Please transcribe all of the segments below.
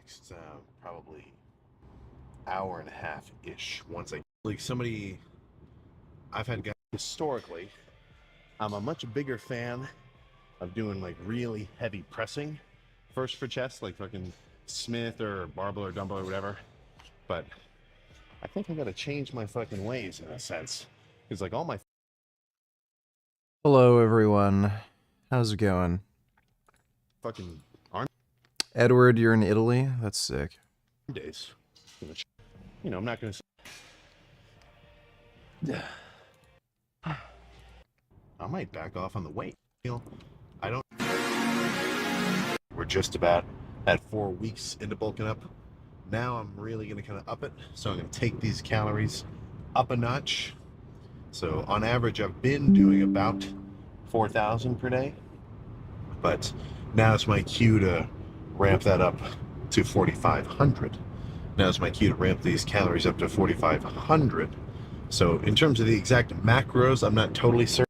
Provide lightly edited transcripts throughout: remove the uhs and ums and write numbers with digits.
next probably hour and a half-ish. Once I, like somebody, I've had guys, historically, I'm a much bigger fan of doing like really heavy pressing first for chest, like fucking Smith or barbell or dumbbell or whatever. But I think I gotta change my fucking ways in a sense. Because like all my Hello everyone. How's it going? fucking arm Edward, you're in Italy? That's sick. days, you know, I'm not gonna say I might back off on the weight. I don't. We're just about at 4 weeks into bulking up. Now I'm really gonna kind of up it. So I'm gonna take these calories up a notch. So on average, I've been doing about 4,000 per day, but now it's my cue to ramp that up to 4,500. Now it's my cue to ramp these calories up to 4,500. So in terms of the exact macros, I'm not totally certain.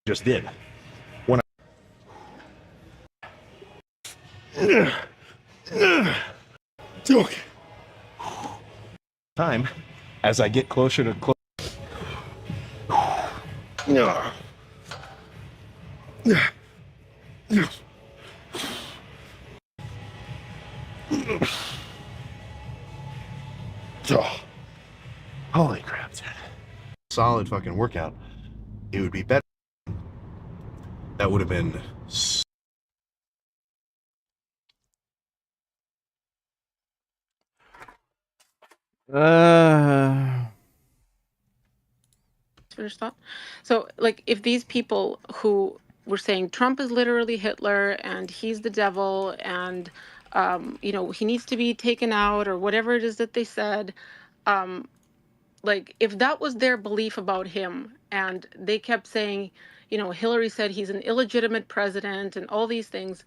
Just did. When time as I get closer to holy crap, dude. Solid fucking workout. It would be better. That would have been Finish thought. So, like, if these people who were saying Trump is literally Hitler and he's the devil and, you know, he needs to be taken out or whatever it is that they said, like, if that was their belief about him and they kept saying, you know, Hillary said he's an illegitimate president and all these things,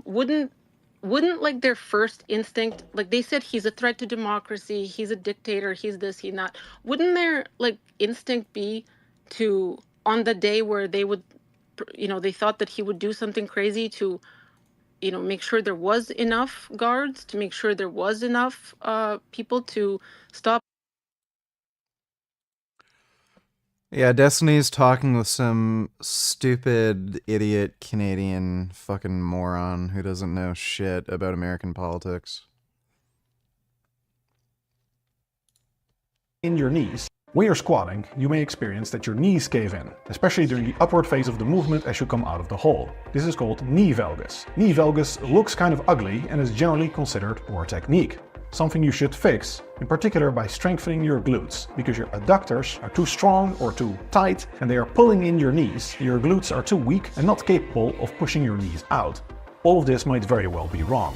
wouldn't like their first instinct, like they said he's a threat to democracy, he's a dictator, he's this, he's not, wouldn't their like instinct be to, on the day where they would, you know, they thought that he would do something crazy to, you know, make sure there was enough guards, to make sure there was enough people to stop? Yeah, Destiny's talking with some stupid idiot Canadian fucking moron who doesn't know shit about American politics. In your knees. When you're squatting, you may experience that your knees cave in, especially during the upward phase of the movement as you come out of the hole. This is called knee valgus. Knee valgus looks kind of ugly and is generally considered poor technique. Something you should fix, in particular by strengthening your glutes, because your adductors are too strong or too tight and they are pulling in your knees. Your glutes are too weak and not capable of pushing your knees out. All of this might very well be wrong.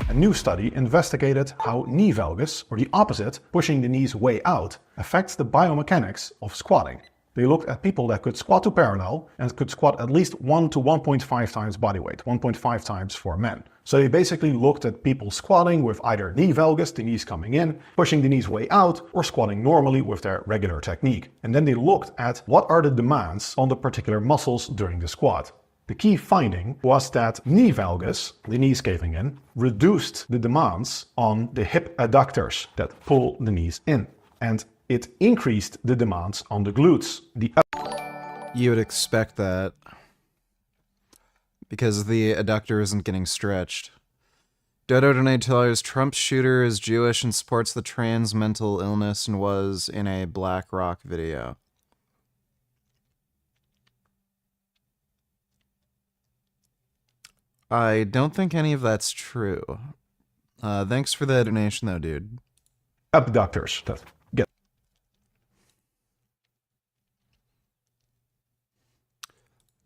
A new study investigated how knee valgus, or the opposite, pushing the knees way out, affects the biomechanics of squatting. They looked at people that could squat to parallel and could squat at least 1 to 1.5 times body weight, 1.5 times for men. So they basically looked at people squatting with either knee valgus, the knees coming in, pushing the knees way out, or squatting normally with their regular technique. And then they looked at what are the demands on the particular muscles during the squat. The key finding was that knee valgus, the knees caving in, reduced the demands on the hip adductors that pull the knees in. And it increased the demands on the glutes. You would expect that, because the adductor isn't getting stretched. Dodo Donate tells Trump's shooter is Jewish and supports the trans mental illness and was in a Black Rock video. I don't think any of that's true. Thanks for the donation though, dude. Abductors that get.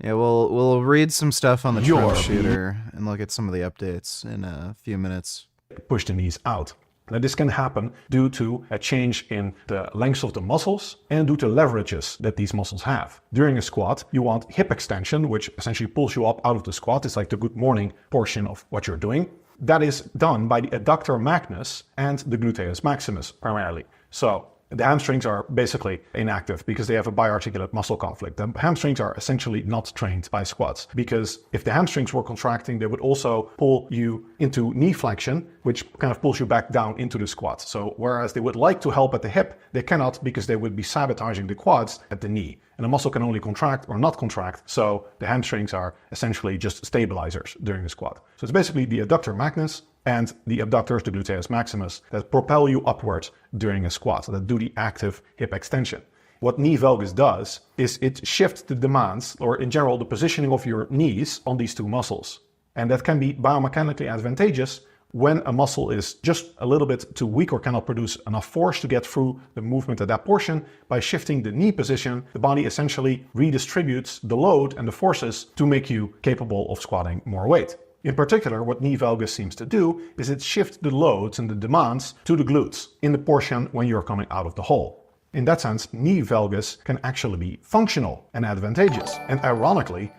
Yeah, we'll read some stuff on the Trump shooter and look at some of the updates in a few minutes. Push the knees out. Now this can happen due to a change in the length of the muscles and due to leverages that these muscles have. During a squat, you want hip extension, which essentially pulls you up out of the squat. It's like the good morning portion of what you're doing. that is done by the adductor magnus and the gluteus maximus primarily. So the hamstrings are basically inactive because they have a biarticulate muscle conflict. The hamstrings are essentially not trained by squats, because if the hamstrings were contracting, they would also pull you into knee flexion, which kind of pulls you back down into the squat. So whereas they would like to help at the hip, they cannot, because they would be sabotaging the quads at the knee. And the muscle can only contract or not contract, so the hamstrings are essentially just stabilizers during the squat. So it's basically the adductor magnus and the abductors, the gluteus maximus, that propel you upwards during a squat, that do the active hip extension. What knee valgus does is it shifts the demands, or in general the positioning of your knees on these two muscles. And that can be biomechanically advantageous when a muscle is just a little bit too weak or cannot produce enough force to get through the movement at that portion. By shifting the knee position, the body essentially redistributes the load and the forces to make you capable of squatting more weight. In particular, what knee valgus seems to do is it shifts the loads and the demands to the glutes in the portion when you're coming out of the hole. In that sense, knee valgus can actually be functional and advantageous. And ironically,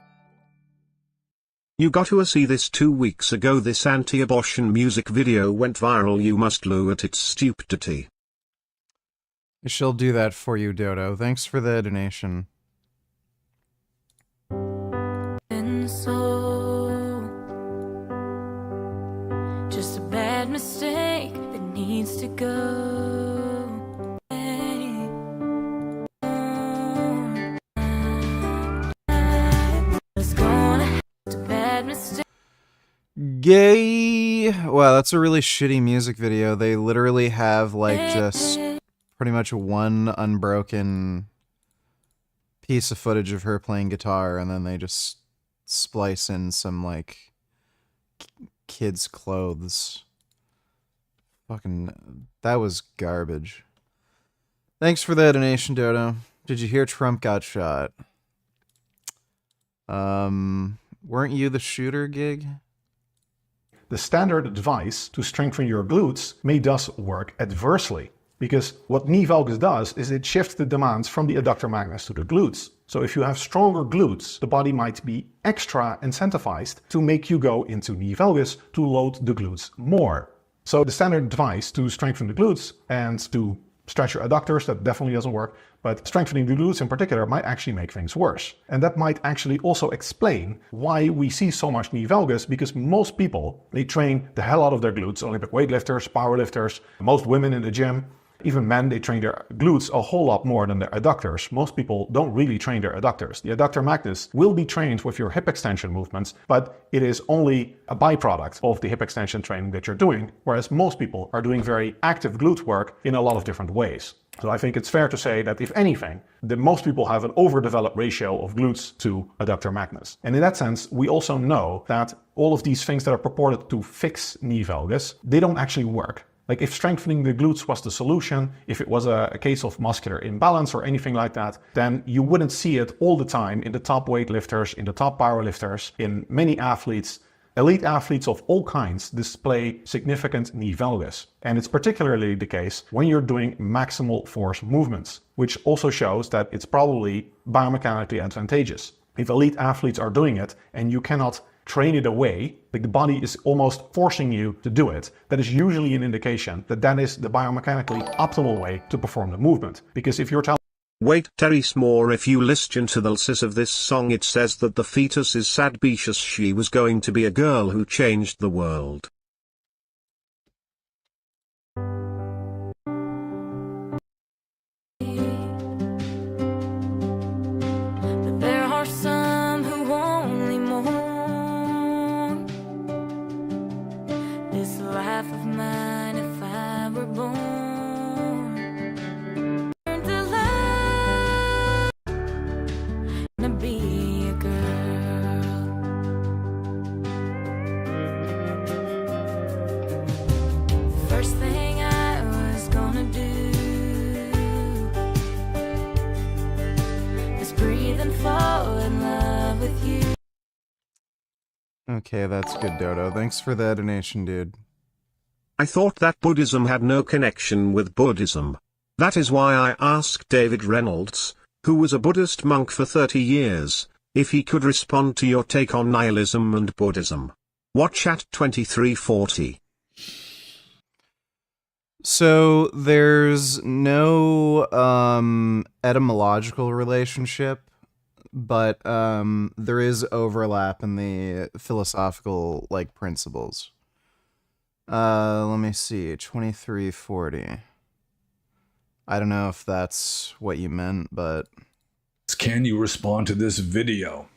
you got to see this 2 weeks ago. This anti-abortion music video went viral. You must look at its stupidity. I shall do that for you, Dodo. Thanks for the donation. And so, just a bad mistake that needs to go. Hey. It's gonna just a bad mistake. Gay. Wow, that's a really shitty music video. They literally have like just pretty much one unbroken piece of footage of her playing guitar, and then they just splice in some like kids' clothes. Fucking, that was garbage. Thanks for the donation, Dodo. Did you hear Trump got shot? Weren't you the shooter, Gig? the standard advice to strengthen your glutes may thus work adversely. Because what knee valgus does is it shifts the demands from the adductor magnus to the glutes. So if you have stronger glutes, the body might be extra incentivized to make you go into knee valgus to load the glutes more. So the standard advice to strengthen the glutes and to stretch your adductors, that definitely doesn't work, but strengthening the glutes in particular might actually make things worse. And that might actually also explain why we see so much knee valgus, because most people, they train the hell out of their glutes, Olympic weightlifters, powerlifters, most women in the gym, even men, they train their glutes a whole lot more than their adductors. Most people don't really train their adductors. The adductor magnus will be trained with your hip extension movements, but it is only a byproduct of the hip extension training that you're doing, whereas most people are doing very active glute work in a lot of different ways. So I think it's fair to say that if anything, that most people have an overdeveloped ratio of glutes to adductor magnus. And in that sense, we also know that all of these things that are purported to fix knee valgus, they don't actually work. Like if strengthening the glutes was the solution, if it was a case of muscular imbalance or anything like that, then you wouldn't see it all the time in the top weightlifters, in the top powerlifters, in many athletes. Elite athletes of all kinds display significant knee valgus. And it's particularly the case when you're doing maximal force movements, which also shows that it's probably biomechanically advantageous. If elite athletes are doing it and you cannot train it away, like the body is almost forcing you to do it, that is usually an indication that that is the biomechanically optimal way to perform the movement. Because if you're telling Wait, Terry Smore, if you listen to the lyrics of this song, it says that the fetus is sad because she was going to be a girl who changed the world. But there are some who only mourn this life of mine if I were born. Be a girl. First thing I was gonna do is breathe and fall in love with you. Okay, that's good, Dodo. Thanks for the donation, dude. I thought that Buddhism had no connection with Buddhism. That is why I asked David Reynolds, who was a Buddhist monk for 30 years, if he could respond to your take on nihilism and Buddhism. Watch at 2340. So there's no etymological relationship, but there is overlap in the philosophical like principles. Let me see, 2340. I don't know if that's what you meant, but Can you respond to this video?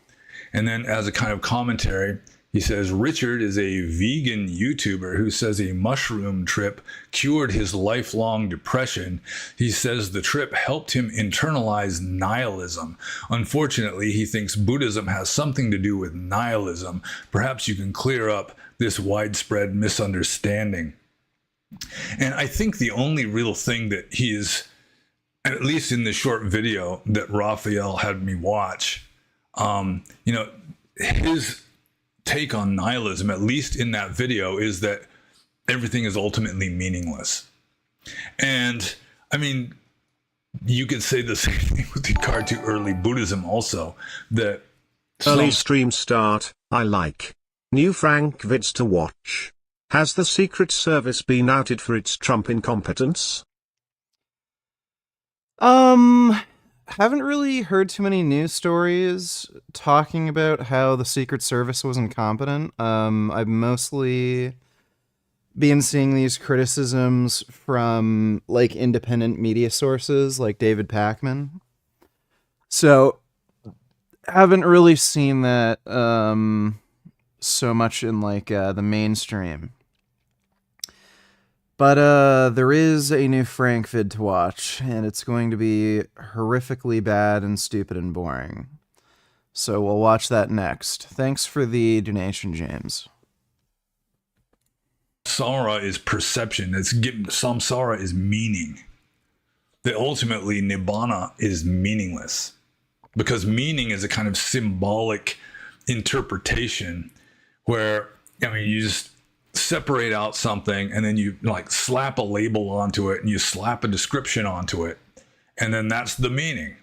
And then as a kind of commentary, he says, Richard is a vegan YouTuber who says a mushroom trip cured his lifelong depression. He says the trip helped him internalize nihilism. Unfortunately, he thinks Buddhism has something to do with nihilism. Perhaps you can clear up this widespread misunderstanding. And I think the only real thing that he is, at least in the short video that Raphael had me watch, his take on nihilism, at least in that video, is that everything is ultimately meaningless. And I mean, you could say the same thing with regard to early Buddhism also, that Early stream start, I like. New Frank vids to watch. Has the Secret Service been outed for its Trump incompetence? Haven't really heard too many news stories talking about how the Secret Service was incompetent. I've mostly been seeing these criticisms from like independent media sources like David Pakman. So haven't really seen that so much in like the mainstream. But there is a new Frank vid to watch, and it's going to be horrifically bad and stupid and boring. So we'll watch that next. Thanks for the donation, James. samsara is perception. Samsara is meaning. That ultimately nibbana is meaningless. Because meaning is a kind of symbolic interpretation where, you just separate out something and then you like slap a label onto it and you slap a description onto it. And then that's the meaning.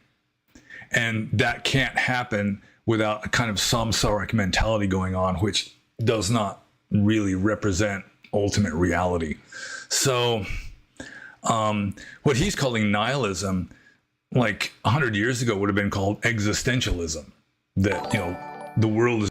And that can't happen without a kind of samsaric mentality going on, which does not really represent ultimate reality. So what he's calling nihilism, like 100 years ago would have been called existentialism. That, the world is...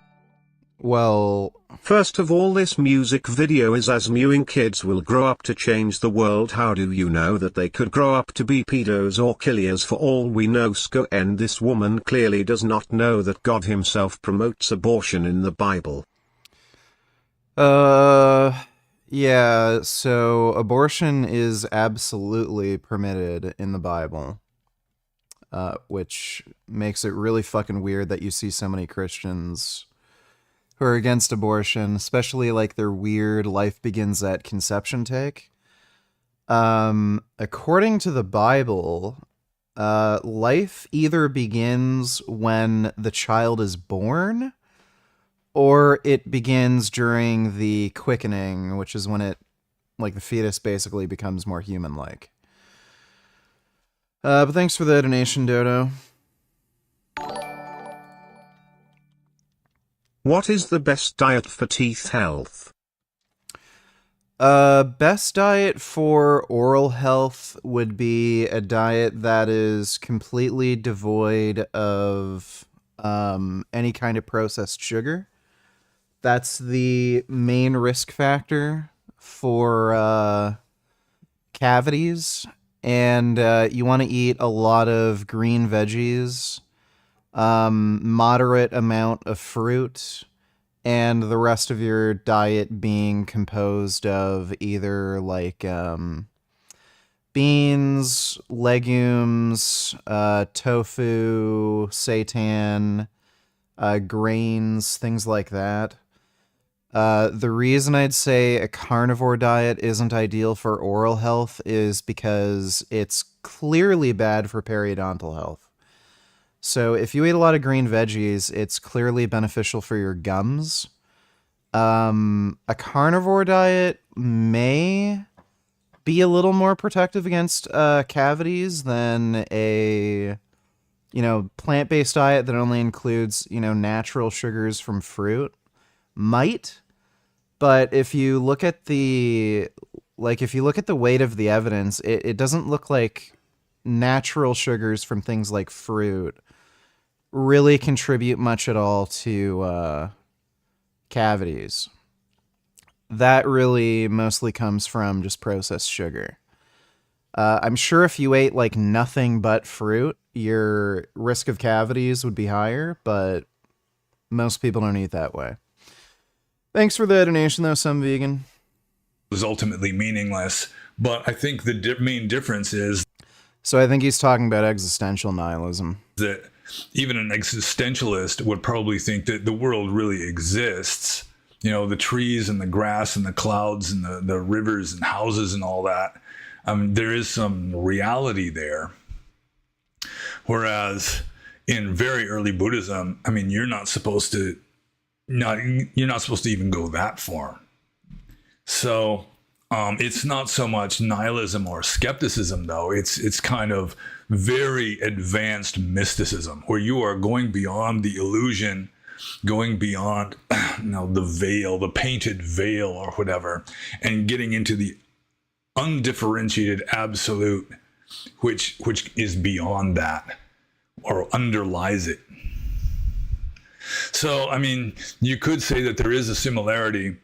Well, first of all, this music video is as mewing kids will grow up to change the world. How do you know that they could grow up to be pedos or killers for all we know? And this woman clearly does not know that God himself promotes abortion in the Bible. Yeah, so abortion is absolutely permitted in the Bible. Which makes it really fucking weird that you see so many Christians who are against abortion, especially like their weird life begins at conception take. According to the Bible, life either begins when the child is born, or it begins during the quickening, which is when the fetus basically becomes more human-like. But thanks for the donation, Dodo. What is the best diet for teeth health? Best diet for oral health would be a diet that is completely devoid of any kind of processed sugar. That's the main risk factor for cavities. And you want to eat a lot of green veggies, moderate amount of fruit, and the rest of your diet being composed of either like beans, legumes, tofu, seitan, grains, things like that. The reason I'd say a carnivore diet isn't ideal for oral health is because it's clearly bad for periodontal health. So if you eat a lot of green veggies, it's clearly beneficial for your gums. A carnivore diet may be a little more protective against cavities than a plant-based diet that only includes natural sugars from fruit. Might. But if you look at the weight of the evidence, it doesn't look like natural sugars from things like fruit really contribute much at all to cavities. That really mostly comes from just processed sugar. I'm sure if you ate like nothing but fruit, your risk of cavities would be higher, but most people don't eat that way. Thanks for the donation, though, some vegan. Was ultimately meaningless, but I think the main difference is. So I think he's talking about existential nihilism. That even an existentialist would probably think that the world really exists. You know, the trees and the grass and the clouds and the rivers and houses and all that. There is some reality there. Whereas in very early Buddhism, I mean, you're not supposed to even go that far. So it's not so much nihilism or skepticism, though. It's kind of very advanced mysticism, where you are going beyond the illusion, going beyond the veil, the painted veil or whatever, and getting into the undifferentiated absolute, which is beyond that or underlies it. So, I mean, you could say that there is a similarity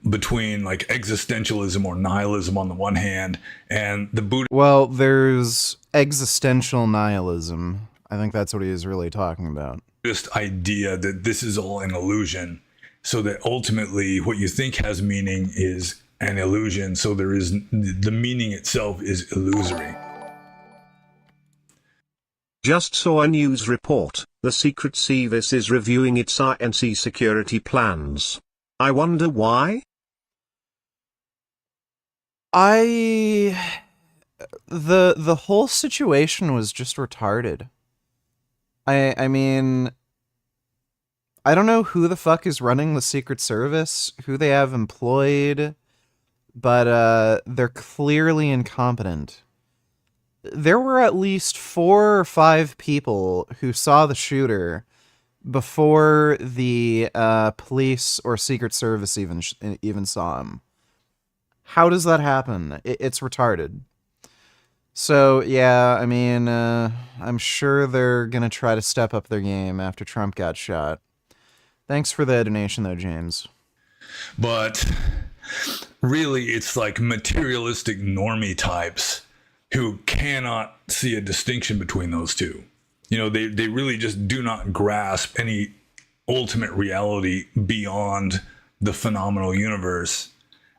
between like existentialism or nihilism on the one hand and the Buddha. Well, there's existential nihilism. I think that's what he is really talking about. Just idea that this is all an illusion, so that ultimately what you think has meaning is an illusion. So the meaning itself is illusory. Just saw a news report. The Secret Service is reviewing its INC security plans. I wonder why? The whole situation was just retarded. I mean, I don't know who the fuck is running the Secret Service, who they have employed, but they're clearly incompetent. There were at least 4 or 5 people who saw the shooter before the police or Secret Service even saw him. How does that happen? It's retarded. So, yeah, I mean, I'm sure they're gonna try to step up their game after Trump got shot. Thanks for the donation, though, James. But really, it's like materialistic normie types who cannot see a distinction between those two. You know, they really just do not grasp any ultimate reality beyond the phenomenal universe.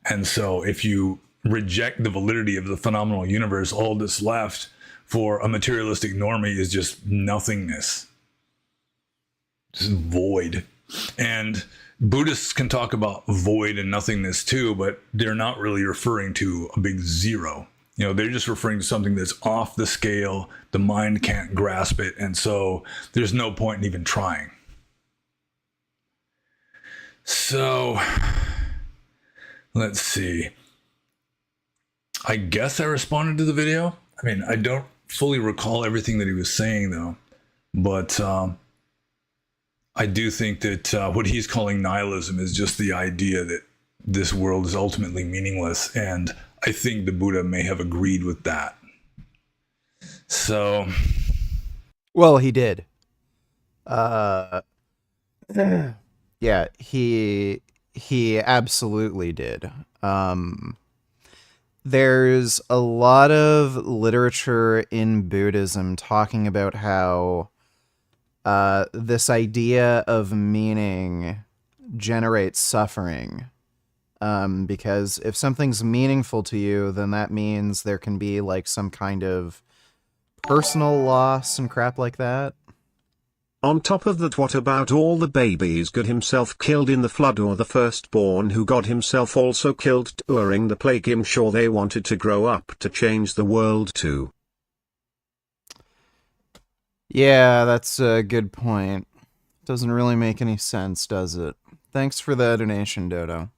And so if you reject the validity of the phenomenal universe, all that's left for a materialistic normie is just nothingness. Just void. And Buddhists can talk about void and nothingness too, but they're not really referring to a big zero. You know, they're just referring to something that's off the scale. The mind can't grasp it. And so there's no point in even trying. So let's see. I guess I responded to the video. I mean, I don't fully recall everything that he was saying, though. But I do think that what he's calling nihilism is just the idea that this world is ultimately meaningless. And I think the Buddha may have agreed with that. So. Well, he did. Yeah, he absolutely did. There's a lot of literature in Buddhism talking about how this idea of meaning generates suffering. Because if something's meaningful to you, then that means there can be like some kind of personal loss and crap like that. On top of that, what about all the babies God himself killed in the flood, or the firstborn who God himself also killed during the plague? I'm sure they wanted to grow up to change the world too. Yeah, that's a good point. Doesn't really make any sense, does it? Thanks for the donation, Dodo.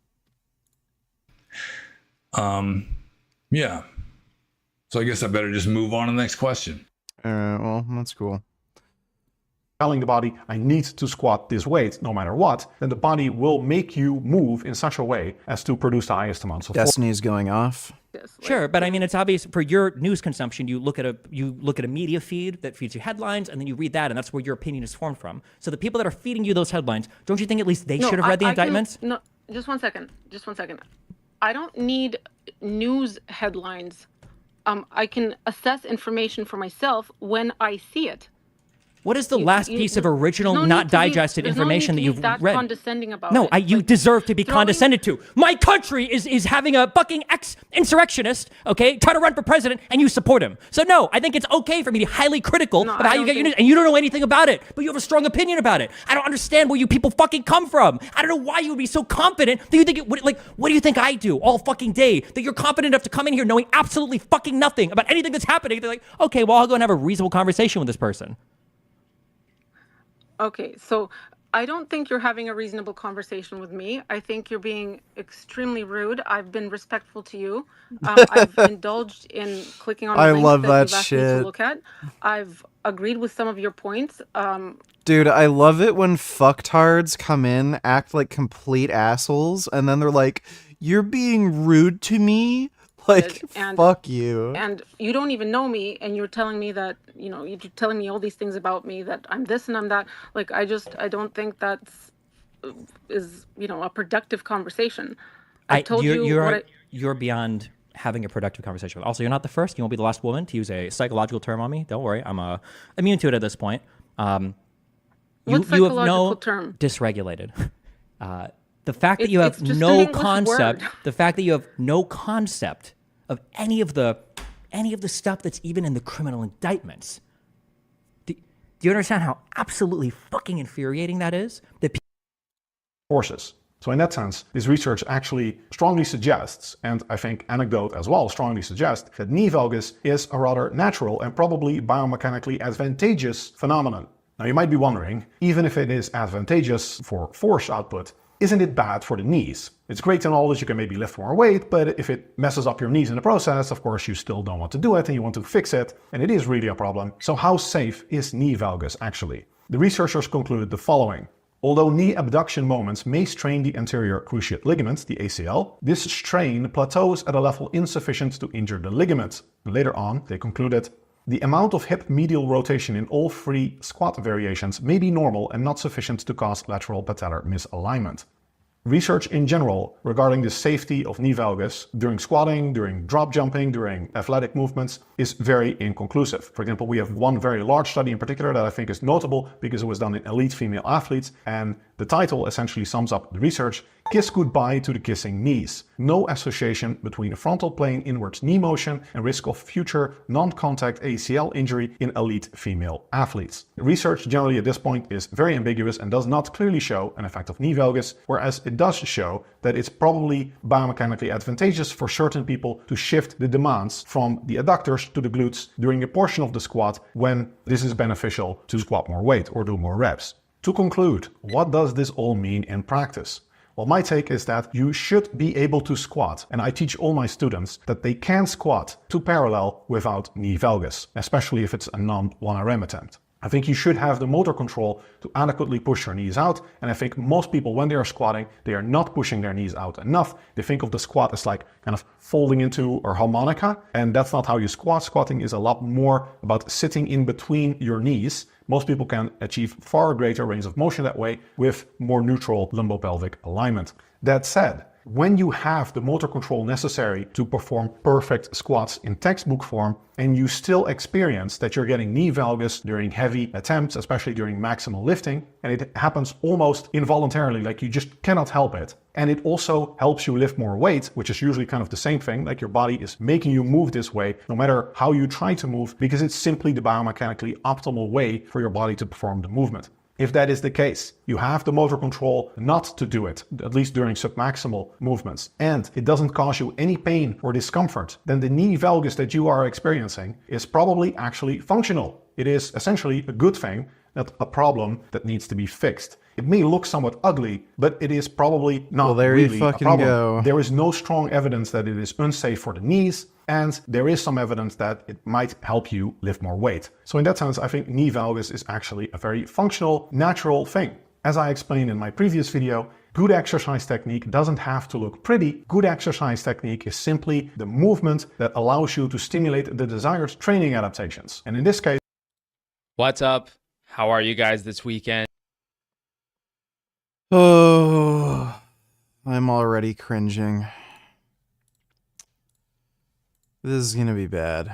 Yeah. So I guess I better just move on to the next question. Well, that's cool. telling the body, I need to squat this weight no matter what, then the body will make you move in such a way as to produce the highest amounts of force. Destiny's going off. Sure, but I mean, it's obvious for your news consumption. You look at a media feed that feeds you headlines, and then you read that, and that's where your opinion is formed from. So the people that are feeding you those headlines, don't you think at least they should have read the indictments? No, just one second. I don't need news headlines. I can assess information for myself when I see it. What is the last piece of original, not digested information that you've read? Condescending about no, it. you deserve to be condescended to. My country is having a fucking ex-insurrectionist, okay, try to run for president, and you support him. So no, I think it's okay for me to be highly critical of how you get your news, and you don't know anything about it, but you have a strong opinion about it. I don't understand where you people fucking come from. I don't know why you would be so confident that you think what do you think I do all fucking day? That you're confident enough to come in here knowing absolutely fucking nothing about anything that's happening. They're like, okay, well, I'll go and have a reasonable conversation with this person. Okay, so I don't think you're having a reasonable conversation with me. I think you're being extremely rude. I've been respectful to you. I've indulged in clicking on I links love that you've asked me shit. to look at. I've agreed with some of your points. Dude, I love it when fucktards come in, act like complete assholes, and then they're like, you're being rude to me? Like, fuck you. And you don't even know me, and you're telling me that, you're telling me all these things about me, that I'm this and I'm that. Like, I don't think is a productive conversation. I told you're beyond having a productive conversation. Also, you're not the first. You won't be the last woman to use a psychological term on me. Don't worry. I'm immune to it at this point. What psychological term? Dysregulated. The fact that you have no concept, of any of the stuff that's even in the criminal indictments. Do you understand how absolutely fucking infuriating that is? Forces. So in that sense, this research actually strongly suggests, and I think anecdote as well strongly suggests, that knee valgus is a rather natural and probably biomechanically advantageous phenomenon. Now you might be wondering, even if it is advantageous for force output, isn't it bad for the knees? It's great to know that you can maybe lift more weight, but if it messes up your knees in the process, of course you still don't want to do it and you want to fix it, and it is really a problem. So how safe is knee valgus actually? The researchers concluded the following. Although knee abduction moments may strain the anterior cruciate ligament, the ACL, this strain plateaus at a level insufficient to injure the ligament. Later on, they concluded, the amount of hip medial rotation in all three squat variations may be normal and not sufficient to cause lateral patellar misalignment. Research in general regarding the safety of knee valgus during squatting, during drop jumping, during athletic movements is very inconclusive. For example, we have one very large study in particular that I think is notable because it was done in elite female athletes, and the title essentially sums up the research: Kiss goodbye to the kissing knees. No association between the frontal plane inwards knee motion and risk of future non-contact ACL injury in elite female athletes. Research generally at this point is very ambiguous and does not clearly show an effect of knee valgus, whereas it does show that it's probably biomechanically advantageous for certain people to shift the demands from the adductors to the glutes during a portion of the squat when this is beneficial to squat more weight or do more reps. To conclude, what does this all mean in practice? Well, my take is that you should be able to squat, and I teach all my students that they can squat to parallel without knee valgus, especially if it's a non-1RM attempt. I think you should have the motor control to adequately push your knees out, and I think most people, when they are squatting, they are not pushing their knees out enough. They think of the squat as like kind of folding into or harmonica, and that's not how you squat. Squatting is a lot more about sitting in between your knees. Most people can achieve far greater range of motion that way with more neutral lumbopelvic alignment. That said, when you have the motor control necessary to perform perfect squats in textbook form, and you still experience that you're getting knee valgus during heavy attempts, especially during maximal lifting, and it happens almost involuntarily, like you just cannot help it. And it also helps you lift more weight, which is usually kind of the same thing, like your body is making you move this way, no matter how you try to move, because it's simply the biomechanically optimal way for your body to perform the movement. If that is the case, you have the motor control not to do it, at least during submaximal movements, and it doesn't cause you any pain or discomfort, then the knee valgus that you are experiencing is probably actually functional. It is essentially a good thing not a problem that needs to be fixed. It may look somewhat ugly, but it is probably not Well, there you really a fucking problem. go. There is no strong evidence that it is unsafe for the knees, and there is some evidence that it might help you lift more weight. So in that sense, I think knee valgus is actually a very functional, natural thing. As I explained in my previous video, good exercise technique doesn't have to look pretty. Good exercise technique is simply the movement that allows you to stimulate the desired training adaptations. And in this case, What's up? How are you guys this weekend? Oh, I'm already cringing. This is gonna be bad.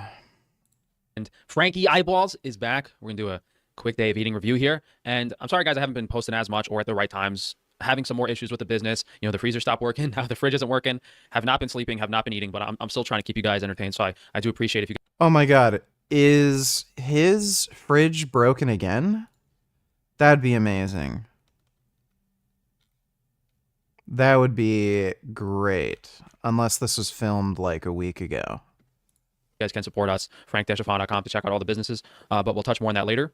And Frankie Eyeballs is back. We're gonna do a quick day of eating review here. And I'm sorry guys, I haven't been posting as much or at the right times. Having some more issues with the business. You know, the freezer stopped working. Now the fridge isn't working. Have not been sleeping, have not been eating, but I'm still trying to keep you guys entertained. So I do appreciate if you Oh my god, is his fridge broken again? That'd be amazing. That would be great. Unless this was filmed like a week ago. guys can support us, frank-tufano.com to check out all the businesses. But we'll touch more on that later.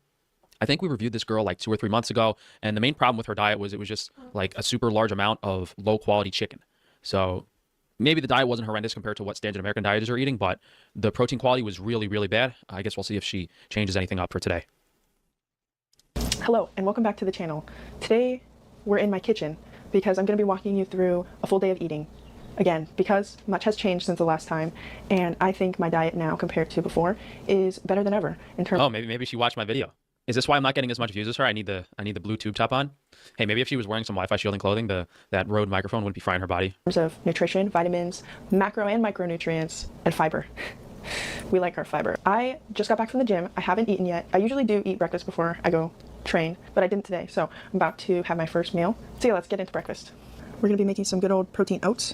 I think we reviewed this girl like 2 or 3 months ago, and the main problem with her diet was it was just like a super large amount of low quality chicken. So maybe the diet wasn't horrendous compared to what standard American dieters are eating, but the protein quality was really, really bad. I guess we'll see if she changes anything up for today. Hello and welcome back to the channel. Today we're in my kitchen because I'm going to be walking you through a full day of eating. Again, because much has changed since the last time, and I think my diet now compared to before is better than ever in terms. Oh, maybe she watched my video. Is this why I'm not getting as much views as her? I need the blue tube top on. Hey, maybe if she was wearing some Wi-Fi shielding clothing, that Rode microphone wouldn't be frying her body. In terms of nutrition, vitamins, macro and micronutrients, and fiber. We like our fiber. I just got back from the gym. I haven't eaten yet. I usually do eat breakfast before I go train, but I didn't today. So I'm about to have my first meal. So yeah, let's get into breakfast. We're gonna be making some good old protein oats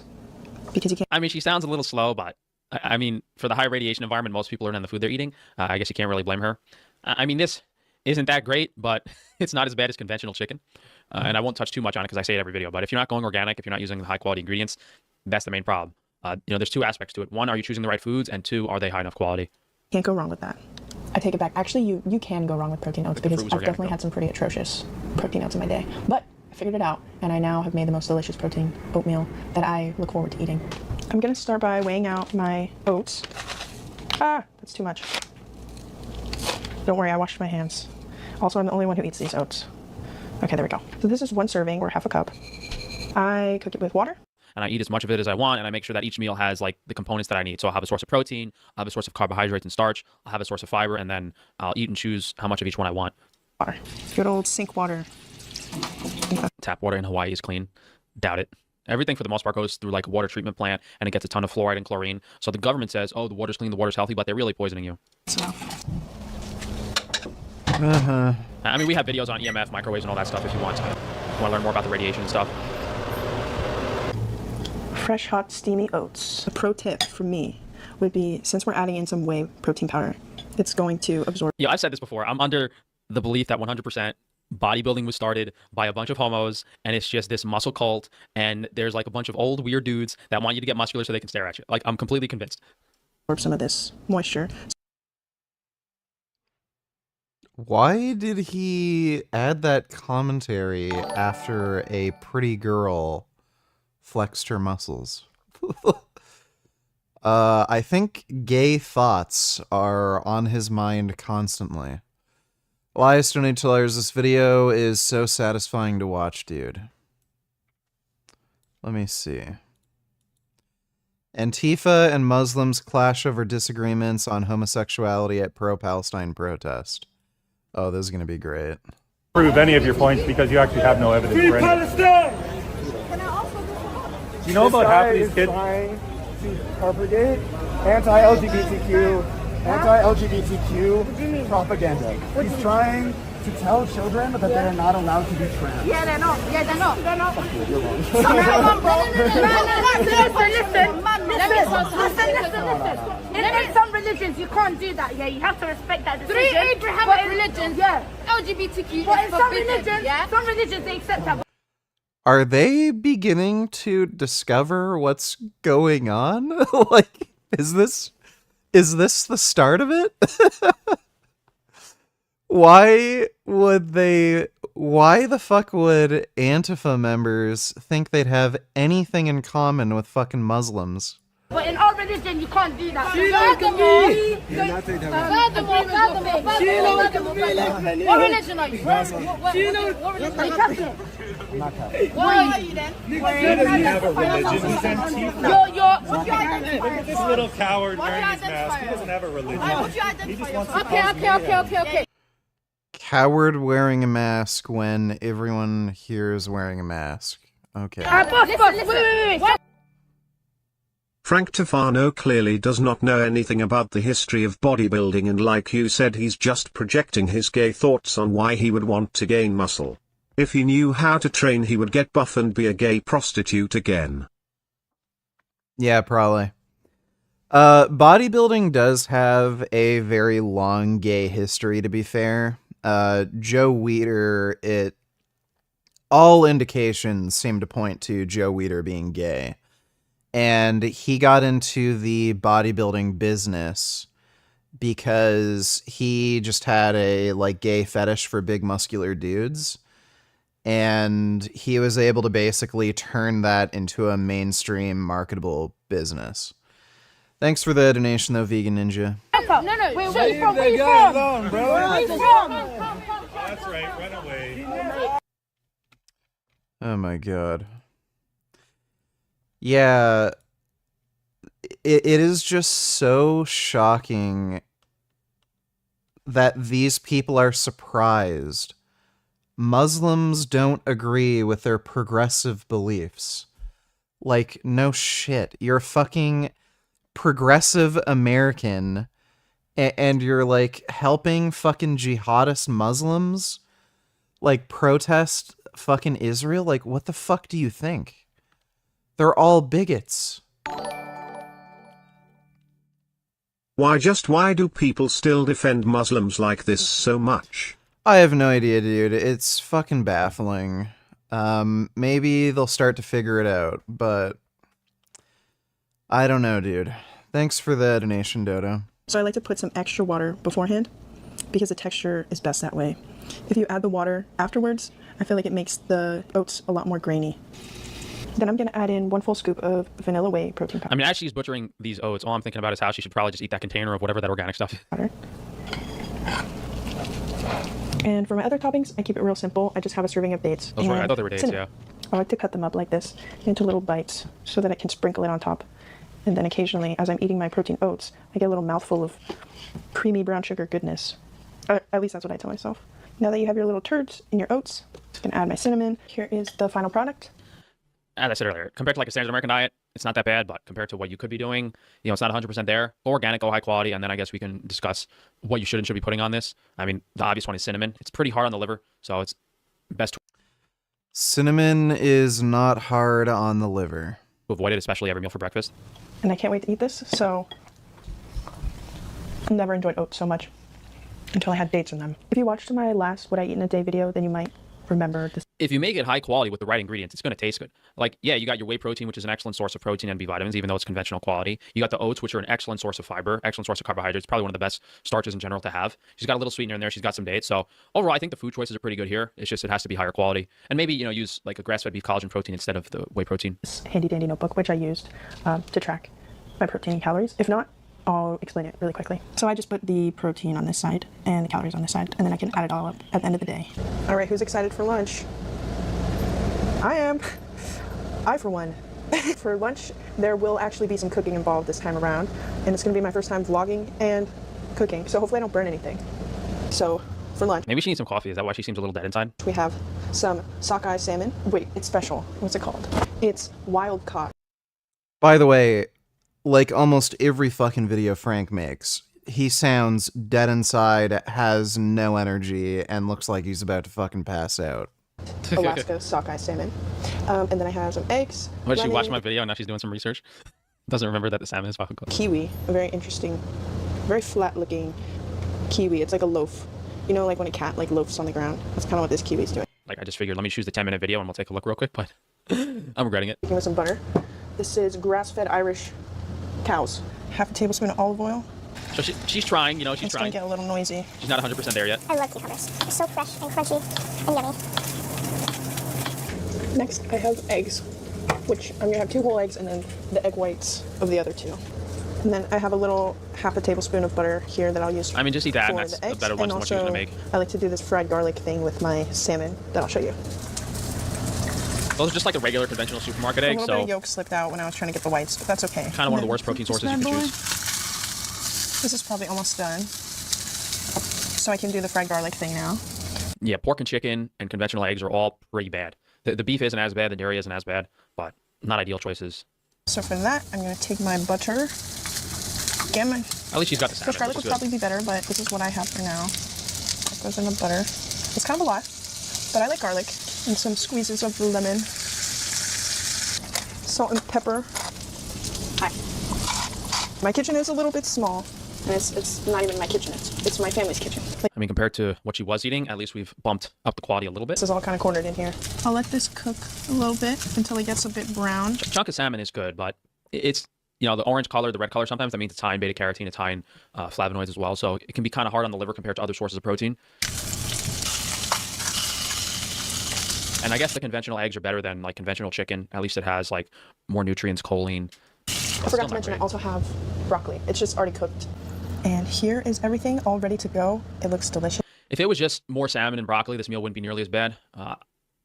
because you can't. I mean, she sounds a little slow, but I mean, for the high radiation environment, most people are on the food they're eating. I guess you can't really blame her. I mean, this isn't that great, but it's not as bad as conventional chicken. And I won't touch too much on it because I say it every video. But if you're not going organic, if you're not using the high quality ingredients, that's the main problem. You know, there's 2 aspects to it. 1, are you choosing the right foods? And 2, are they high enough quality? Can't go wrong with that. I take it back. Actually, you can go wrong with protein oats because I've definitely had some pretty atrocious protein oats in my day. But I figured it out, and I now have made the most delicious protein oatmeal that I look forward to eating. I'm gonna start by weighing out my oats. Ah, that's too much. Don't worry, I washed my hands. Also, I'm the only one who eats these oats. Okay, there we go. So this is 1 serving or half a cup. I cook it with water. And I eat as much of it as I want, and I make sure that each meal has like the components that I need. So I'll have a source of protein, I'll have a source of carbohydrates and starch, I'll have a source of fiber, and then I'll eat and choose how much of each one I want. Water. Good old sink water. Tap water in Hawaii is clean. Doubt it. Everything for the most part goes through like a water treatment plant, and it gets a ton of fluoride and chlorine. So the government says, oh, the water's clean, the water's healthy, but they're really poisoning you. I mean, we have videos on EMF, microwaves, and all that stuff if you want to learn more about the radiation and stuff. Fresh, hot, steamy oats. A pro tip from me would be, since we're adding in some whey protein powder, it's going to absorb. Yeah, I've said this before. I'm under the belief that 100% bodybuilding was started by a bunch of homos, and it's just this muscle cult, and there's like a bunch of old weird dudes that want you to get muscular so they can stare at you. Like, I'm completely convinced. Absorb some of this moisture. Why did he add that commentary after a pretty girl flexed her muscles? I think gay thoughts are on his mind constantly. Elias Donate $2. This video is so satisfying to watch, dude. Let me see. Antifa and Muslims clash over disagreements on homosexuality at pro-Palestine protest. Oh, this is going to be great. Prove any of your points because you actually have no evidence for any. Do you know about half of these kids? Trying to propagate anti-LGBTQ propaganda. He's trying to tell children that they're not allowed to be trans. Yeah, they're not. Yeah, they're not. They're not. You're wrong. Listen. In some religions, you can't do that. Yeah, you have to respect that decision. 3 Abrahamic religions, yeah, LGBTQ. But in some religions, they accept that. Are they beginning to discover what's going on? Like, is this the start of it? Why the fuck would Antifa members think they'd have anything in common with fucking Muslims? But in our religion, you can't do that. What religion are you? What religion are you? Catholic? Why are you then? He doesn't have a religion. He's Antifa. What's your identifier? Look at this little coward wearing his mask. He doesn't have a religion. What's your identifier? Okay. Coward wearing a mask when everyone here is wearing a mask. Okay. Wait. Frank Tufano clearly does not know anything about the history of bodybuilding, and like you said, he's just projecting his gay thoughts on why he would want to gain muscle. If he knew how to train, he would get buff and be a gay prostitute again. Yeah, probably. Bodybuilding does have a very long gay history, to be fair. Joe Weider, all indications seem to point to Joe Weider being gay. And he got into the bodybuilding business because he just had a gay fetish for big muscular dudes. And he was able to basically turn that into a mainstream marketable business. Thanks for the donation though, Vegan Ninja. No. Wait, where you from? Where you from? Where you from? That's right, run away. Oh my god. Yeah, it is just so shocking that these people are surprised Muslims don't agree with their progressive beliefs. Like, no shit. You're a fucking progressive American and you're helping fucking jihadist Muslims protest fucking Israel. What the fuck do you think? They're all bigots. Why do people still defend Muslims like this so much? I have no idea, dude. It's fucking baffling. Maybe they'll start to figure it out, but I don't know, dude. Thanks for the donation, Dodo. So I like to put some extra water beforehand because the texture is best that way. If you add the water afterwards, I feel like it makes the oats a lot more grainy. Then I'm going to add in 1 full scoop of vanilla whey protein powder. I mean, as she's butchering these oats, all I'm thinking about is how she should probably just eat that container of whatever that organic stuff is. And for my other toppings, I keep it real simple. I just have a serving of dates. Those were, I thought they were dates, yeah. I like to cut them up like this into little bites so that I can sprinkle it on top. And then occasionally, as I'm eating my protein oats, I get a little mouthful of creamy brown sugar goodness. At least that's what I tell myself. Now that you have your little turds in your oats, I'm going to add my cinnamon. Here is the final product. As I said earlier, compared to a standard American diet, it's not that bad, but compared to what you could be doing, it's not 100% there. Go organic, go high quality, and then I guess we can discuss what you should and should be putting on this. I mean, the obvious one is cinnamon. It's pretty hard on the liver, so it's best to Cinnamon is not hard on the liver. avoid it, especially every meal for breakfast. And I can't wait to eat this, so I've never enjoyed oats so much until I had dates in them. If you watched my last What I Eat in a Day video, then you might remember this. If you make it high quality with the right ingredients, it's going to taste good. Yeah, you got your whey protein, which is an excellent source of protein and B vitamins, even though it's conventional quality. You got the oats, which are an excellent source of fiber, excellent source of carbohydrates, probably one of the best starches in general to have. She's got a little sweetener in there. She's got some dates. So overall, I think the food choices are pretty good here. It's just it has to be higher quality. And maybe, use a grass-fed beef collagen protein instead of the whey protein. This handy dandy notebook, which I used to track my protein and calories. If not, I'll explain it really quickly. So I just put the protein on this side and the calories on this side, and then I can add it all up at the end of the day. All right, who's excited for lunch? I am. I, for one. For lunch, there will actually be some cooking involved this time around, and it's going to be my first time vlogging and cooking, so hopefully I don't burn anything. So, for lunch... Maybe she needs some coffee. Is that why she seems a little dead inside? We have some sockeye salmon. Wait, it's special. What's it called? It's wild caught. By the way, like almost every fucking video Frank makes, he sounds dead inside, has no energy, and looks like he's about to fucking pass out. Alaska sockeye salmon. And then I have some eggs. What, she watched my video and now she's doing some research? Doesn't remember that the salmon is fucking cooked. Kiwi, a very interesting, very flat looking kiwi. It's like a loaf. Like when a cat loafs on the ground. That's kind of what this kiwi's doing. I just figured, let me choose the 10-minute video and we'll take a look real quick, but I'm regretting it. With some butter. This is grass-fed Irish cows. Half a tablespoon of olive oil. So she's trying, you know, she's it's trying. It's gonna get a little noisy. She's not 100% there yet. I love cucumbers. They're so fresh and crunchy and yummy. Next, I have eggs, which I'm gonna have 2 whole eggs and then the egg whites of the other 2. And then I have a little half a tablespoon of butter here that I'll use. I mean, just eat that, and for that's the eggs. a better one than what you're gonna make. I like to do this fried garlic thing with my salmon that I'll show you. Those are just like the regular conventional supermarket A eggs. little bit So of yolk slipped out when I was trying to get the whites, but that's okay. kind of one of the worst protein sources you could choose. This is probably almost done. So I can do the fried garlic thing now. Yeah, pork and chicken and conventional eggs are all pretty bad. The beef isn't as bad, the dairy isn't as bad, but not ideal choices. So for that, I'm gonna take my butter. Again, my At least she's got the salmon. fresh garlic would probably be better, but this is what I have for now. That goes in the butter. It's kind of a lot, but I like garlic. And some squeezes of the lemon. Salt and pepper. Hi. My kitchen is a little bit small, and it's not even my kitchen. It's my family's kitchen. I mean, compared to what she was eating, at least we've bumped up the quality a little bit. This is all kind of cornered in here. I'll let this cook a little bit until it gets a bit brown. Chunk of salmon is good, but it's, you know, the orange color, the red color, sometimes that means it's high in beta-carotene, it's high in flavonoids as well. So it can be kind of hard on the liver compared to other sources of protein. And I guess the conventional eggs are better than like conventional chicken. At least it has like more nutrients, choline. I forgot to mention I also have broccoli. It's just already cooked. And here is everything all ready to go. It looks delicious. If it was just more salmon and broccoli, this meal wouldn't be nearly as bad.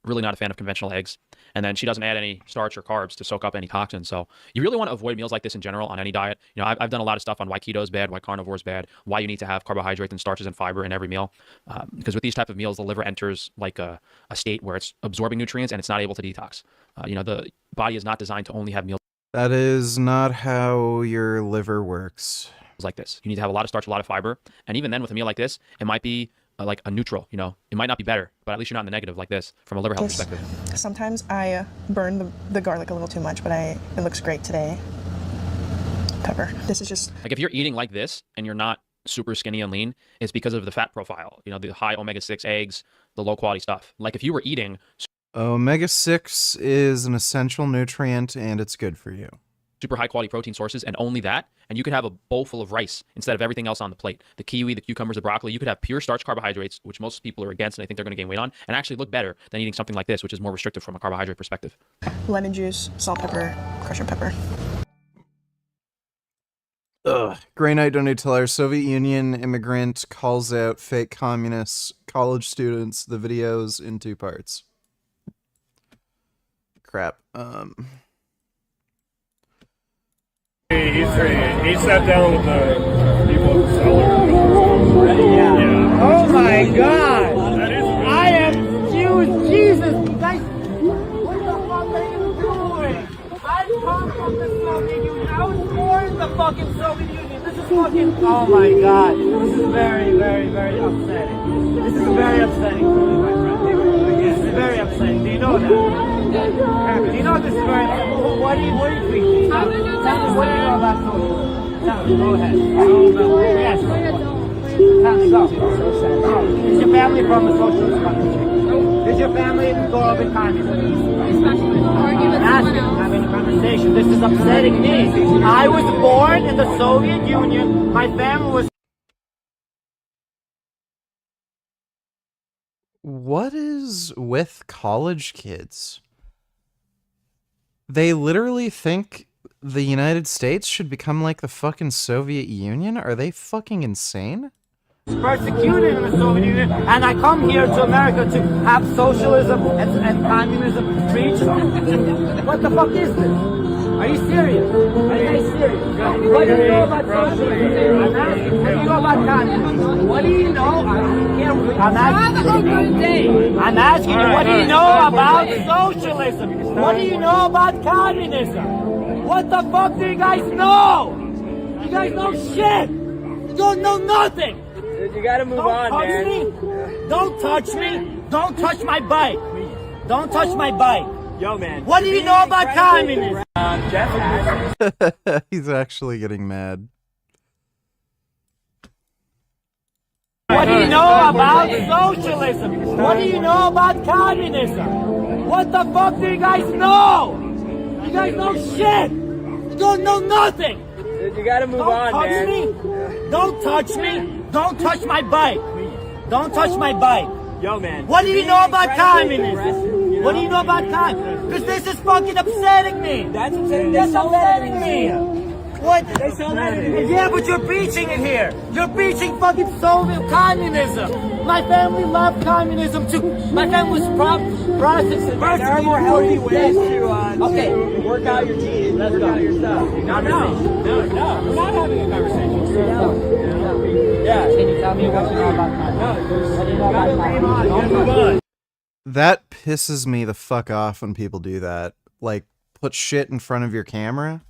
Really not a fan of conventional eggs. And then she doesn't add any starch or carbs to soak up any toxins. So you really want to avoid meals like this in general on any diet. You know, I've done a lot of stuff on why keto is bad, why carnivore is bad, why you need to have carbohydrates and starches and fiber in every meal. Because with these type of meals, the liver enters like a state where it's absorbing nutrients and it's not able to detox. You know, the body is not designed to only have meals. That is not how your liver works. Like this. You need to have a lot of starch, a lot of fiber. And even then with a meal like this, it might be like a neutral, you know, it might not be better, but at least you're not in the negative like this from a liver health perspective. Sometimes I burn the garlic a little too much, but it looks great today. Pepper. This is just like if you're eating like this and you're not super skinny and lean, it's because of the fat profile, you know, the high omega-6 eggs, the low quality stuff. Like if you were eating omega-6 is an essential nutrient and it's good for you. Super high quality protein sources and only that, and you could have a bowl full of rice instead of everything else on the plate. The kiwi, the cucumbers, the broccoli, you could have pure starch carbohydrates, which most people are against and they think they're going to gain weight on, and actually look better than eating something like this, which is more restrictive from a carbohydrate perspective. Lemon juice, salt, pepper, crushed pepper. Ugh. Grey Knight Donate Teller, Soviet Union immigrant calls out fake communists, college students, the videos in 2 parts. Crap. He sat down with the people at the cellar. Yeah. Oh my God! I am Jesus! Guys, what the fuck are you doing? I come from the Soviet Union. I was born in the fucking Soviet Union. This is fucking. Oh my God! This is very, very, very upsetting. This is very upsetting for me, my friend. This is very upsetting. Do you know that? Do you know this is very upsetting? What do you think? Tell me what do you know about socialism? Tell me, go ahead. Yes. Tell me, go. Is your family from a socialist country? Is your family grow up in communism? I'm having a conversation. This is upsetting me. I was born in the Soviet Union. My family was. What is with college kids? They literally think the United States should become like the fucking Soviet Union? Are they fucking insane? Persecuted in the Soviet Union, and I come here to America to have socialism and communism preached. What the fuck is this? Are you serious? Are you guys serious? What do you know about socialism? I'm asking. What do you know about communism? What do you know? I'm asking you, what do you know about socialism? What do you know about communism? What the fuck do you guys know? You guys know shit. You don't know nothing. Dude, you gotta move on, man. Don't touch me. Don't touch my bike. Don't touch my bike. Yo, man. What do you know about communism? He's actually getting mad. What do you know about socialism? What do you know about communism? What the fuck do you guys know? You guys know shit. You don't know nothing. Dude, you gotta move on, man. Don't touch me. Don't touch me. Don't touch my bike. Don't touch my bike. Yo, man. What do you know about communism? What do you know about communism? Because this is fucking upsetting me. That's upsetting. That's upsetting me. What? They sell that in here. Yeah, but you're preaching it here. You're preaching fucking Soviet communism. My family loved communism too. My family was processing. There are more healthy ways to okay. work out your teeth, work out your stuff. No. We're not having a conversation. Yeah. Can you tell me what you know about communism? What do you know about communism? That pisses me the fuck off when people do that. Like, put shit in front of your camera.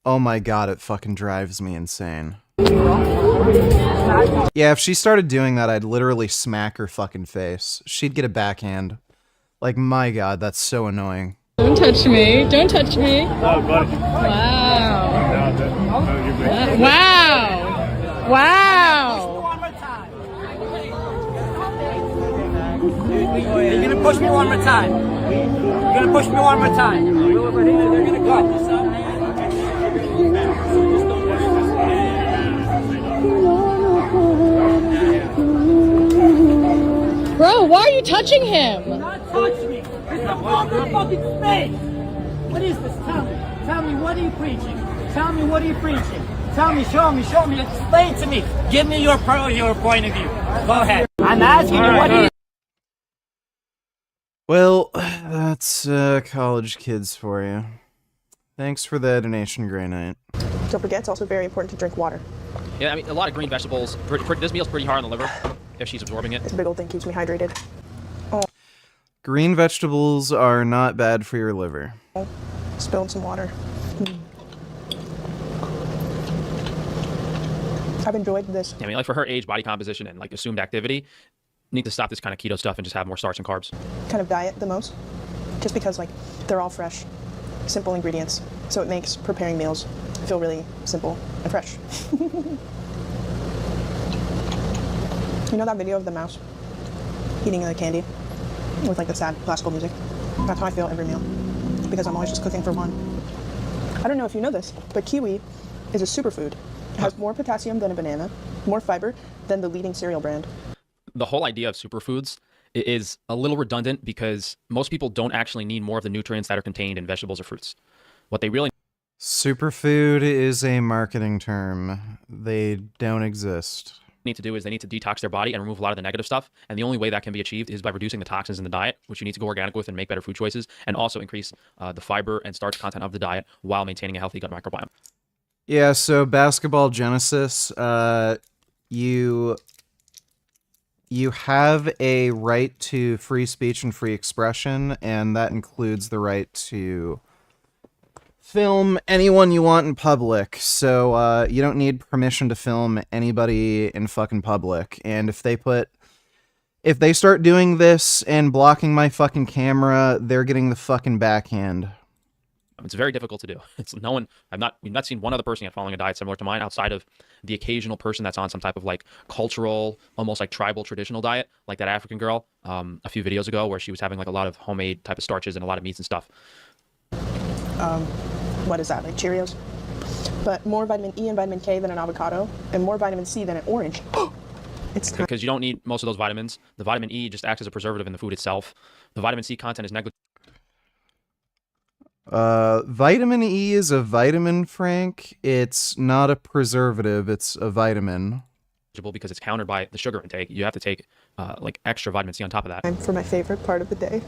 Oh my god, it fucking drives me insane. Yeah, if she started doing that, I'd literally smack her fucking face. She'd get a backhand. Like, my god, that's so annoying. Don't touch me. Don't touch me. Oh, buddy. Wow. Wow. Wow. You're gonna push me one more time. You're gonna push me one more time. They're gonna cut this up. Bro, why are you touching him? Not touch me. It's a fucking space. What is this? Tell me, what are you preaching? Tell me, what are you preaching? Tell me, show me, explain to me. Give me your point of view. Go ahead. I'm asking you, what do you... Well, that's college kids for you. Thanks for the donation, Grey Knight. Don't forget, it's also very important to drink water. Yeah, I mean, a lot of green vegetables. This meal's pretty hard on the liver if she's absorbing it. This big old thing keeps me hydrated. Oh. Green vegetables are not bad for your liver. Spilled some water. I've enjoyed this. I mean, like for her age, body composition, and like assumed activity, need to stop this kind of keto stuff and just have more starch and carbs. Kind of diet the most, just because like they're all fresh, simple ingredients, so it makes preparing meals feel really simple and fresh. You know that video of the mouse eating the candy with like the sad classical music? That's how I feel every meal, because I'm always just cooking for one. I don't know if you know this, but kiwi is a superfood. It has more potassium than a banana, more fiber than the leading cereal brand. The whole idea of superfoods is a little redundant because most people don't actually need more of the nutrients that are contained in vegetables or fruits. What they really Superfood is a marketing term. They don't exist. need to do is they need to detox their body and remove a lot of the negative stuff. And the only way that can be achieved is by reducing the toxins in the diet, which you need to go organic with and make better food choices, and also increase the fiber and starch content of the diet while maintaining a healthy gut microbiome. Yeah, so Basketball Genesis, you have a right to free speech and free expression, and that includes the right to film anyone you want in public. So you don't need permission to film anybody in fucking public. And if they start doing this and blocking my fucking camera, they're getting the fucking backhand. It's very difficult to do. We've not seen one other person yet following a diet similar to mine outside of the occasional person that's on some type of like cultural, almost like tribal traditional diet, like that African girl a few videos ago where she was having like a lot of homemade type of starches and a lot of meats and stuff. What is that, like Cheerios? But more vitamin E and vitamin K than an avocado, and more vitamin C than an orange. It's time. Because you don't need most of those vitamins. The vitamin E just acts as a preservative in the food itself. The vitamin C content is negligible. Vitamin E is a vitamin, Frank. It's not a preservative, it's a vitamin. Because it's countered by the sugar intake. You have to take like extra vitamin C on top of that. Time for my favorite part of the day.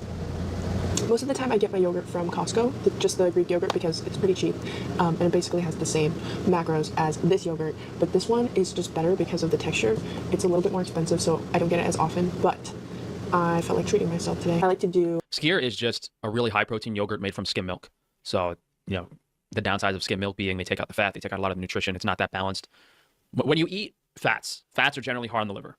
Most of the time I get my yogurt from Costco, just the Greek yogurt, because it's pretty cheap, and it basically has the same macros as this yogurt, but this one is just better because of the texture. It's a little bit more expensive, so I don't get it as often, but I felt like treating myself today. I like to do... Skyr is just a really high protein yogurt made from skim milk. So, you know, the downsides of skim milk being they take out the fat, they take out a lot of the nutrition, it's not that balanced. When you eat fats are generally hard on the liver.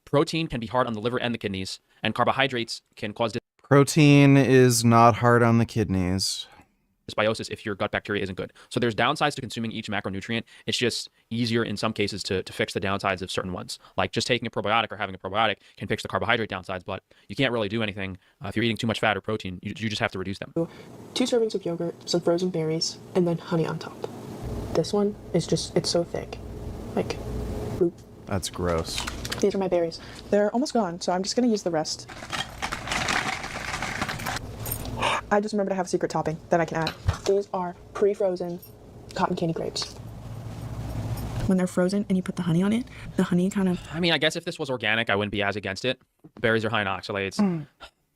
Protein can be hard on the liver and the kidneys, and carbohydrates can cause Protein is not hard on the kidneys. dysbiosis if your gut bacteria isn't good. So there's downsides to consuming each macronutrient. It's just easier in some cases to fix the downsides of certain ones. Like just taking a probiotic or having a probiotic can fix the carbohydrate downsides, but you can't really do anything if you're eating too much fat or protein. You just have to reduce them. 2 servings of yogurt, some frozen berries, and then honey on top. This one is just, it's so thick. Like, fruit. That's gross. These are my berries. They're almost gone, so I'm just gonna use the rest. I just remembered I have a secret topping that I can add. These are pre-frozen cotton candy grapes. When they're frozen and you put the honey on it, the honey kind of... I mean, I guess if this was organic, I wouldn't be as against it. Berries are high in oxalates.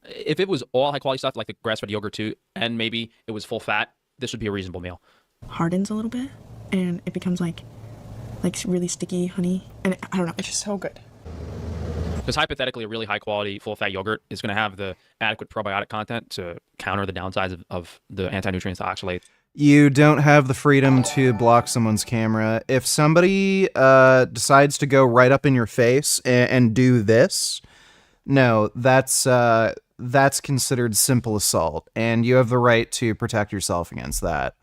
If it was all high quality stuff, like the grass-fed yogurt too, and maybe it was full fat, this would be a reasonable meal. hardens a little bit, and it becomes like really sticky honey, and I don't know, it's just so good. Because hypothetically, a really high quality full fat yogurt is going to have the adequate probiotic content to counter the downsides of the anti-nutrients, the oxalate. You don't have the freedom to block someone's camera. If somebody decides to go right up in your face and do this, no, that's considered simple assault, and you have the right to protect yourself against that.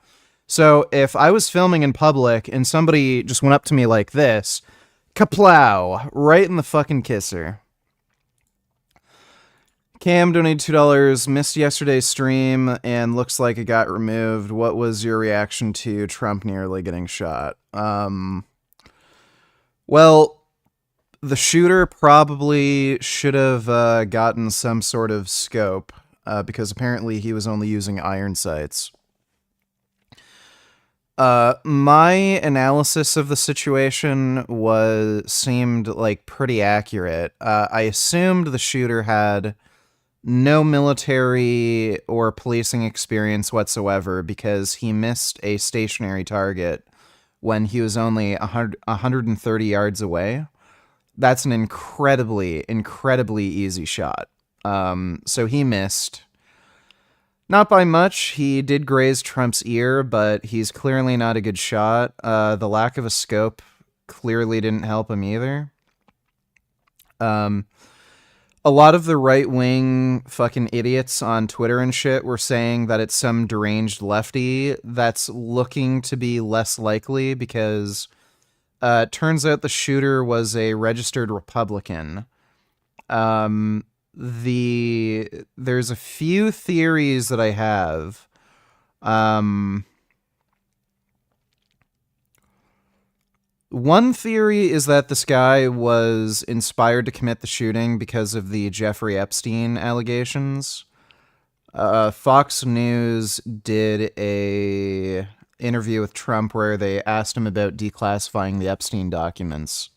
So if I was filming in public and somebody just went up to me like this, kaplow, right in the fucking kisser. Cam donated $2, missed yesterday's stream, and looks like it got removed. What was your reaction to Trump nearly getting shot? Well, the shooter probably should have gotten some sort of scope, because apparently he was only using iron sights. My analysis of the situation seemed like pretty accurate. I assumed the shooter had no military or policing experience whatsoever because he missed a stationary target when he was only 130 yards away. That's an incredibly, incredibly easy shot. So he missed. Not by much. He did graze Trump's ear, but he's clearly not a good shot. The lack of a scope clearly didn't help him either. A lot of the right-wing fucking idiots on Twitter and shit were saying that it's some deranged lefty. That's looking to be less likely because it turns out the shooter was a registered Republican. There's a few theories that I have. One theory is that this guy was inspired to commit the shooting because of the Jeffrey Epstein allegations. Fox News did a interview with Trump where they asked him about declassifying the Epstein documents.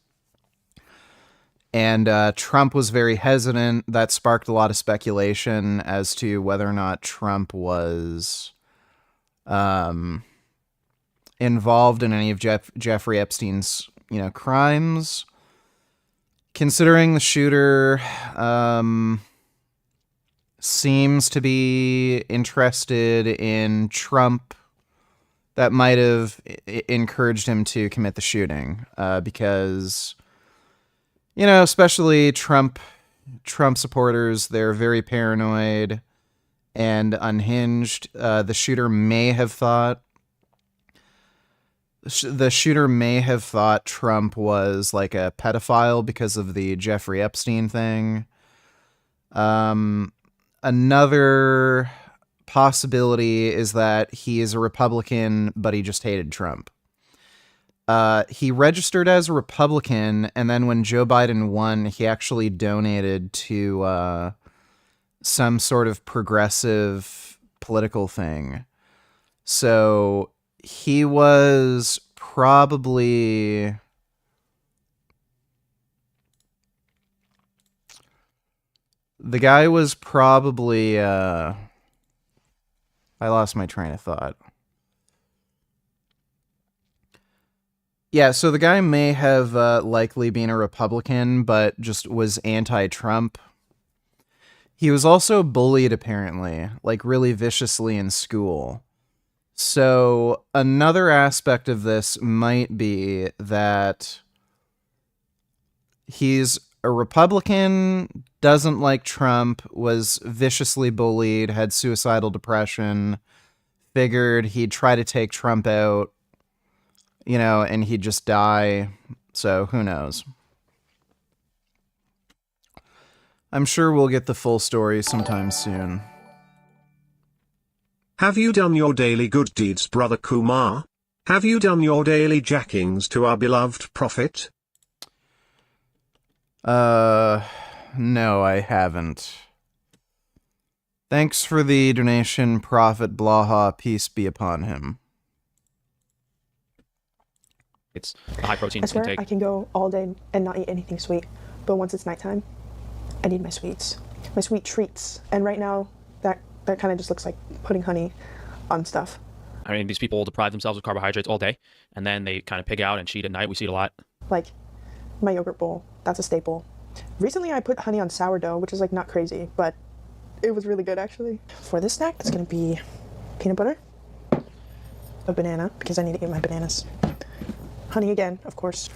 And Trump was very hesitant. That sparked a lot of speculation as to whether or not Trump was involved in any of Jeffrey Epstein's, crimes. Considering the shooter seems to be interested in Trump, that might have encouraged him to commit the shooting because... especially Trump supporters, they're very paranoid and unhinged. The shooter may have thought Trump was like a pedophile because of the Jeffrey Epstein thing. Another possibility is that he is a Republican, but he just hated Trump. He registered as a Republican, and then when Joe Biden won, he actually donated to some sort of progressive political thing. So he was probably... The guy was probably... I lost my train of thought. Yeah, so the guy may have likely been a Republican, but just was anti-Trump. He was also bullied, apparently, like really viciously in school. So another aspect of this might be that he's a Republican, doesn't like Trump, was viciously bullied, had suicidal depression, figured he'd try to take Trump out, and he'd just die. So who knows? I'm sure we'll get the full story sometime soon. Have you done your daily good deeds, Brother Kumar? Have you done your daily jackings to our beloved prophet? No, I haven't. Thanks for the donation, Prophet Blaha. Peace be upon him. It's a high protein I swear intake. I can go all day and not eat anything sweet, but once it's nighttime, I need my sweets, my sweet treats. And right now, that kind of just looks like putting honey on stuff. I mean, these people deprive themselves of carbohydrates all day, and then they kind of pig out and cheat at night. We see it a lot. Like my yogurt bowl, that's a staple. Recently, I put honey on sourdough, which is like not crazy, but it was really good actually. For this snack, it's gonna be peanut butter, a banana, because I need to eat my bananas. Honey again, of course.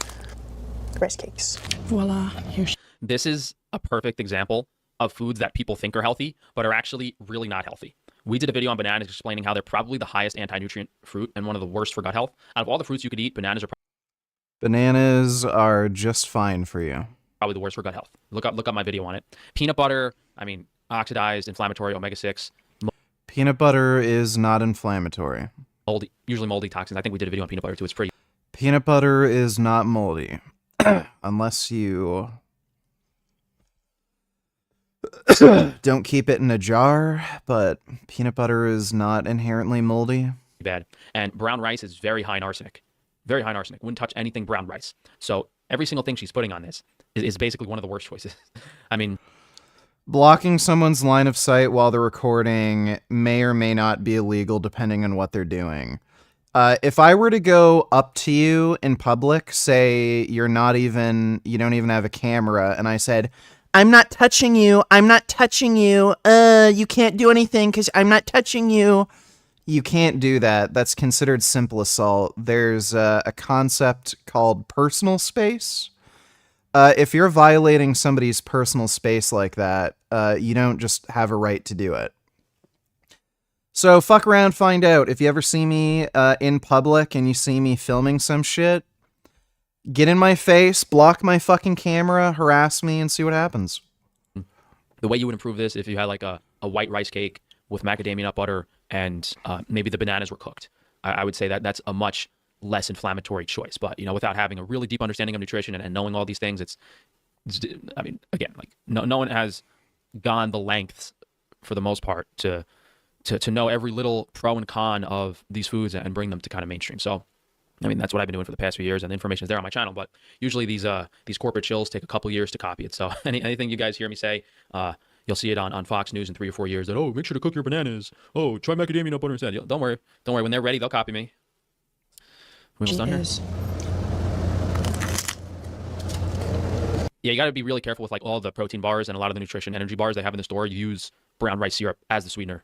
Rice cakes. Voila. Here's. This is a perfect example of foods that people think are healthy, but are actually really not healthy. We did a video on bananas explaining how they're probably the highest anti-nutrient fruit and one of the worst for gut health. Out of all the fruits you could eat, bananas are just fine for you. Probably the worst for gut health. Look up my video on it. Peanut butter, I mean, oxidized, inflammatory, omega-6. Peanut butter is not inflammatory. Moldy, usually moldy toxins. I think we did a video on peanut butter too. It's pretty. Peanut butter is not moldy. Unless you don't keep it in a jar, but peanut butter is not inherently moldy. Bad. And brown rice is very high in arsenic. Very high in arsenic. Wouldn't touch anything brown rice. So every single thing she's putting on this is basically one of the worst choices. I mean, blocking someone's line of sight while they're recording may or may not be illegal depending on what they're doing. If I were to go up to you in public, say you don't even have a camera, and I said, I'm not touching you, you can't do anything because I'm not touching you. You can't do that. That's considered simple assault. There's a concept called personal space. If you're violating somebody's personal space like that, you don't just have a right to do it. So fuck around, find out. If you ever see me in public and you see me filming some shit, get in my face, block my fucking camera, harass me, and see what happens. The way you would improve this if you had like a white rice cake with macadamia nut butter and maybe the bananas were cooked. I would say that's a much less inflammatory choice. But, without having a really deep understanding of nutrition and knowing all these things, I mean, again, like no one has gone the lengths for the most part to know every little pro and con of these foods and bring them to kind of mainstream. So, I mean, that's what I've been doing for the past few years, and the information is there on my channel. But usually these corporate chills take a couple years to copy it. So anything you guys hear me say, you'll see it on Fox News in 3 or 4 years. That make sure to cook your bananas. Try macadamia nut butter instead. Don't worry. When they're ready, they'll copy me. We almost done here. Yeah, you got to be really careful with like all the protein bars and a lot of the nutrition energy bars they have in the store. You use brown rice syrup as the sweetener.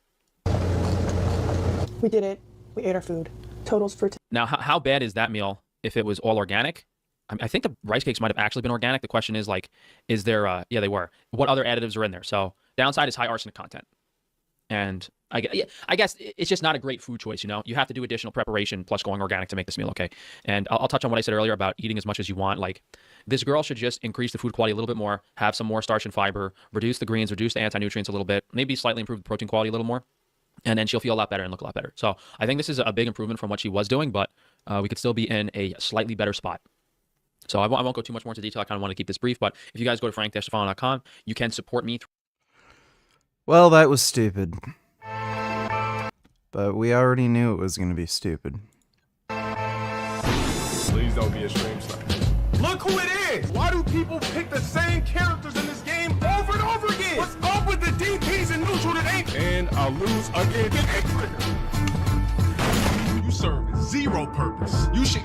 We did it. We ate our food. Totals for now. How bad is that meal if it was all organic? I think the rice cakes might have actually been organic. The question is like, is there? Yeah, they were. What other additives are in there? So downside is high arsenic content, and I guess it's just not a great food choice. You have to do additional preparation plus going organic to make this meal okay. And I'll touch on what I said earlier about eating as much as you want. Like this girl should just increase the food quality a little bit more, have some more starch and fiber, reduce the greens, reduce the anti-nutrients a little bit, maybe slightly improve the protein quality a little more. And then she'll feel a lot better and look a lot better. So I think this is a big improvement from what she was doing, but we could still be in a slightly better spot. So I won't go too much more into detail. I kind of want to keep this brief, but if you guys go to frank-tufano.com, you can support me. Well, that was stupid. But we already knew it was going to be stupid. Please don't be a stream sniper. Look who it is! Why do people pick the same characters in this game over and over again? What's up with the DPs and neutral that ain't? And I lose again. You serve zero purpose. You should...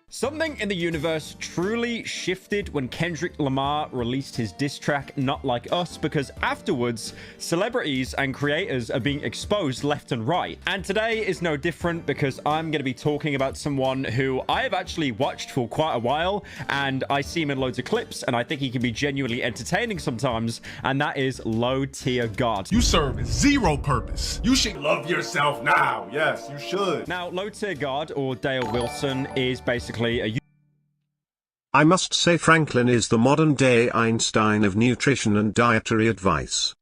Something in the universe truly shifted when Kendrick Lamar released his diss track Not Like Us, because afterwards, celebrities and creators are being exposed left and right. And today is no different, because I'm going to be talking about someone who I have actually watched for quite a while, and I see him in loads of clips, and I think he can be genuinely entertaining sometimes, and that is LowTierGod. You serve zero purpose. You should love yourself now. Yes, you should. Now, LowTierGod, or Dale Wilson, is basically I must say Franklin is the modern-day Einstein of nutrition and dietary advice.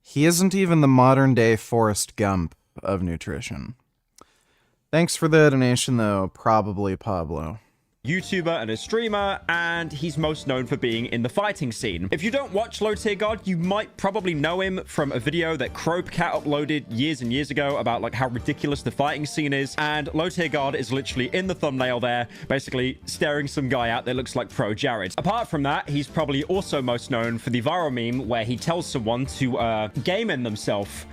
He isn't even the modern-day Forrest Gump of nutrition. Thanks for the donation, though. Probably Pablo. YouTuber and a streamer, and he's most known for being in the fighting scene. If you don't watch LowTierGod, you might probably know him from a video that CropeCat uploaded years and years ago about like how ridiculous the fighting scene is, and LowTierGod is literally in the thumbnail there, basically staring some guy out that looks like Pro Jared. Apart from that, he's probably also most known for the viral meme where he tells someone to game end themselves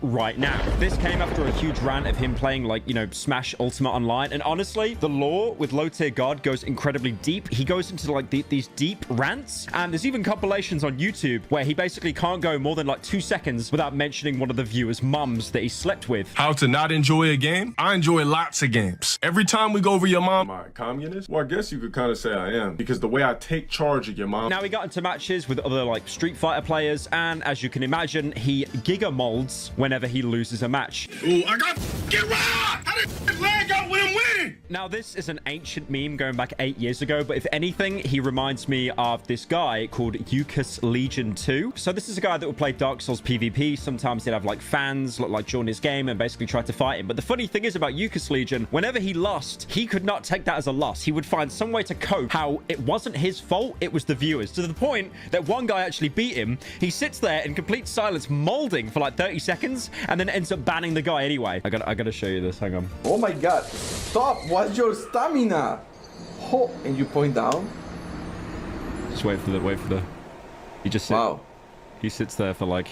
right now. This came after a huge rant of him playing like, you know, Smash Ultimate Online, and honestly, the lore with LowTierGod goes incredibly deep. He goes into like these deep rants, and there's even compilations on YouTube where he basically can't go more than like 2 seconds without mentioning one of the viewers' mums that he slept with. How to not enjoy a game? I enjoy lots of games. Every time we go over your mom. Am I a communist? Well, I guess you could kind of say I am, because the way I take charge of your mom. Now he got into matches with other like Street Fighter players, and as you can imagine, he giga molds whenever he loses a match. Ooh, I got get right! How did lag out when I'm winning? Now this is an ancient meme going back 8 years ago, but if anything, he reminds me of this guy called Eucus Legion 2. So this is a guy that would play Dark Souls PvP. Sometimes he'd have like fans look like join his game and basically try to fight him. But the funny thing is about Eucus Legion, whenever he lost, he could not take that as a loss. He would find some way to cope how it wasn't his fault, it was the viewers. To the point that one guy actually beat him. He sits there in complete silence, molding for like 30 seconds, and then ends up banning the guy anyway. I gotta show you this. Hang on. Oh my god. Stop. What's your stamina? Oh, and you point down? Just wait for the... He just sits... Wow. He sits there for like...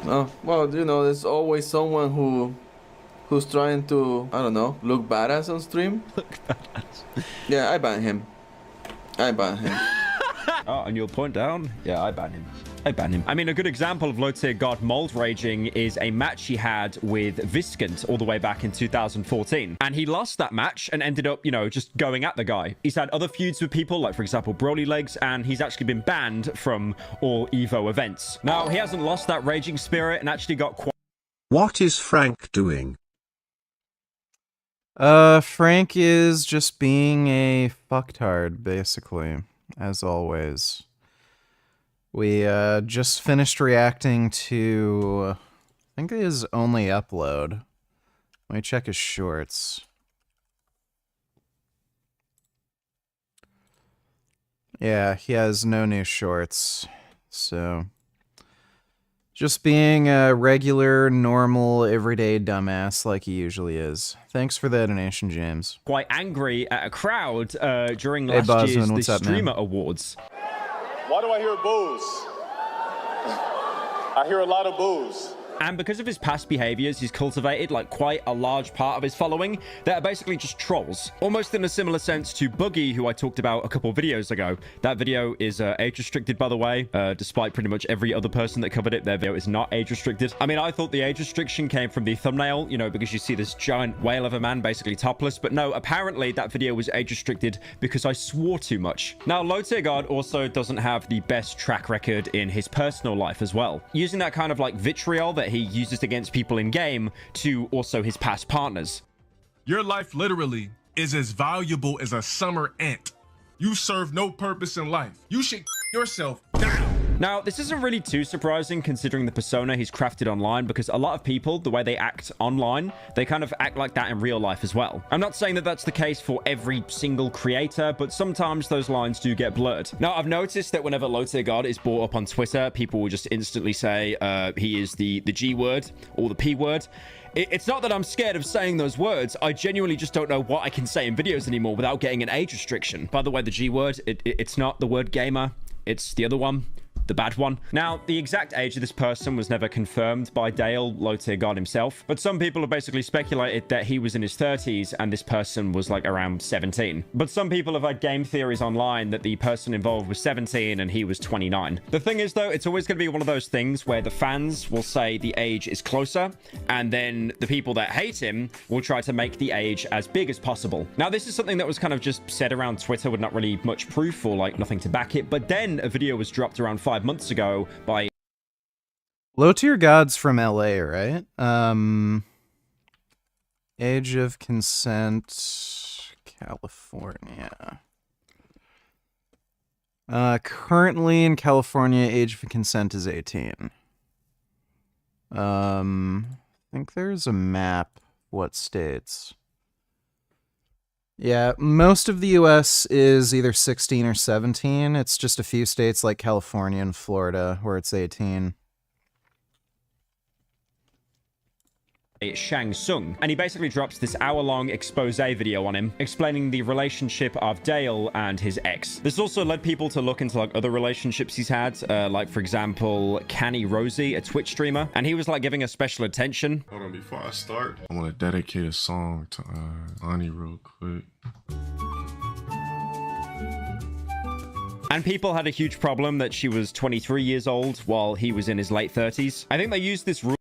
Oh, well, you know, there's always someone who's trying to, I don't know, look badass on stream. Look badass. Yeah, I ban him. Oh, and you'll point down? Yeah, I ban him. I mean, a good example of LowTierGod mold raging is a match he had with Viscant all the way back in 2014. And he lost that match and ended up, you know, just going at the guy. He's had other feuds with people, like, for example, Broly Legs, and he's actually been banned from all EVO events. Now, he hasn't lost that raging spirit and actually got quite... What is Frank doing? Frank is just being a fucktard, basically, as always. We just finished reacting to, I think, his only upload. Let me check his shorts. Yeah, he has no new shorts. So, just being a regular, normal, everyday dumbass like he usually is. Thanks for the donation, James. Quite angry at a crowd during last year's The Streamer Awards. Why do I hear boos? I hear a lot of boos. And because of his past behaviors, he's cultivated like quite a large part of his following that are basically just trolls. Almost in a similar sense to Boogie, who I talked about a couple of videos ago. That video is age restricted, by the way, despite pretty much every other person that covered it. Their video is not age restricted. I mean, I thought the age restriction came from the thumbnail, you know, because you see this giant whale of a man basically topless. But no, apparently that video was age restricted because I swore too much. Now, LowTierGod also doesn't have the best track record in his personal life as well. Using that kind of like vitriol that he uses against people in game to also his past partners. Your life literally is as valuable as a summer ant. You serve no purpose in life. You should yourself down. Now, this isn't really too surprising considering the persona he's crafted online, because a lot of people, the way they act online, they kind of act like that in real life as well. I'm not saying that that's the case for every single creator, but sometimes those lines do get blurred. Now, I've noticed that whenever LowTierGod is brought up on Twitter, people will just instantly say he is the G word or the P word. It's not that I'm scared of saying those words. I genuinely just don't know what I can say in videos anymore without getting an age restriction. By the way, the G word, it's not the word gamer. It's the other one. The bad one. Now, the exact age of this person was never confirmed by Dale, LowTierGod himself, but some people have basically speculated that he was in his 30s and this person was like around 17. But some people have had game theories online that the person involved was 17 and he was 29. The thing is, though, it's always going to be one of those things where the fans will say the age is closer, and then the people that hate him will try to make the age as big as possible. Now, this is something that was kind of just said around Twitter with not really much proof or like nothing to back it, but then a video was dropped around 5 months ago by LowTierGod's from LA, right? Age of consent, California. Currently in California, age of consent is 18. I think there's a map. What states? Yeah, most of the U.S. is either 16 or 17. It's just a few states like California and Florida where it's 18. Shang Tsung, and he basically drops this hour-long expose video on him, explaining the relationship of Dale and his ex. This also led people to look into like other relationships he's had, like for example, Canny Rosie, a Twitch streamer, and he was like giving her special attention. Hold on, before I start, I want to dedicate a song to Ani real quick. And people had a huge problem that she was 23 years old while he was in his late 30s. I think they used this rule.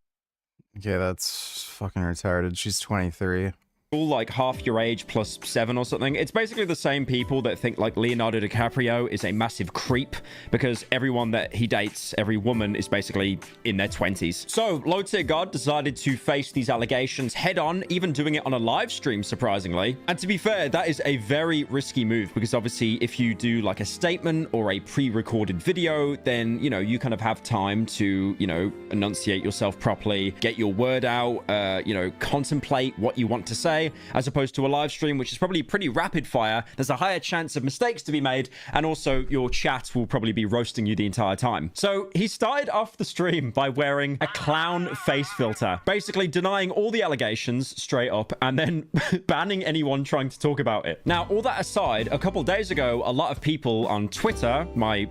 Okay, that's fucking retarded. She's 23. Like half your age plus 7 or something. It's basically the same people that think like Leonardo DiCaprio is a massive creep because everyone that he dates, every woman is basically in their 20s. So LowTierGod decided to face these allegations head on, even doing it on a live stream, surprisingly. And to be fair, that is a very risky move because obviously if you do like a statement or a pre-recorded video, then, you know, you kind of have time to, you know, enunciate yourself properly, get your word out, you know, contemplate what you want to say. As opposed to a live stream, which is probably pretty rapid fire. There's a higher chance of mistakes to be made, and also your chat will probably be roasting you the entire time. So he started off the stream by wearing a clown face filter, basically denying all the allegations straight up and then banning anyone trying to talk about it. Now, all that aside, a couple days ago, a lot of people on Twitter, my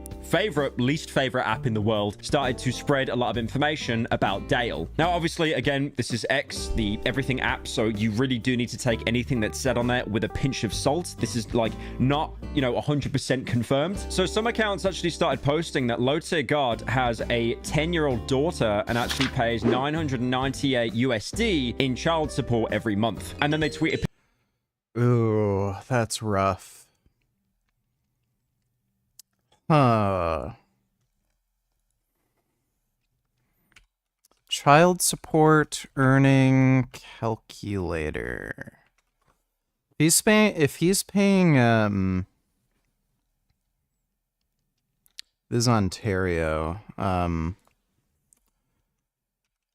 least favorite app in the world, started to spread a lot of information about Dale. Now, obviously, again, this is X, the everything app, so you really do need to take anything that's said on there with a pinch of salt. This is like not, you know, 100% confirmed. So some accounts actually started posting that LowTierGod has a 10-year-old daughter and actually pays 998 USD in child support every month. And then they tweeted... Ooh, that's rough. Huh. Child support earning calculator. If he's paying, this is Ontario,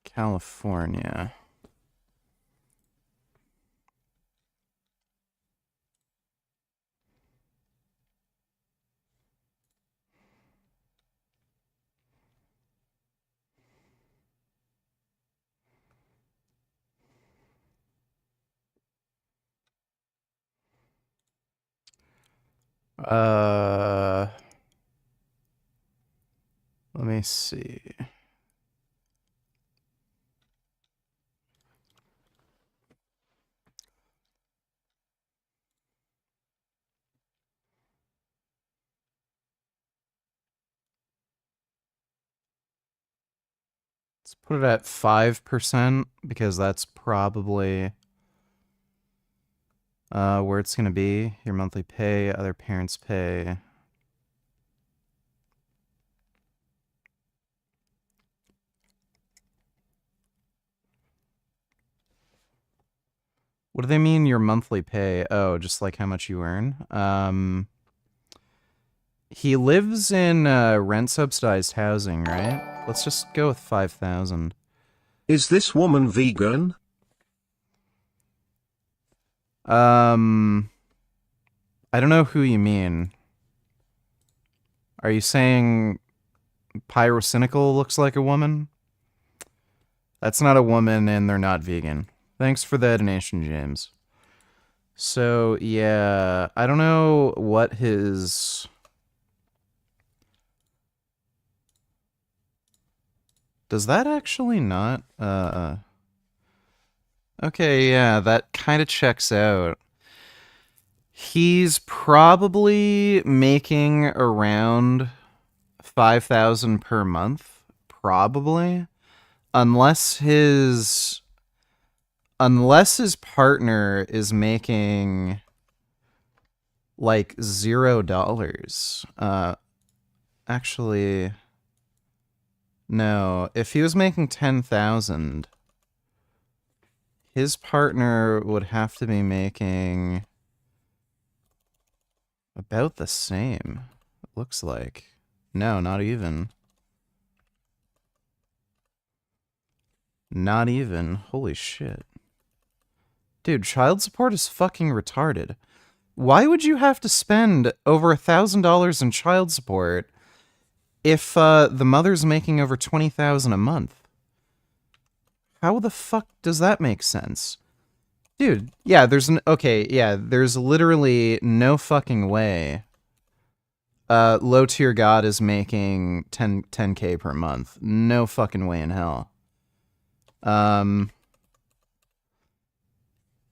California. Let me see. Let's put it at 5% because that's probably where it's going to be. Your monthly pay, other parents' pay. What do they mean your monthly pay? Oh, just like how much you earn? He lives in rent-subsidized housing, right? Let's just go with 5,000. Is this woman vegan? I don't know who you mean. Are you saying Pyrocynical looks like a woman? That's not a woman and they're not vegan. Thanks for the donation, James. So, yeah, I don't know what his... Does that actually not... Okay, yeah, that kind of checks out. He's probably making around 5,000 per month, probably. Unless his partner is making like $0. Actually, no. If he was making 10,000, his partner would have to be making about the same. It looks like. No, not even. Not even. Holy shit. Dude, child support is fucking retarded. Why would you have to spend over $1,000 in child support if the mother's making over $20,000 a month? How the fuck does that make sense? Dude, yeah, there's literally no fucking way LowTierGod is making 10K per month. No fucking way in hell.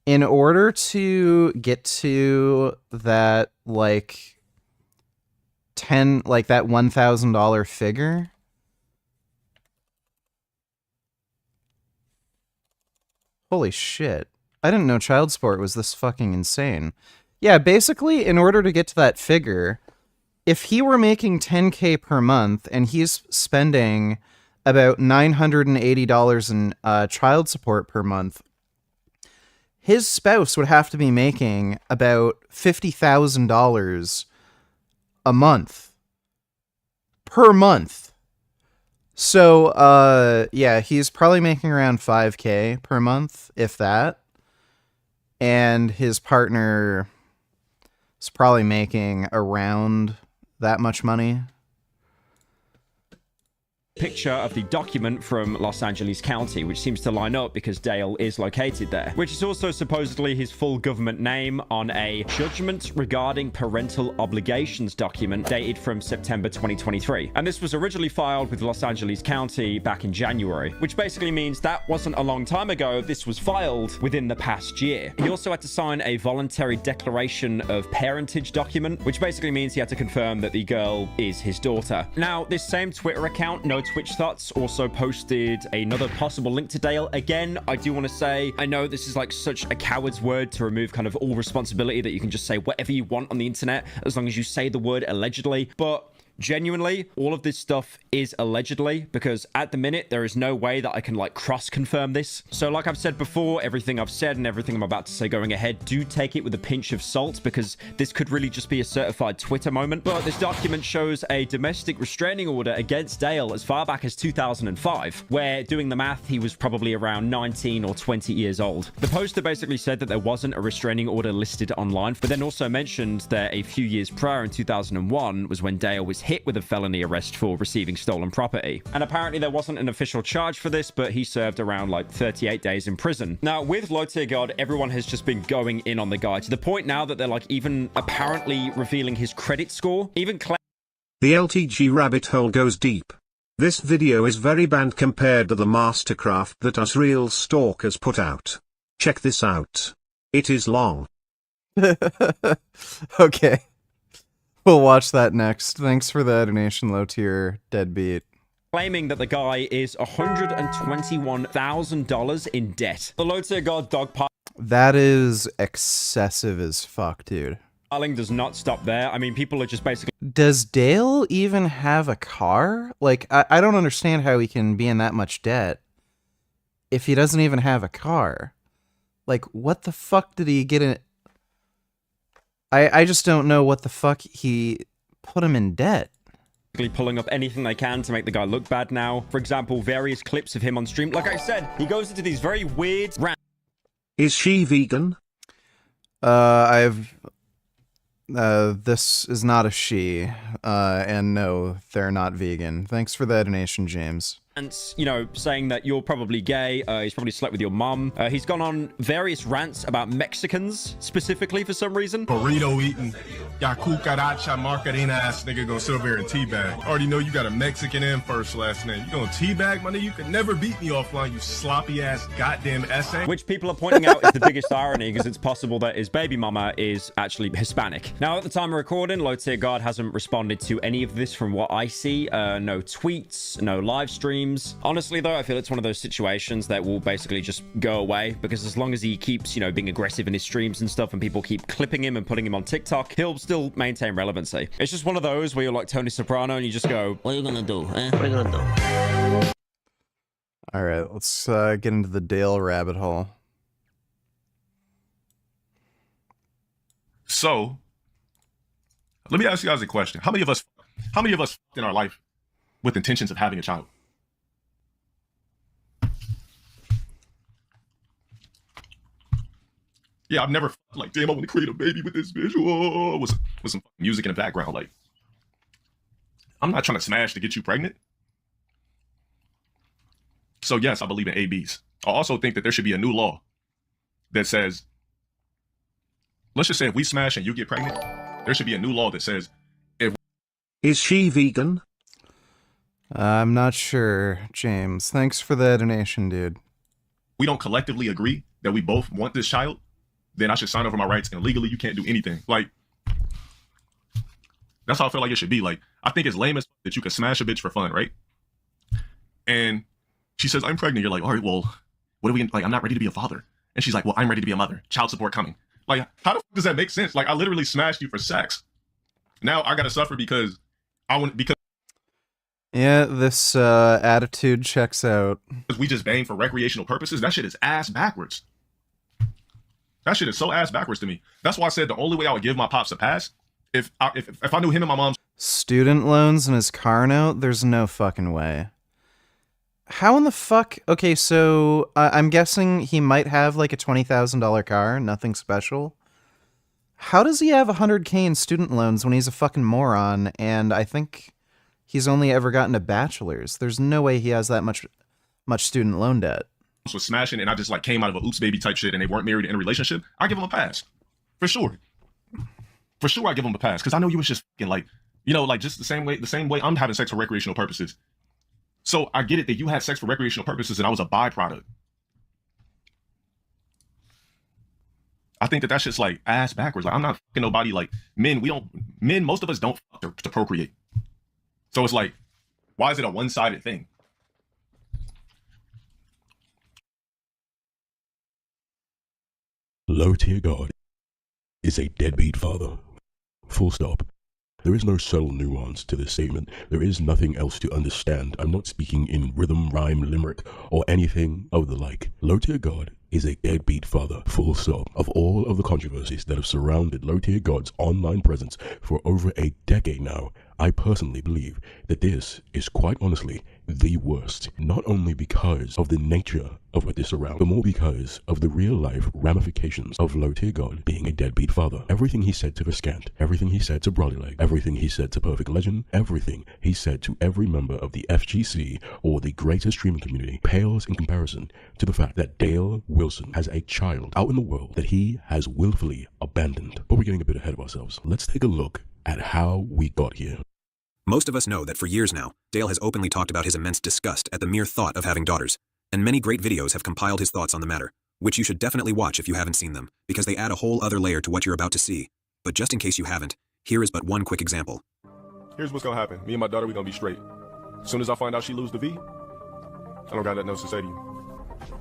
In order to get to that, like, that $1,000 figure, holy shit. I didn't know child support was this fucking insane. Yeah, basically, in order to get to that figure, if he were making 10K per month and he's spending about $980 in child support per month, his spouse would have to be making about $50,000 a month. Per month. So, yeah, he's probably making around 5K per month, if that. And his partner is probably making around that much money. Picture of the document from Los Angeles County, which seems to line up because Dale is located there, which is also supposedly his full government name on a judgment regarding parental obligations document dated from September 2023. And this was originally filed with Los Angeles County back in January, which basically means that wasn't a long time ago. This was filed within the past year. He also had to sign a voluntary declaration of parentage document, which basically means he had to confirm that the girl is his daughter. Now, this same Twitter account, No Twitch Thoughts, also posted another possible link to Dale. Again, I do want to say, I know this is like such a coward's word to remove kind of all responsibility that you can just say whatever you want on the internet as long as you say the word allegedly, but genuinely, all of this stuff is allegedly, because at the minute, there is no way that I can, like, cross-confirm this. So, like I've said before, everything I've said and everything I'm about to say going ahead, do take it with a pinch of salt, because this could really just be a certified Twitter moment. But this document shows a domestic restraining order against Dale as far back as 2005, where, doing the math, he was probably around 19 or 20 years old. The poster basically said that there wasn't a restraining order listed online, but then also mentioned that a few years prior in 2001 was when Dale was hit with a felony arrest for receiving stolen property. And apparently there wasn't an official charge for this, but he served around like 38 days in prison. Now, with LowTierGod, everyone has just been going in on the guy to the point now that they're like even apparently revealing his credit score, even The LTG rabbit hole goes deep. This video is very banned compared to the mastercraft that us real stalkers put out. Check this out. It is long. Okay. We'll watch that next. Thanks for the donation, LowTier Deadbeat. Claiming that the guy is $121,000 in debt. The LowTierGod dog That is excessive as fuck, dude. piling does not stop there. I mean, people are just basically... Does Dale even have a car? Like, I don't understand how he can be in that much debt if he doesn't even have a car. Like, what the fuck did he get in... I just don't know what the fuck he put him in debt. Pulling up anything they can to make the guy look bad now. For example, various clips of him on stream. Like I said, he goes into these very weird rants. Is she vegan? This is not a she. And no, they're not vegan. Thanks for the donation, James. You know, saying that you're probably gay, he's probably slept with your mum. He's gone on various rants about Mexicans, specifically, for some reason. Burrito eating, ya cucaracha margarina ass nigga gonna sit over here and teabag. Already know you got a Mexican and first last name. You gonna teabag, my nigga? You could never beat me offline, you sloppy ass goddamn essay. Which people are pointing out is the biggest irony, because it's possible that his baby mama is actually Hispanic. Now, at the time of recording, LowTierGod hasn't responded to any of this from what I see. No tweets, no live streams. Honestly, though, I feel it's one of those situations that will basically just go away, because as long as he keeps, you know, being aggressive in his streams and stuff, and people keep clipping him and putting him on TikTok, he'll still maintain relevancy. It's just one of those where you're like Tony Soprano and you just go, what are you gonna do, eh? What are you gonna do? All right, let's get into the Dale rabbit hole. So, let me ask you guys a question. How many of us in our life with intentions of having a child? Yeah, I've never like, damn, I want to create a baby with this visual with some music in the background. Like, I'm not trying to smash to get you pregnant. So yes, I believe in ABs. I also think that there should be a new law that says, let's just say if we smash and you get pregnant, there should be a new law that says, if is she vegan? I'm not sure, James. Thanks for the donation, dude. we don't collectively agree that we both want this child, then I should sign over my rights and legally you can't do anything. Like, that's how I feel like it should be. Like, I think it's lame as that you can smash a bitch for fun, right? And she says, I'm pregnant. You're like, all right, well, what are we, like, I'm not ready to be a father. And she's like, well, I'm ready to be a mother. Child support coming. Like, how the fuck does that make sense? Like, I literally smashed you for sex. Now I gotta suffer because I want, because yeah, this attitude checks out. we just bang for recreational purposes. That shit is ass backwards. That shit is so ass backwards to me. That's why I said the only way I would give my pops a pass if I knew him and my mom's student loans and his car note. There's no fucking way. How in the fuck? Okay, so I'm guessing he might have like a $20,000 car, nothing special. How does he have $100K in student loans when he's a fucking moron? And I think he's only ever gotten a bachelor's. There's no way he has that much student loan debt. was smashing and I just like came out of a oops baby type shit and they weren't married in a relationship, I give them a pass. For sure. For sure I give them a pass. Because I know you was just fucking like, you know, like just the same way I'm having sex for recreational purposes. So I get it that you had sex for recreational purposes and I was a byproduct. I think that that's just like ass backwards. Like I'm not fucking nobody. Like men, most of us don't fuck to procreate. So it's like, why is it a one-sided thing? LowTierGod is a deadbeat father. Full stop. There is no subtle nuance to this statement. There is nothing else to understand. I'm not speaking in rhythm, rhyme, limerick, or anything of the like. LowTierGod is a deadbeat father. Full stop. Of all of the controversies that have surrounded LowTierGod's online presence for over a decade now, I personally believe that this is quite honestly the worst. Not only because of the nature of what this surrounds, but more because of the real life ramifications of LowTierGod being a deadbeat father. Everything he said to Viscant, everything he said to Brolyleg, everything he said to Perfect Legend, everything he said to every member of the FGC or the greater streaming community pales in comparison to the fact that Dale Wilson has a child out in the world that he has willfully abandoned. But we're getting a bit ahead of ourselves. Let's take a look at how we got here. Most of us know that for years now, Dale has openly talked about his immense disgust at the mere thought of having daughters, and many great videos have compiled his thoughts on the matter, which you should definitely watch if you haven't seen them, because they add a whole other layer to what you're about to see. But just in case you haven't, here is but one quick example. Here's what's gonna happen. Me and my daughter, we gonna be straight. As soon as I find out she lose the V, I don't got nothing else to say to you.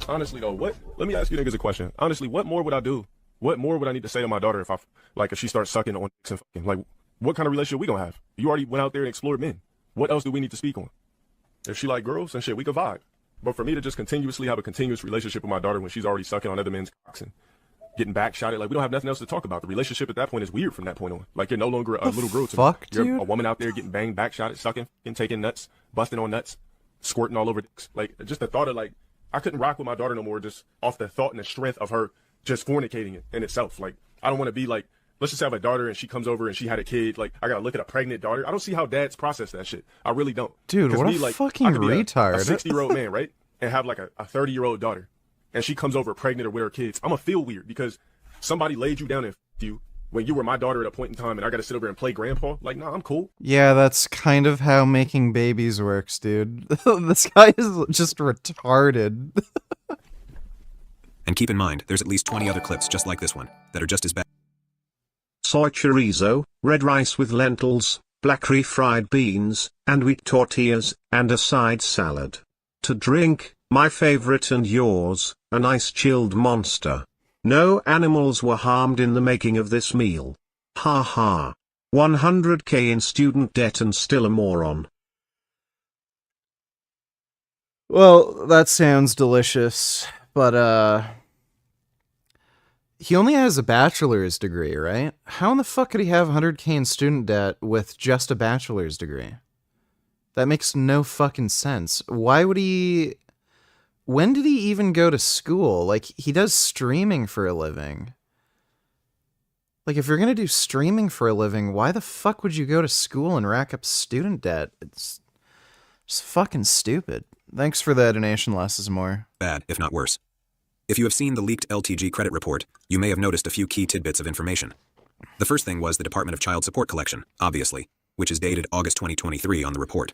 Honestly though, let me ask you niggas a question. Honestly, what more would I do? What more would I need to say to my daughter if she starts sucking on dicks and fucking, like, what kind of relationship we gonna have? You already went out there and explored men. What else do we need to speak on? If she like girls and shit, we could vibe. But for me to just continuously have a continuous relationship with my daughter when she's already sucking on other men's cocks and getting back shot at, like, we don't have nothing else to talk about. The relationship at that point is weird from that point on. Like, you're no longer a little girl to me. You're a woman out there getting banged, back shot at, sucking, and taking nuts, busting on nuts, squirting all over dicks. Like, just the thought of, like, I couldn't rock with my daughter no more just off the thought and the strength of her just fornicating it in itself. Like, I don't want to be like, let's just have a daughter and she comes over and she had a kid. Like, I gotta look at a pregnant daughter. I don't see how dads process that shit. I really don't. Dude, what me, a like, fucking I could be retard. A 60-year-old man, right? And have like a 30-year-old daughter. And she comes over pregnant or with her kids. I'm gonna feel weird because somebody laid you down and f***ed you when you were my daughter at a point in time and I gotta sit over and play grandpa. Like, nah, I'm cool. Yeah, that's kind of how making babies works, dude. This guy is just retarded. And keep in mind, there's at least 20 other clips just like this one that are just as bad. Soy chorizo, red rice with lentils, black refried beans, and wheat tortillas, and a side salad. To drink, my favorite and yours, a nice chilled Monster. No animals were harmed in the making of this meal. Ha ha. 100K in student debt and still a moron. Well, that sounds delicious, but he only has a bachelor's degree, right? How in the fuck could he have 100K in student debt with just a bachelor's degree? That makes no fucking sense. Why would he... When did he even go to school? Like, he does streaming for a living. Like, if you're gonna do streaming for a living, why the fuck would you go to school and rack up student debt? It's just fucking stupid. Thanks for the donation, less is more. Bad, if not worse. If you have seen the leaked LTG credit report, you may have noticed a few key tidbits of information. The first thing was the Department of Child Support collection, obviously, which is dated August 2023 on the report.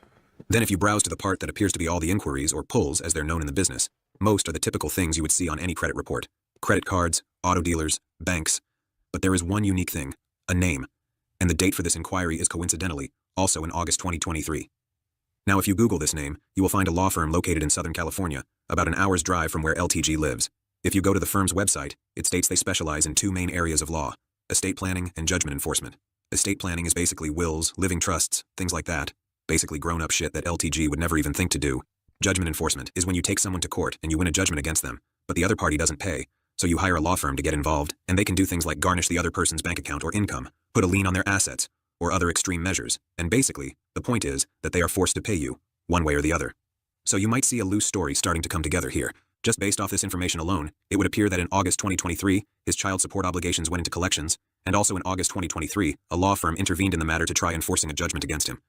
Then if you browse to the part that appears to be all the inquiries, or pulls as they're known in the business, most are the typical things you would see on any credit report. Credit cards, auto dealers, banks. But there is one unique thing, a name. And the date for this inquiry is coincidentally also in August 2023. Now if you Google this name, you will find a law firm located in Southern California, about an hour's drive from where LTG lives. If you go to the firm's website, it states they specialize in 2 main areas of law: estate planning and judgment enforcement. Estate planning is basically wills, living trusts, things like that. Basically grown-up shit that LTG would never even think to do. Judgment enforcement is when you take someone to court and you win a judgment against them, but the other party doesn't pay, so you hire a law firm to get involved, and they can do things like garnish the other person's bank account or income, put a lien on their assets, or other extreme measures, and basically, the point is that they are forced to pay you, one way or the other. So you might see a loose story starting to come together here. Just based off this information alone, it would appear that in August 2023, his child support obligations went into collections, and also in August 2023, a law firm intervened in the matter to try enforcing a judgment against him.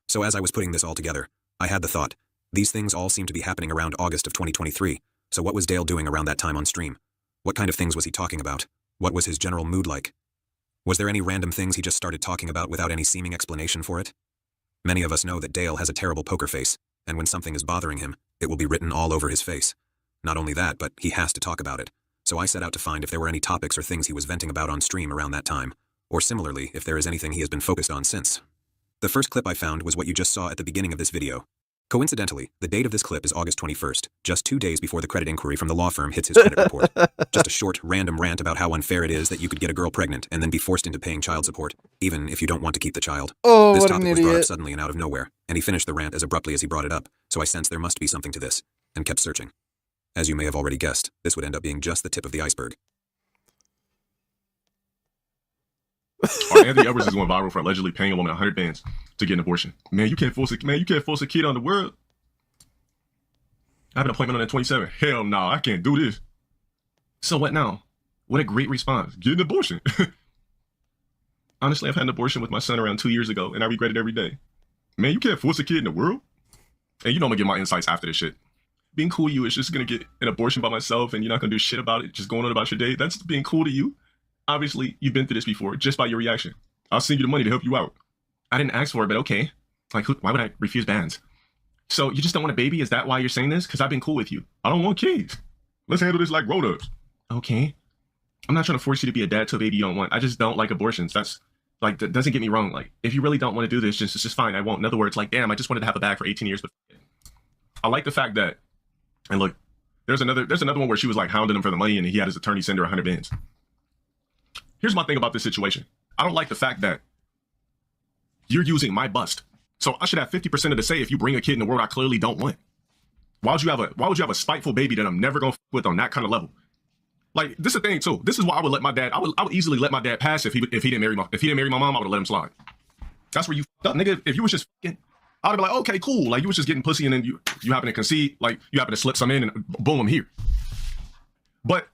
So as I was putting this all together, I had the thought, these things all seem to be happening around August of 2023, so what was Dale doing around that time on stream? What kind of things was he talking about? What was his general mood like? Was there any random things he just started talking about without any seeming explanation for it? Many of us know that Dale has a terrible poker face, and when something is bothering him, it will be written all over his face. Not only that, but he has to talk about it. So I set out to find if there were any topics or things he was venting about on stream around that time, or similarly, if there is anything he has been focused on since. The first clip I found was what you just saw at the beginning of this video. Coincidentally, the date of this clip is August 21st, just 2 days before the credit inquiry from the law firm hits his credit report. Just a short, random rant about how unfair it is that you could get a girl pregnant and then be forced into paying child support, even if you don't want to keep the child. Oh, this what an topic was brought up idiot. suddenly and out of nowhere, and he finished the rant as abruptly as he brought it up, so I sensed there must be something to this, and kept searching. As you may have already guessed, this would end up being just the tip of the iceberg. Anthony Edwards is going viral for allegedly paying a woman 100 bands to get an abortion. Man, you can't force a kid on the world. I have an appointment on the 27th. Hell no, I can't do this. So what now? What a great response. Get an abortion. Honestly, I've had an abortion with my son around 2 years ago, and I regret it every day. Man, you can't force a kid in the world. And you know I'm gonna get my insights after this shit. Being cool to you is just gonna get an abortion by myself and you're not gonna do shit about it, just going on about your day. That's being cool to you. Obviously, you've been through this before, just by your reaction. I'll send you the money to help you out. I didn't ask for it, but okay. Like, why would I refuse bands? So you just don't want a baby? Is that why you're saying this? Because I've been cool with you. I don't want kids. Let's handle this like grown-ups. Okay. I'm not trying to force you to be a dad to a baby you don't want. I just don't like abortions. That's, like, that doesn't get me wrong. Like, if you really don't want to do this, it's just fine. I won't. In other words, like, damn, I just wanted to have a bag for 18 years, but I like the fact that, and look, there's another one where she was like hounding him for the money and he had his attorney send her 100 bands. Here's my thing about this situation. I don't like the fact that you're using my bust. So I should have 50% of the say if you bring a kid in the world I clearly don't want. Why would you have a spiteful baby that I'm never gonna f with on that kind of level? Like, this is the thing too. This is why I would let my dad, I would easily let my dad pass if he didn't marry my mom, I would have let him slide. That's where you f***ed up, nigga. If you was just fucking, I would be like, okay, cool. Like, you was just getting pussy and then you happen to concede, like you happen to slip some in and boom, I'm here. But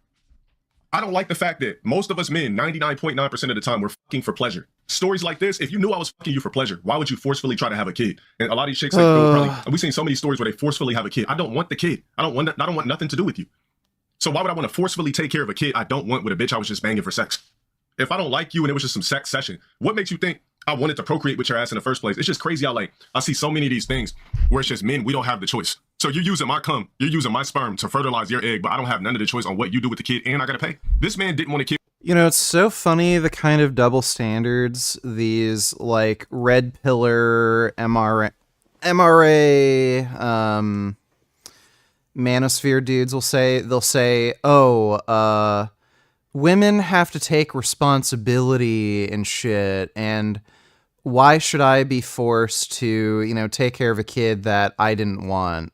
I don't like the fact that most of us men, 99.9% of the time, we're fucking for pleasure. Stories like this, if you knew I was fucking you for pleasure, why would you forcefully try to have a kid? And a lot of these chicks, like, we've seen so many stories where they forcefully have a kid. I don't want the kid. I don't want nothing to do with you. So why would I want to forcefully take care of a kid I don't want with a bitch I was just banging for sex? If I don't like you and it was just some sex session, what makes you think I wanted to procreate with your ass in the first place? It's just crazy how, like, I see so many of these things where it's just men, we don't have the choice. So you're using my cum, you're using my sperm to fertilize your egg, but I don't have none of the choice on what you do with the kid and I gotta pay. This man didn't want a kid. You know, it's so funny the kind of double standards these, like, red pillar MRA manosphere dudes will say. They'll say, oh, women have to take responsibility and shit, and why should I be forced to, you know, take care of a kid that I didn't want?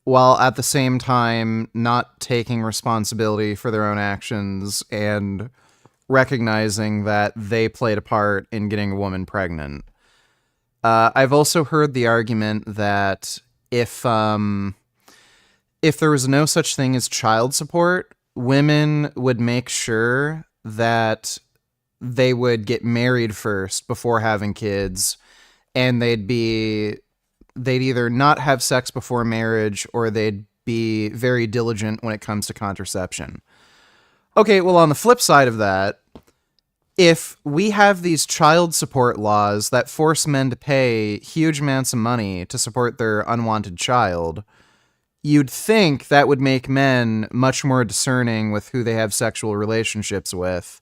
While at the same time not taking responsibility for their own actions and recognizing that they played a part in getting a woman pregnant. I've also heard the argument that if there was no such thing as child support, women would make sure that they would get married first before having kids, and they'd either not have sex before marriage, or they'd be very diligent when it comes to contraception. Okay, well, on the flip side of that, if we have these child support laws that force men to pay huge amounts of money to support their unwanted child, you'd think that would make men much more discerning with who they have sexual relationships with.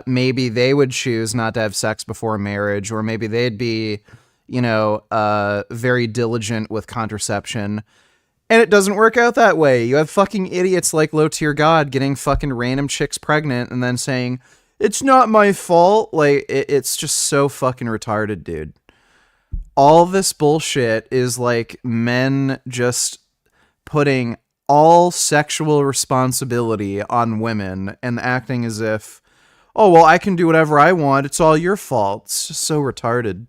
Maybe they would choose not to have sex before marriage, or maybe they'd be, very diligent with contraception. And it doesn't work out that way. You have fucking idiots like LowTierGod getting fucking random chicks pregnant and then saying, it's not my fault. Like, it's just so fucking retarded, dude. All this bullshit is like men just putting all sexual responsibility on women and acting as if, oh, well, I can do whatever I want. It's all your fault. It's just so retarded.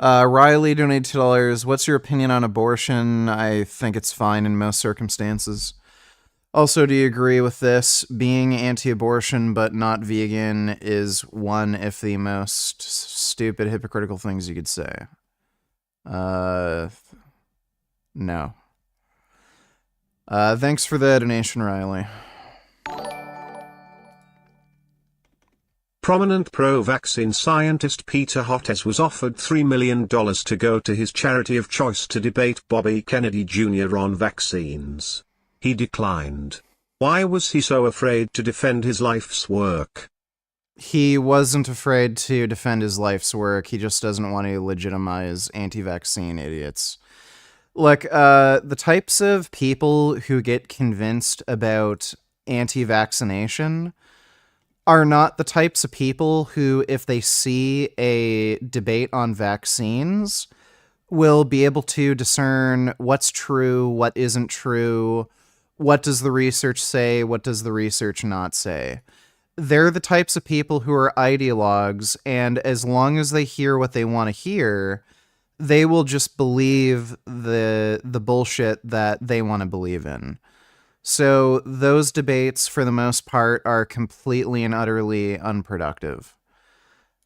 Riley donated $2. What's your opinion on abortion? I think it's fine in most circumstances. Also, do you agree with this? Being anti-abortion but not vegan is one of the most stupid, hypocritical things you could say. No. Thanks for the donation, Riley. Prominent pro-vaccine scientist Peter Hotez was offered $3 million to go to his charity of choice to debate Bobby Kennedy Jr. on vaccines. He declined. Why was he so afraid to defend his life's work? He wasn't afraid to defend his life's work. He just doesn't want to legitimize anti-vaccine idiots. Look, the types of people who get convinced about anti-vaccination are not the types of people who, if they see a debate on vaccines, will be able to discern what's true, what isn't true, what does the research say, what does the research not say. They're the types of people who are ideologues, and as long as they hear what they want to hear, they will just believe the bullshit that they want to believe in. So those debates, for the most part, are completely and utterly unproductive.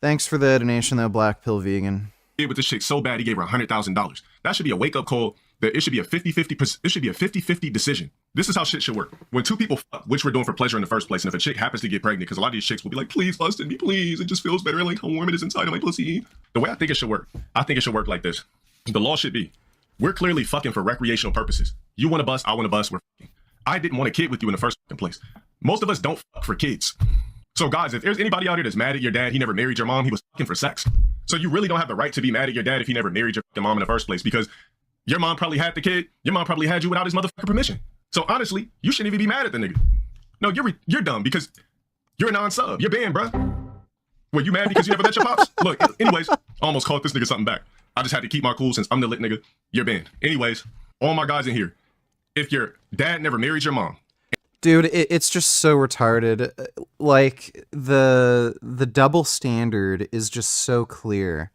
Thanks for the donation, though, Black Pill Vegan. With this chick so bad he gave her $100,000. That should be a wake-up call. That it should be a 50-50. It should be a 50-50 decision. This is how shit should work. When two people fuck, which we're doing for pleasure in the first place, and if a chick happens to get pregnant, because a lot of these chicks will be like, please lust in me, please. It just feels better. I like how warm it is inside of my pussy. The way I think it should work, I think it should work like this. The law should be, we're clearly fucking for recreational purposes. You want to bust, I want to bust, we're fucking. I didn't want a kid with you in the first place. Most of us don't fuck for kids. So guys, if there's anybody out here that's mad at your dad, he never married your mom, he was fucking for sex. So you really don't have the right to be mad at your dad if he never married your mom in the first place, because your mom probably had the kid, your mom probably had you without his motherfucking permission. So honestly, you shouldn't even be mad at the nigga. No, you're dumb because you're a non-sub. You're banned, bruh. Were you mad because you never met your pops? Look, anyways, I almost called this nigga something back. I just had to keep my cool since I'm the lit nigga. You're banned. Anyways, all my guys in here, if your dad never married your mom. Dude, it's just so retarded. Like, the double standard is just so clear.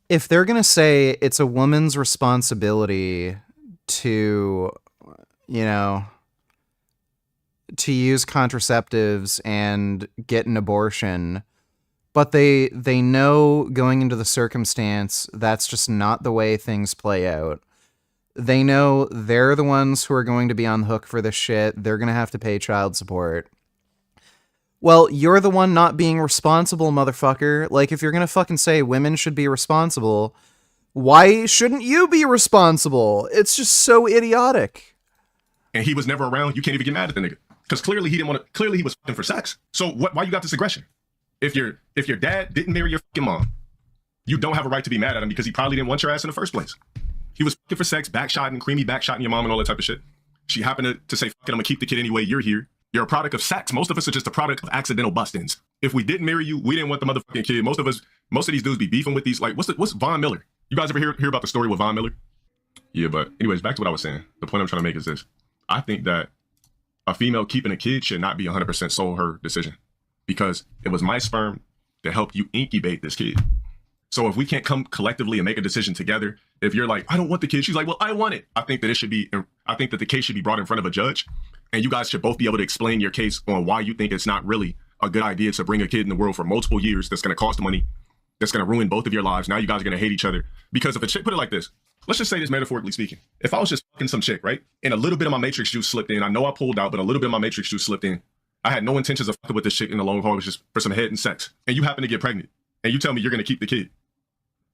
If they're gonna say it's a woman's responsibility to, to use contraceptives and get an abortion, but they know going into the circumstance that's just not the way things play out. They know they're the ones who are going to be on the hook for this shit. They're going to have to pay child support. Well, you're the one not being responsible, motherfucker. Like, if you're going to fucking say women should be responsible, why shouldn't you be responsible? It's just so idiotic. And he was never around, you can't even get mad at the nigga. Because clearly he was fucking for sex. So why you got this aggression? If your dad didn't marry your fucking mom, you don't have a right to be mad at him because he probably didn't want your ass in the first place. He was fucking for sex, backshotting, creamy backshotting your mom and all that type of shit. She happened to say, fuck it, I'm gonna keep the kid anyway, you're here. You're a product of sex. Most of us are just a product of accidental bust-ins. If we didn't marry you, we didn't want the motherfucking kid. Most of these dudes be beefing with these, like, what's Von Miller? You guys ever hear about the story with Von Miller? Yeah, but anyways, back to what I was saying. The point I'm trying to make is this. I think that a female keeping a kid should not be 100% sole her decision, because it was my sperm to help you incubate this kid. So if we can't come collectively and make a decision together, if you're like, I don't want the kid, she's like, well, I want it. I think that the case should be brought in front of a judge And you guys should both be able to explain your case on why you think it's not really a good idea to bring a kid in the world for multiple years that's going to cost money, that's going to ruin both of your lives. Now you guys are going to hate each other. Because if a chick, put it like this, let's just say this metaphorically speaking. If I was just fucking some chick, right? And a little bit of my matrix juice slipped in. I know I pulled out, but a little bit of my matrix juice slipped in. I had no intentions of fucking with this chick in the long haul. It was just for some head and sex. And you happen to get pregnant. And you tell me you're going to keep the kid.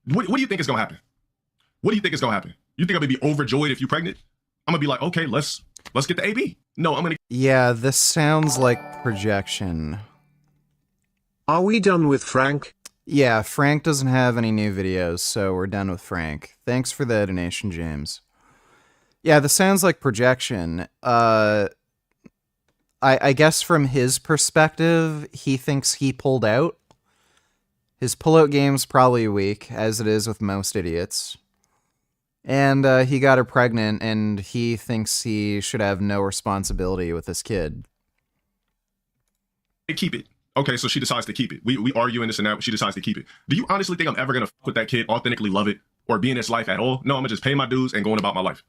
What do you think is going to happen? What do you think is going to happen? You think I'm going to be overjoyed if you're pregnant? I'm going to be like, okay, let's get the AB. No, I'm going to... Yeah, this sounds like projection. Are we done with Frank? Yeah, Frank doesn't have any new videos, so we're done with Frank. Thanks for the donation, James. Yeah, this sounds like projection. I guess from his perspective, he thinks he pulled out. His pullout game's probably weak, as it is with most idiots. And he got her pregnant, and he thinks he should have no responsibility with this kid. Keep it. Okay, so she decides to keep it. We argue in this and that, she decides to keep it. Do you honestly think I'm ever going to fuck with that kid, authentically love it, or be in his life at all? No, I'm going to just pay my dues and go on about my life.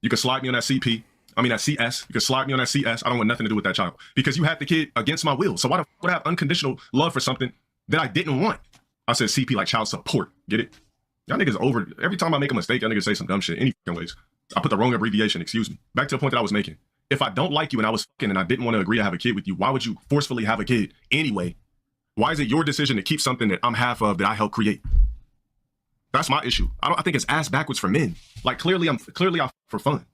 You can slide me on that that CS. You can slide me on that CS. I don't want nothing to do with that child. Because you had the kid against my will. So why the fuck would I have unconditional love for something that I didn't want? I said CP like child support. Get it? Y'all niggas over. Every time I make a mistake, y'all niggas say some dumb shit. Any fucking ways. I put the wrong abbreviation, excuse me. Back to the point that I was making. If I don't like you and I was fucking and I didn't want to agree to have a kid with you, why would you forcefully have a kid anyway? Why is it your decision to keep something that I'm half of that I helped create? That's my issue. I think it's ass backwards for men. Like clearly I for fun.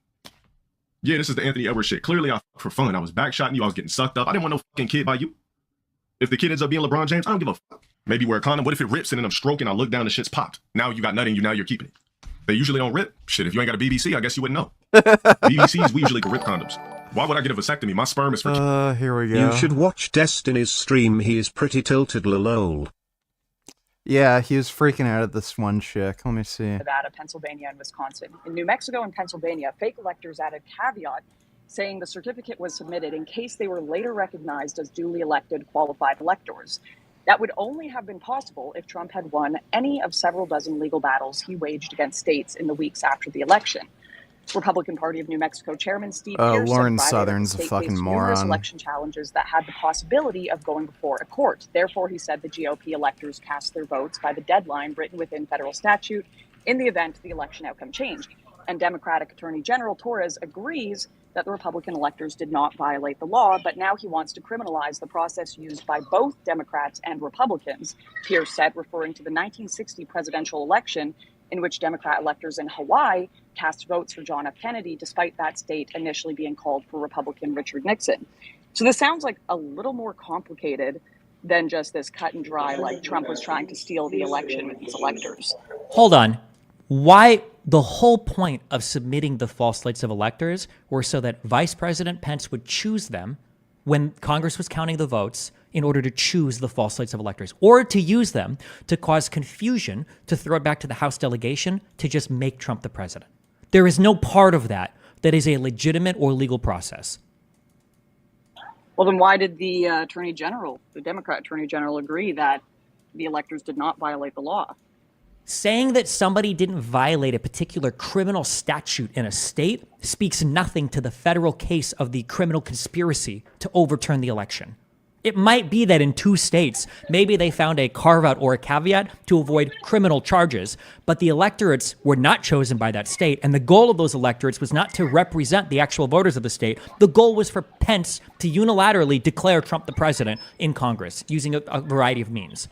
Yeah, this is the Anthony Edwards shit. Clearly I for fun. I was backshotting you. I was getting sucked up. I didn't want no fucking kid by you. If the kid ends up being LeBron James, I don't give a fuck. Maybe wear a condom. What if it rips and then I'm stroking? I look down, the shit's popped. Now you got nothing. Now you're keeping it. They usually don't rip. Shit, if you ain't got a BBC, I guess you wouldn't know. BBCs, we usually can rip condoms. Why would I get a vasectomy? My sperm is for... Here we go. You should watch Destiny's stream. He is pretty tilted, lol. Yeah, he was freaking out at this one chick. Let me see. Nevada, Pennsylvania, and Wisconsin. In New Mexico and Pennsylvania, fake electors added caveat saying the certificate was submitted in case they were later recognized as duly elected qualified electors. That would only have been possible if Trump had won any of several dozen legal battles he waged against states in the weeks after the election. Republican Party of New Mexico Chairman Steve Pierce Lauren said Friday Southern's that the a state fucking faced numerous moron. election challenges that had the possibility of going before a court. Therefore, he said the GOP electors cast their votes by the deadline written within federal statute in the event the election outcome changed. And Democratic Attorney General Torres agrees that the Republican electors did not violate the law, but now he wants to criminalize the process used by both Democrats and Republicans, Pierce said, referring to the 1960 presidential election in which Democrat electors in Hawaii cast votes for John F. Kennedy, despite that state initially being called for Republican Richard Nixon. So this sounds like a little more complicated than just this cut and dry, like Trump was trying to steal the election with his electors. Hold on. Why? The whole point of submitting the false slates of electors were so that Vice President Pence would choose them when Congress was counting the votes in order to choose the false slates of electors, or to use them to cause confusion, to throw it back to the House delegation, to just make Trump the president. There is no part of that that is a legitimate or legal process. Well, then why did the Attorney General, the Democrat Attorney General, agree that the electors did not violate the law? Saying that somebody didn't violate a particular criminal statute in a state speaks nothing to the federal case of the criminal conspiracy to overturn the election. It might be that in 2 states, maybe they found a carve-out or a caveat to avoid criminal charges, but the electorates were not chosen by that state, and the goal of those electorates was not to represent the actual voters of the state. The goal was for Pence to unilaterally declare Trump the president in Congress using a variety of means.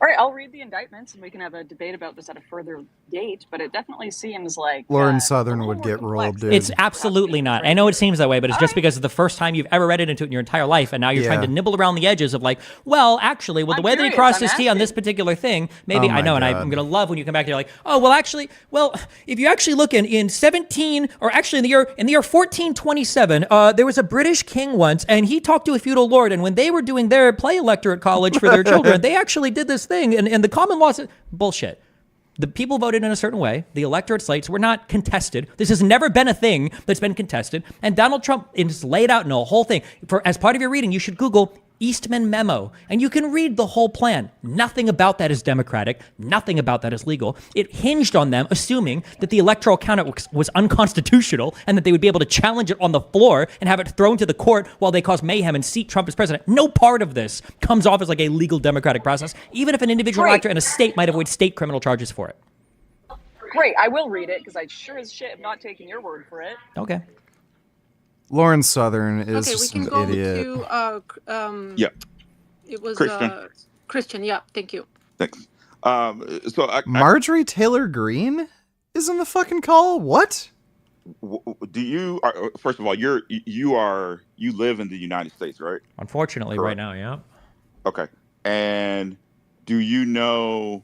All right, I'll read the indictments and we can have a debate about this at a further date, but it definitely seems like... Lauren Southern would get rolled, dude. It's absolutely not. I know it seems that way, but it's just because it's the first time you've ever read it into it in your entire life, and now you're trying to nibble around the edges of like, well, actually, with the way that he crossed his T on this particular thing, maybe, I know, and I'm going to love when you come back and you're like, oh, well, actually, if you actually look in 17, or actually in the year 1427, there was a British king once, and he talked to a feudal lord, and when they were doing their play electorate college for their children, they actually did this thing, and the common law said, bullshit. The people voted in a certain way. The electorate slates were not contested. This has never been a thing that's been contested. And Donald Trump is laid out in a whole thing. As part of your reading, you should Google Eastman memo, and you can read the whole plan. Nothing about that is democratic. Nothing about that is legal. It hinged on them assuming that the electoral count was unconstitutional and that they would be able to challenge it on the floor and have it thrown to the court while they cause mayhem and seat Trump as president. No part of this comes off as like a legal democratic process, even if an individual elector in a state might avoid state criminal charges for it. Great, I will read it because I sure as shit am not taking your word for it. Okay. Lauren Southern is Okay, we just can an go idiot. to Yep. It was Christian. Christian. Yeah, thank you. Thanks. So Marjorie Taylor Greene is in the fucking call? What? do you? First of all, you live in the United States, right? Unfortunately, Correct. right now, yeah. Okay. And do you know?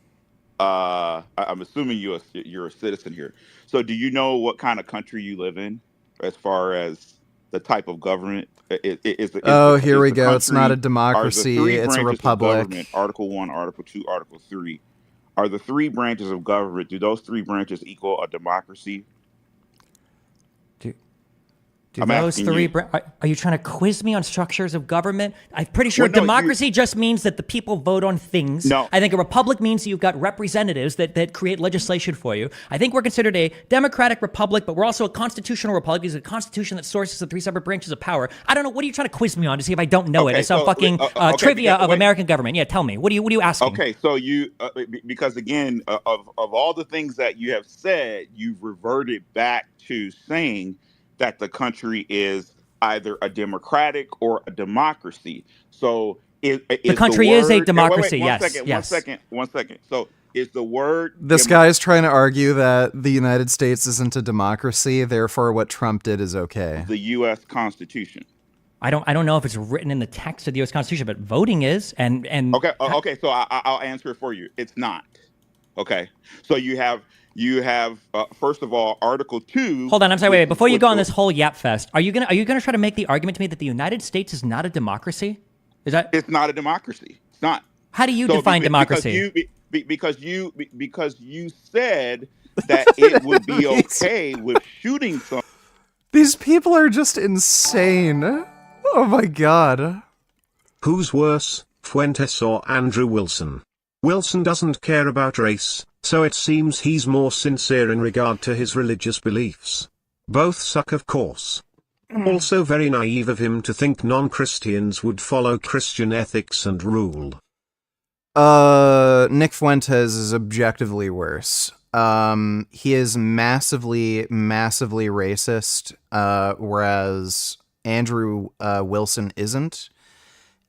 I'm assuming you're a citizen here. So do you know what kind of country you live in, as far as the type of government? Here we go. It's not a democracy. It's a republic. Article 1, Article 2, Article 3. Are the three branches of government, do those three branches equal a democracy? Do those three? Are you trying to quiz me on structures of government? I'm pretty sure democracy just means that the people vote on things. No. I think a republic means that you've got representatives that create legislation for you. I think we're considered a democratic republic, but we're also a constitutional republic. It's a constitution that sources the three separate branches of power. I don't know. What are you trying to quiz me on to see if I don't know it? It's some fucking trivia of American government. Yeah, tell me. What are you asking? Okay, so you because again of all the things that you have said, you've reverted back to saying that the country is either a democratic or a democracy. So the country is a democracy. Yes. One second. So is the word this guy's trying to argue that the United States isn't a democracy, therefore what Trump did is okay? The U.S. Constitution. I don't know if it's written in the text of the U.S. Constitution, but voting is. And okay. So I'll answer it for you. It's not. Okay. So you have first of all, Article 2. Hold on, I'm sorry. Wait. Before you go on this whole yap fest, are you gonna try to make the argument to me that the United States is not a democracy? Is that? It's not a democracy. It's not. How do you define democracy? Because you said that it would be okay with shooting some. These people are just insane. Oh my god. Who's worse, Fuentes or Andrew Wilson? Wilson doesn't care about race, so it seems he's more sincere in regard to his religious beliefs. Both suck, of course. Also very naive of him to think non-Christians would follow Christian ethics and rule. Nick Fuentes is objectively worse. He is massively racist, whereas Andrew Wilson isn't.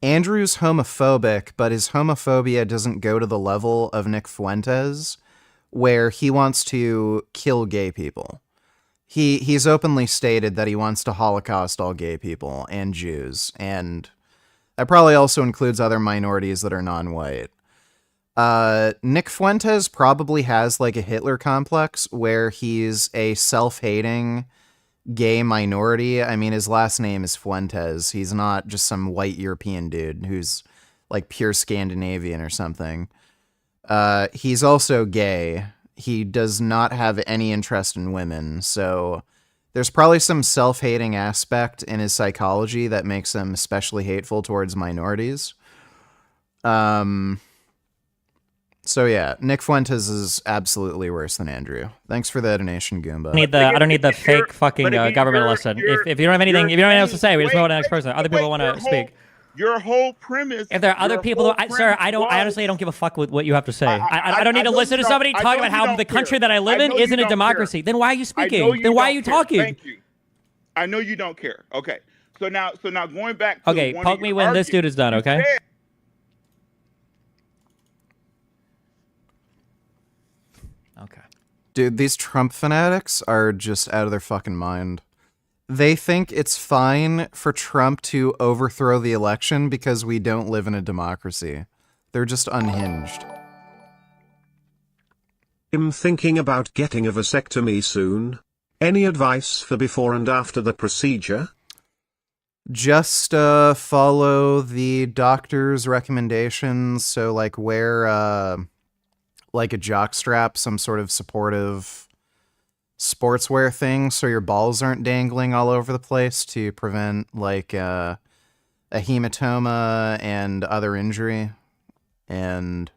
Andrew's homophobic, but his homophobia doesn't go to the level of Nick Fuentes, where he wants to kill gay people. He's openly stated that he wants to Holocaust all gay people and Jews, and that probably also includes other minorities that are non-white. Nick Fuentes probably has like a Hitler complex where he's a self-hating gay minority. I mean, his last name is Fuentes. He's not just some white European dude who's like pure Scandinavian or something. He's also gay. He does not have any interest in women, so there's probably some self-hating aspect in his psychology that makes him especially hateful towards minorities. So yeah, Nick Fuentes is absolutely worse than Andrew. Thanks for the donation, Goomba. I don't need the fake fucking government listen. If you don't have anything, if you don't have anything else to say, we just move on to the next person. Other people want to speak. Your whole premise. If there are other people, sir, I honestly don't give a fuck with what you have to say. I don't need to listen to somebody talk about how the country that I live in isn't a democracy. Then why are you speaking? Then why are you talking? Thank you. I know you don't care. Okay. So now going back to okay, poke me when this dude is done, okay? Okay. Dude, these Trump fanatics are just out of their fucking mind. They think it's fine for Trump to overthrow the election because we don't live in a democracy. They're just unhinged. I'm thinking about getting a vasectomy soon. Any advice for before and after the procedure? Just follow the doctor's recommendations. So like wear like a jockstrap, some sort of supportive sportswear thing so your balls aren't dangling all over the place to prevent like a hematoma and other injury. And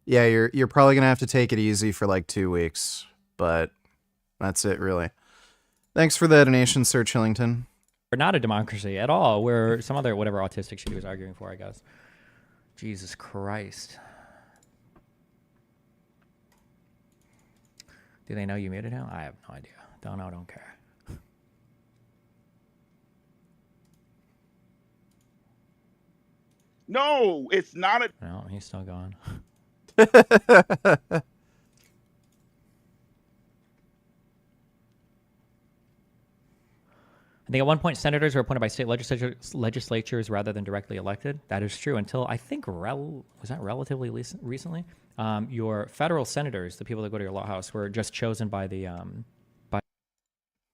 yeah, you're probably gonna have to take it easy for like 2 weeks, but that's it really. Thanks for the donation, Sir Chillington. We're not a democracy at all. We're some other whatever autistic shit he was arguing for, I guess. Jesus Christ. Do they know you muted him? I have no idea. Don't know, don't care. No, it's not a... No, he's still gone. I think at one point senators were appointed by state legislatures rather than directly elected. That is true until I think was that relatively recently. Your federal senators, the people that go to your law house, were just chosen by the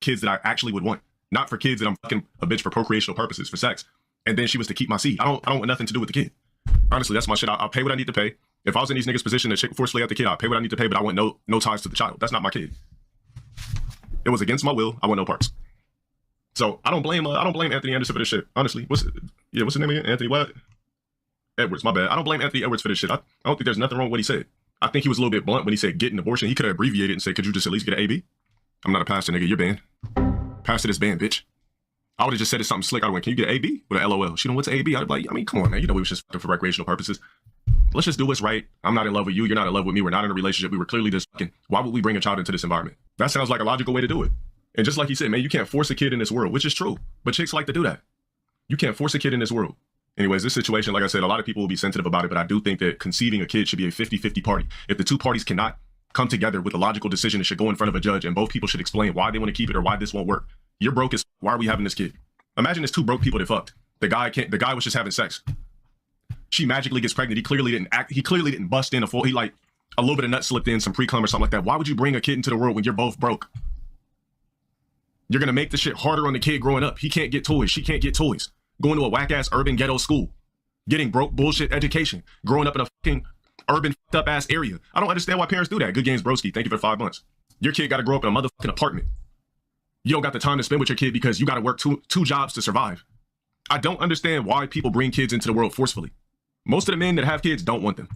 kids that I actually would want, not for kids that I'm fucking a bitch for procreational purposes, for sex. And then she was to keep my seed. I don't want nothing to do with the kid. Honestly, that's my shit. I'll pay what I need to pay. If I was in these niggas' position to forcefully have the kid, I'll pay what I need to pay, but I want no ties to the child. That's not my kid. It was against my will. I want no parts. So I don't blame Anthony Anderson for this shit. Honestly, what's his name again? Anthony what? Edwards. My bad. I don't blame Anthony Edwards for this shit. I don't think there's nothing wrong with what he said. I think he was a little bit blunt when he said get an abortion. He could have abbreviated and said, could you just at least get an AB? I'm not a pastor, nigga. You're banned. Pastor this banned, bitch. I would have just said it something slick. I went, can you get an AB? With an LOL. She don't what's an AB? I'd be like, I mean, come on, man. You know we was just fucking for recreational purposes. Let's just do what's right. I'm not in love with you. You're not in love with me. We're not in a relationship. We were clearly just fucking. Why would we bring a child into this environment? That sounds like a logical way to do it. And just like you said, man, you can't force a kid in this world, which is true. But chicks like to do that. You can't force a kid in this world. Anyways, this situation, like I said, a lot of people will be sensitive about it, but I do think that conceiving a kid should be a 50-50 party. If the two parties cannot come together with a logical decision, it should go in front of a judge, and both people should explain why they want to keep it or why this won't work. You're broke as why are we having this kid? Imagine there's two broke people that fucked. The guy was just having sex. She magically gets pregnant. He clearly didn't bust in a full, he like a little bit of nut slipped in, some pre-cum or something like that. Why would you bring a kid into the world when you're both broke? You're going to make the shit harder on the kid growing up. He can't get toys. She can't get toys. Going to a whack-ass urban ghetto school. Getting broke bullshit education. Growing up in a fucking urban fucked up ass area. I don't understand why parents do that. Good games, broski. Thank you for 5 months. Your kid got to grow up in a motherfucking apartment. You don't got the time to spend with your kid because you got to work two jobs to survive. I don't understand why people bring kids into the world forcefully. Most of the men that have kids don't want them.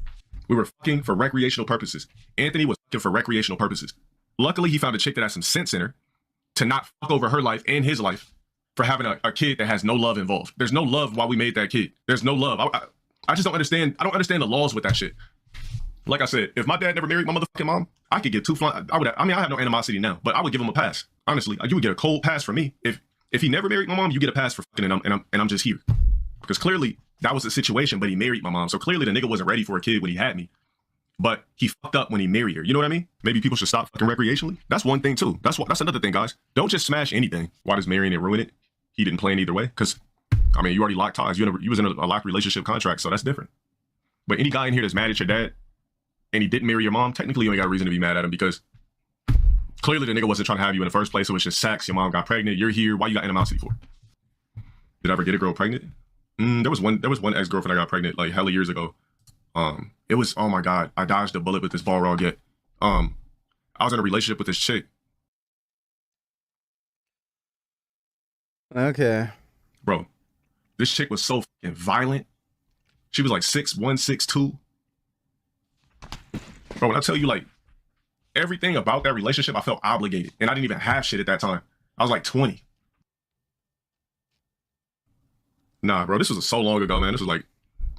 We were fucking for recreational purposes. Anthony was fucking for recreational purposes. Luckily, he found a chick that has some sense in her to not fuck over her life and his life for having a kid that has no love involved. There's no love while we made that kid. There's no love. I just don't understand. I don't understand the laws with that shit. Like I said, if my dad never married my motherfucking mom, I could get I have no animosity now, but I would give him a pass. Honestly, you would get a cold pass from me. If he never married my mom, you get a pass for fucking and I'm just here. Because clearly that was the situation, but he married my mom. So clearly the nigga wasn't ready for a kid when he had me. But he fucked up when he married her. You know what I mean? Maybe people should stop fucking recreationally. That's one thing too. That's another thing, guys. Don't just smash anything. Why does marrying it ruin it? He didn't plan either way. Because, I mean, you already locked ties. You was in a locked relationship contract, so that's different. But any guy in here that's mad at your dad and he didn't marry your mom, technically you ain't got a reason to be mad at him because clearly the nigga wasn't trying to have you in the first place. So it's just sex. Your mom got pregnant. You're here. Why you got animosity for? Did I ever get a girl pregnant? There was one ex-girlfriend I got pregnant like hella years ago. It was, oh my God, I dodged a bullet with this ball rod yet. I was in a relationship with this chick. Okay. Bro, this chick was so fucking violent. She was like 6'1", 6'2". Bro, when I tell you like everything about that relationship, I felt obligated. And I didn't even have shit at that time. I was like 20. Nah, bro, this was so long ago, man. This was like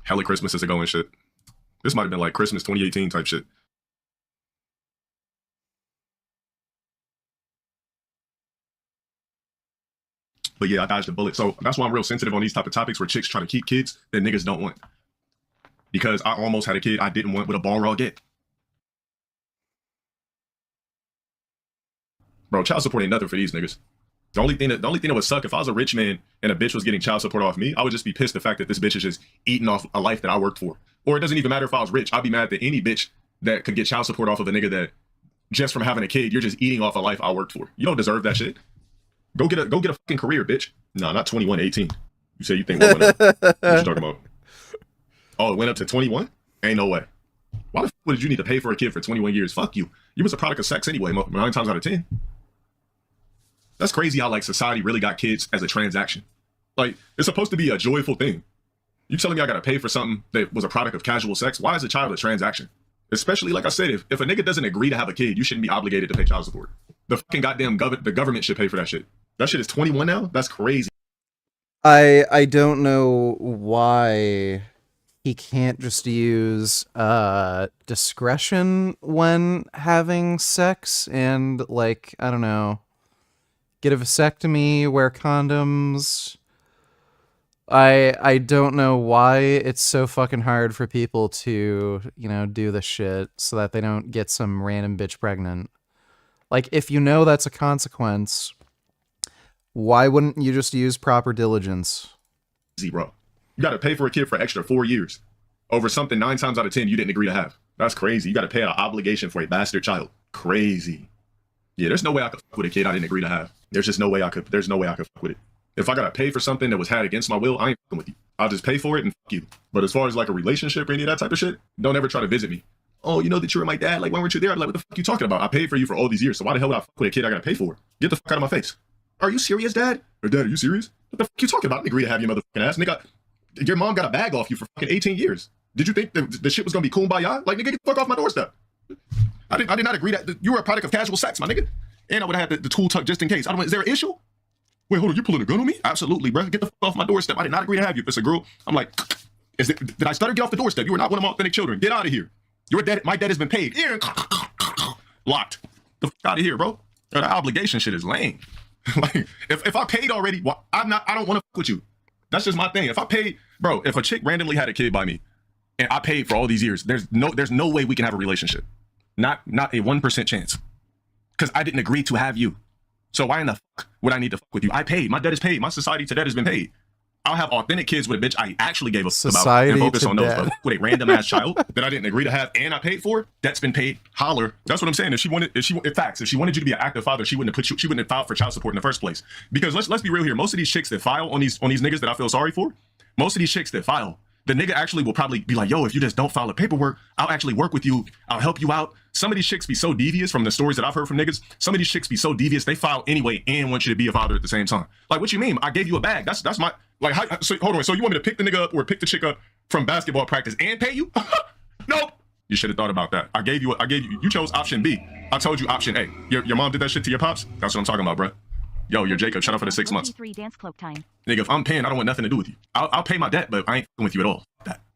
hella Christmases ago and shit. This might have been like Christmas 2018 type shit. But yeah, I dodged a bullet. So that's why I'm real sensitive on these type of topics where chicks try to keep kids that niggas don't want. Because I almost had a kid I didn't want with a ball rod get. Bro, child support ain't nothing for these niggas. The only thing that would suck if I was a rich man and a bitch was getting child support off me, I would just be pissed the fact that this bitch is just eating off a life that I worked for. Or it doesn't even matter if I was rich. I'd be mad that any bitch that could get child support off of a nigga that just from having a kid, you're just eating off a life I worked for. You don't deserve that shit. Go get a fucking career, bitch. No, not 21, 18. You say you think what went up? What you talking about? Oh, it went up to 21? Ain't no way. Why the fuck did you need to pay for a kid for 21 years? Fuck you. You was a product of sex anyway, 9 times out of 10. That's crazy how like society really got kids as a transaction. Like, it's supposed to be a joyful thing. You telling me I gotta pay for something that was a product of casual sex? Why is a child a transaction? Especially, like I said, if a nigga doesn't agree to have a kid, you shouldn't be obligated to pay child support. The fucking goddamn the government should pay for that shit. That shit is 21 now? That's crazy. I don't know why he can't just use discretion when having sex and, like, I don't know, get a vasectomy, wear condoms. I don't know why it's so fucking hard for people to, you know, do the shit so that they don't get some random bitch pregnant. Like, if you know that's a consequence, why wouldn't you just use proper diligence? Bro. You gotta pay for a kid for an extra 4 years over something 9 times out of 10 you didn't agree to have. That's crazy. You gotta pay an obligation for a bastard child. Crazy. Yeah, there's no way I could fuck with a kid I didn't agree to have. There's just no way I could fuck with it. If I gotta pay for something that was had against my will, I ain't fucking with you. I'll just pay for it and fuck you. But as far as like a relationship or any of that type of shit, don't ever try to visit me. Oh, you know that you were my dad? Like, when weren't you there? Like, what the fuck are you talking about? I paid for you for all these years, so why the hell would I fuck with a kid I gotta pay for? Get the fuck out of my face. Are you serious, Dad? Or Dad, are you serious? What the fuck are you talking about? I didn't agree to have your motherfucking ass. Nigga, your mom got a bag off you for fucking 18 years. Did you think the shit was gonna be kumbaya? Like, nigga, get the fuck off my doorstep. I did not agree that you were a product of casual sex, my nigga. And I would have had the tool tucked just in case. Is there an issue? Wait, hold on, you pulling a gun on me? Absolutely, bro. Get the fuck off my doorstep. I did not agree to have you. If it's a girl, I'm like, did I stutter? Get off the doorstep. You are not one of my authentic children. Get out of here. My debt has been paid. Locked. The fuck out of here, bro. That obligation shit is lame. Like, if I paid already, well, I don't want to fuck with you. That's just my thing. If I paid, bro, if a chick randomly had a kid by me and I paid for all these years, there's no way we can have a relationship. Not a 1% chance. Because I didn't agree to have you. So why in the fuck would I need to fuck with you? I paid. My debt is paid. My society to debt has been paid. I'll have authentic kids with a bitch I actually gave a fuck about and focus on those. But with a random ass child that I didn't agree to have and I paid for, that's been paid. Holler. That's what I'm saying. If she wanted you to be an active father, she wouldn't have filed for child support in the first place. Because let's be real here. Most of these chicks that file on these niggas that I feel sorry for, most of these chicks that file, the nigga actually will probably be like, yo, if you just don't file the paperwork, I'll actually work with you. I'll help you out. Some of these chicks be so devious from the stories that I've heard from niggas. Some of these chicks be so devious, they file anyway and want you to be a father at the same time. Like, what you mean? I gave you a bag. That's my, like, so hold on. So you want me to pick the nigga up or pick the chick up from basketball practice and pay you? Nope. You should have thought about that. You chose option B. I told you option A. Your mom did that shit to your pops? That's what I'm talking about, bro. Yo, you're Jacob. Shut up for the 6 months. Dance cloak time. Nigga, if I'm paying, I don't want nothing to do with you. I'll pay my debt, but I ain't fucking with you at all.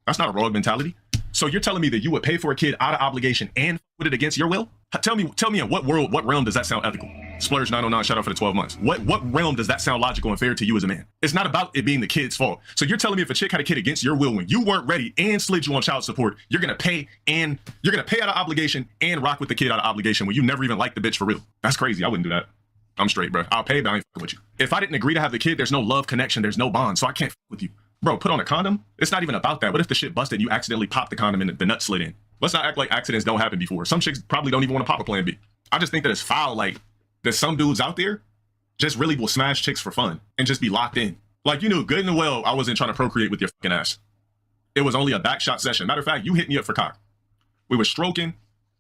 That's not a rogue mentality. So you're telling me that you would pay for a kid out of obligation and put it against your will? Tell me in what realm does that sound ethical? Splurge 909, shout out for the 12 months. What realm does that sound logical and fair to you as a man? It's not about it being the kid's fault. So you're telling me if a chick had a kid against your will when you weren't ready and slid you on child support, you're gonna pay out of obligation and rock with the kid out of obligation when you never even liked the bitch for real? That's crazy. I wouldn't do that. I'm straight, bro. I'll pay, but I ain't fucking with you. If I didn't agree to have the kid, there's no love connection, there's no bond, so I can't fuck with you. Bro, put on a condom? It's not even about that. What if the shit busted and you accidentally popped the condom and the nut slid in? Let's not act like accidents don't happen before. Some chicks probably don't even want to pop a plan B. I just think that it's foul, like, that some dudes out there just really will smash chicks for fun and just be locked in. Like, you knew good and well I wasn't trying to procreate with your fucking ass. It was only a back shot session. Matter of fact, you hit me up for cock. We were stroking,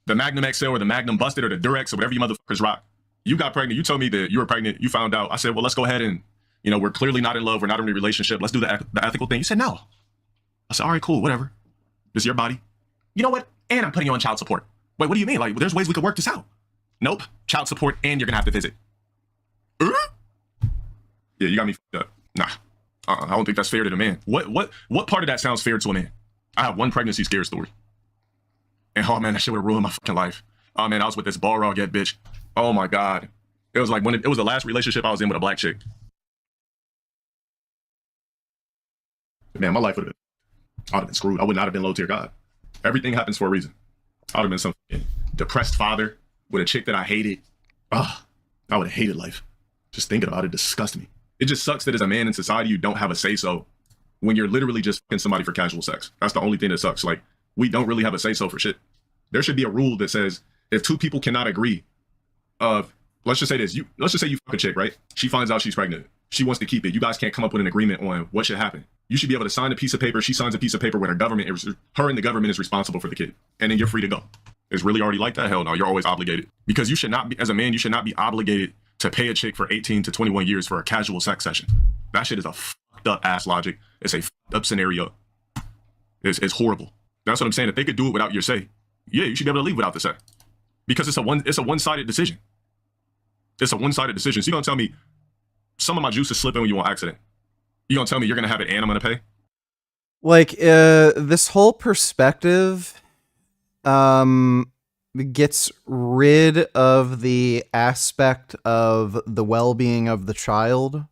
the Magnum XL or the Magnum Busted or the Durex or whatever you motherfuckers rock. You got pregnant. You told me that you were pregnant. You found out. I said, well, let's go ahead and, you know, we're clearly not in love. We're not in a relationship. Let's do the ethical thing. You said, no. I said, all right, cool, whatever. This is your body. You know what? And I'm putting you on child support. Wait, what do you mean? Like, well, there's ways we could work this out. Nope. Child support and you're going to have to visit. Yeah, you got me fucked up. Nah. I don't think that's fair to the man. What part of that sounds fair to a man? I have one pregnancy scare story. And oh man, that shit would have ruined my fucking life. Oh man, I was with this Balrog bitch. Oh my God. It was like it was the last relationship I was in with a black chick. Man, my life I'd have been screwed. I would not have been LowTierGod. Everything happens for a reason. I would have been some depressed father with a chick that I hated. I would have hated life. Just thinking about it disgusts me. It just sucks that as a man in society, you don't have a say-so when you're literally just fucking somebody for casual sex. That's the only thing that sucks. Like, we don't really have a say-so for shit. There should be a rule that says if two people cannot agree let's just say this, let's just say you fuck a chick, right? She finds out she's pregnant. She wants to keep it. You guys can't come up with an agreement on what should happen. You should be able to sign a piece of paper. She signs a piece of paper where her and the government is responsible for the kid. And then you're free to go. It's really already like that? Hell no, you're always obligated. Because you should not be, as a man, you should not be obligated to pay a chick for 18 to 21 years for a casual sex session. That shit is a fucked up ass logic. It's a up scenario. It's horrible. That's what I'm saying. If they could do it without your say, yeah, you should be able to leave without the say, because it's a one-sided decision. It's a one-sided decision. So you're gonna tell me some of my juice is slipping when you on accident? You're gonna tell me you're gonna have it and I'm gonna pay? Like, this whole perspective gets rid of the aspect of the well-being of the child.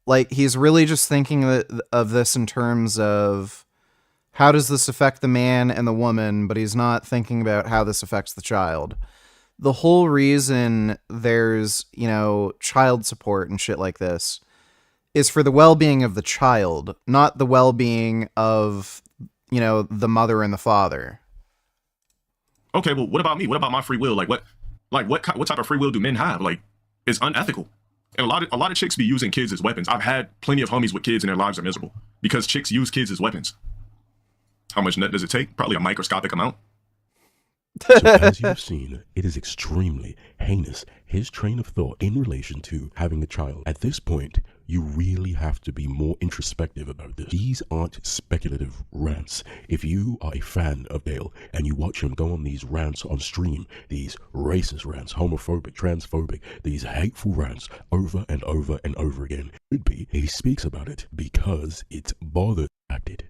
Like, he's really just thinking of this in terms of how does this affect the man and the woman, but he's not thinking about how this affects the child. The whole reason there's, you know, child support and shit like this is for the well-being of the child, not the well-being of, you know, the mother and the father. Okay, well, what about me? What about my free will? What type of free will do men have? Like, it's unethical. And a lot of chicks be using kids as weapons. I've had plenty of homies with kids and their lives are miserable because chicks use kids as weapons. How much net does it take? Probably a microscopic amount. So as you've seen, it is extremely heinous, his train of thought in relation to having a child. At this point, you really have to be more introspective about this. These aren't speculative rants. If you are a fan of Dale and you watch him go on these rants on stream, these racist rants, homophobic, transphobic, these hateful rants over and over and over again, it could be he speaks about it because it's bothered acted.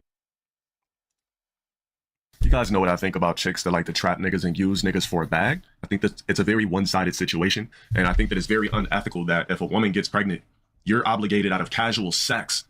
You guys know what I think about chicks that like to trap niggas and use niggas for a bag. I think that it's a very one-sided situation. And I think that it's very unethical that if a woman gets pregnant, you're obligated out of casual sex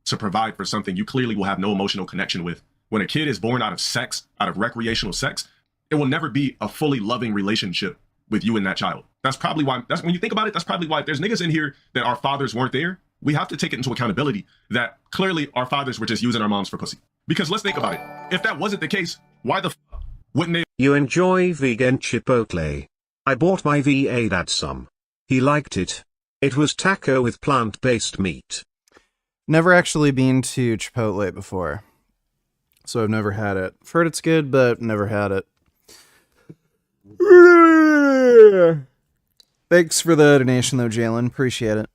to provide for something you clearly will have no emotional connection with. When a kid is born out of sex, out of recreational sex, it will never be a fully loving relationship with you and that child. That's probably why, when you think about it, that's probably why if there's niggas in here that our fathers weren't there, we have to take it into accountability that clearly our fathers were just using our moms for pussy. Because let's think about it. If that wasn't the case, why the fuck wouldn't they? You enjoy vegan Chipotle? I bought my VA dad some. He liked it. It was taco with plant-based meat. Never actually been to Chipotle before, so I've never had it. I've heard it's good, but never had it. Thanks for the donation, though, Jalen. Appreciate it.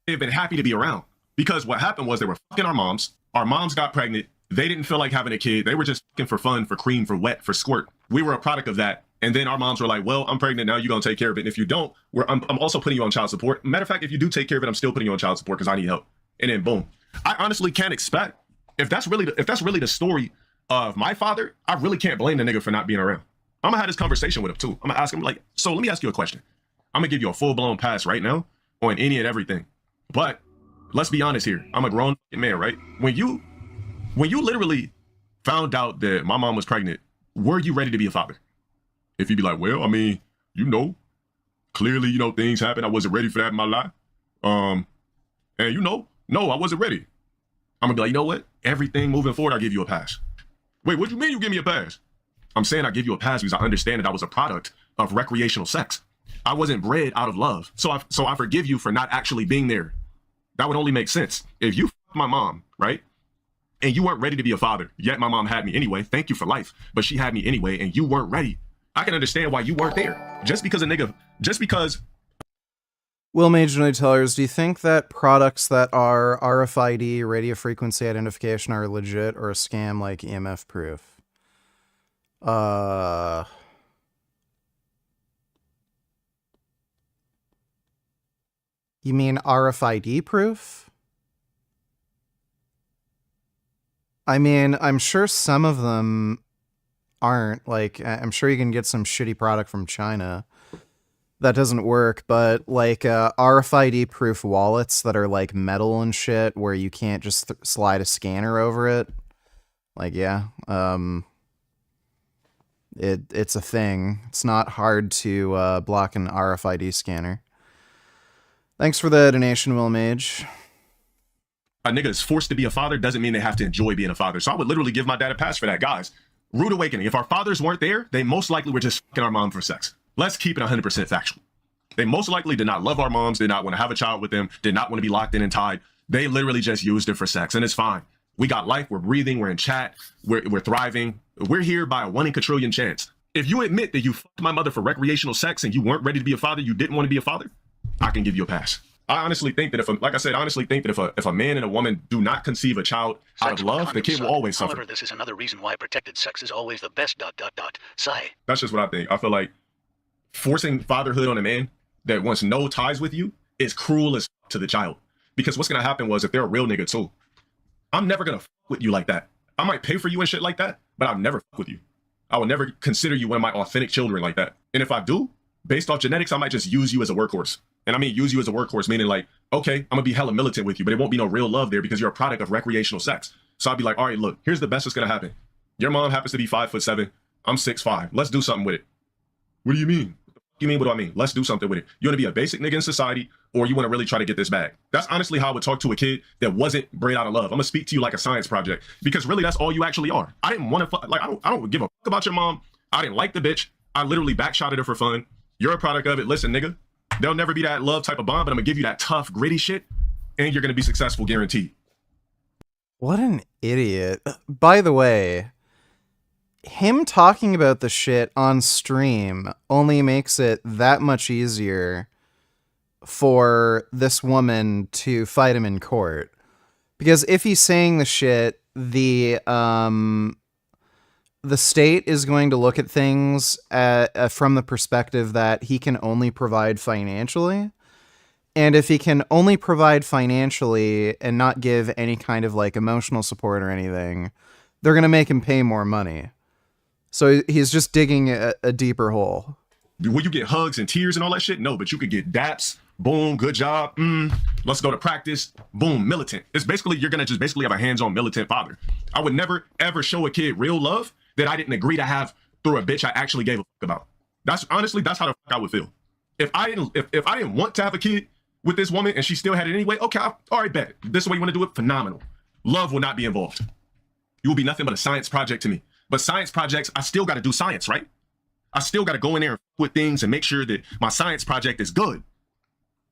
They've been happy to be around. Because what happened was they were fucking our moms. Our moms got pregnant. They didn't feel like having a kid. They were just fucking for fun, for cream, for wet, for squirt. We were a product of that. And then our moms were like, well, I'm pregnant now. You're going to take care of it. And if you don't, I'm also putting you on child support. Matter of fact, if you do take care of it, I'm still putting you on child support because I need help. And then boom. I honestly can't expect, if that's really the story of my father, I really can't blame the nigga for not being around. I'm going to have this conversation with him too. I'm going to ask him like, so let me ask you a question. I'm going to give you a full-blown pass right now on any and everything. But let's be honest here. I'm a grown man, right? When you literally found out that my mom was pregnant, were you ready to be a father? If you'd be like, well, I mean, clearly, things happen. I wasn't ready for that in my life. And no, I wasn't ready. I'm gonna be like, you know what? Everything moving forward, I'll give you a pass. Wait, what do you mean you give me a pass? I'm saying I give you a pass because I understand that I was a product of recreational sex. I wasn't bred out of love. So I forgive you for not actually being there. That would only make sense. If you fucked my mom, right? And you weren't ready to be a father, yet my mom had me anyway. Thank you for life. But she had me anyway, and you weren't ready. I can understand why you weren't there. Just because. Will Mage No Tellers, do you think that products that are RFID, radio frequency identification, are legit or a scam like EMF proof? You mean RFID proof? I mean, I'm sure some of them aren't. Like, I'm sure you can get some shitty product from China that doesn't work, but like RFID proof wallets that are like metal and shit where you can't just slide a scanner over it. Like, yeah, it's a thing. It's not hard to block an RFID scanner. Thanks for the donation, Will Mage. A nigga is forced to be a father doesn't mean they have to enjoy being a father. So I would literally give my dad a pass for that, guys. Rude awakening. If our fathers weren't there, they most likely were just fucking our mom for sex. Let's keep it 100% factual. They most likely did not love our moms, did not want to have a child with them, did not want to be locked in and tied. They literally just used it for sex, and it's fine. We got life, we're breathing, we're in chat, we're thriving. We're here by a 1 in a quadrillion chance. If you admit that you fucked my mother for recreational sex and you weren't ready to be a father, you didn't want to be a father, I can give you a pass. I honestly think that if a man and a woman do not conceive a child out of love, the kid will always suffer. However, this is another reason why protected sex is always the best. Sigh. That's just what I think. I feel like forcing fatherhood on a man that wants no ties with you is cruel as to the child. Because what's gonna happen was if they're a real nigga too, I'm never gonna with you like that. I might pay for you and shit like that, but I'll never with you. I will never consider you one of my authentic children like that. And if I do, based off genetics, I might just use you as a workhorse. And I mean use you as a workhorse, meaning like, okay, I'm gonna be hella militant with you, but it won't be no real love there because you're a product of recreational sex. So I'll be like, all right, look, here's the best that's gonna happen. Your mom happens to be 5'7", I'm 6'5". Let's do something with it. What do you mean? You mean, what do I mean? Let's do something with it. You want to be a basic nigga in society, or you want to really try to get this bag? That's honestly how I would talk to a kid that wasn't bred out of love. I'm gonna speak to you like a science project, because really that's all you actually are. I didn't want to like, I don't give a fuck about your mom. I didn't like the bitch. I literally backshotted her for fun. You're a product of it. Listen, nigga, there'll never be that love type of bond, but I'm gonna give you that tough, gritty shit, and you're gonna be successful, guaranteed. What an idiot. By the way, him talking about the shit on stream only makes it that much easier for this woman to fight him in court. Because if he's saying the shit, the state is going to look at things from the perspective that he can only provide financially. And if he can only provide financially and not give any kind of like emotional support or anything, they're going to make him pay more money. So he's just digging a deeper hole. Will you get hugs and tears and all that shit? No, but you could get daps. Boom, good job. Let's go to practice. Boom, militant. It's basically, you're going to just basically have a hands-on militant father. I would never, ever show a kid real love that I didn't agree to have through a bitch I actually gave a fuck about. That's honestly, that's how the fuck I would feel. If I didn't want to have a kid with this woman and she still had it anyway, okay, all right, bet. This is the way you want to do it? Phenomenal. Love will not be involved. You will be nothing but a science project to me. But science projects, I still got to do science, right? I still got to go in there and with things and make sure that my science project is good.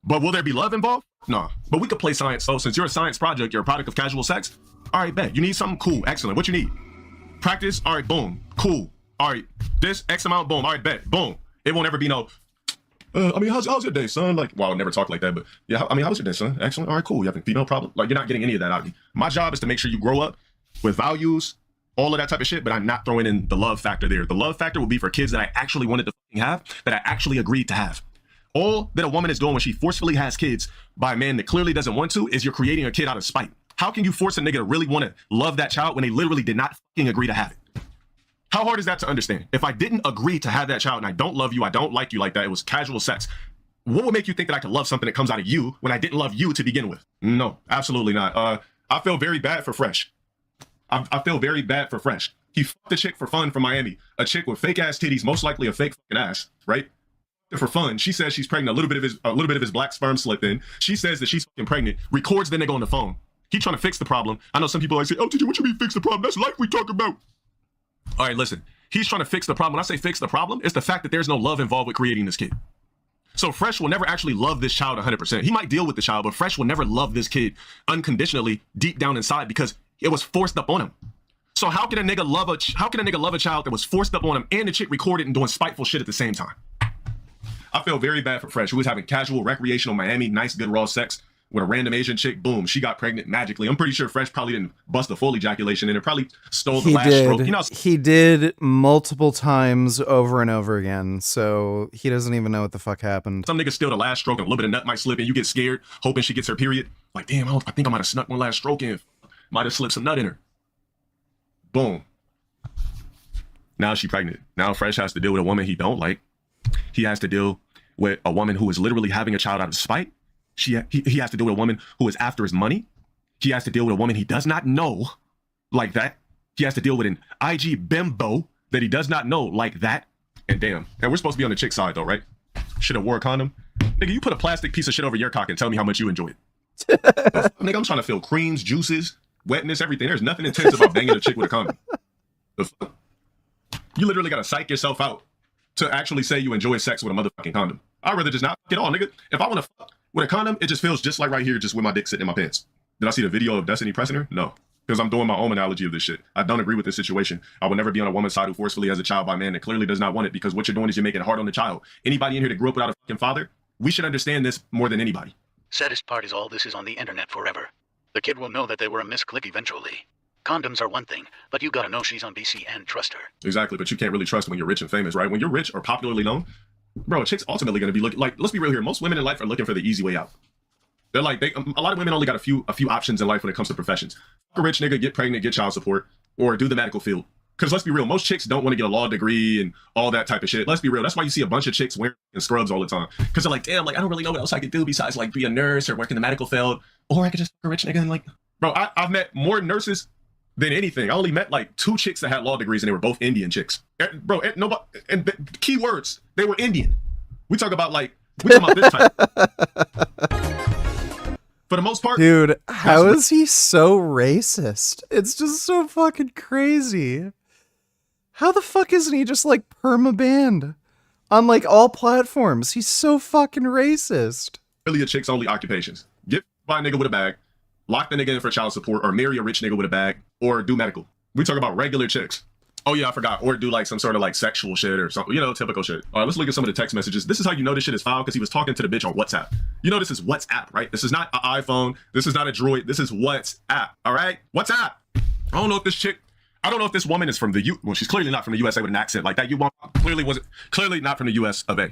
But will there be love involved? No. But we could play science. So since you're a science project, you're a product of casual sex. All right, bet. You need something? Cool. Excellent. What you need? Practice? All right, boom. Cool. All right. This X amount, boom. All right, bet. Boom. It won't ever be no, I mean, how's your day, son? Like, well, I'll never talk like that, but yeah, I mean, how's your day, son? Excellent. All right, cool. You have a female problem? Like, you're not getting any of that out of me. My job is to make sure you grow up with values, all of that type of shit, but I'm not throwing in the love factor there. The love factor will be for kids that I actually wanted to have, that I actually agreed to have. All that a woman is doing when she forcefully has kids by a man that clearly doesn't want to is you're creating a kid out of spite. How can you force a nigga to really want to love that child when they literally did not fucking agree to have it? How hard is that to understand? If I didn't agree to have that child and I don't love you, I don't like you like that, it was casual sex, what would make you think that I could love something that comes out of you when I didn't love you to begin with? No, absolutely not. I feel very bad for Fresh. I feel very bad for Fresh. He fucked a chick for fun from Miami. A chick with fake ass titties, most likely a fake fucking ass, right? For fun. She says she's pregnant. A little bit of his black sperm slipped in. She says that she's fucking pregnant. Records the nigga on the phone. He trying to fix the problem. I know some people like say, "Oh, TJ, what you mean fix the problem? That's life we talk about." All right, listen. He's trying to fix the problem. When I say fix the problem, it's the fact that there's no love involved with creating this kid. So Fresh will never actually love this child 100%. He might deal with the child, but Fresh will never love this kid unconditionally deep down inside because it was forced up on him. So how can a nigga love a child that was forced up on him and the chick recorded and doing spiteful shit at the same time? I feel very bad for Fresh, who was having casual, recreational Miami, nice, good, raw sex with a random Asian chick. Boom, she got pregnant magically. I'm pretty sure Fresh probably didn't bust a full ejaculation and it probably stole the last stroke. You know, he did multiple times over and over again, so he doesn't even know what the fuck happened. Some niggas steal the last stroke and a little bit of nut might slip and you get scared, hoping she gets her period. Like, damn, I think I might have snuck one last stroke in. Might have slipped some nut in her. Boom. Now she pregnant. Now Fresh has to deal with a woman he don't like. He has to deal with a woman who is literally having a child out of spite. He has to deal with a woman who is after his money. He has to deal with a woman he does not know like that. He has to deal with an IG bimbo that he does not know like that. And damn, and we're supposed to be on the chick side though, right? Should have wore a condom. Nigga, you put a plastic piece of shit over your cock and tell me how much you enjoy it. Nigga, I'm trying to feel creams, juices, wetness, everything. There's nothing intense about banging a chick with a condom. The fuck? You literally gotta psych yourself out to actually say you enjoy sex with a motherfucking condom. I'd rather just not get on, nigga. If I want to fuck with a condom, it just feels just like right here, just with my dick sitting in my pants. Did I see the video of Destiny pressing her? No. Because I'm doing my own analogy of this shit. I don't agree with this situation. I will never be on a woman's side who forcefully has a child by a man that clearly does not want it, because what you're doing is you're making it hard on the child. Anybody in here that grew up without a fucking father, we should understand this more than anybody. Saddest part is all this is on the internet forever. The kid will know that they were a misclick eventually. Condoms are one thing, but you gotta know she's on BC and trust her. Exactly, but you can't really trust when you're rich and famous, right? When you're rich or popularly known, bro, a chick's ultimately going to be looking like, let's be real here. Most women in life are looking for the easy way out. They're like, a lot of women only got a few options in life when it comes to professions. Fuck a rich nigga, get pregnant, get child support, or do the medical field. Because let's be real, most chicks don't want to get a law degree and all that type of shit. Let's be real. That's why you see a bunch of chicks wearing scrubs all the time. Because they're like, damn, like I don't really know what else I could do besides like be a nurse or work in the medical field, or I could just fuck a rich nigga and like, bro, I've met more nurses than anything. I only met like 2 chicks that had law degrees and they were both Indian chicks. Bro, nobody, and the key words, they were Indian. We talk about this type. For the most part. Dude, how is he so racist? It's just so fucking crazy. How the fuck isn't he just like perma-banned on like all platforms? He's so fucking racist. Really a chick's only occupations. Get by a nigga with a bag, lock the nigga in for child support, or marry a rich nigga with a bag, or do medical. We talk about regular chicks. Oh yeah, I forgot. Or do like some sort of like sexual shit or something, you know, typical shit. All right, let's look at some of the text messages. This is how you know this shit is foul, because he was talking to the bitch on WhatsApp. You know this is WhatsApp, right? This is not an iPhone. This is not a Droid. This is WhatsApp, all right? WhatsApp. I don't know if this woman is from the well, she's clearly not from the USA with an accent like that. You clearly not from the US of A.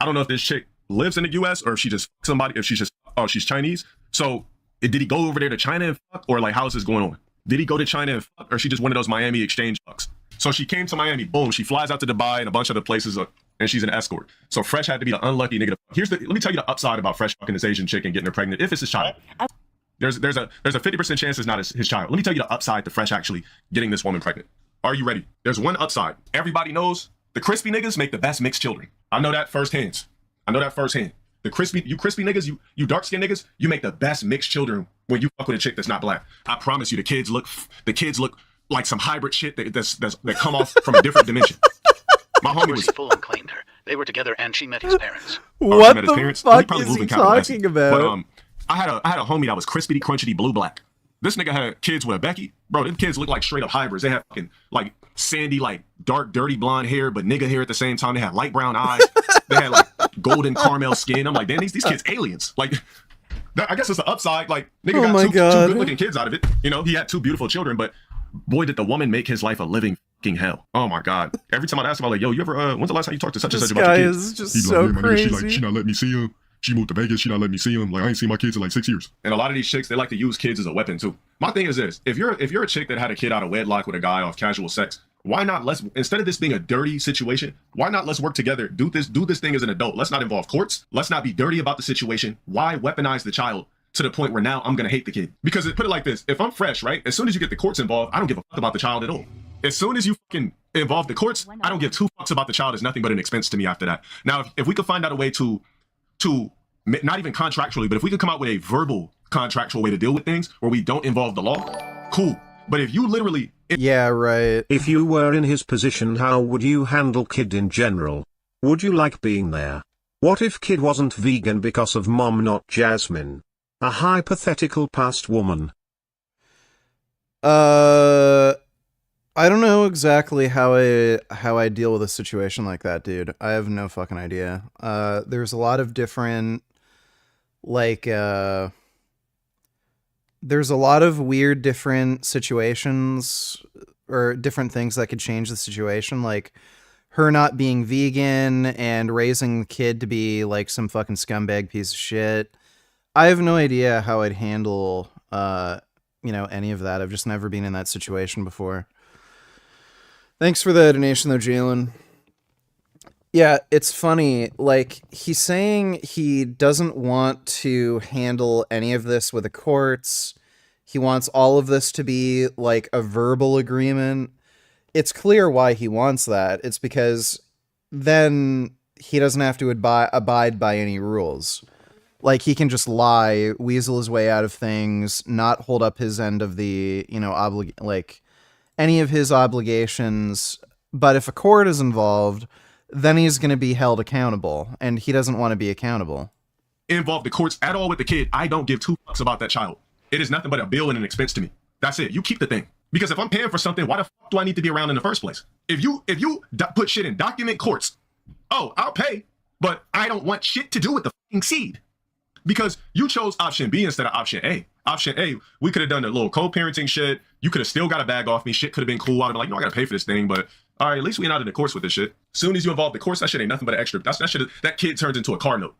I don't know if this chick lives in the US or if she just somebody, if she's just, oh, she's Chinese. So did he go over there to China and fuck, or like, how's this going on? Did he go to China and fuck, or she just one of those Miami exchange fucks? So she came to Miami, boom, she flies out to Dubai and a bunch of other places, and she's an escort. So Fresh had to be the unlucky nigga. Let me tell you the upside about Fresh fucking this Asian chick and getting her pregnant, if it's his child. There's a 50% chance it's not his child. Let me tell you the upside to Fresh actually getting this woman pregnant. Are you ready? There's one upside. Everybody knows the crispy niggas make the best mixed children. I know that firsthand. The crispy niggas, you dark skinned niggas, you make the best mixed children when you fuck with a chick that's not black. I promise you, the kids look like some hybrid shit that come off from a different dimension. My homie was full and claimed her. They were together and she met his parents. What the fuck is he talking about? But I had a homie that was crispity, crunchity, blue black. This nigga had kids with a Becky. Bro, them kids look like straight up hybrids. They have fucking like sandy, like dark, dirty blonde hair, but nigga hair at the same time. They had light brown eyes. They had like golden caramel skin. I'm like, damn, these kids aliens. Like, I guess it's the upside. Like, nigga got two good looking kids out of it. You know, he had 2 beautiful children, but boy, did the woman make his life a living fucking hell. Oh my God. Every time I'd ask him, I'm like, yo, you ever, when's the last time you talked to such and such about your kids? This guy is just so crazy. She not letting me see him. She moved to Vegas. She not letting me see him. Like, I ain't seen my kids in like 6 years. And a lot of these chicks, they like to use kids as a weapon too. My thing is this: if you're a chick that had a kid out of wedlock with a guy off casual sex, why not instead of this being a dirty situation, why not let's work together, do this thing as an adult. Let's not involve courts. Let's not be dirty about the situation. Why weaponize the child to the point where now I'm gonna hate the kid? Because put it like this: if I'm Fresh, right, as soon as you get the courts involved, I don't give a fuck about the child at all. As soon as you fucking involve the courts, I don't give 2 fucks about the child. It's nothing but an expense to me after that. Now, if we could find out a way to not even contractually, but if we could come out with a verbal contractual way to deal with things where we don't involve the law, cool. But if you literally... Yeah, right. If you were in his position, how would you handle kid in general? Would you like being there? What if kid wasn't vegan because of mom, not Jasmine? A hypothetical past woman. I don't know exactly how I deal with a situation like that, dude. I have no fucking idea. There's a lot of different, like, there's a lot of weird different situations or different things that could change the situation, like her not being vegan and raising the kid to be like some fucking scumbag piece of shit. I have no idea how I'd handle, any of that. I've just never been in that situation before. Thanks for the donation, though, Jalen. Yeah, it's funny. Like, he's saying he doesn't want to handle any of this with the courts. He wants all of this to be, like, a verbal agreement. It's clear why he wants that. It's because then he doesn't have to abide by any rules. Like, he can just lie, weasel his way out of things, not hold up his end of the, any of his obligations. But if a court is involved, then he's going to be held accountable, and he doesn't want to be accountable. Involve the courts at all with the kid, I don't give 2 fucks about that child. It is nothing but a bill and an expense to me. That's it. You keep the thing. Because if I'm paying for something, why the fuck do I need to be around in the first place? If you put shit in document courts, oh, I'll pay, but I don't want shit to do with the fucking seed. Because you chose option B instead of option A. Option A, we could have done a little co-parenting shit. You could have still got a bag off me. Shit could have been cool. I'd have been like, no, I gotta pay for this thing, but all right, at least we ain't out in the course with this shit. Soon as you involve the course, that shit ain't nothing but an extra. That kid turns into a car note.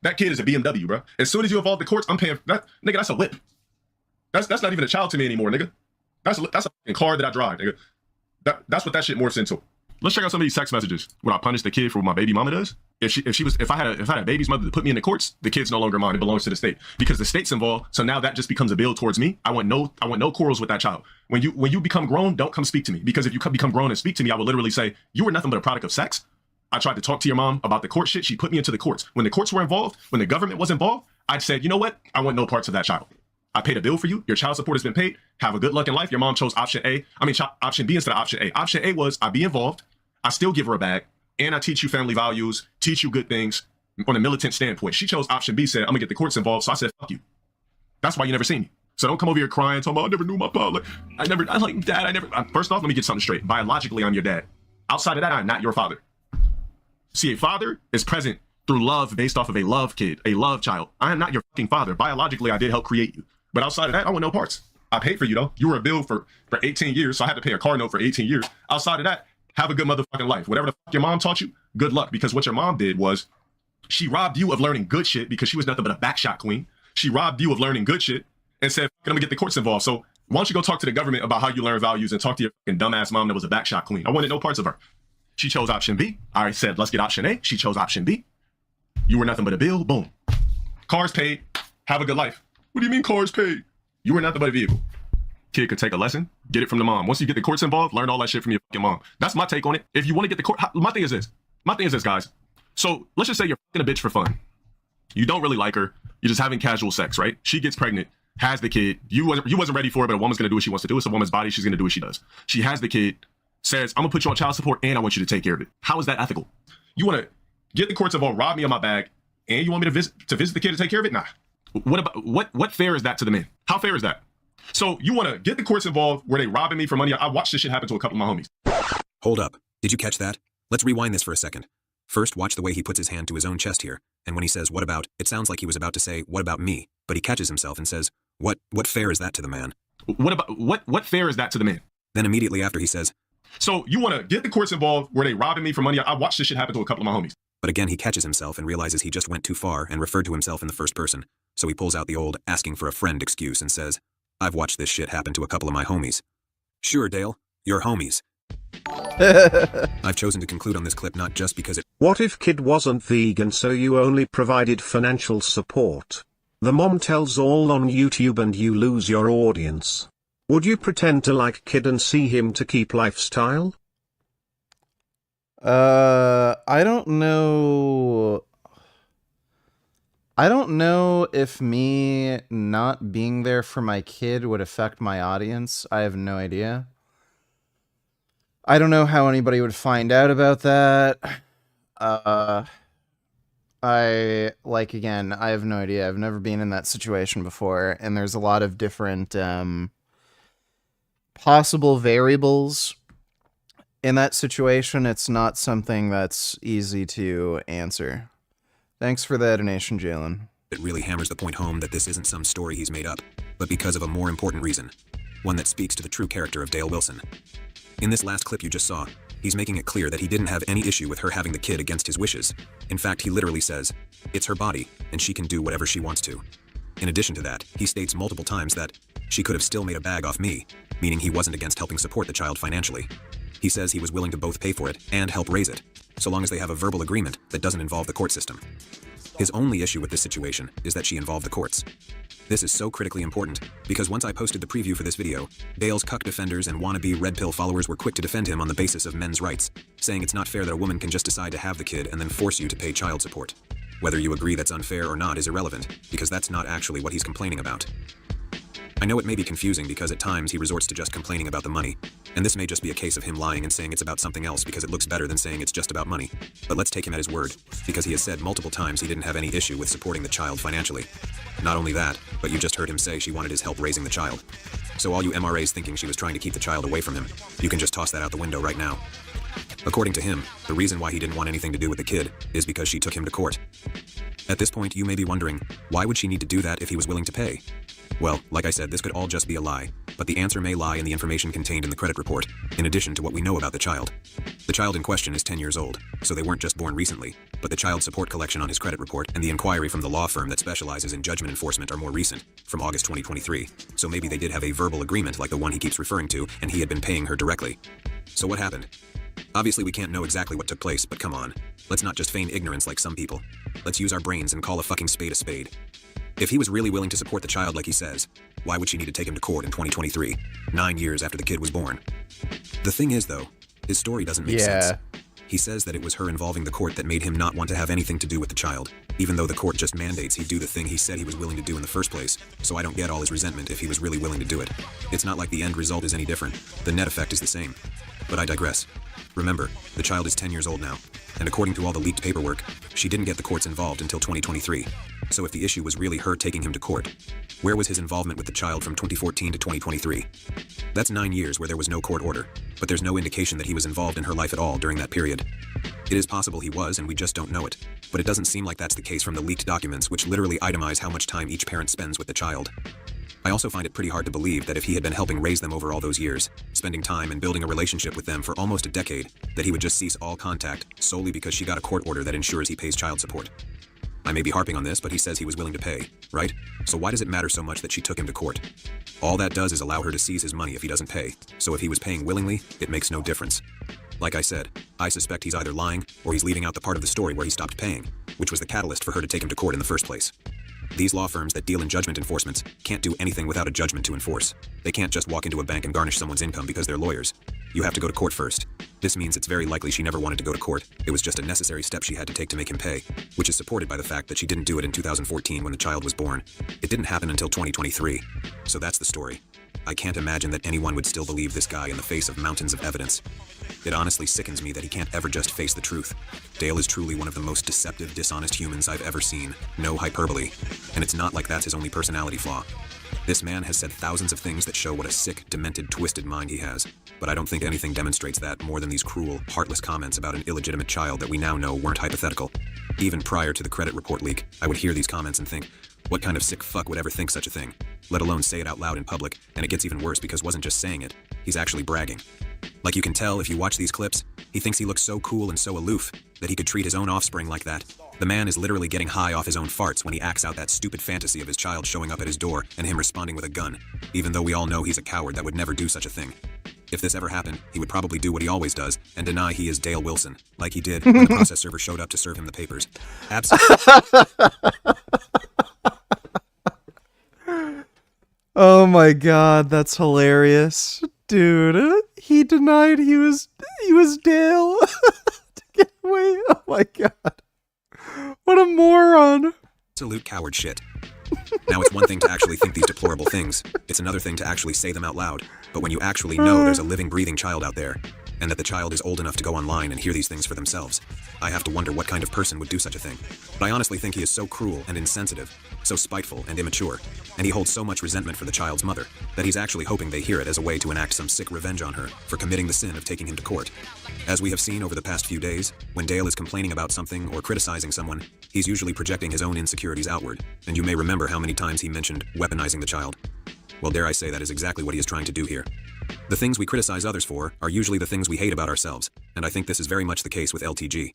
That kid is a BMW, bro. As soon as you involve the courts, I'm paying that, nigga. That's a whip. That's not even a child to me anymore, nigga. That's a fucking car that I drive, nigga. That's what that shit morphs into. Let's check out some of these text messages. Would I punish the kid for what my baby mama does? If I had a baby's mother to put me in the courts, the kid's no longer mine. It belongs to the state because the state's involved. So now that just becomes a bill towards me. I want no quarrels with that child. When you become grown, don't come speak to me, because if you become grown and speak to me, I will literally say you were nothing but a product of sex. I tried to talk to your mom about the court shit. She put me into the courts. When the courts were involved, when the government was involved, I said, you know what? I want no parts of that child. I paid a bill for you. Your child support has been paid. Have a good luck in life. Your mom chose option B instead of option A. Option A was I be involved. I still give her a bag, and I teach you family values, teach you good things on a militant standpoint. She chose option B, said, I'm gonna get the courts involved. So I said, fuck you. That's why you never seen me. So don't come over here crying, talking about, I never knew my father. First off, let me get something straight. Biologically, I'm your dad. Outside of that, I'm not your father. See, a father is present through love based off of a love kid, a love child. I am not your fucking father. Biologically, I did help create you. But outside of that, I want no parts. I paid for you, though. You were a bill for 18 years, so I had to pay a car note for 18 years. Outside of that, have a good motherfucking life. Whatever the fuck your mom taught you, good luck. Because what your mom did was she robbed you of learning good shit because she was nothing but a backshot queen. She robbed you of learning good shit and said, I'm gonna get the courts involved. So why don't you go talk to the government about how you learn values and talk to your fucking dumbass mom that was a backshot queen. I wanted no parts of her. She chose option B. I said, let's get option A. She chose option B. You were nothing but a bill. Boom. Cars paid. Have a good life. What do you mean cars paid? You were nothing but a vehicle. Kid could take a lesson, get it from the mom. Once you get the courts involved, learn all that shit from your fucking mom. That's my take on it. If you want to get the court, my thing is this, guys. So let's just say you're fucking a bitch for fun. You don't really like her. You're just having casual sex, right? She gets pregnant, has the kid. You wasn't ready for it, but a woman's gonna do what she wants to do. It's a woman's body. She's gonna do what she does. She has the kid, says, I'm gonna put you on child support and I want you to take care of it. How is that ethical? You want to get the courts involved, rob me of my bag, and you want me to visit the kid to take care of it? Nah. What fair is that to the man? How fair is that? So you want to get the courts involved where they robbing me for money? I watched this shit happen to a couple of my homies. Hold up. Did you catch that? Let's rewind this for a second. First, watch the way he puts his hand to his own chest here. And when he says, what about, it sounds like he was about to say, what about me? But he catches himself and says, what fair is that to the man? What fair is that to the man? Then immediately after he says, so you want to get the courts involved where they robbing me for money? I watched this shit happen to a couple of my homies. But again, he catches himself and realizes he just went too far and referred to himself in the first person. So he pulls out the old asking for a friend excuse and says, I've watched this shit happen to a couple of my homies. Sure, Dale, you're homies. I've chosen to conclude on this clip not just because it... What if kid wasn't vegan so you only provided financial support? The mom tells all on YouTube and you lose your audience. Would you pretend to like kid and see him to keep lifestyle? I don't know. I don't know if me not being there for my kid would affect my audience. I have no idea. I don't know how anybody would find out about that. Again, I have no idea. I've never been in that situation before, and there's a lot of different possible variables in that situation. It's not something that's easy to answer. Thanks for the donation, Jalen. It really hammers the point home that this isn't some story he's made up, but because of a more important reason, one that speaks to the true character of Dale Wilson. In this last clip you just saw, he's making it clear that he didn't have any issue with her having the kid against his wishes. In fact, he literally says, it's her body, and she can do whatever she wants to. In addition to that, he states multiple times that she could have still made a bag off me, meaning he wasn't against helping support the child financially. He says he was willing to both pay for it and help raise it, so long as they have a verbal agreement that doesn't involve the court system. His only issue with this situation is that she involved the courts. This is so critically important, because once I posted the preview for this video, Dale's cuck defenders and wannabe red pill followers were quick to defend him on the basis of men's rights, saying it's not fair that a woman can just decide to have the kid and then force you to pay child support. Whether you agree that's unfair or not is irrelevant, because that's not actually what he's complaining about. I know it may be confusing because at times he resorts to just complaining about the money, and this may just be a case of him lying and saying it's about something else because it looks better than saying it's just about money. But let's take him at his word, because he has said multiple times he didn't have any issue with supporting the child financially. Not only that, but you just heard him say she wanted his help raising the child. So all you MRAs thinking she was trying to keep the child away from him, you can just toss that out the window right now. According to him, the reason why he didn't want anything to do with the kid is because she took him to court. At this point, you may be wondering, why would she need to do that if he was willing to pay? Well, like I said, this could all just be a lie, but the answer may lie in the information contained in the credit report, in addition to what we know about the child. The child in question is 10 years old, so they weren't just born recently, but the child support collection on his credit report and the inquiry from the law firm that specializes in judgment enforcement are more recent, from August 2023, so maybe they did have a verbal agreement like the one he keeps referring to, and he had been paying her directly. So what happened? Obviously we can't know exactly what took place, but come on. Let's not just feign ignorance like some people. Let's use our brains and call a fucking spade a spade. If he was really willing to support the child like he says, why would she need to take him to court in 2023, 9 years after the kid was born? The thing is, though, his story doesn't make sense. He says that it was her involving the court that made him not want to have anything to do with the child, even though the court just mandates he do the thing he said he was willing to do in the first place, so I don't get all his resentment if he was really willing to do it. It's not like the end result is any different. The net effect is the same. But I digress. Remember, the child is 10 years old now, and according to all the leaked paperwork, she didn't get the courts involved until 2023. So if the issue was really her taking him to court, where was his involvement with the child from 2014 to 2023? That's 9 years where there was no court order, but there's no indication that he was involved in her life at all during that period. It is possible he was, and we just don't know it, but it doesn't seem like that's the case from the leaked documents, which literally itemize how much time each parent spends with the child. I also find it pretty hard to believe that if he had been helping raise them over all those years, spending time and building a relationship with them for almost a decade, that he would just cease all contact solely because she got a court order that ensures he pays child support. I may be harping on this, but he says he was willing to pay, right? So why does it matter so much that she took him to court? All that does is allow her to seize his money if he doesn't pay, so if he was paying willingly, it makes no difference. Like I said, I suspect he's either lying or he's leaving out the part of the story where he stopped paying, which was the catalyst for her to take him to court in the first place. These law firms that deal in judgment enforcements can't do anything without a judgment to enforce. They can't just walk into a bank and garnish someone's income because they're lawyers. You have to go to court first. This means it's very likely she never wanted to go to court. It was just a necessary step she had to take to make him pay, which is supported by the fact that she didn't do it in 2014 when the child was born. It didn't happen until 2023. So that's the story. I can't imagine that anyone would still believe this guy in the face of mountains of evidence. It honestly sickens me that he can't ever just face the truth. Dale is truly one of the most deceptive, dishonest humans I've ever seen. No hyperbole. And it's not like that's his only personality flaw. This man has said thousands of things that show what a sick, demented, twisted mind he has. But I don't think anything demonstrates that more than these cruel, heartless comments about an illegitimate child that we now know weren't hypothetical. Even prior to the credit report leak, I would hear these comments and think, what kind of sick fuck would ever think such a thing? Let alone say it out loud in public, and it gets even worse because wasn't just saying it, he's actually bragging. Like you can tell if you watch these clips, he thinks he looks so cool and so aloof that he could treat his own offspring like that. The man is literally getting high off his own farts when he acts out that stupid fantasy of his child showing up at his door and him responding with a gun, even though we all know he's a coward that would never do such a thing. If this ever happened, he would probably do what he always does and deny he is Dale Wilson, like he did when the process server showed up to serve him the papers. Absolutely. Oh my god, that's hilarious. Dude, he denied he was Dale to get away. Oh my god. What a moron. Absolute coward shit. Now it's one thing to actually think these deplorable things. It's another thing to actually say them out loud. But when you actually know there's a living, breathing child out there, and that the child is old enough to go online and hear these things for themselves, I have to wonder what kind of person would do such a thing. But I honestly think he is so cruel and insensitive, so spiteful and immature, and he holds so much resentment for the child's mother, that he's actually hoping they hear it as a way to enact some sick revenge on her for committing the sin of taking him to court. As we have seen over the past few days, when Dale is complaining about something or criticizing someone, he's usually projecting his own insecurities outward, and you may remember how many times he mentioned weaponizing the child. Well, dare I say that is exactly what he is trying to do here. The things we criticize others for are usually the things we hate about ourselves, and I think this is very much the case with LTG.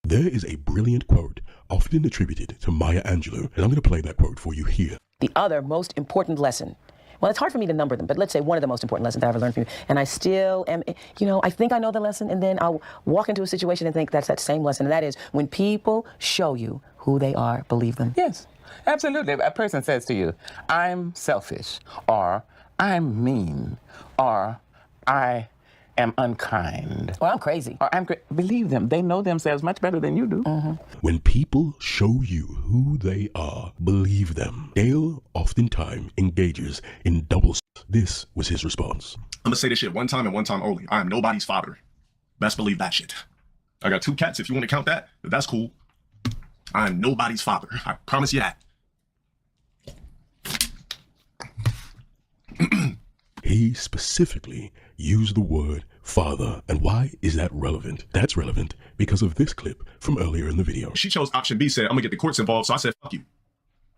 There is a brilliant quote often attributed to Maya Angelou, and I'm going to play that quote for you here. The other most important lesson, well, it's hard for me to number them, but let's say one of the most important lessons I ever learned from you, and I still am, I think I know the lesson, and then I'll walk into a situation and think that's that same lesson, and that is when people show you who they are, believe them. Yes, absolutely. A person says to you, I'm selfish, or I'm mean, or I am unkind. Or I'm crazy. Or believe them. They know themselves much better than you do. Mm-hmm. When people show you who they are, believe them. Dale oftentimes engages in doubles. This was his response. I'm gonna say this shit one time and one time only. I am nobody's father. Best believe that shit. I got 2 cats if you want to count that, but that's cool. I am nobody's father. I promise you that. He specifically used the word father. And why is that relevant? That's relevant because of this clip from earlier in the video. She chose option B, said, I'm gonna get the courts involved. So I said, fuck you.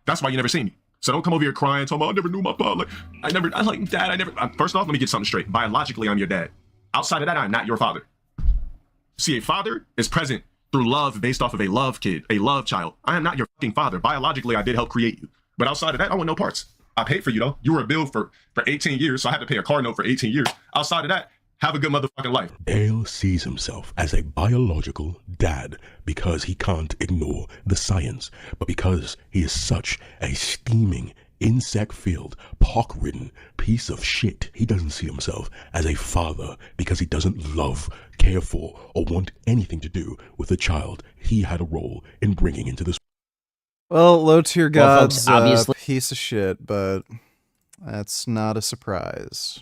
That's why you never seen me. So don't come over here crying, talking about, I never knew my father. I like, Dad, first off, let me get something straight. Biologically, I'm your dad. Outside of that, I'm not your father. See, a father is present through love based off of a love kid, a love child. I am not your fucking father. Biologically, I did help create you. But outside of that, I want no parts. I paid for you, though. You were a bill for 18 years, so I had to pay a car note for 18 years. Outside of that, have a good motherfucking life. Dale sees himself as a biological dad because he can't ignore the science, but because he is such a steaming, insect-filled, pock-ridden piece of shit. He doesn't see himself as a father because he doesn't love, care for, or want anything to do with the child he had a role in bringing into this. Well, LowTierGod's Well, folks, a piece of shit, but that's not a surprise.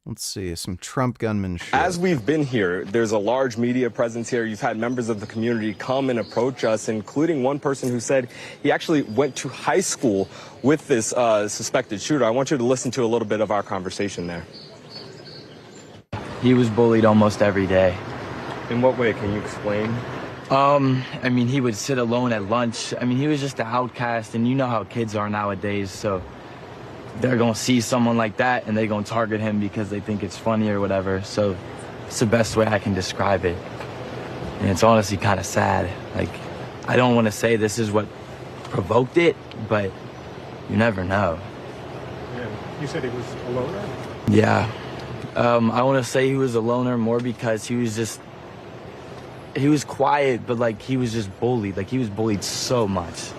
Let's see, some Trump gunman shit. As we've been here, there's a large media presence here. You've had members of the community come and approach us, including one person who said he actually went to high school with this suspected shooter. I want you to listen to a little bit of our conversation there. He was bullied almost every day. In what way? Can you explain? I mean, he would sit alone at lunch. I mean, he was just an outcast, and you know how kids are nowadays, so they're gonna see someone like that and they're gonna target him because they think it's funny or whatever. So it's the best way I can describe it. And it's honestly kind of sad. Like, I don't want to say this is what provoked it, but you never know. Yeah. You said he was a loner? Yeah. I want to say he was a loner more because he was quiet, but like he was just bullied. Like he was bullied so much.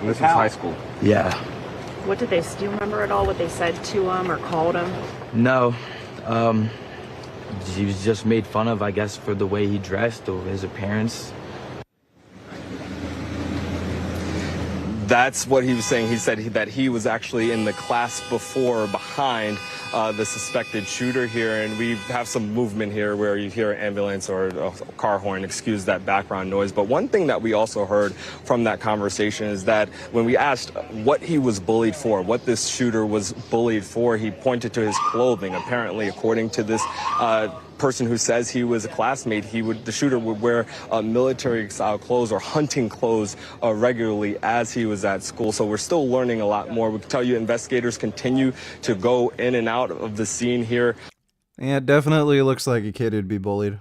This is high school. Yeah. What did they, do you remember at all what they said to him or called him? No. He was just made fun of, I guess, for the way he dressed or his appearance. That's what he was saying. He said that he was actually in the class before or behind the suspected shooter here, and we have some movement here where you hear an ambulance or a car horn. Excuse that background noise. But one thing that we also heard from that conversation is that when we asked what he was bullied for, what this shooter was bullied for, he pointed to his clothing. Apparently, according to this person who says he was a classmate, the shooter would wear military-style clothes or hunting clothes regularly as he was at school. So we're still learning a lot more. We can tell you investigators continue to go in and out of the scene here. Yeah, it definitely looks like a kid who'd be bullied.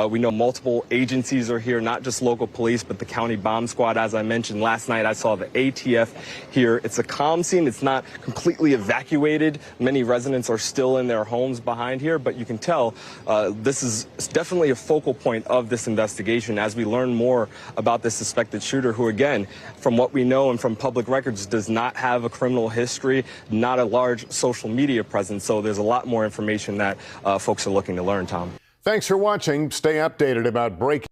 We know multiple agencies are here, not just local police, but the county bomb squad. As I mentioned last night, I saw the ATF here. It's a calm scene. It's not completely evacuated. Many residents are still in their homes behind here, but you can tell this is definitely a focal point of this investigation as we learn more about this suspected shooter who, again, from what we know and from public records, does not have a criminal history, not a large social media presence. So there's a lot more information that folks are looking to learn, Tom. Thanks for watching. Stay updated about breaking.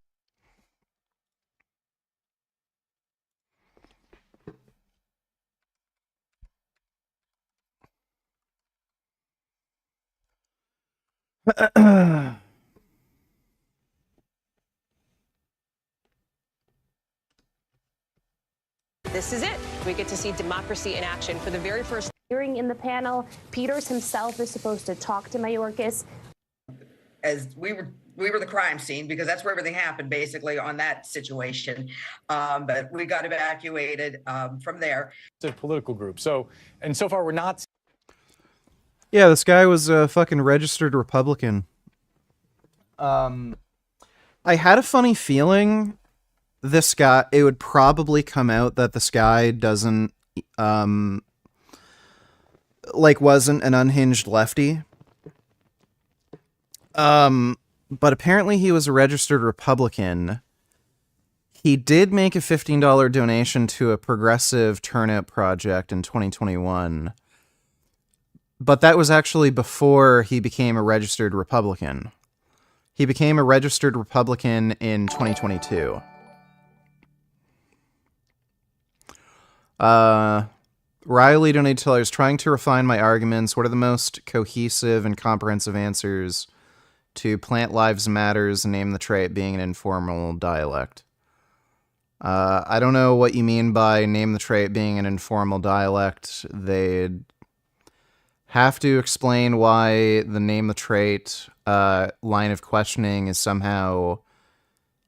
This is it. We get to see democracy in action for the very first hearing in the panel. Peters himself is supposed to talk to Mayorkas. As we were the crime scene because that's where everything happened basically on that situation. But we got evacuated from there. It's a political group. So far we're not. Yeah, this guy was a fucking registered Republican. I had a funny feeling this guy, it would probably come out that this guy doesn't, wasn't an unhinged lefty. But apparently he was a registered Republican. He did make a $15 donation to a progressive turnout project in 2021. But that was actually before he became a registered Republican. He became a registered Republican in 2022. Riley donated to others, trying to refine my arguments. What are the most cohesive and comprehensive answers to Plant Lives Matters, name the trait being an informal dialect? I don't know what you mean by name the trait being an informal dialect. have to explain why the name the trait line of questioning is somehow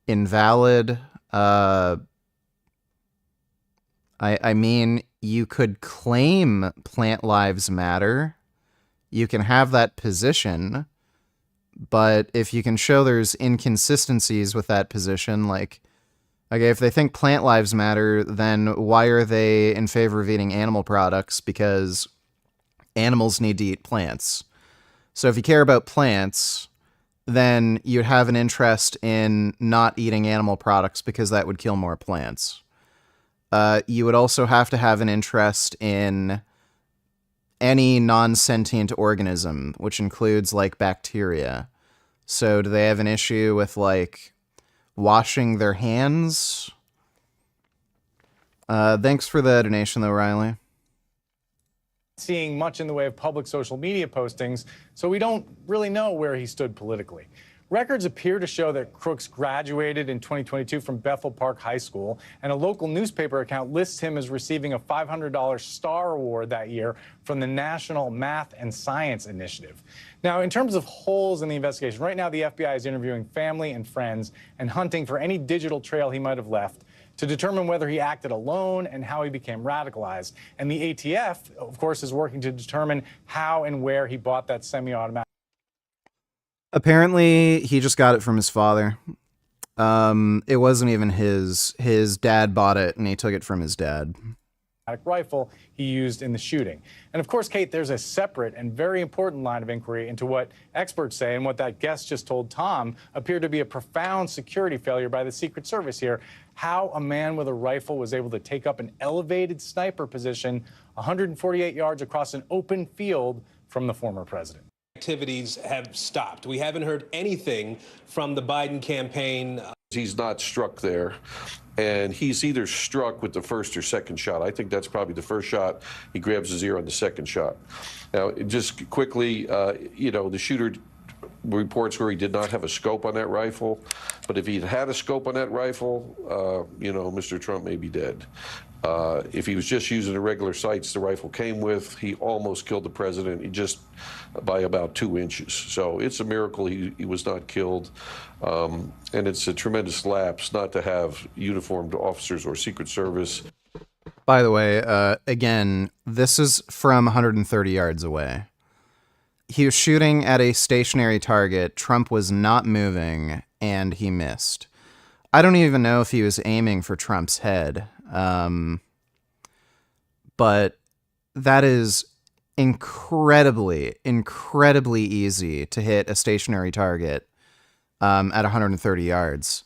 invalid. I mean, you could claim plant lives matter. You can have that position, but if you can show there's inconsistencies with that position, like, okay, if they think plant lives matter, then why are they in favor of eating animal products? Because animals need to eat plants. So if you care about plants, then you'd have an interest in not eating animal products because that would kill more plants. You would also have to have an interest in any non-sentient organism, which includes, like, bacteria. So do they have an issue with, like, washing their hands? Thanks for the donation, though, Riley. Seeing much in the way of public social media postings, so we don't really know where he stood politically. Records appear to show that Crooks graduated in 2022 from Bethel Park High School, and a local newspaper account lists him as receiving a $500 Star Award that year from the National Math and Science Initiative. Now, in terms of holes in the investigation, right now the FBI is interviewing family and friends and hunting for any digital trail he might have left to determine whether he acted alone and how he became radicalized. And the ATF, of course, is working to determine how and where he bought that semi-automatic. Apparently, he just got it from his father. It wasn't even his. His dad bought it, and he took it from his dad. Rifle he used in the shooting. And of course, Kate, there's a separate and very important line of inquiry into what experts say and what that guest just told Tom appeared to be a profound security failure by the Secret Service here. How a man with a rifle was able to take up an elevated sniper position 148 yards across an open field from the former president. Activities have stopped. We haven't heard anything from the Biden campaign. He's not struck there, and he's either struck with the first or second shot. I think that's probably the first shot. He grabs his ear on the second shot. Now, just quickly, the shooter reports where he did not have a scope on that rifle, but if he'd had a scope on that rifle, Mr. Trump may be dead. If he was just using the regular sights the rifle came with, he almost killed the president. He just by about 2 inches. So it's a miracle he was not killed. And it's a tremendous lapse not to have uniformed officers or Secret Service. By the way, again, this is from 130 yards away. He was shooting at a stationary target. Trump was not moving, and he missed. I don't even know if he was aiming for Trump's head. But that is incredibly easy to hit a stationary target at 130 yards.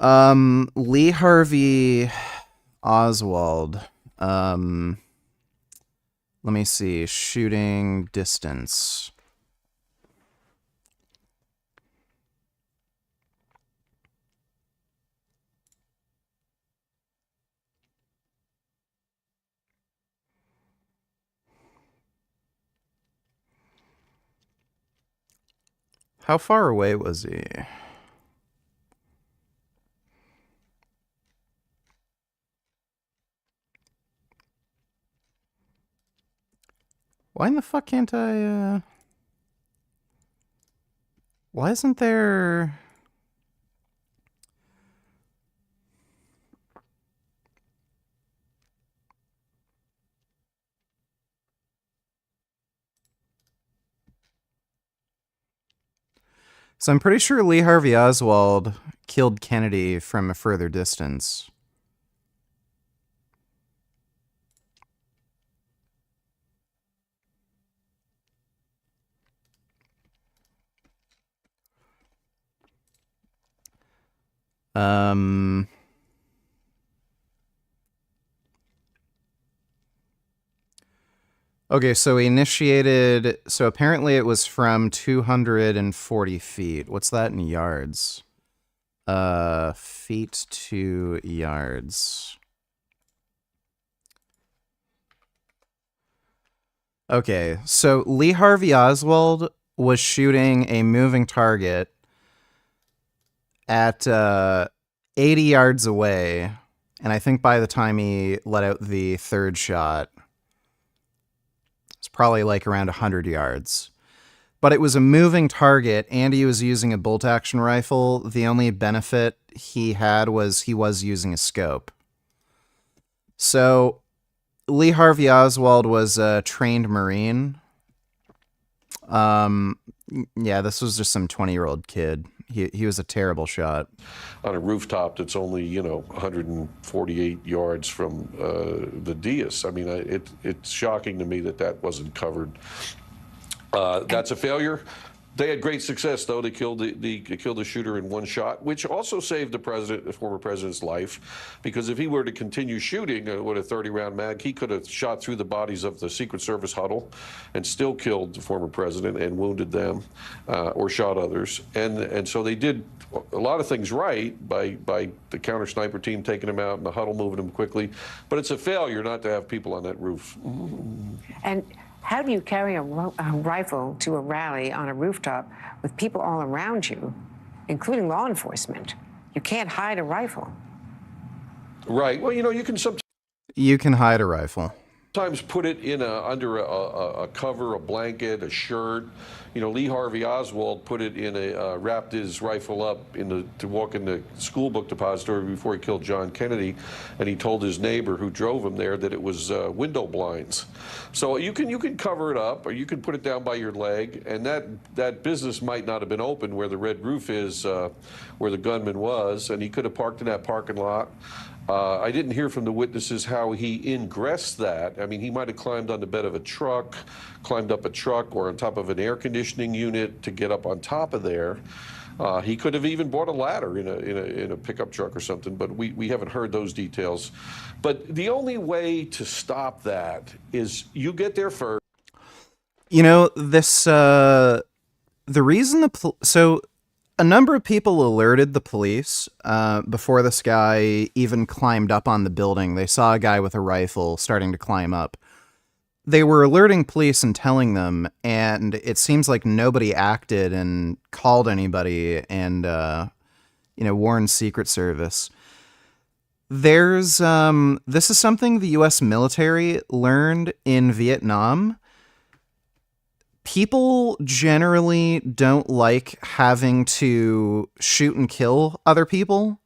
Lee Harvey Oswald. Let me see. Shooting distance. How far away was he? Why in the fuck can't I, why isn't there... So I'm pretty sure Lee Harvey Oswald killed Kennedy from a further distance. Okay, so he initiated... So apparently it was from 240 feet. What's that in yards? Feet to yards. Okay, so Lee Harvey Oswald was shooting a moving target at 80 yards away, and I think by the time he let out the third shot, it's probably like around 100 yards. But it was a moving target, and he was using a bolt-action rifle. The only benefit he had was he was using a scope. So, Lee Harvey Oswald was a trained Marine. Yeah, this was just some 20-year-old kid. He was a terrible shot. On a rooftop that's only, 148 yards from the dais. I mean, it's shocking to me that wasn't covered. That's a failure. They had great success, though. They killed the shooter in one shot, which also saved the former president's life, because if he were to continue shooting with a 30-round mag, he could have shot through the bodies of the Secret Service huddle and still killed the former president and wounded them, or shot others. And so they did a lot of things right by the counter sniper team taking him out and the huddle moving him quickly. But it's a failure not to have people on that roof. And how do you carry a rifle to a rally on a rooftop with people all around you, including law enforcement? You can't hide a rifle. Right. Well, you can sometimes... You can hide a rifle. Sometimes put it in under a cover, a blanket, a shirt. Lee Harvey Oswald put it in wrapped his rifle up to walk in the school book depository before he killed John Kennedy, and he told his neighbor who drove him there that it was window blinds. So you can cover it up, or you can put it down by your leg, and that business might not have been open where the red roof is, where the gunman was, and he could have parked in that parking lot. I didn't hear from the witnesses how he ingressed that. I mean, he might have climbed on the bed of a truck, climbed up a truck or on top of an air conditioning unit to get up on top of there. He could have even bought a ladder in a pickup truck or something, but we haven't heard those details. But the only way to stop that is you get there first. The reason so a number of people alerted the police before this guy even climbed up on the building. They saw a guy with a rifle starting to climb up. They were alerting police and telling them, and it seems like nobody acted and called anybody and, warned Secret Service. This is something the U.S. military learned in Vietnam. People generally don't like having to shoot and kill other people.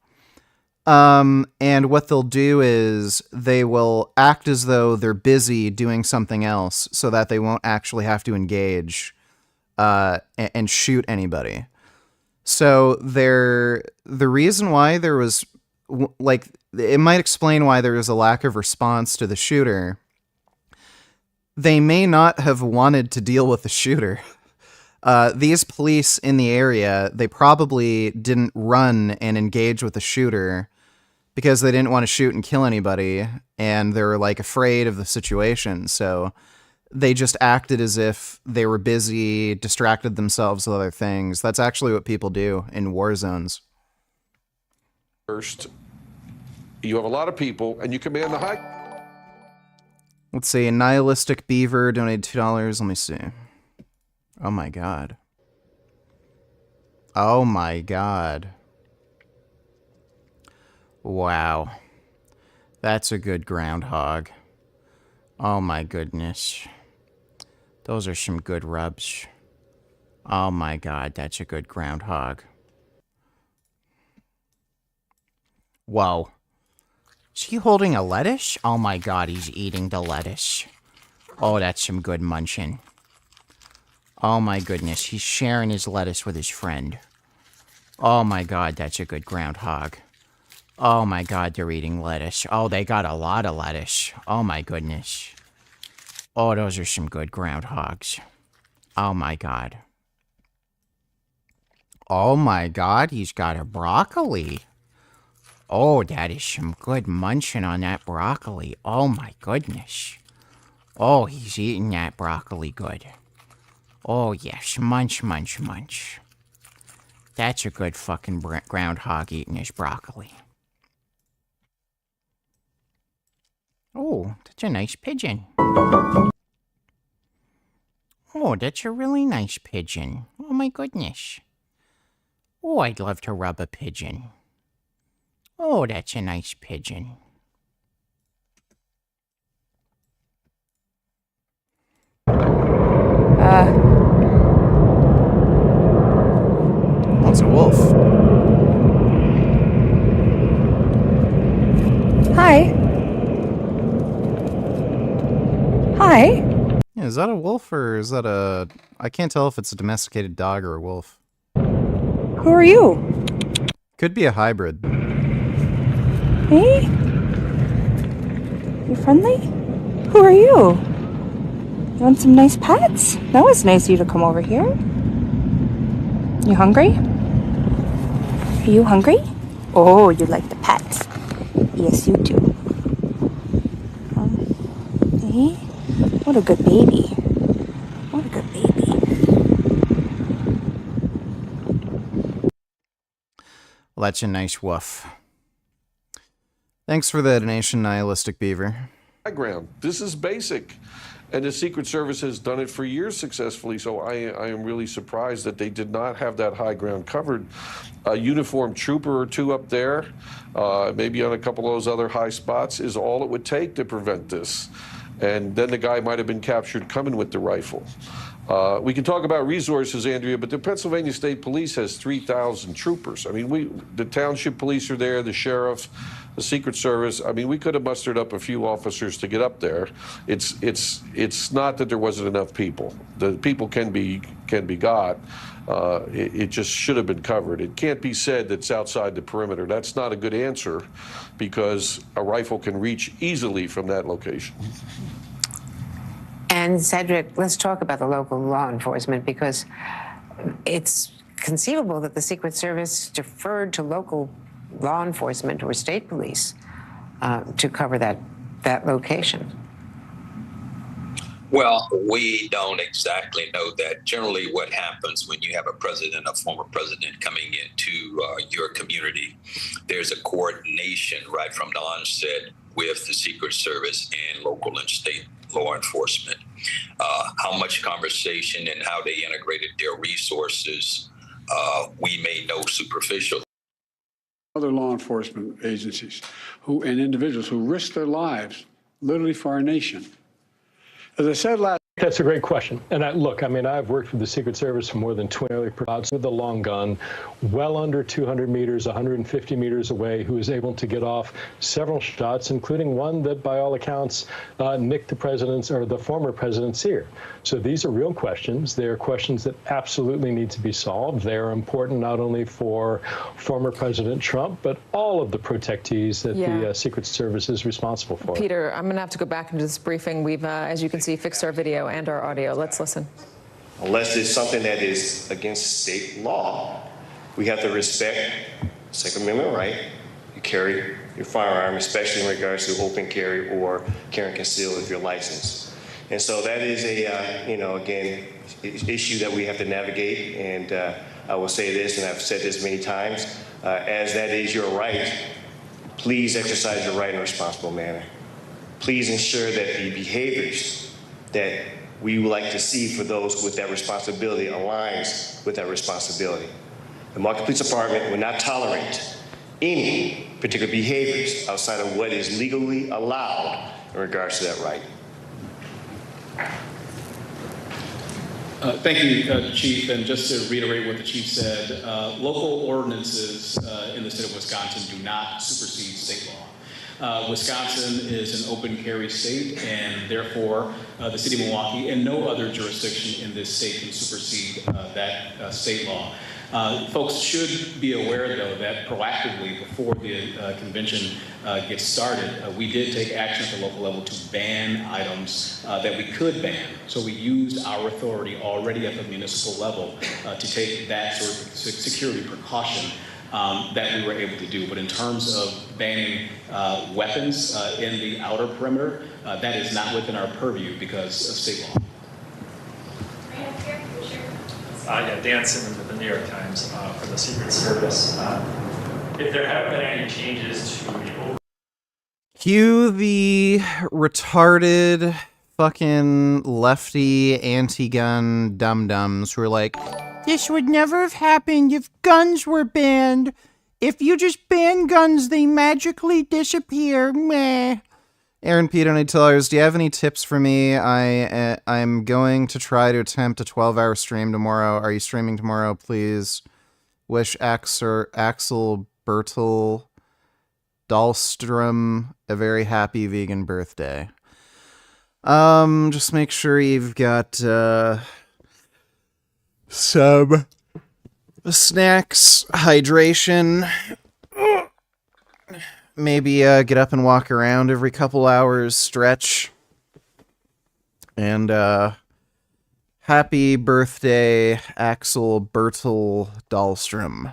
And what they'll do is they will act as though they're busy doing something else so that they won't actually have to engage and shoot anybody. So the reason why there was, it might explain why there was a lack of response to the shooter. They may not have wanted to deal with the shooter. These police in the area, they probably didn't run and engage with the shooter because they didn't want to shoot and kill anybody, and they were afraid of the situation. So they just acted as if they were busy, distracted themselves with other things. That's actually what people do in war zones. First, you have a lot of people, and you command the high... Let's see, Nihilistic Beaver donated $2. Let me see. Oh my god. Oh my god. Wow. That's a good groundhog. Oh my goodness. Those are some good rubs. Oh my god, that's a good groundhog. Whoa. Is he holding a lettuce? Oh my god, he's eating the lettuce. Oh, that's some good munching. Oh my goodness, he's sharing his lettuce with his friend. Oh my god, that's a good groundhog. Oh my god, they're eating lettuce. Oh, they got a lot of lettuce. Oh my goodness. Oh, those are some good groundhogs. Oh my god. Oh my god, he's got a broccoli. Oh, that is some good munching on that broccoli. Oh my goodness. Oh, he's eating that broccoli good. Oh yes, munch, munch, munch. That's a good fucking groundhog eating his broccoli. Oh, that's a nice pigeon. Oh, that's a really nice pigeon. Oh my goodness. Oh, I'd love to rub a pigeon. Oh, that's a nice pigeon. Hi. Yeah, is that a wolf or is that a... I can't tell if it's a domesticated dog or a wolf. Who are you? Could be a hybrid. Hey? You friendly? Who are you? You want some nice pets? That was nice of you to come over here. You hungry? Are you hungry? Oh, you like the pets. Yes, you do. Hey? What a good baby. What a good baby. Well, that's a nice woof. Thanks for the donation, Nihilistic Beaver. Background. This is basic. And the Secret Service has done it for years successfully, so I am really surprised that they did not have that high ground covered. A uniformed trooper or two up there, maybe on a couple of those other high spots, is all it would take to prevent this. And then the guy might have been captured coming with the rifle. We can talk about resources, Andrea, but the Pennsylvania State Police has 3,000 troopers. I mean, the township police are there, the sheriff, the Secret Service. I mean, we could have mustered up a few officers to get up there. It's not that there wasn't enough people. The people can be got. It just should have been covered. It can't be said that it's outside the perimeter. That's not a good answer because a rifle can reach easily from that location. And Cedric, let's talk about the local law enforcement because it's conceivable that the Secret Service deferred to local law enforcement or state police to cover that location. Well, we don't exactly know that. Generally, what happens when you have a president, a former president coming into your community, there's a coordination right from the onset with the Secret Service and local and state law enforcement. How much conversation and how they integrated their resources, we may know superficially. Other law enforcement agencies and individuals who risk their lives literally for our nation. As I said last. That's a great question. And look, I mean, I've worked for the Secret Service for more than 20 years with the long gun, well under 200 meters, 150 meters away, who was able to get off several shots, including one that, by all accounts, nicked the former president's ear. So these are real questions. They are questions that absolutely need to be solved. They are important not only for former President Trump, but all of the protectees that the Secret Service is responsible for. Peter, I'm going to have to go back into this briefing. We've, as you can see, fixed our video and our audio. Let's listen. Unless it's something that is against state law, we have to respect Second Amendment right. You carry your firearm, especially in regards to open carry or carry concealed with your license. And so that is a, again, issue that we have to navigate. And I will say this, and I've said this many times, as that is your right, please exercise your right in a responsible manner. Please ensure that the behaviors that we would like to see for those with that responsibility aligns with that responsibility. The Market Police Department will not tolerate any particular behaviors outside of what is legally allowed in regards to that right. Thank you, Chief. And just to reiterate what the Chief said, local ordinances in the state of Wisconsin do not supersede state law. Wisconsin is an open carry state, and therefore the city of Milwaukee and no other jurisdiction in this state can supersede that state law. Folks should be aware, though, that proactively before the convention gets started, we did take action at the local level to ban items that we could ban. So we used our authority already at the municipal level to take that sort of security precaution that we were able to do. But in terms of banning weapons in the outer perimeter, that is not within our purview because of state law. Dan Simmons with the New York Times for the Secret Service. If there have been any changes to the Cue the retarded fucking lefty anti-gun dum-dums who are like, this would never have happened if guns were banned. If you just ban guns, they magically disappear. Meh. Aaron P. Donate Tellers, do you have any tips for me? I'm going to try to attempt a 12-hour stream tomorrow. Are you streaming tomorrow, please? Wish Axel Bertel Dahlstrom a very happy vegan birthday. Just make sure you've got, some snacks, hydration. Maybe, get up and walk around every couple hours, stretch. And, happy birthday, Axel Bertel Dahlstrom.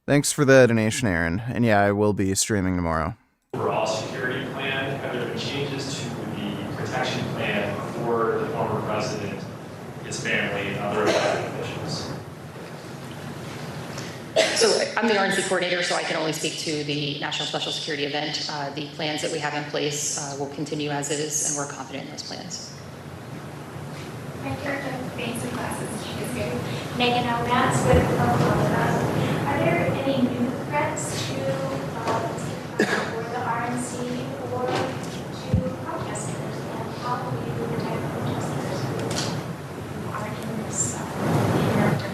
Thanks for the donation, Aaron. And yeah, I will be streaming tomorrow. Overall security plan, have there been changes to the protection plan for the former president, his family, and other elected officials? So I'm the RNC coordinator, so I can only speak to the National Special Security event. The plans that we have in place will continue as is, and we're confident in those plans. My character thanks and classes is good. Megan Almats with are there any new threats to or the RNC or to protesters, and how will you protect protesters who are in this character?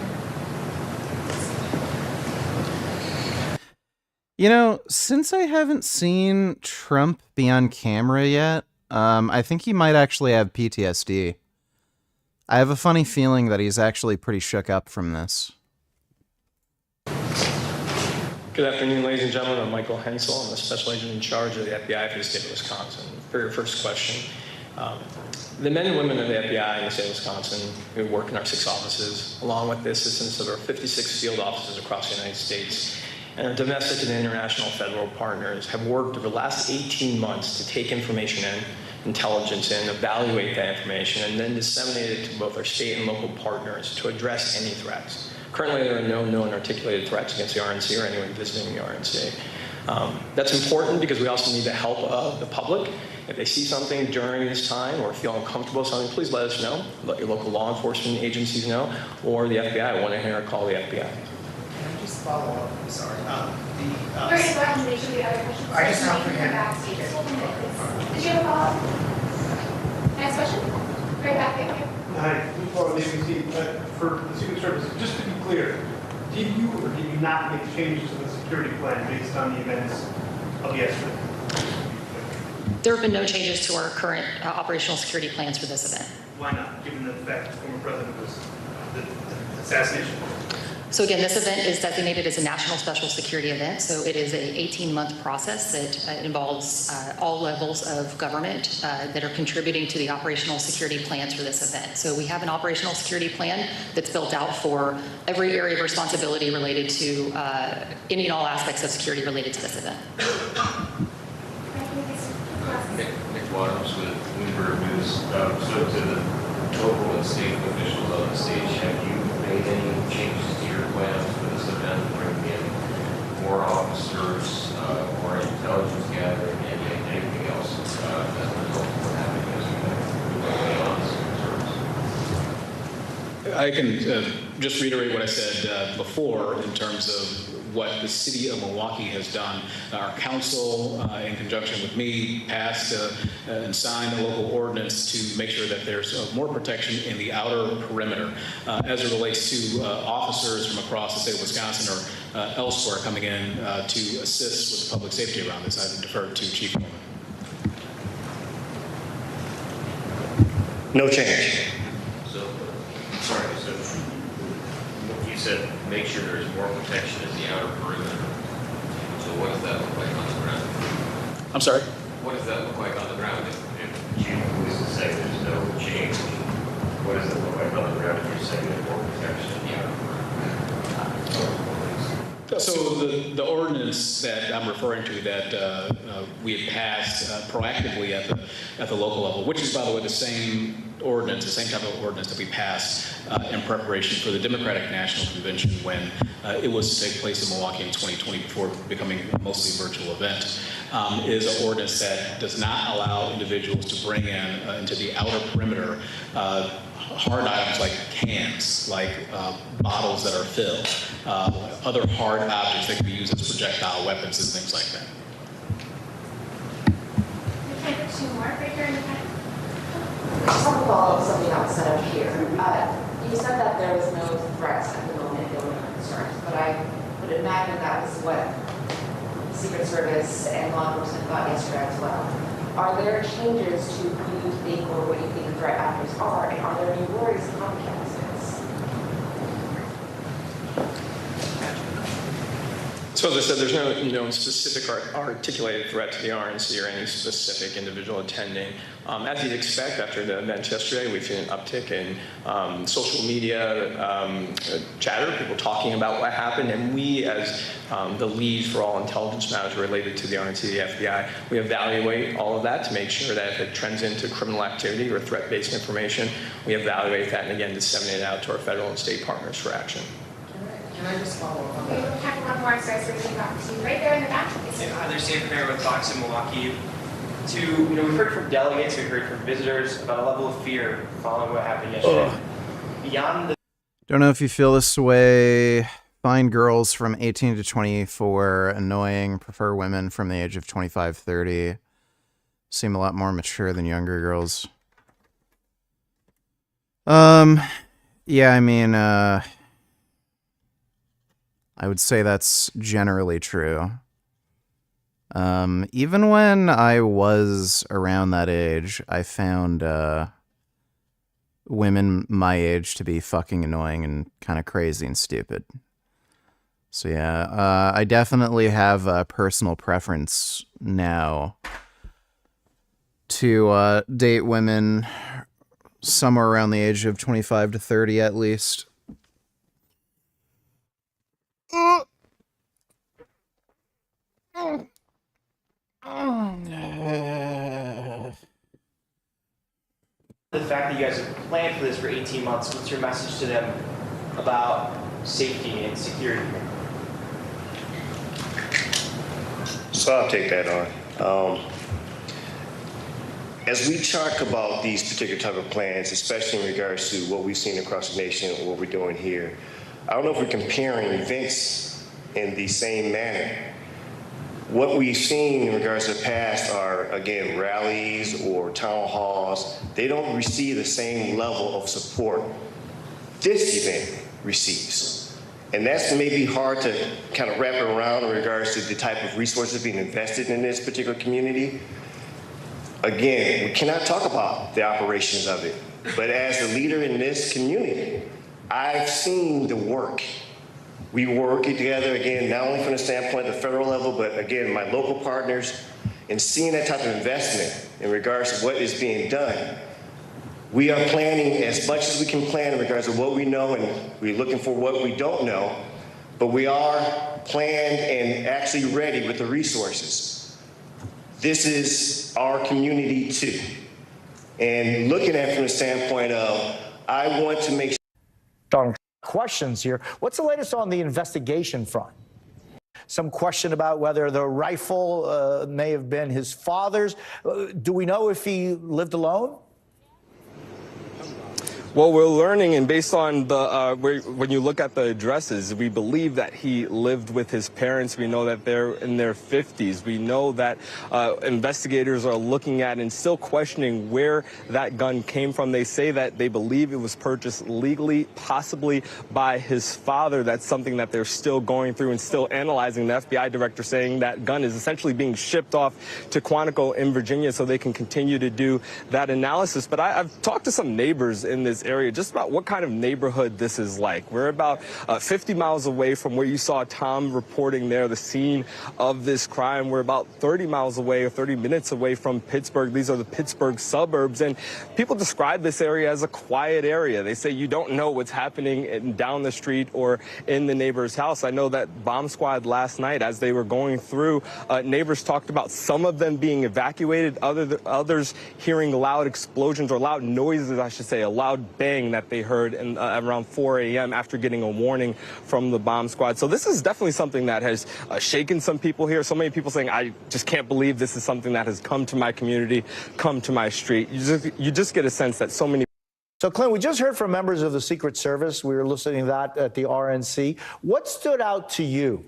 You know, since I haven't seen Trump be on camera yet, I think he might actually have PTSD. I have a funny feeling that he's actually pretty shook up from this. Good afternoon, ladies and gentlemen. I'm Michael Hensel. I'm the special agent in charge of the FBI for the state of Wisconsin. For your first question, the men and women of the FBI in the state of Wisconsin who work in our 6 offices, along with the assistance of our 56 field offices across the United States, and our domestic and international federal partners, have worked over the last 18 months to take information in, intelligence in, evaluate that information, and then disseminate it to both our state and local partners to address any threats. Currently, there are no known articulated threats against the RNC or anyone visiting the RNC. That's important because we also need the help of the public. If they see something during this time or feel uncomfortable with something, please let us know. Let your local law enforcement agencies know, or the FBI. 1-800 call the FBI. Just follow up. I'm sorry. I just have to Did you have a follow-up? Next question? Right back there. Hi, before leaving for the Secret Service, just to be clear, did you or did you not make changes to the security plan based on the events of yesterday? There have been no changes to our current operational security plans for this event. Why not, given the fact the former president was the assassination? So again, this event is designated as a national special security event. So it is a 18-month process that involves all levels of government that are contributing to the operational security plans for this event. So we have an operational security plan that's built out for every area of responsibility related to any and all aspects of security related to this event. Nick Waters with Bloomberg News. So to the local and state officials on the stage, have you made any changes to your plans for this event, bringing in more officers, more intelligence gathering, and anything else as a result of what happened yesterday? I can just reiterate what I said before in terms of what the city of Milwaukee has done. Our council, in conjunction with me, passed and signed a local ordinance to make sure that there's more protection in the outer perimeter as it relates to officers from across the state of Wisconsin or elsewhere coming in to assist with public safety around this. I defer to Chief Newman. No change. So, sorry, so you said make sure there's more protection in the outer perimeter. So what does that look like on the ground? I'm sorry? What does that look like on the ground? If chief of police is saying there's no change, what does it look like on the ground if you're saying there's more protection in the outer perimeter? So the ordinance that I'm referring to that we had passed proactively at the local level, which is, by the way, the same ordinance, the same type of ordinance that we passed in preparation for the Democratic National Convention when it was to take place in Milwaukee in 2020 before becoming a mostly virtual event, is an ordinance that does not allow individuals to bring in into the outer perimeter hard items like cans, like bottles that are filled, other hard objects that can be used as projectile weapons and things like that. We can get 2 more right here in the back. I just want to follow up something else set up here. You said that there was no threats at the moment, there were no concerns, but I would imagine that was what the Secret Service and law enforcement thought yesterday as well. Are there changes to who you think or what you think the threat actors are, and are there any worries on campuses? So as I said, there's no specific articulated threat to the RNC or any specific individual attending. As you'd expect, after the event yesterday, we've seen an uptick in social media chatter, people talking about what happened, and we, as the lead for all intelligence matters related to the RNC, the FBI, we evaluate all of that to make sure that if it trends into criminal activity or threat-based information, we evaluate that and again disseminate it out to our federal and state partners for action. Can I just follow up on Okay, we'll have one more, so I switching back to you right there in the back. Hi there, Sam Fair with Fox in Milwaukee. We've heard from delegates, we've heard from visitors about a level of fear following what happened yesterday. Beyond the Don't know if you feel this way. Find girls from 18 to 24 annoying. Prefer women from the age of 25, 30. Seem a lot more mature than younger girls. Yeah, I mean, I would say that's generally true. Even when I was around that age, I found women my age to be fucking annoying and kind of crazy and stupid. So yeah, I definitely have a personal preference now to date women somewhere around the age of 25 to 30 at least. The fact that you guys have planned for this for 18 months, what's your message to them about safety and security? So I'll take that on. As we talk about these particular type of plans, especially in regards to what we've seen across the nation and what we're doing here, I don't know if we're comparing events in the same manner. What we've seen in regards to the past are, again, rallies or town halls. They don't receive the same level of support this event receives. And that's maybe hard to kind of wrap it around in regards to the type of resources being invested in this particular community. Again, we cannot talk about the operations of it, but as the leader in this community, I've seen the work. We work together, again, not only from the standpoint of the federal level, but again, my local partners, and seeing that type of investment in regards to what is being done. We are planning as much as we can plan in regards to what we know, and we're looking for what we don't know, but we are planned and actually ready with the resources. This is our community too. And looking at it from the standpoint of, I want to make sure. Questions here. What's the latest on the investigation front? Some question about whether the rifle may have been his father's. Do we know if he lived alone? Well, we're learning, and based on the when you look at the addresses, we believe that he lived with his parents. We know that they're in their 50s. We know that investigators are looking at and still questioning where that gun came from. They say that they believe it was purchased legally, possibly by his father. That's something that they're still going through and still analyzing. The FBI director saying that gun is essentially being shipped off to Quantico in Virginia so they can continue to do that analysis. But I've talked to some neighbors in this area just about what kind of neighborhood this is like. We're about 50 miles away from where you saw Tom reporting there, the scene of this crime. We're about 30 miles away or 30 minutes away from Pittsburgh. These are the Pittsburgh suburbs, and people describe this area as a quiet area. They say you don't know what's happening down the street or in the neighbor's house. I know that bomb squad last night, as they were going through, neighbors talked about some of them being evacuated, others hearing loud explosions or loud noises, I should say, a loud bang that they heard around 4 a.m. after getting a warning from the bomb squad. So this is definitely something that has shaken some people here. So many people saying, I just can't believe this is something that has come to my community, come to my street. You just get a sense that so many. So, Clint, we just heard from members of the Secret Service. We were listening to that at the RNC. What stood out to you?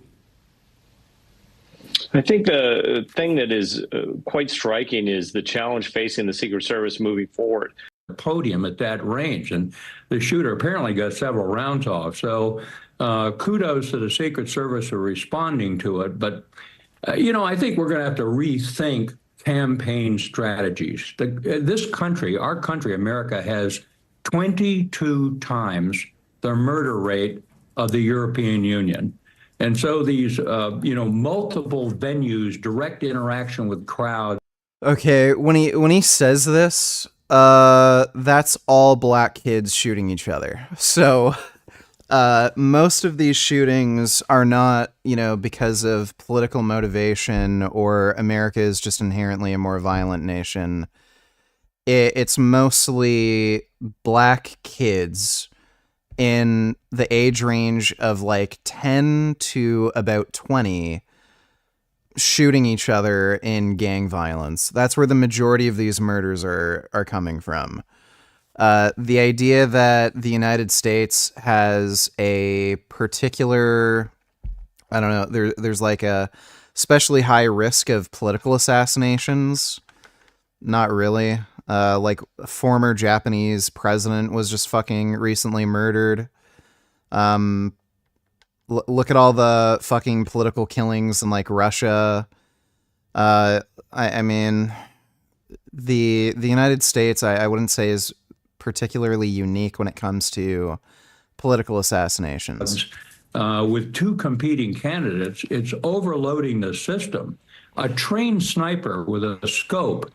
I think the thing that is quite striking is the challenge facing the Secret Service moving forward. Podium at that range, and the shooter apparently got several rounds off. So kudos to the Secret Service for responding to it. But, I think we're going to have to rethink campaign strategies. This country, our country, America, has 22 times the murder rate of the European Union. And so these, multiple venues, direct interaction with crowds. Okay, when he says this, that's all black kids shooting each other. So, most of these shootings are not, because of political motivation or America is just inherently a more violent nation. It's mostly black kids in the age range of like 10 to about 20 shooting each other in gang violence. That's where the majority of these murders are coming from. The idea that the United States has a particular, I don't know, there's like a especially high risk of political assassinations. Not really. Like a former Japanese president was just fucking recently murdered. Look at all the fucking political killings in like Russia. I mean, the United States, I wouldn't say is particularly unique when it comes to political assassinations. With two competing candidates, it's overloading the system. A trained sniper with a scope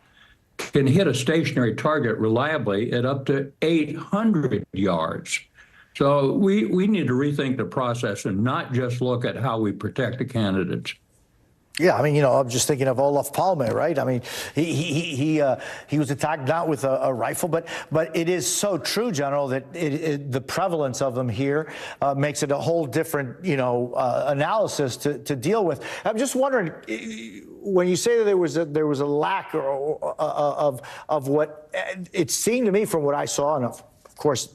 can hit a stationary target reliably at up to 800 yards. So we need to rethink the process and not just look at how we protect the candidates. Yeah, I mean, I'm just thinking of Olof Palme, right? I mean, he was attacked not with a rifle, but it is so true, General, that the prevalence of them here makes it a whole different, analysis to deal with. I'm just wondering, when you say that there was a lack of what it seemed to me from what I saw, and of course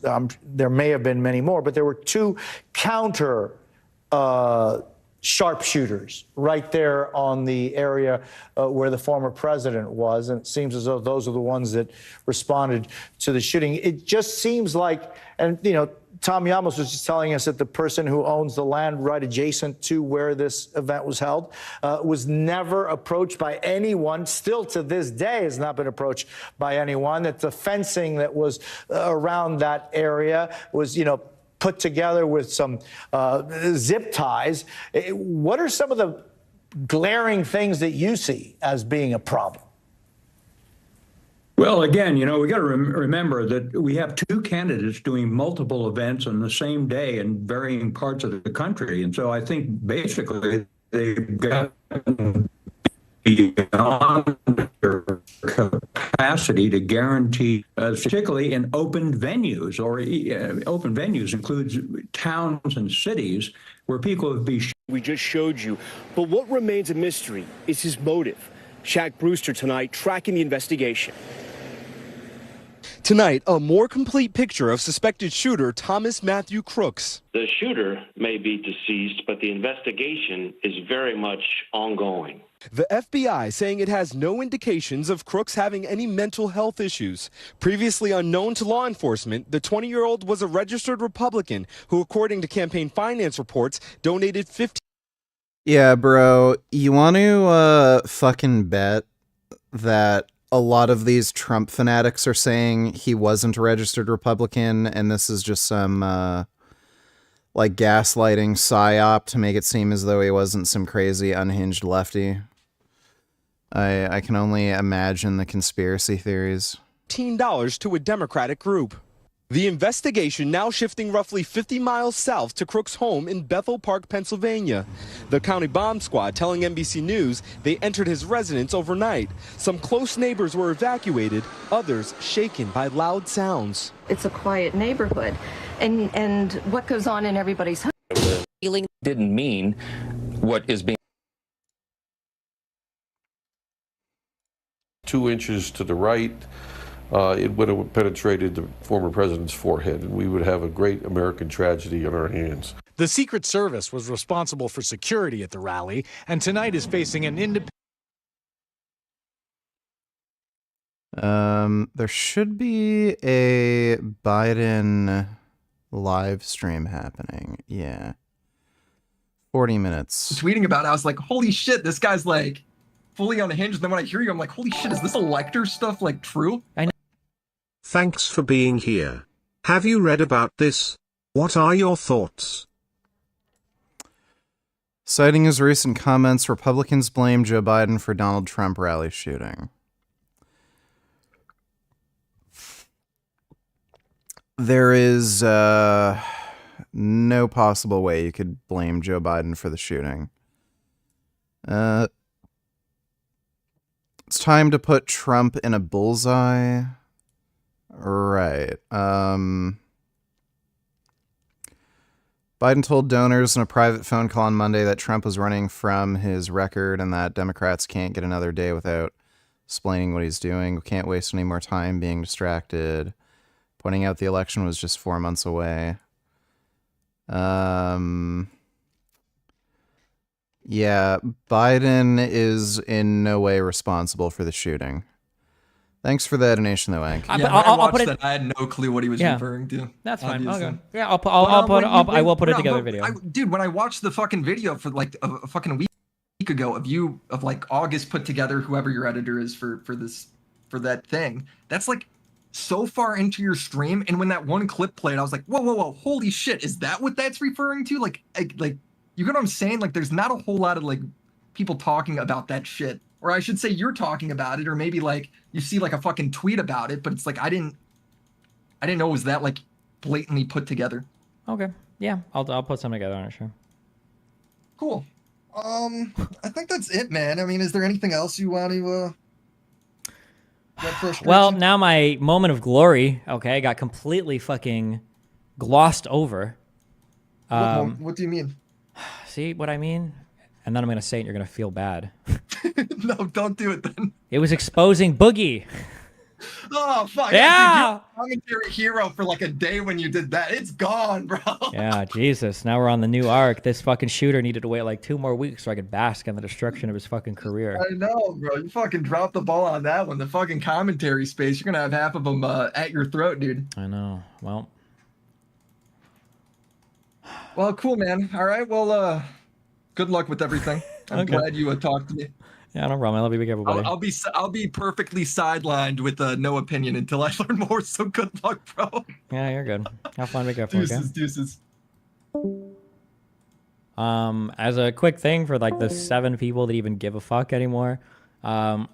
there may have been many more, but there were two counter sharpshooters right there on the area where the former president was. And it seems as though those are the ones that responded to the shooting. It just seems like, and, Tom Yamos was just telling us that the person who owns the land right adjacent to where this event was held was never approached by anyone, still to this day has not been approached by anyone, that the fencing that was around that area was, put together with some zip ties. What are some of the glaring things that you see as being a problem? Well, again, we got to remember that we have two candidates doing multiple events on the same day in varying parts of the country. And so I think basically they've got beyond their capacity to guarantee, particularly in open venues, or open venues includes towns and cities where people would be. We just showed you. But what remains a mystery is his motive. Shaq Brewster tonight tracking the investigation. Tonight, a more complete picture of suspected shooter Thomas Matthew Crooks. The shooter may be deceased, but the investigation is very much ongoing. The FBI saying it has no indications of Crooks having any mental health issues. Previously unknown to law enforcement, the 20-year-old was a registered Republican who, according to campaign finance reports, donated 15. Yeah, bro, you want to fucking bet that a lot of these Trump fanatics are saying he wasn't a registered Republican and this is just some like gaslighting psyop to make it seem as though he wasn't some crazy unhinged lefty. I can only imagine the conspiracy theories. $15 to a Democratic group. The investigation now shifting roughly 50 miles south to Crooks' home in Bethel Park, Pennsylvania. The county bomb squad telling NBC News they entered his residence overnight. Some close neighbors were evacuated, others shaken by loud sounds. It's a quiet neighborhood, and what goes on in everybody's home. Didn't mean what is being. 2 inches to the right, it would have penetrated the former president's forehead, and we would have a great American tragedy on our hands. The Secret Service was responsible for security at the rally, and tonight is facing an independent. There should be a Biden live stream happening. Yeah. 40 minutes. Tweeting about it, I was like, holy shit, this guy's like fully unhinged. And then when I hear you, I'm like, holy shit, is this elector stuff like true? I know. Thanks for being here. Have you read about this? What are your thoughts? Citing his recent comments, Republicans blame Joe Biden for Donald Trump rally shooting. There is no possible way you could blame Joe Biden for the shooting. It's time to put Trump in a bullseye. Right. Biden told donors in a private phone call on Monday that Trump was running from his record and that Democrats can't get another day without explaining what he's doing. We can't waste any more time being distracted. Pointing out the election was just 4 months away. Yeah, Biden is in no way responsible for the shooting. Thanks for the donation, though, Hank. Yeah, I'll put it. I had no clue what he was referring to. That's fine. Obviously. Okay. Yeah, I will put it together video. Dude, when I watched the fucking video for like a fucking week ago of you of like August put together, whoever your editor is for that thing, that's like so far into your stream. And when that one clip played, I was like, whoa, holy shit, is that what that's referring to? Like you get what I'm saying? Like, there's not a whole lot of like people talking about that shit. Or I should say you're talking about it, or maybe like you see like a fucking tweet about it, but it's like I didn't know it was that like blatantly put together. Okay. Yeah, I'll put something together on it, sure. Cool. I think that's it, man. I mean, is there anything else you want to Well, now my moment of glory, okay, got completely fucking glossed over. What do you mean? See what I mean? And then I'm going to say it and you're going to feel bad. No, don't do it then. It was exposing Boogie. Oh, fuck. Yeah. Dude, commentary hero for like a day when you did that. It's gone, bro. Yeah, Jesus. Now we're on the new arc. This fucking shooter needed to wait like 2 more weeks so I could bask in the destruction of his fucking career. I know, bro. You fucking dropped the ball on that one. The fucking commentary space. You're going to have half of them at your throat, dude. I know. Well, cool, man. All right. Well, good luck with everything. I'm Okay. glad you talked to me. Yeah, no problem. I love you. Be careful, buddy. I'll be perfectly sidelined with no opinion until I learn more. So good luck, bro. Yeah, you're good. Have fun. Be careful. Deuces. As a quick thing for like the 7 people that even give a fuck anymore,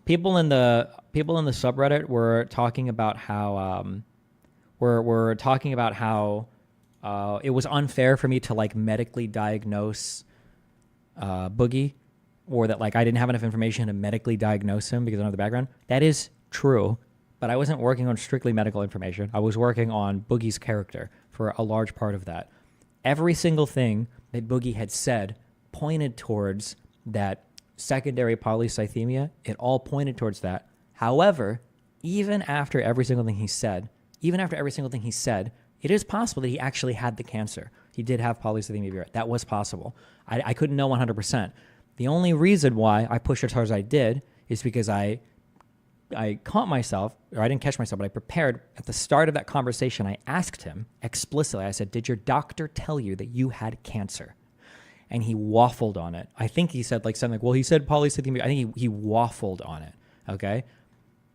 people in the subreddit were talking about how it was unfair for me to like medically diagnose Boogie, or that like I didn't have enough information to medically diagnose him because I don't have the background. That is true, but I wasn't working on strictly medical information. I was working on Boogie's character for a large part of that. Every single thing that Boogie had said pointed towards that secondary polycythemia. It all pointed towards that. However, even after every single thing he said, it is possible that he actually had the cancer. He did have polycythemia vera. That was possible. I couldn't know 100%. The only reason why I pushed as hard as I did is because I caught myself, or I didn't catch myself, but I prepared. At the start of that conversation, I asked him explicitly, I said, did your doctor tell you that you had cancer? And he waffled on it. I think he said like something like, well, he said polycythemia. I think he waffled on it, okay?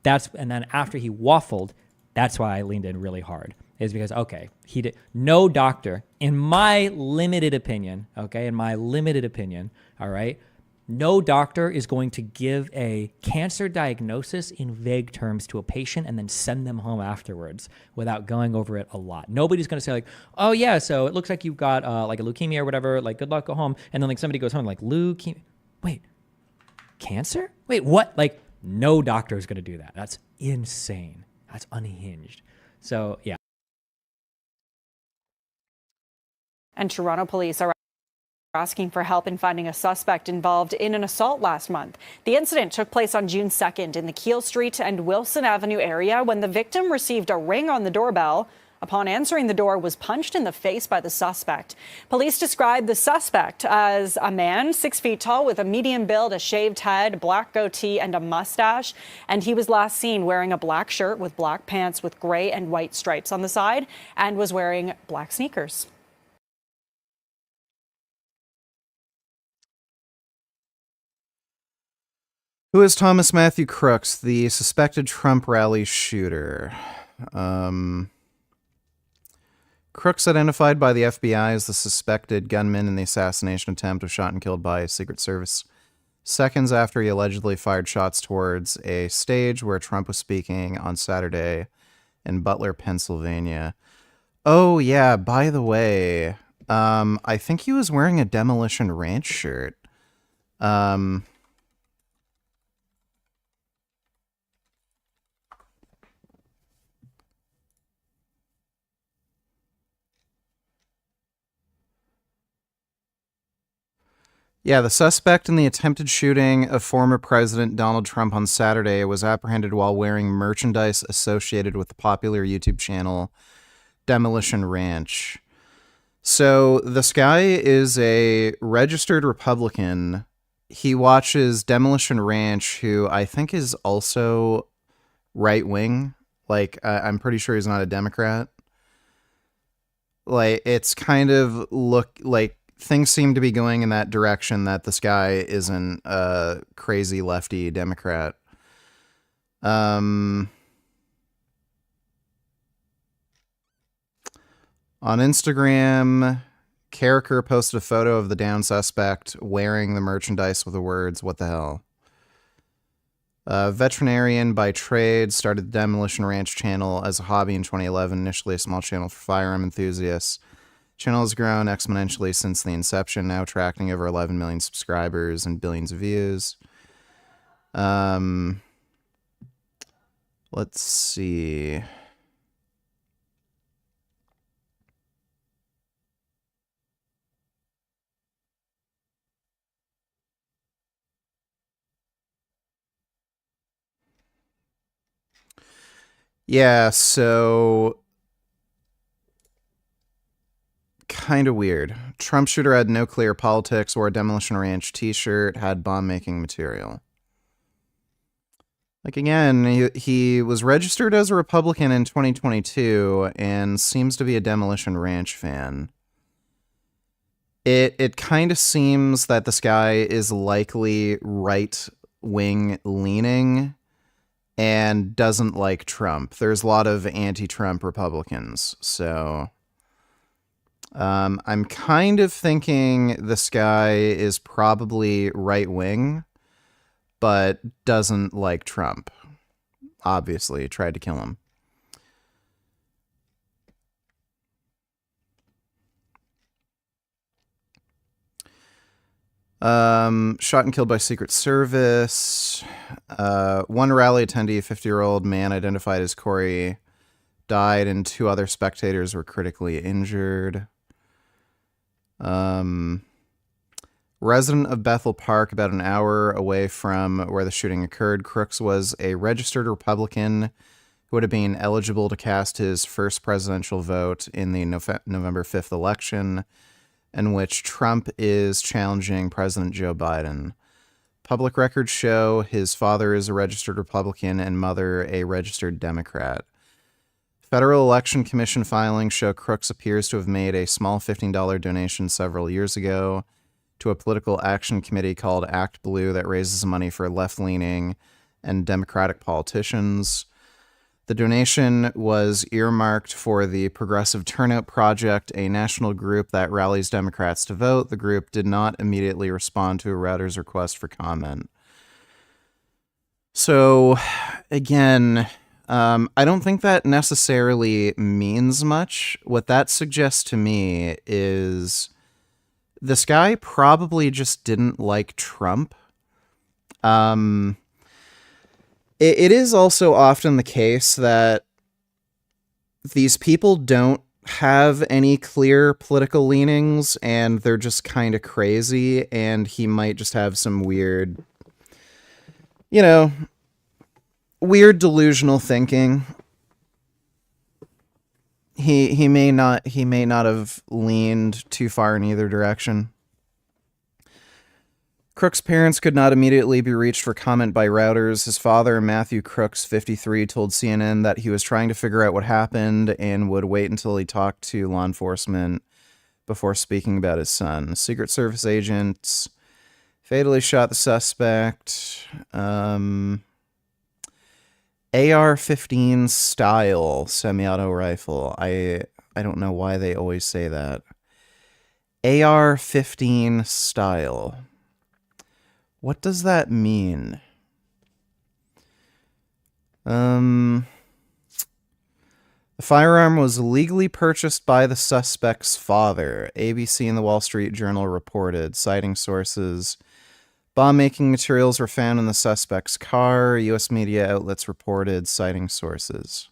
And then after he waffled, that's why I leaned in really hard. Is because, okay, he did. No doctor, in my limited opinion, all right, no doctor is going to give a cancer diagnosis in vague terms to a patient and then send them home afterwards without going over it a lot. Nobody's going to say like, oh yeah, so it looks like you've got like a leukemia or whatever, like good luck, go home. And then like somebody goes home like, leukemia, wait, cancer? Wait, what? Like no doctor is going to do that. That's insane. That's unhinged. So yeah. And Toronto police are asking for help in finding a suspect involved in an assault last month. The incident took place on June 2nd in the Keele Street and Wilson Avenue area when the victim received a ring on the doorbell. Upon answering the door, was punched in the face by the suspect. Police described the suspect as a man 6 feet tall with a medium build, a shaved head, black goatee, and a mustache. And he was last seen wearing a black shirt with black pants with gray and white stripes on the side and was wearing black sneakers. Who is Thomas Matthew Crooks, the suspected Trump rally shooter? Crooks, identified by the FBI as the suspected gunman in the assassination attempt, was shot and killed by Secret Service seconds after he allegedly fired shots towards a stage where Trump was speaking on Saturday in Butler, Pennsylvania. Oh, yeah, by the way, I think he was wearing a Demolition Ranch shirt. Yeah, the suspect in the attempted shooting of former President Donald Trump on Saturday was apprehended while wearing merchandise associated with the popular YouTube channel Demolition Ranch. So this guy is a registered Republican. He watches Demolition Ranch, who I think is also right-wing. Like, I'm pretty sure he's not a Democrat. Like, it's kind of things seem to be going in that direction that this guy isn't a crazy lefty Democrat. On Instagram, Carricker posted a photo of the downed suspect wearing the merchandise with the words, "What the hell?" Veterinarian by trade, started the Demolition Ranch channel as a hobby in 2011, initially a small channel for firearm enthusiasts. Channel has grown exponentially since the inception, now attracting over 11 million subscribers and billions of views. Let's see. Yeah, so kind of weird. Trump shooter had no clear politics, wore a Demolition Ranch t-shirt, had bomb-making material. Like, again, he was registered as a Republican in 2022 and seems to be a Demolition Ranch fan. It kind of seems that this guy is likely right-wing leaning and doesn't like Trump. There's a lot of anti-Trump Republicans, so I'm kind of thinking this guy is probably right-wing, but doesn't like Trump. Obviously, tried to kill him. Shot and killed by Secret Service. One rally attendee, a 50-year-old man identified as Corey, died, and 2 other spectators were critically injured. Resident of Bethel Park, about an hour away from where the shooting occurred, Crooks was a registered Republican who would have been eligible to cast his first presidential vote in the November 5th election, in which Trump is challenging President Joe Biden. Public records show his father is a registered Republican and mother a registered Democrat. Federal Election Commission filings show Crooks appears to have made a small $15 donation several years ago to a political action committee called Act Blue that raises money for left-leaning and Democratic politicians. The donation was earmarked for the Progressive Turnout Project, a national group that rallies Democrats to vote. The group did not immediately respond to a router's request for comment. So, again, I don't think that necessarily means much. What that suggests to me is this guy probably just didn't like Trump. It is also often the case that these people don't have any clear political leanings and they're just kind of crazy, and he might just have some weird, weird delusional thinking. He may not have leaned too far in either direction. Crooks' parents could not immediately be reached for comment by routers. His father, Matthew Crooks, 53, told CNN that he was trying to figure out what happened and would wait until he talked to law enforcement before speaking about his son. Secret Service agents Fatally shot the suspect. AR-15 style semi-auto rifle. I don't know why they always say that. AR-15 style. What does that mean? The firearm was legally purchased by the suspect's father. ABC and the Wall Street Journal reported, citing sources. Bomb-making materials were found in the suspect's car. U.S. media outlets reported, citing sources.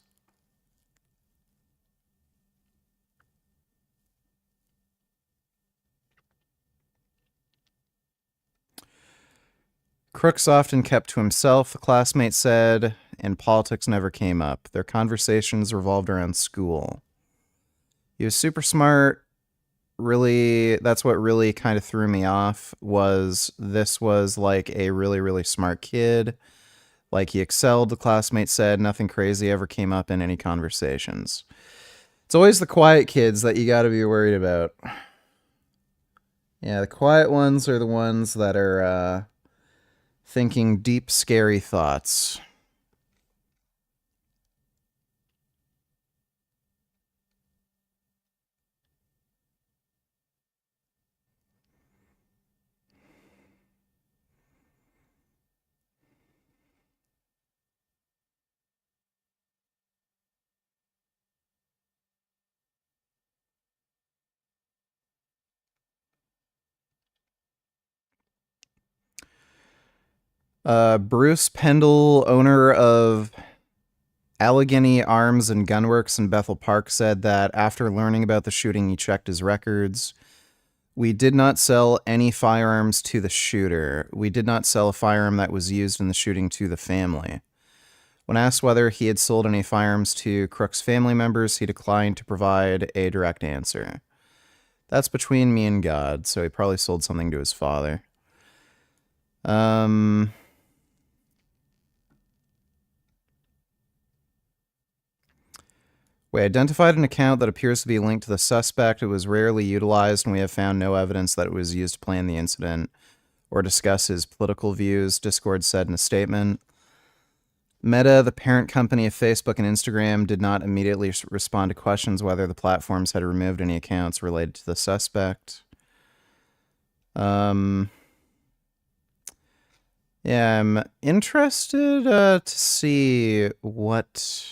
Crooks often kept to himself, the classmate said, and politics never came up. Their conversations revolved around school. He was super smart. Really, that's what really kind of threw me off, was this was like a really, really smart kid. Like, he excelled, the classmate said. Nothing crazy ever came up in any conversations. It's always the quiet kids that you gotta be worried about. Yeah, the quiet ones are the ones that are, thinking deep, scary thoughts. Bruce Pendle, owner of Allegheny Arms and Gunworks in Bethel Park, said that after learning about the shooting, he checked his records. We did not sell any firearms to the shooter. We did not sell a firearm that was used in the shooting to the family. When asked whether he had sold any firearms to Crook's family members, he declined to provide a direct answer. That's between me and God, so he probably sold something to his father. We identified an account that appears to be linked to the suspect. It was rarely utilized, and we have found no evidence that it was used to plan the incident or discuss his political views, Discord said in a statement. Meta, the parent company of Facebook and Instagram, did not immediately respond to questions whether the platforms had removed any accounts related to the suspect. Yeah, I'm interested to see what...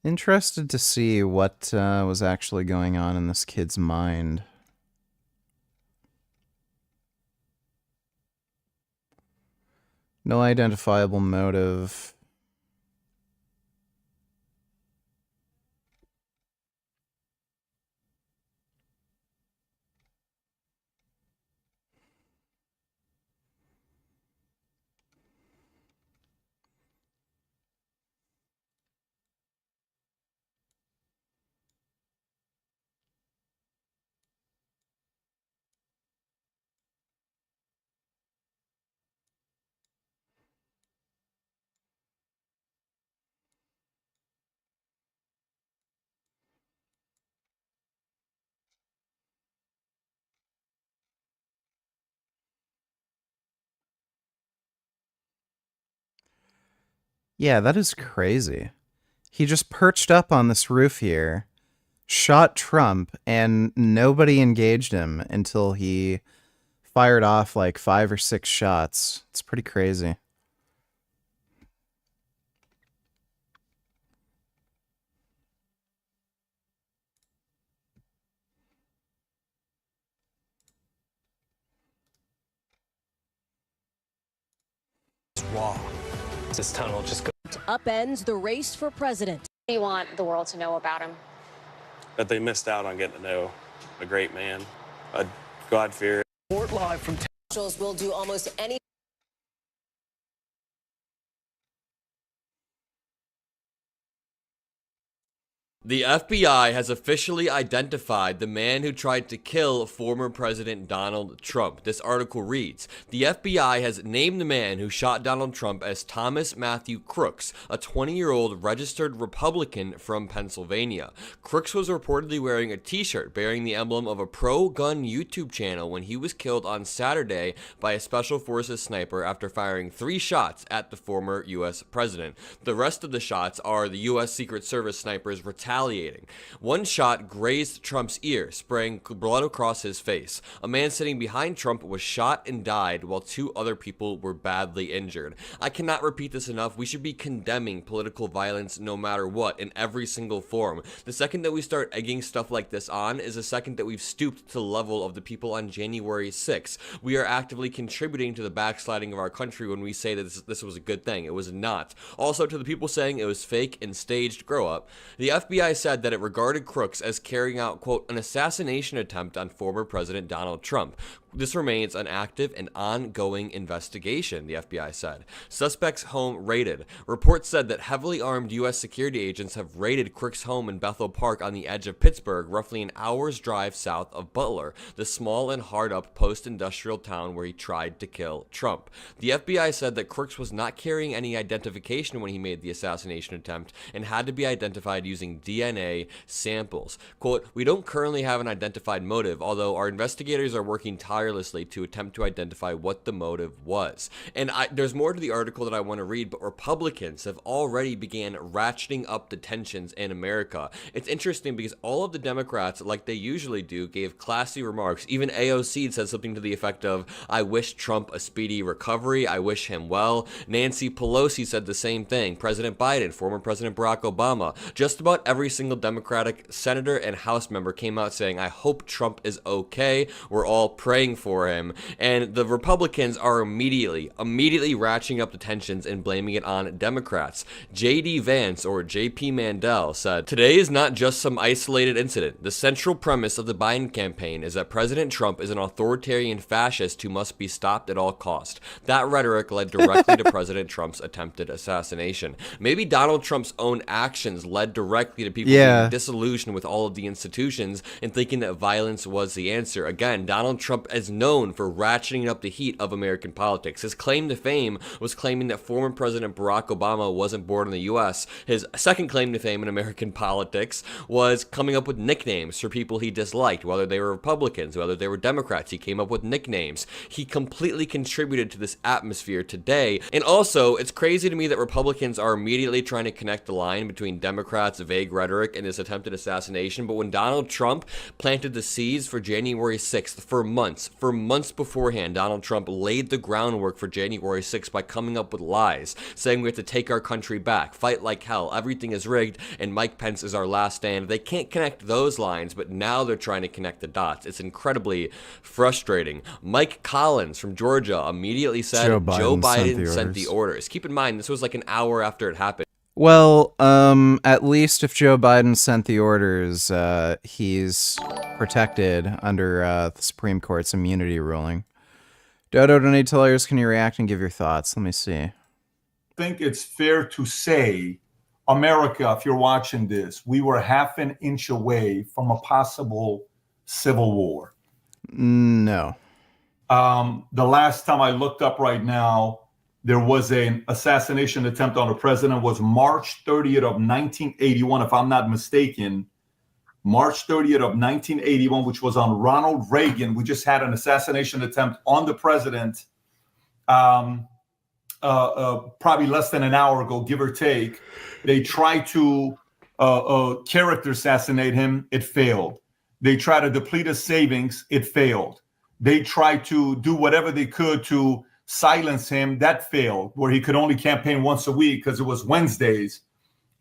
Interested to see what was actually going on in this kid's mind. No identifiable motive. Yeah, that is crazy. He just perched up on this roof here, shot Trump, and nobody engaged him until he fired off like 5 or 6 shots. It's pretty crazy. It's raw. This tunnel just goes. Upends the race for president. What do you want the world to know about him? That they missed out on getting to know a great man, a God-fearing. Report live from Officials will do almost any. The FBI has officially identified the man who tried to kill former President Donald Trump. This article reads, the FBI has named the man who shot Donald Trump as Thomas Matthew Crooks, a 20-year-old registered Republican from Pennsylvania. Crooks was reportedly wearing a t-shirt bearing the emblem of a pro-gun YouTube channel when he was killed on Saturday by a Special Forces sniper after firing 3 shots at the former U.S. president. The rest of the shots are the U.S. Secret Service snipers retaliating. One shot grazed Trump's ear, spraying blood across his face. A man sitting behind Trump was shot and died, while 2 other people were badly injured. I cannot repeat this enough. We should be condemning political violence no matter what, in every single form. The second that we start egging stuff like this on is the second that we've stooped to the level of the people on January 6th. We are actively contributing to the backsliding of our country when we say that this was a good thing. It was not. Also, to the people saying it was fake and staged, grow up. The FBI said that it regarded Crooks as carrying out, quote, an assassination attempt on former President Donald Trump. This remains an active and ongoing investigation, the FBI said. Suspect's home raided. Reports said that heavily armed U.S. security agents have raided Crooks' home in Bethel Park on the edge of Pittsburgh, roughly an hour's drive south of Butler, the small and hard-up post-industrial town where he tried to kill Trump. The FBI said that Crooks was not carrying any identification when he made the assassination attempt and had to be identified using DNA samples. Quote, we don't currently have an identified motive, although our investigators are working tirelessly to attempt to identify what the motive was. And there's more to the article that I want to read, but Republicans have already began ratcheting up the tensions in America. It's interesting because all of the Democrats, like they usually do, gave classy remarks. Even AOC said something to the effect of, I wish Trump a speedy recovery, I wish him well. Nancy Pelosi said the same thing. President Biden, former President Barack Obama, just about every single Democratic senator and House member came out saying, I hope Trump is okay. We're all praying for him. And the Republicans are immediately ratcheting up the tensions and blaming it on Democrats. J.D. Vance, or J.P. Mandel, said, today is not just some isolated incident. The central premise of the Biden campaign is that President Trump is an authoritarian fascist who must be stopped at all cost. That rhetoric led directly to President Trump's attempted assassination. Maybe Donald Trump's own actions led directly to people being disillusioned with all of the institutions and thinking that violence was the answer. Again, Donald Trump is known for ratcheting up the heat of American politics. His claim to fame was claiming that former President Barack Obama wasn't born in the U.S. His second claim to fame in American politics was coming up with nicknames for people he disliked, whether they were Republicans, whether they were Democrats. He came up with nicknames. He completely contributed to this atmosphere today. And also, it's crazy to me that Republicans are immediately trying to connect the line between Democrats' vague rhetoric and this attempted assassination. But when Donald Trump planted the seeds for January 6th for months beforehand, Donald Trump laid the groundwork for January 6th by coming up with lies, saying we have to take our country back, fight like hell, everything is rigged, and Mike Pence is our last stand. They can't connect those lines, but now they're trying to connect the dots. It's incredibly frustrating. Mike Collins from Georgia immediately said Joe Biden sent the orders. Keep in mind, this was like an hour after it happened. Well, at least if Joe Biden sent the orders, he's protected under the Supreme Court's immunity ruling. Dodo, donate to lawyers. Can you react and give your thoughts? Let me see. I think it's fair to say, America, if you're watching this, we were half an inch away from a possible civil war. No. The last time I looked up right now, there was an assassination attempt on the president was March 30th of 1981, if I'm not mistaken. March 30th of 1981, which was on Ronald Reagan. We just had an assassination attempt on the president probably less than an hour ago, give or take. They tried to character assassinate him. It failed. They tried to deplete his savings. It failed. They tried to do whatever they could to silence him. That failed, where he could only campaign once a week because it was Wednesdays.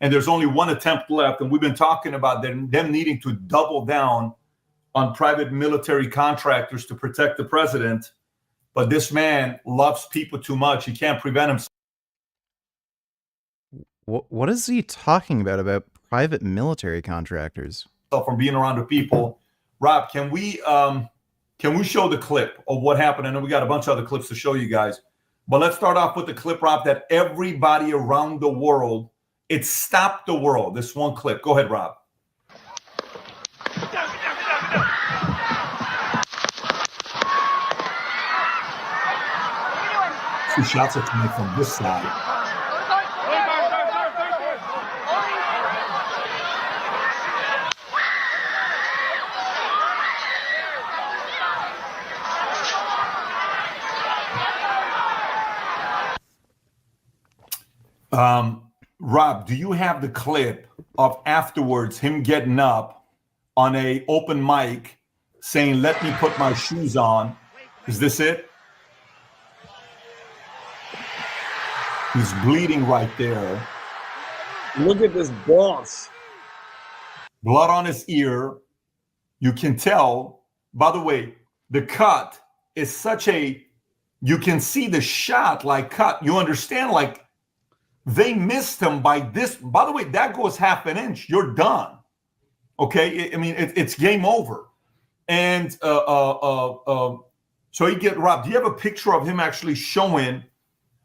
And there's only one attempt left. And we've been talking about them needing to double down on private military contractors to protect the president. But this man loves people too much. He can't prevent himself. What is he talking about private military contractors? From being around the people. Rob, can we show the clip of what happened? I know we got a bunch of other clips to show you guys. But let's start off with the clip, Rob, that everybody around the world, it stopped the world. This one clip. Go ahead, Rob. two shots are coming from this side. Rob, do you have the clip of afterwards him getting up on a open mic saying, "Let me put my shoes on"? Is this it? He's bleeding right there. Look at this boss. Blood on his ear. You can tell. By the way, the cut is such a, you can see the shot like cut. You understand, like, they missed him by this. By the way, that goes half an inch. You're done. Okay? I mean, it's game over. And so you get, Rob, do you have a picture of him actually showing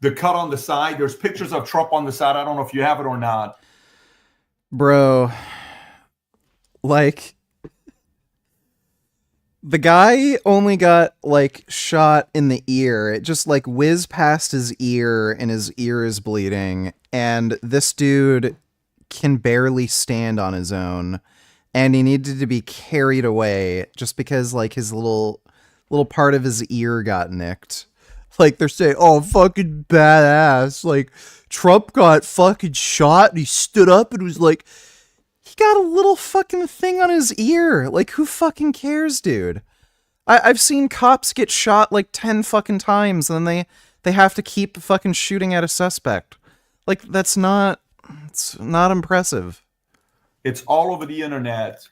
the cut on the side? There's pictures of Trump on the side. I don't know if you have it or not. Bro, like, the guy only got, like, shot in the ear. It just, like, whizzed past his ear, and his ear is bleeding. And this dude can barely stand on his own. And he needed to be carried away just because, like, his little part of his ear got nicked. Like, they're saying, oh, fucking badass. Like, Trump got fucking shot, and he stood up and was like, he got a little fucking thing on his ear. Like, who fucking cares, dude? I've seen cops get shot like 10 fucking times, and then they have to keep fucking shooting at a suspect. Like, it's not impressive. It's all over the internet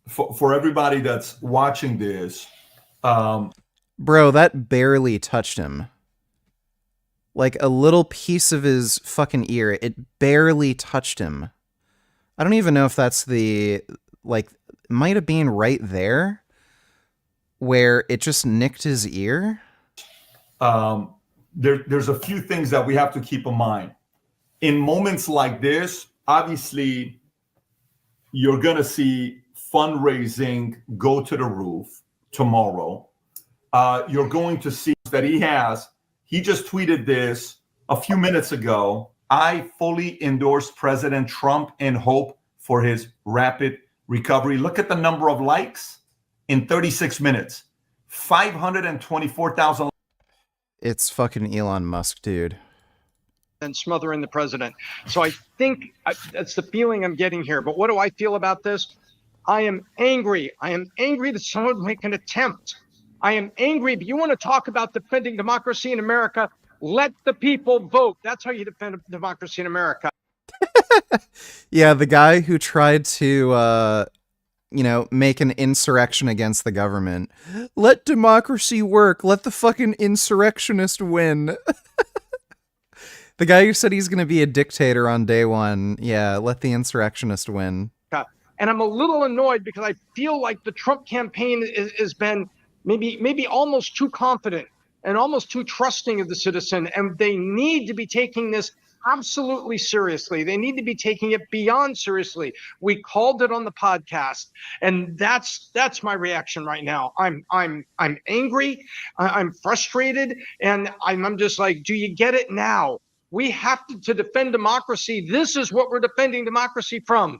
for everybody that's watching this. Bro, that barely touched him. Like, a little piece of his fucking ear, it barely touched him. I don't even know if that's the, like, it might have been right there where it just nicked his ear. There's a few things that we have to keep in mind. In moments like this, obviously, you're going to see fundraising go to the roof tomorrow. You're going to see that he just tweeted this a few minutes ago. I fully endorse President Trump and hope for his rapid recovery. Look at the number of likes in 36 minutes. 524,000. It's fucking Elon Musk, dude. And smothering the president. So I think that's the feeling I'm getting here. But what do I feel about this? I am angry. I am angry that someone would make an attempt. I am angry. But you want to talk about defending democracy in America? Let the people vote. That's how you defend democracy in America. Yeah, the guy who tried to, make an insurrection against the government. Let democracy work. Let the fucking insurrectionist win. The guy who said he's going to be a dictator on day one. Yeah, let the insurrectionist win. And I'm a little annoyed because I feel like the Trump campaign has been maybe almost too confident and almost too trusting of the citizen. And they need to be taking this absolutely seriously. They need to be taking it beyond seriously. We called it on the podcast, and that's my reaction right now. I'm angry, I'm frustrated, and I'm just like, do you get it now? We have to defend democracy. This is what we're defending democracy from.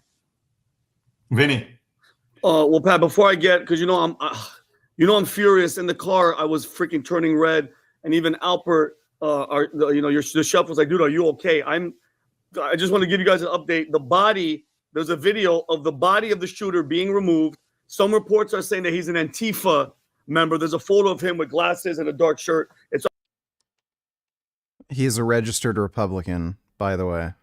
Vinny. Well, Pat, before I get, because I'm furious in the car. I was freaking turning red, and even Alpert, the chef was like, "Dude, are you okay?" I just want to give you guys an update. The body, there's a video of the body of the shooter being removed. Some reports are saying that he's an Antifa member. There's a photo of him with glasses and a dark shirt. He's a registered Republican, by the way.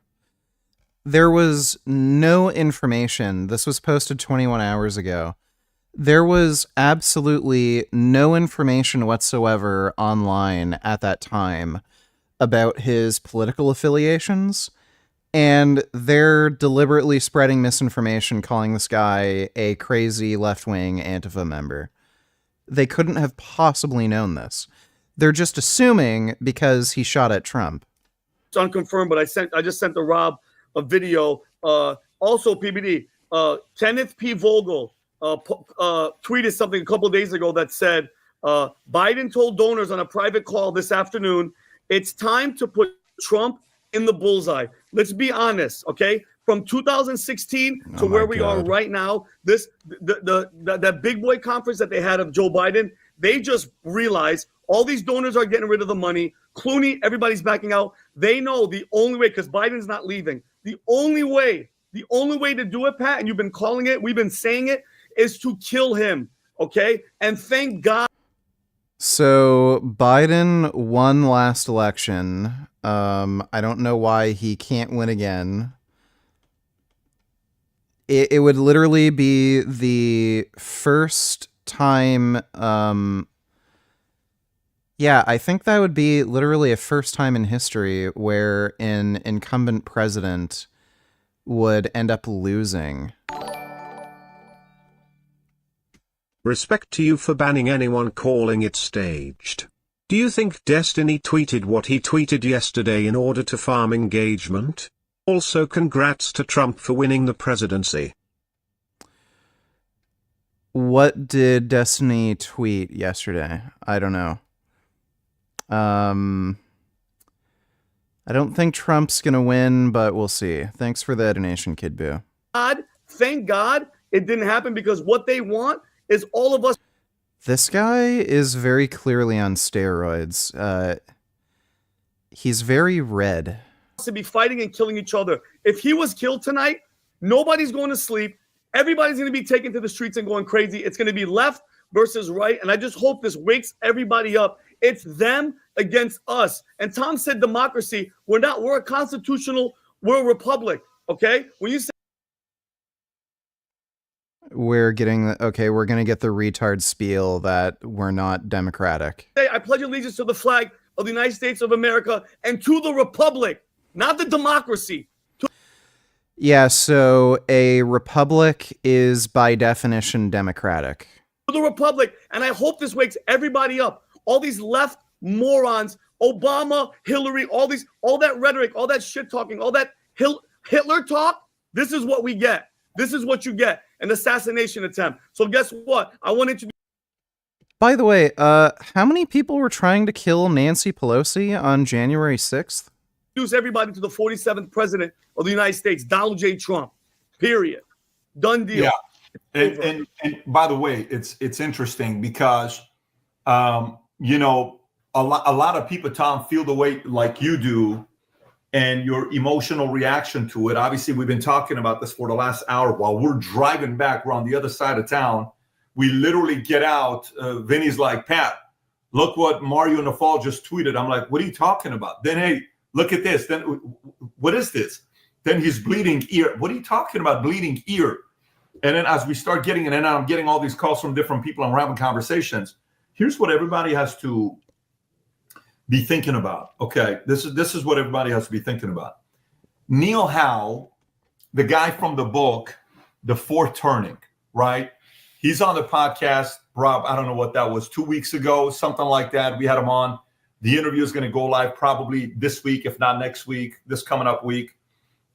There was no information. This was posted 21 hours ago. There was absolutely no information whatsoever online at that time about his political affiliations, and they're deliberately spreading misinformation, calling this guy a crazy left-wing Antifa member. They couldn't have possibly known this. They're just assuming because he shot at Trump. It's unconfirmed, but I just sent to Rob a video. Also, PBD, Kenneth P. Vogel tweeted something a couple days ago that said, Biden told donors on a private call this afternoon It's time to put Trump in the bullseye. Let's be honest, okay? From 2016 to where we are right now, that big boy conference that they had of Joe Biden, they just realized all these donors are getting rid of the money. Clooney, everybody's backing out. They know the only way, because Biden's not leaving, the only way to do it, Pat, and you've been calling it, we've been saying it, is to kill him, okay? And thank God. So Biden won last election. I don't know why he can't win again. It would literally be the first time. Yeah, I think that would be literally a first time in history where an incumbent president would end up losing. Respect to you for banning anyone calling it staged. Do you think Destiny tweeted what he tweeted yesterday in order to farm engagement? Also, congrats to Trump for winning the presidency. What did Destiny tweet yesterday? I don't know. I don't think Trump's gonna win, but we'll see. Thanks for the donation, Kid Boo. Thank God it didn't happen, because what they want is all of us. This guy is very clearly on steroids. He's very red. To be fighting and killing each other. If he was killed tonight, nobody's going to sleep. Everybody's going to be taken to the streets and going crazy. It's going to be left versus right. And I just hope this wakes everybody up. It's them against us. And Tom said democracy. We're a constitutional, we're a republic. Okay? When you say We're getting we're gonna get the retard spiel that we're not democratic. I pledge allegiance to the flag of the United States of America and to the republic, not the democracy. Yeah, so a republic is by definition democratic. To the republic. And I hope this wakes everybody up. All these left morons, Obama, Hillary, all that rhetoric, all that shit talking, all that Hitler talk, this is what we get. This is what you get. An assassination attempt. So guess what? I wanted to. By the way, how many people were trying to kill Nancy Pelosi on January 6th? Introduce everybody to the 47th president of the United States, Donald J. Trump. Period. Done deal. Yeah. And by the way, it's interesting because you know, a lot of people, Tom, feel the way like you do. And your emotional reaction to it. Obviously, we've been talking about this for the last hour. While we're driving back, we're on the other side of town. We literally get out. Vinny's like, Pat, look what Mario Nafal just tweeted. I'm like, what are you talking about? Then, hey, look at this. Then, what is this? Then he's bleeding ear. What are you talking about, bleeding ear? And then as we start getting it, and I'm getting all these calls from different people and we're having conversations. Here's what everybody has to be thinking about. Okay, this is what everybody has to be thinking about. Neil Howe, the guy from the book, The Fourth Turning, right? He's on the podcast, Rob, I don't know what that was, 2 weeks ago, something like that. We had him on. The interview is going to go live probably this week, if not next week, this coming up week.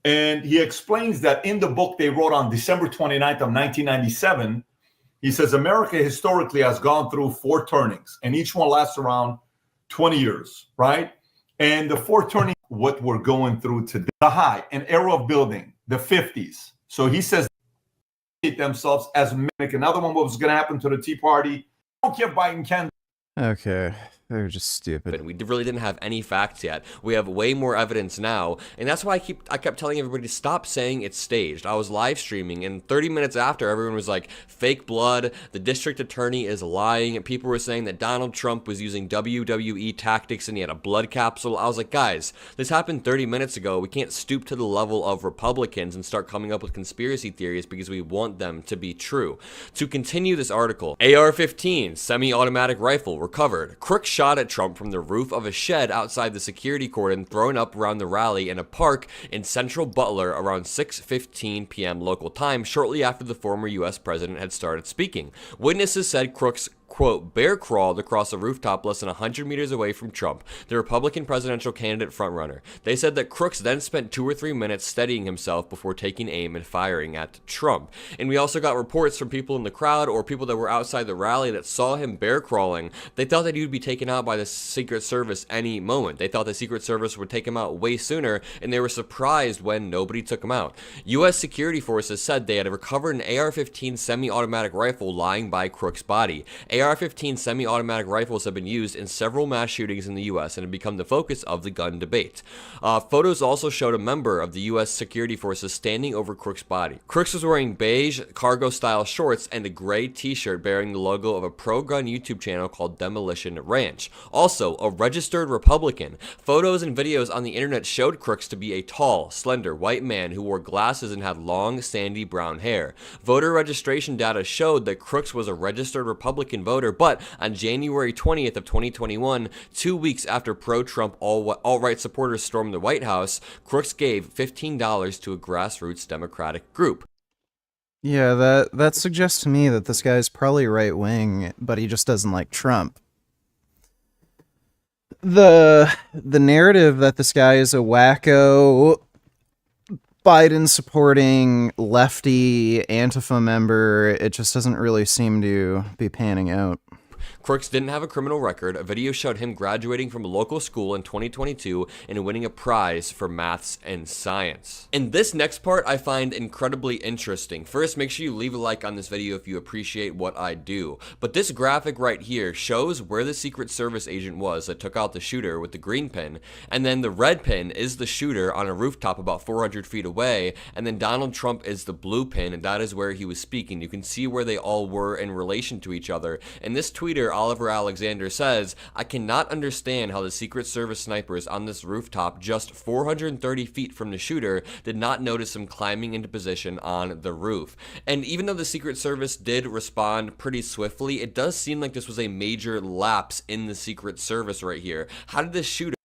And he explains that in the book they wrote on December 29th of 1997, he says, America historically has gone through 4 turnings, and each one lasts around 20 years, right? And the fourth turning, what we're going through today, the high, an era of building, the 50s. So he says themselves as mimic. Another one, what was going to happen to the Tea Party. I don't care if Biden can. Okay, they're just stupid. We really didn't have any facts yet. We have way more evidence now, and that's why I kept telling everybody to stop saying it's staged. I was live streaming, and 30 minutes after, everyone was like, fake blood, the district attorney is lying, and people were saying that Donald Trump was using WWE tactics and he had a blood capsule. I was like, guys, this happened 30 minutes ago. We can't stoop to the level of Republicans and start coming up with conspiracy theories because we want them to be true. To continue this article, AR-15 semi-automatic rifle recovered. Crook shot at Trump from the roof of a shed outside the security cordon thrown up around the rally in a park in central Butler around 6:15 p.m. local time, shortly after the former U.S. president had started speaking. Witnesses said Crook's quote, bear crawled across a rooftop less than 100 meters away from Trump, the Republican presidential candidate frontrunner. They said that Crooks then spent 2 or 3 minutes steadying himself before taking aim and firing at Trump. And we also got reports from people in the crowd or people that were outside the rally that saw him bear crawling. They thought that he would be taken out by the Secret Service any moment. They thought the Secret Service would take him out way sooner, and they were surprised when nobody took him out. U.S. security forces said they had recovered an AR-15 semi-automatic rifle lying by Crooks' body. AR-15 semi-automatic rifles have been used in several mass shootings in the U.S. and have become the focus of the gun debate. Photos also showed a member of the U.S. security forces standing over Crooks' body. Crooks was wearing beige cargo-style shorts and a gray t-shirt bearing the logo of a pro-gun YouTube channel called Demolition Ranch. Also, a registered Republican. Photos and videos on the internet showed Crooks to be a tall, slender, white man who wore glasses and had long, sandy brown hair. Voter registration data showed that Crooks was a registered Republican voter, but on January 20th of 2021, 2 weeks after pro-Trump alt-right supporters stormed the White House, Crooks gave $15 to a grassroots Democratic group. Yeah, that suggests to me that this guy's probably right-wing, but he just doesn't like Trump. The narrative that this guy is a wacko, Biden-supporting, lefty, Antifa member, it just doesn't really seem to be panning out. Crooks didn't have a criminal record. A video showed him graduating from a local school in 2022 and winning a prize for maths and science. And this next part I find incredibly interesting. First, make sure you leave a like on this video if you appreciate what I do. But this graphic right here shows where the Secret Service agent was that took out the shooter with the green pin, and then the red pin is the shooter on a rooftop about 400 feet away, and then Donald Trump is the blue pin, and that is where he was speaking. You can see where they all were in relation to each other. And this tweeter, Oliver Alexander, says, I cannot understand how the Secret Service snipers on this rooftop just 430 feet from the shooter did not notice him climbing into position on the roof. And even though the Secret Service did respond pretty swiftly, it does seem like this was a major lapse in the Secret Service right here. How did this shooter...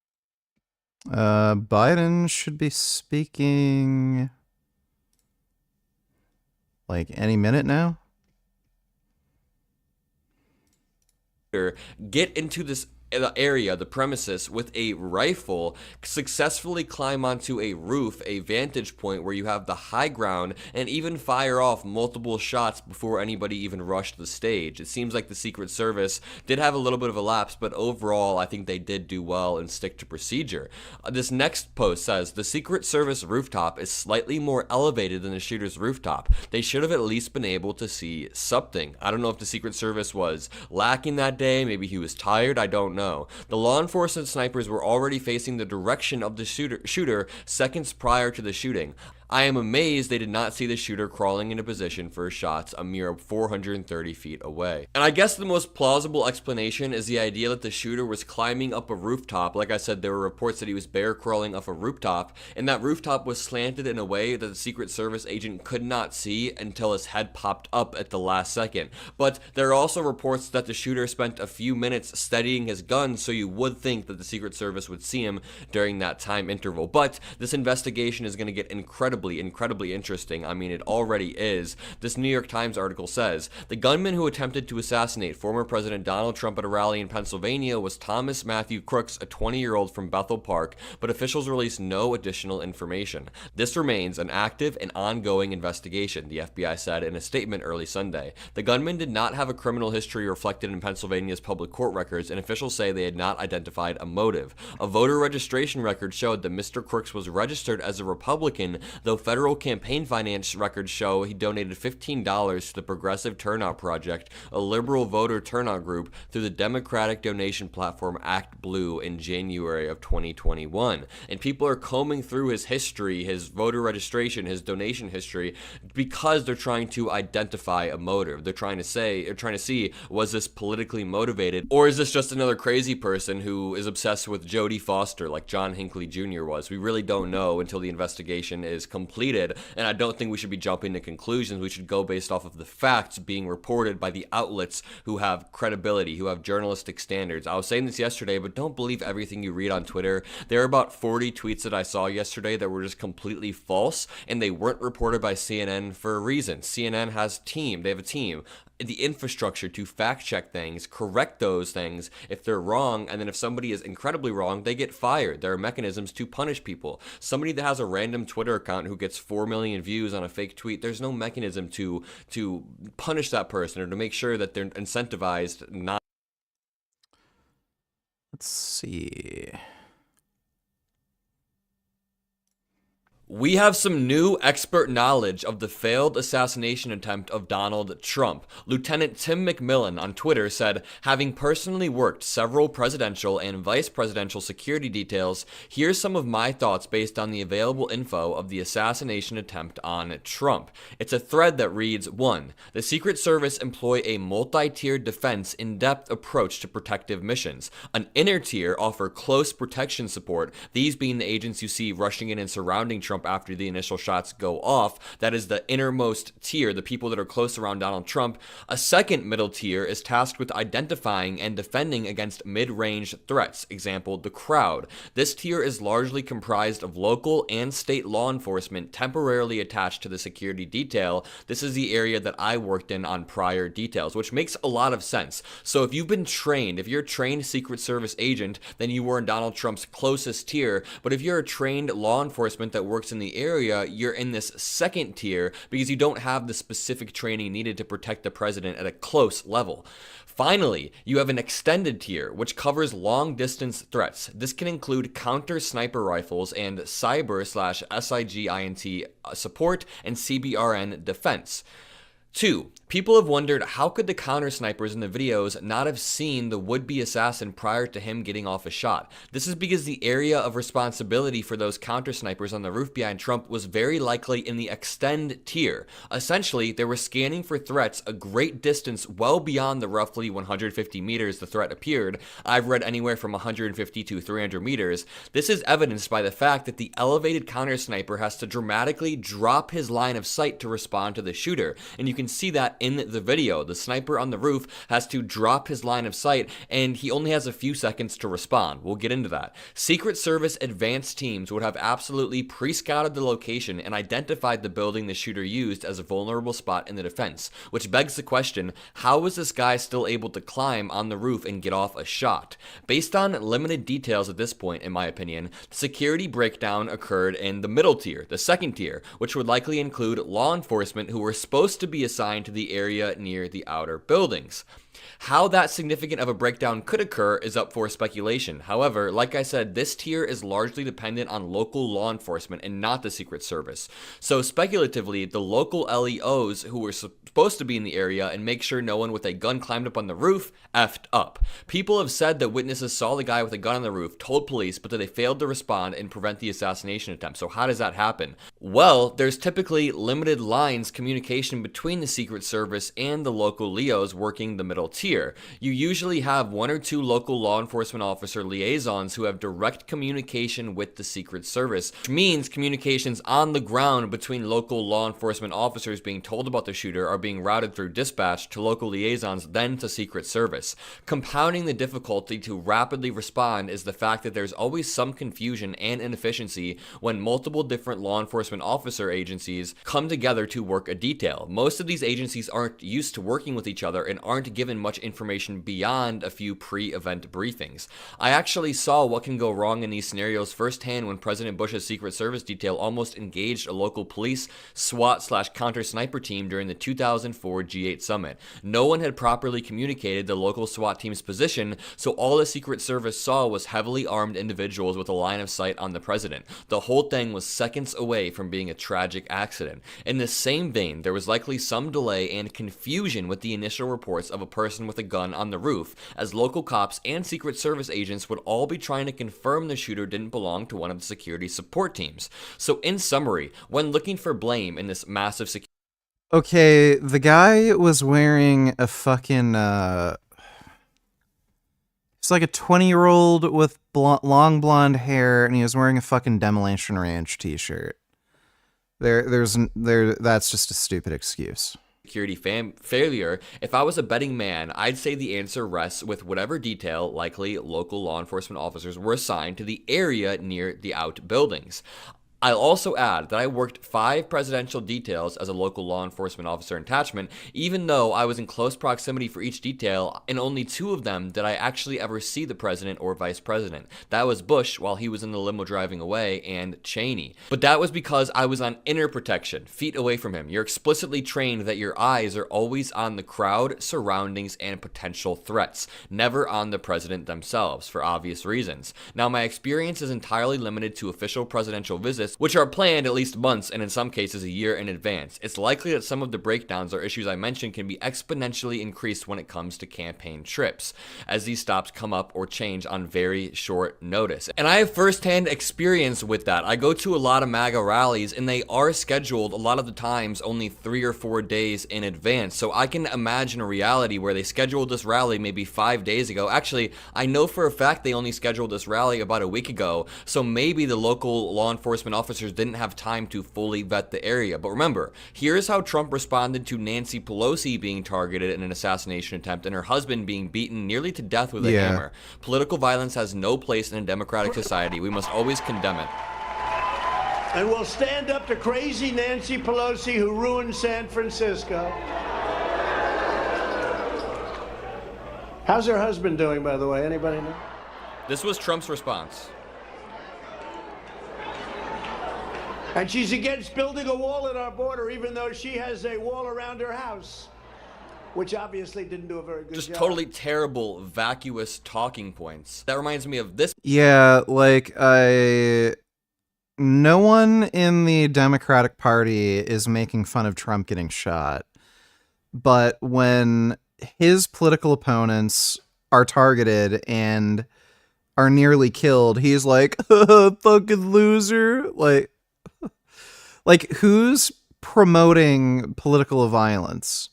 Biden should be speaking like any minute now. Get into this area, the premises, with a rifle, successfully climb onto a roof, a vantage point where you have the high ground, and even fire off multiple shots before anybody even rushed the stage. It seems like the Secret Service did have a little bit of a lapse, but overall I think they did do well and stick to procedure. This next post says, the Secret Service rooftop is slightly more elevated than the shooter's rooftop. They should have at least been able to see something. I don't know if the Secret Service was lacking that day, maybe he was tired, I don't know. The law enforcement snipers were already facing the direction of the shooter seconds prior to the shooting. I am amazed they did not see the shooter crawling into position for shots a mere 430 feet away. And I guess the most plausible explanation is the idea that the shooter was climbing up a rooftop. Like I said, there were reports that he was bear crawling up a rooftop, and that rooftop was slanted in a way that the Secret Service agent could not see until his head popped up at the last second. But there are also reports that the shooter spent a few minutes steadying his gun, so you would think that the Secret Service would see him during that time interval. But this investigation is going to get incredibly interesting. I mean, it already is. This New York Times article says, the gunman who attempted to assassinate former President Donald Trump at a rally in Pennsylvania was Thomas Matthew Crooks, a 20-year-old from Bethel Park, but officials released no additional information. This remains an active and ongoing investigation, the FBI said in a statement early Sunday. The gunman did not have a criminal history reflected in Pennsylvania's public court records, and officials say they had not identified a motive. A voter registration record showed that Mr. Crooks was registered as a Republican, though federal campaign finance records show he donated $15 to the Progressive Turnout Project, a liberal voter turnout group, through the Democratic donation platform Act Blue in January of 2021. And people are combing through his history, his voter registration, his donation history, because they're trying to identify a motive. They're trying to see, was this politically motivated, or is this just another crazy person who is obsessed with Jodie Foster like John Hinckley Jr. was? We really don't know until the investigation is completed, and I don't think we should be jumping to conclusions. We should go based off of the facts being reported by the outlets who have credibility, who have journalistic standards. I was saying this yesterday, but don't believe everything you read on Twitter. There are about 40 tweets that I saw yesterday that were just completely false, and they weren't reported by CNN for a reason. CNN has a team. They have a team. the infrastructure to fact check things, correct those things if they're wrong, and then if somebody is incredibly wrong, they get fired. There are mechanisms to punish people. Somebody that has a random Twitter account who gets 4 million views on a fake tweet, there's no mechanism to punish that person or to make sure that they're incentivized not. Let's see. We have some new expert knowledge of the failed assassination attempt of Donald Trump. Lieutenant Tim McMillan on Twitter said, having personally worked several presidential and vice presidential security details, here's some of my thoughts based on the available info of the assassination attempt on Trump. It's a thread that reads, 1. The Secret Service employ a multi-tiered defense in-depth approach to protective missions. An inner tier offer close protection support, these being the agents you see rushing in and surrounding Trump after the initial shots go off. That is the innermost tier, the people that are close around Donald Trump. A second middle tier is tasked with identifying and defending against mid-range threats, example, the crowd. This tier is largely comprised of local and state law enforcement temporarily attached to the security detail. This is the area that I worked in on prior details, which makes a lot of sense. So if you've been trained, if you're a trained Secret Service agent, then you were in Donald Trump's closest tier. But if you're a trained law enforcement that works in the area, you're in this second tier because you don't have the specific training needed to protect the president at a close level. Finally, you have an extended tier, which covers long-distance threats. This can include counter-sniper rifles and cyber/SIGINT support and CBRN defense. 2. People have wondered how could the counter-snipers in the videos not have seen the would-be assassin prior to him getting off a shot. This is because the area of responsibility for those counter-snipers on the roof behind Trump was very likely in the extend tier. Essentially, they were scanning for threats a great distance well beyond the roughly 150 meters the threat appeared. I've read anywhere from 150 to 300 meters. This is evidenced by the fact that the elevated counter-sniper has to dramatically drop his line of sight to respond to the shooter, and you can see that in the video. The sniper on the roof has to drop his line of sight, and he only has a few seconds to respond. We'll get into that. Secret Service advanced teams would have absolutely pre-scouted the location and identified the building the shooter used as a vulnerable spot in the defense, which begs the question, how was this guy still able to climb on the roof and get off a shot? Based on limited details at this point, in my opinion, the security breakdown occurred in the middle tier, the second tier, which would likely include law enforcement who were supposed to be assigned to the area near the outer buildings. How that significant of a breakdown could occur is up for speculation. However, like I said, this tier is largely dependent on local law enforcement and not the Secret Service. So speculatively, the local LEOs who were supposed to be in the area and make sure no one with a gun climbed up on the roof effed up. People have said that witnesses saw the guy with a gun on the roof, told police, but that they failed to respond and prevent the assassination attempt. So how does that happen? Well, there's typically limited lines communication between the Secret Service and the local LEOs working the middle tier. You usually have 1 or 2 local law enforcement officer liaisons who have direct communication with the Secret Service, which means communications on the ground between local law enforcement officers being told about the shooter are being routed through dispatch to local liaisons, then to Secret Service. Compounding the difficulty to rapidly respond is the fact that there's always some confusion and inefficiency when multiple different law enforcement officer agencies come together to work a detail. Most of these agencies aren't used to working with each other and aren't given much information beyond a few pre-event briefings. I actually saw what can go wrong in these scenarios firsthand when President Bush's Secret Service detail almost engaged a local police SWAT/counter sniper team during the 2004 G8 summit. No one had properly communicated the local SWAT team's position, so all the Secret Service saw was heavily armed individuals with a line of sight on the president. The whole thing was seconds away from being a tragic accident. In the same vein, there was likely some delay and confusion with the initial reports of a person with a gun on the roof, as local cops and Secret Service agents would all be trying to confirm the shooter didn't belong to one of the security support teams. So in summary, when looking for blame in this massive security... Okay, the guy was wearing a fucking, he's like a 20-year-old with long blonde hair, and he was wearing a fucking Demolition Ranch t-shirt. That's just a stupid excuse. Security failure, if I was a betting man, I'd say the answer rests with whatever detail likely local law enforcement officers were assigned to the area near the outbuildings. I'll also add that I worked 5 presidential details as a local law enforcement officer attachment, even though I was in close proximity for each detail, and only 2 of them did I actually ever see the president or vice president. That was Bush while he was in the limo driving away, and Cheney. But that was because I was on inner protection, feet away from him. You're explicitly trained that your eyes are always on the crowd, surroundings, and potential threats, never on the president themselves, for obvious reasons. Now, my experience is entirely limited to official presidential visits, which are planned at least months and in some cases a year in advance. It's likely that some of the breakdowns or issues I mentioned can be exponentially increased when it comes to campaign trips, as these stops come up or change on very short notice. And I have firsthand experience with that. I go to a lot of MAGA rallies and they are scheduled a lot of the times only 3 or 4 days in advance. So I can imagine a reality where they scheduled this rally maybe 5 days ago. Actually, I know for a fact they only scheduled this rally about a week ago, so maybe the local law enforcement officers didn't have time to fully vet the area. But remember, here's how Trump responded to Nancy Pelosi being targeted in an assassination attempt and her husband being beaten nearly to death with a hammer. Political violence has no place in a democratic society. We must always condemn it. And we'll stand up to crazy Nancy Pelosi who ruined San Francisco. How's her husband doing, by the way? Anybody know? This was Trump's response. And she's against building a wall at our border, even though she has a wall around her house, which obviously didn't do a very good job. Just totally terrible, vacuous talking points. That reminds me of this. Yeah, like, no one in the Democratic Party is making fun of Trump getting shot. But when his political opponents are targeted and are nearly killed, he's like, fucking loser. Like, who's promoting political violence?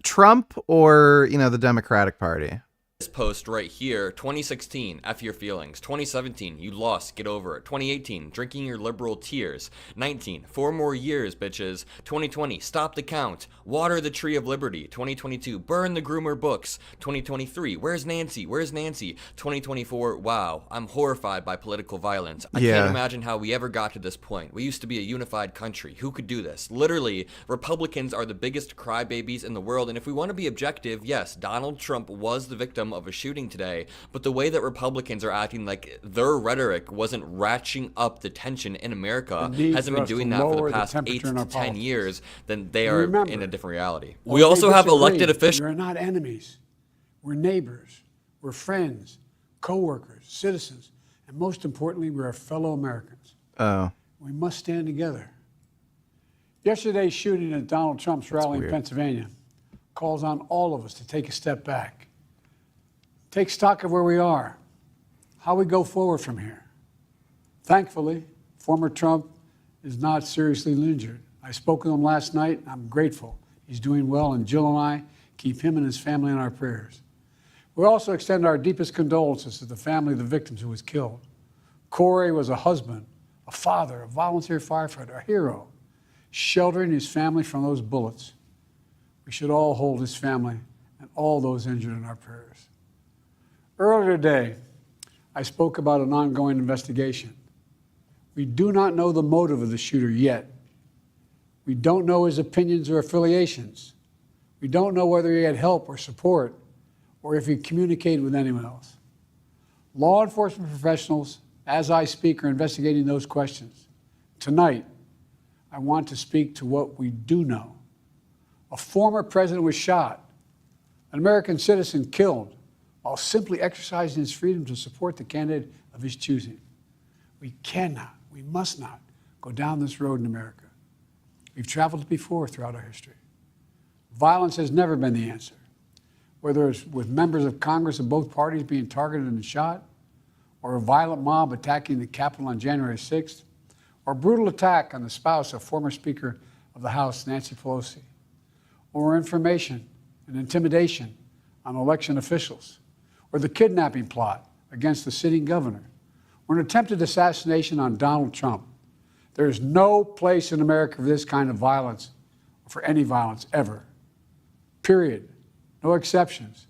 Trump or, the Democratic Party? This post right here, 2016, F your feelings. 2017, you lost, get over it. 2018, drinking your liberal tears. 19, 4 more years, bitches. 2020, stop the count. Water the tree of liberty. 2022, burn the groomer books. 2023, where's Nancy? Where's Nancy? 2024, wow, I'm horrified by political violence. I can't imagine how we ever got to this point. We used to be a unified country. Who could do this? Literally, Republicans are the biggest crybabies in the world, and if we want to be objective, yes, Donald Trump was the victim of a shooting today, but the way that Republicans are acting like their rhetoric wasn't ratcheting up the tension in America hasn't been doing that for the past 8 to 10 years, then they are in a different reality. We also have elected officials. We're not enemies. We're neighbors. We're friends, co-workers, citizens, and most importantly, we're fellow Americans. Oh. We must stand together. Yesterday's shooting at Donald Trump's rally in Pennsylvania calls on all of us to take a step back. Take stock of where we are, how we go forward from here. Thankfully, former Trump is not seriously injured. I spoke with him last night. I'm grateful. He's doing well, and Jill and I keep him and his family in our prayers. We also extend our deepest condolences to the family of the victims who was killed. Corey was a husband, a father, a volunteer firefighter, a hero, sheltering his family from those bullets. We should all hold his family and all those injured in our prayers. Earlier today, I spoke about an ongoing investigation. We do not know the motive of the shooter yet. We don't know his opinions or affiliations. We don't know whether he had help or support or if he communicated with anyone else. Law enforcement professionals, as I speak, are investigating those questions. Tonight, I want to speak to what we do know. A former president was shot, an American citizen killed, while simply exercising his freedom to support the candidate of his choosing. We cannot, we must not go down this road in America. We've traveled before throughout our history. Violence has never been the answer, whether it's with members of Congress of both parties being targeted and shot, or a violent mob attacking the Capitol on January 6th, or a brutal attack on the spouse of former Speaker of the House, Nancy Pelosi, or information and intimidation on election officials, or the kidnapping plot against the sitting governor, or an attempted assassination on Donald Trump. There is no place in America for this kind of violence, or for any violence ever. Period. No exceptions.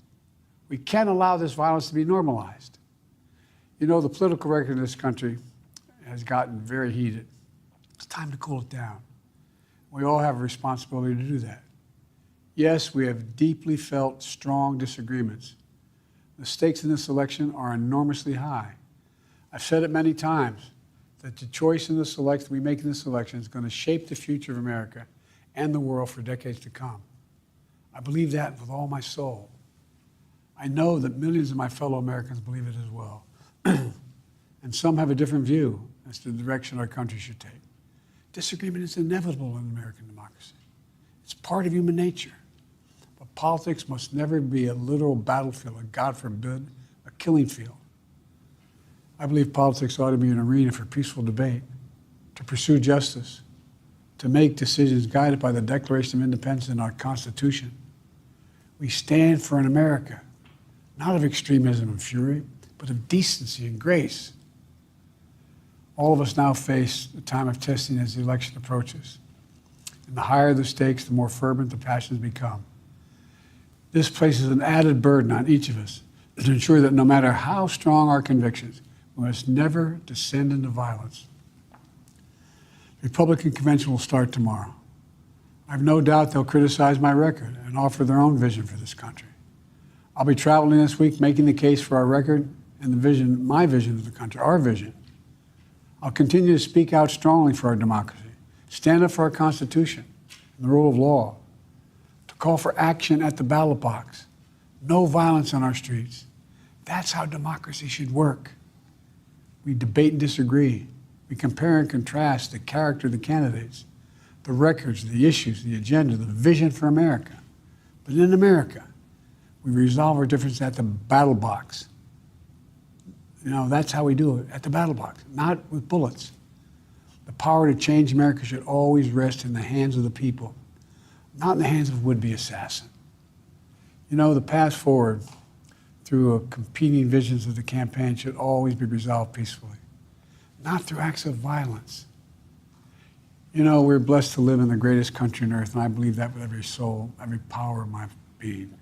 We can't allow this violence to be normalized. You know, the political record in this country has gotten very heated. It's time to cool it down. We all have a responsibility to do that. Yes, we have deeply felt strong disagreements. The stakes in this election are enormously high. I've said it many times that the choice in this election we make in this election is going to shape the future of America and the world for decades to come. I believe that with all my soul. I know that millions of my fellow Americans believe it as well. And some have a different view as to the direction our country should take. Disagreement is inevitable in American democracy. It's part of human nature. But politics must never be a literal battlefield, a God forbid, a killing field. I believe politics ought to be an arena for peaceful debate, to pursue justice, to make decisions guided by the Declaration of Independence and our Constitution. We stand for an America, not of extremism and fury, but of decency and grace. All of us now face a time of testing as the election approaches. And the higher the stakes, the more fervent the passions become. This places an added burden on each of us to ensure that no matter how strong our convictions, we must never descend into violence. The Republican convention will start tomorrow. I have no doubt they'll criticize my record and offer their own vision for this country. I'll be traveling this week making the case for our record and the vision, my vision of the country, our vision. I'll continue to speak out strongly for our democracy, stand up for our Constitution and the rule of law, to call for action at the ballot box, no violence on our streets. That's how democracy should work. We debate and disagree. We compare and contrast the character of the candidates, the records, the issues, the agenda, the vision for America. But in America, we resolve our differences at the battle box. You know, that's how we do it, at the battle box, not with bullets. The power to change America should always rest in the hands of the people, not in the hands of a would-be assassin. You know, the path forward through competing visions of the campaign should always be resolved peacefully, not through acts of violence. You know, we're blessed to live in the greatest country on earth, and I believe that with every soul, every power of my being.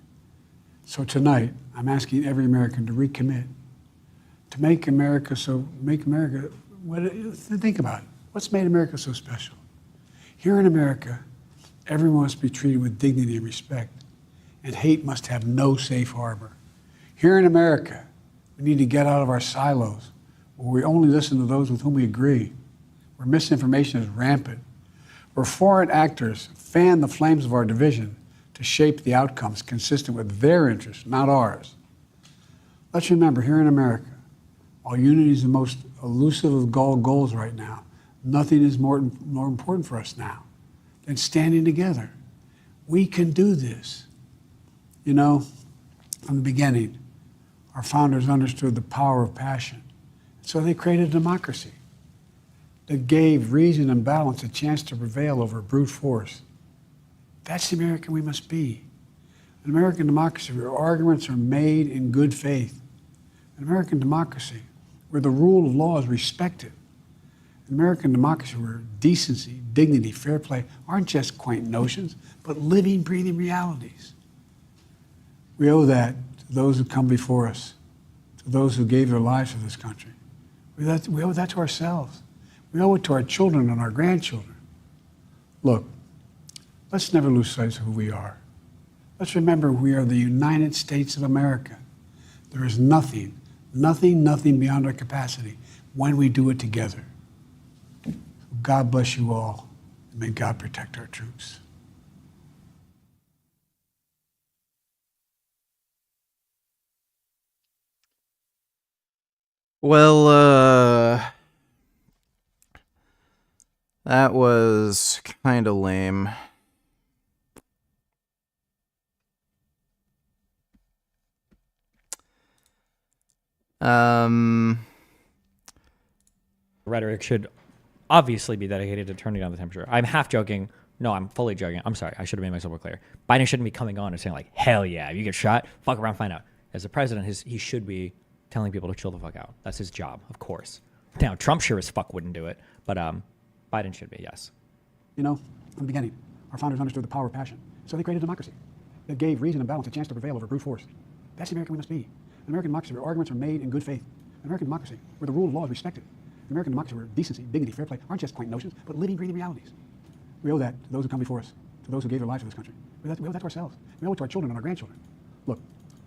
So tonight, I'm asking every American to recommit, to think about it. What's made America so special? Here in America, everyone must be treated with dignity and respect, and hate must have no safe harbor. Here in America, we need to get out of our silos, where we only listen to those with whom we agree, where misinformation is rampant, where foreign actors fan the flames of our division to shape the outcomes consistent with their interests, not ours. Let's remember, here in America, while unity is the most elusive of all goals right now, nothing is more important for us now than standing together. We can do this. You know, from the beginning, our founders understood the power of passion. So they created a democracy that gave reason and balance a chance to prevail over brute force. That's the American we must be. An American democracy where arguments are made in good faith. An American democracy where the rule of law is respected. An American democracy where decency, dignity, fair play aren't just quaint notions, but living, breathing realities. We owe that to those who come before us, to those who gave their lives for this country. We owe that to ourselves. We owe it to our children and our grandchildren. Look, let's never lose sight of who we are. Let's remember we are the United States of America. There is nothing beyond our capacity when we do it together. God bless you all, and may God protect our troops. Well, that was kind of lame. Rhetoric should obviously be dedicated to turning down the temperature. I'm half joking. No, I'm fully joking. I'm sorry. I should have made myself more clear. Biden shouldn't be coming on and saying like, hell yeah, if you get shot, fuck around, find out. As a president, he should be telling people to chill the fuck out. That's his job, of course. Now, Trump sure as fuck wouldn't do it, but Biden should be, yes. You know, from the beginning, our founders understood the power of passion. So they created a democracy that gave reason and balance a chance to prevail over brute force. That's the American we must be. An American democracy where arguments are made in good faith. An American democracy where the rule of law is respected. American democracy, where decency, dignity, fair play aren't just quaint notions, but living, breathing realities. We owe that to those who come before us, to those who gave their lives for this country. We owe that to ourselves. We owe it to our children and our grandchildren. Look,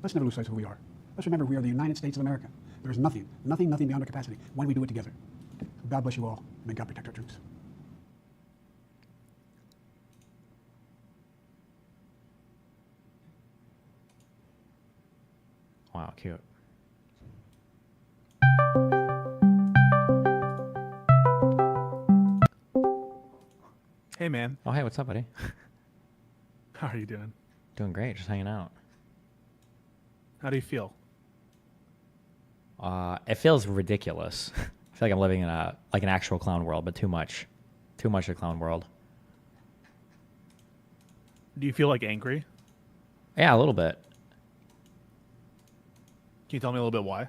let's never lose sight of who we are. Let's remember we are the United States of America. There is nothing beyond our capacity when we do it together. So God bless you all. May God protect our troops. Wow, cute. Hey, man. Oh, hey, what's up, buddy? How are you doing? Doing great, just hanging out. How do you feel? It feels ridiculous. I feel like I'm living in an actual clown world, but too much a clown world. Do you feel like angry? Yeah, a little bit. Can you tell me a little bit why?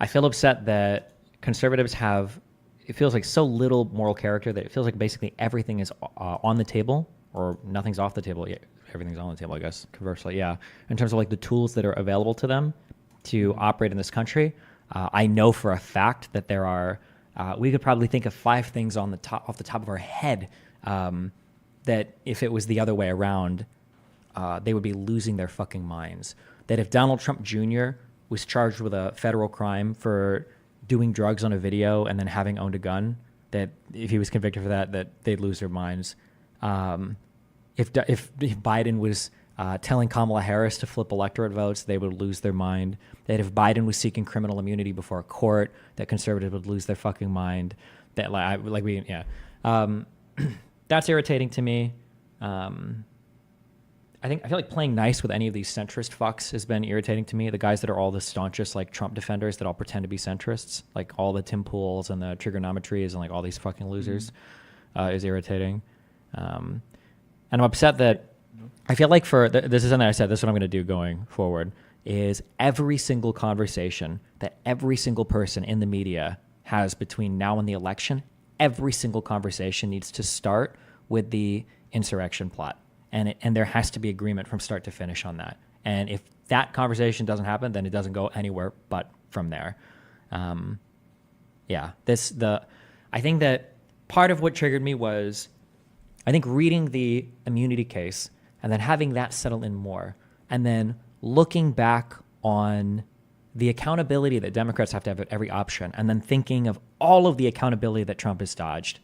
I feel upset that conservatives have, it feels like so little moral character that it feels like basically everything is on the table, or nothing's off the table. Yeah, everything's on the table, I guess, conversely, yeah. In terms of like the tools that are available to them to operate in this country, I know for a fact that there are, we could probably think of 5 things off the top of our head that if it was the other way around, they would be losing their fucking minds. That if Donald Trump Jr. was charged with a federal crime for doing drugs on a video and then having owned a gun, that if he was convicted for that, that they'd lose their minds. If Biden was telling Kamala Harris to flip electorate votes, they would lose their mind. That if Biden was seeking criminal immunity before a court, that conservatives would lose their fucking mind. That that's irritating to me. I feel like playing nice with any of these centrist fucks has been irritating to me. The guys that are all the staunchest like Trump defenders that all pretend to be centrists, like all the Tim Pools and the trigonometries and like all these fucking losers, is irritating. And I'm upset that I feel like this is something I said, this is what I'm going to do going forward, is every single conversation that every single person in the media has between now and the election, every single conversation needs to start with the insurrection plot. And there has to be agreement from start to finish on that. And if that conversation doesn't happen, then it doesn't go anywhere but from there. I think that part of what triggered me was, I think reading the immunity case and then having that settle in more, and then looking back on the accountability that Democrats have to have at every option, and then thinking of all of the accountability that Trump has dodged,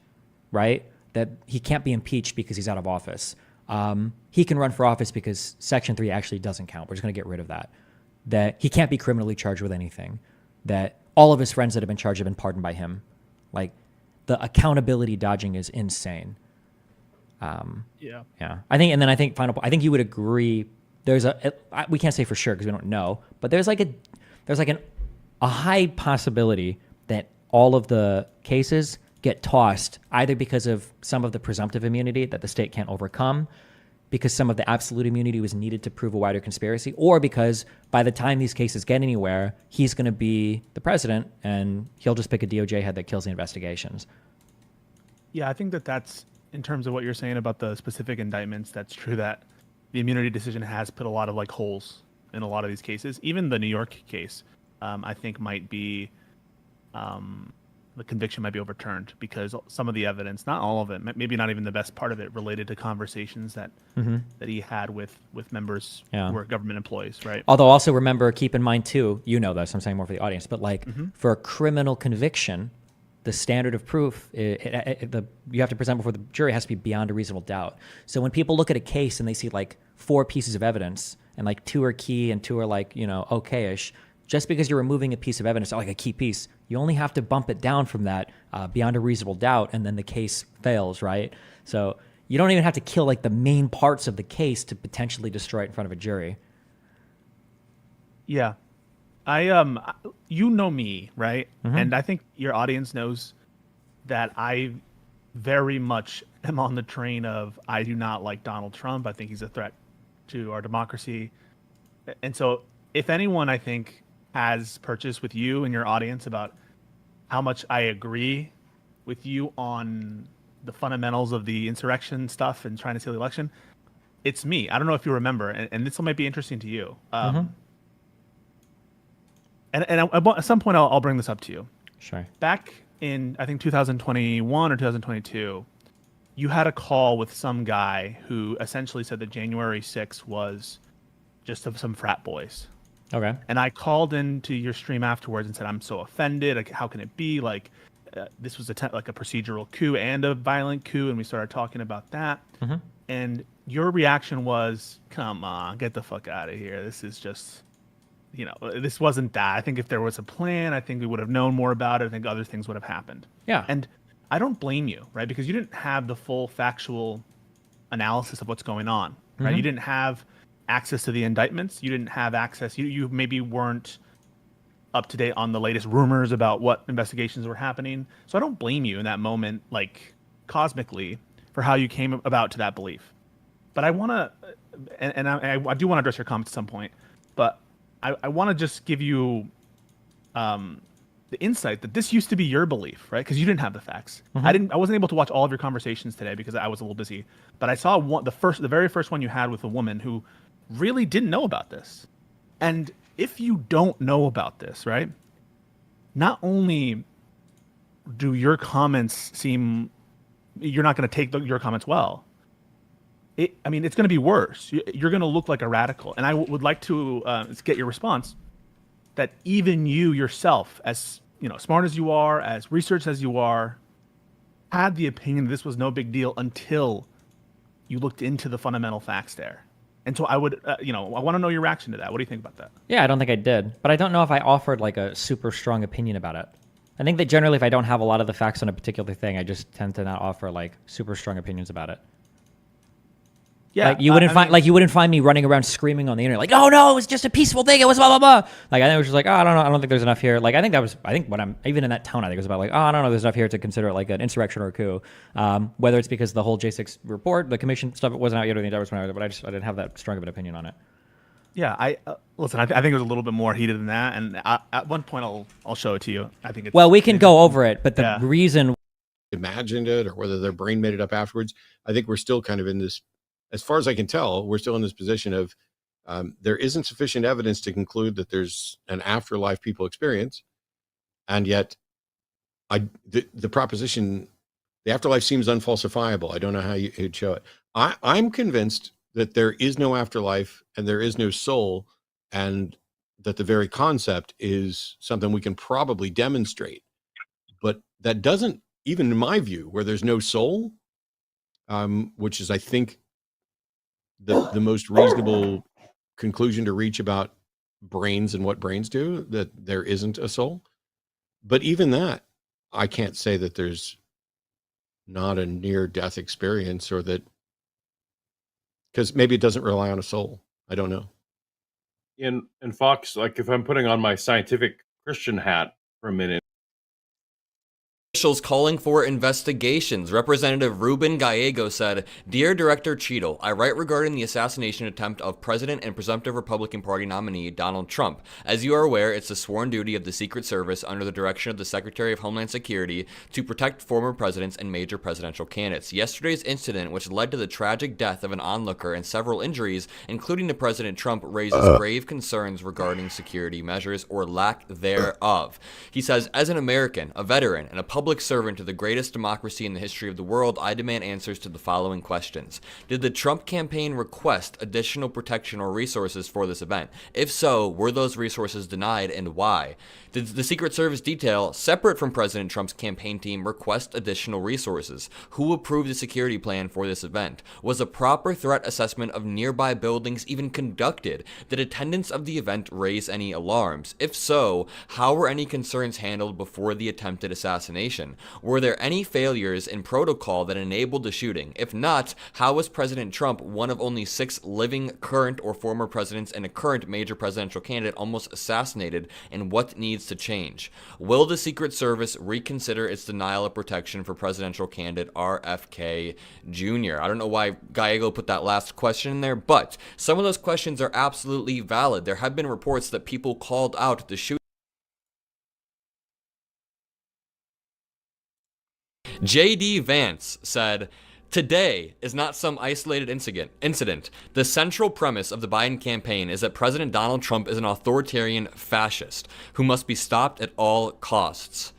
right? That he can't be impeached because he's out of office. He can run for office because Section 3 actually doesn't count. We're just going to get rid of that. That he can't be criminally charged with anything. That all of his friends that have been charged have been pardoned by him. Like, the accountability dodging is insane. Yeah. I think final point, I think you would agree. We can't say for sure because we don't know, but there's a high possibility that all of the cases get tossed either because of some of the presumptive immunity that the state can't overcome, because some of the absolute immunity was needed to prove a wider conspiracy, or because by the time these cases get anywhere, he's going to be the president and he'll just pick a DOJ head that kills the investigations. Yeah, I think that's, in terms of what you're saying about the specific indictments, that's true that the immunity decision has put a lot of like holes in a lot of these cases. Even the New York case, I think might be, the conviction might be overturned because some of the evidence, not all of it, maybe not even the best part of it, related to conversations that he had with members who were government employees, right? Although also keep in mind too, you know this, I'm saying more for the audience, but like for a criminal conviction, the standard of proof, you have to present before the jury has to be beyond a reasonable doubt. So when people look at a case and they see like 4 pieces of evidence and like 2 are key and 2 are like, okay-ish, just because you're removing a piece of evidence, like a key piece, you only have to bump it down from that beyond a reasonable doubt, and then the case fails, right? So you don't even have to kill like the main parts of the case to potentially destroy it in front of a jury. Yeah. You know me, right? And I think your audience knows that I very much am on the train of, I do not like Donald Trump. I think he's a threat to our democracy. And so if anyone, I think, has purchased with you and your audience about how much I agree with you on the fundamentals of the insurrection stuff and trying to steal the election, it's me. I don't know if you remember, and this might be interesting to you. at some point I'll bring this up to you. Sure. Back in, I think, 2021 or 2022, you had a call with some guy who essentially said that January 6th was just of some frat boys. Okay. And I called into your stream afterwards and said, I'm so offended. Like, how can it be? Like, this was like a procedural coup and a violent coup. And we started talking about that. Mm-hmm. And your reaction was, come on, get the fuck out of here. This is just, this wasn't that. I think if there was a plan, I think we would have known more about it. I think other things would have happened. Yeah. And I don't blame you, right? Because you didn't have the full factual analysis of what's going on, right? Mm-hmm. You didn't have access to the indictments. You didn't have access. You maybe weren't up to date on the latest rumors about what investigations were happening. So I don't blame you in that moment, like cosmically, for how you came about to that belief. But I want to, and I do want to address your comments at some point, but I want to just give you the insight that this used to be your belief, right? Because you didn't have the facts. Mm-hmm. I wasn't able to watch all of your conversations today because I was a little busy. But I saw the very first one you had with a woman who really didn't know about this. And if you don't know about this, right? Not only do your comments seem, you're not going to take your comments well. It's going to be worse. You're going to look like a radical. And I would like to get your response that even you yourself, as smart as you are, as researched as you are, had the opinion that this was no big deal until you looked into the fundamental facts there. And so I would, I want to know your reaction to that. What do you think about that? Yeah, I don't think I did, but I don't know if I offered like a super strong opinion about it. I think that generally, if I don't have a lot of the facts on a particular thing, I just tend to not offer like super strong opinions about it. Yeah, like you wouldn't find me running around screaming on the internet like, "Oh no, it was just a peaceful thing. It was blah blah blah." Like I think it was just like, "Oh, I don't know. I don't think there's enough here." Like I think when I'm even in that tone, I think it was about like, "Oh, I don't know. There's enough here to consider it like an insurrection or a coup." Whether it's because the whole J6 report, the commission stuff, it wasn't out yet, or the indictment wasn't out yet, but I didn't have that strong of an opinion on it. Yeah, listen. I think it was a little bit more heated than that, and at one point I'll show it to you. I think it's well, we can go over it, but the reason imagined it or whether their brain made it up afterwards, I think we're still kind of in this. As far as I can tell, we're still in this position of there isn't sufficient evidence to conclude that there's an afterlife people experience, and yet the proposition, the afterlife seems unfalsifiable. I don't know how you'd show it. I'm convinced that there is no afterlife and there is no soul, and that the very concept is something we can probably demonstrate. But that doesn't, even in my view, where there's no soul, which is, I think, the most reasonable conclusion to reach about brains and what brains do, that there isn't a soul. But even that, I can't say that there's not a near-death experience, or that, because maybe it doesn't rely on a soul. I don't know. In Fox, like if I'm putting on my scientific Christian hat for a minute. Officials calling for investigations. Representative Ruben Gallego said, "Dear Director Cheadle, I write regarding the assassination attempt of President and presumptive Republican Party nominee Donald Trump. As you are aware, it's the sworn duty of the Secret Service under the direction of the Secretary of Homeland Security to protect former presidents and major presidential candidates. Yesterday's incident, which led to the tragic death of an onlooker and several injuries, including to President Trump, raises grave concerns regarding security measures or lack thereof." He says, "As an American, a veteran, and a public servant to the greatest democracy in the history of the world, I demand answers to the following questions. Did the Trump campaign request additional protection or resources for this event? If so, were those resources denied, and why? Did the Secret Service detail, separate from President Trump's campaign team, request additional resources? Who approved the security plan for this event? Was a proper threat assessment of nearby buildings even conducted? Did attendance of the event raise any alarms? If so, how were any concerns handled before the attempted assassination? Were there any failures in protocol that enabled the shooting? If not, how was President Trump, one of only 6 living current or former presidents and a current major presidential candidate, almost assassinated, and what needs to change? Will the Secret Service reconsider its denial of protection for presidential candidate RFK Jr.?" I don't know why Gallego put that last question in there, but some of those questions are absolutely valid. There have been reports that people called out the shooting. J.D. Vance said, Today is not some isolated incident. The central premise of the Biden campaign is that President Donald Trump is an authoritarian fascist who must be stopped at all costs.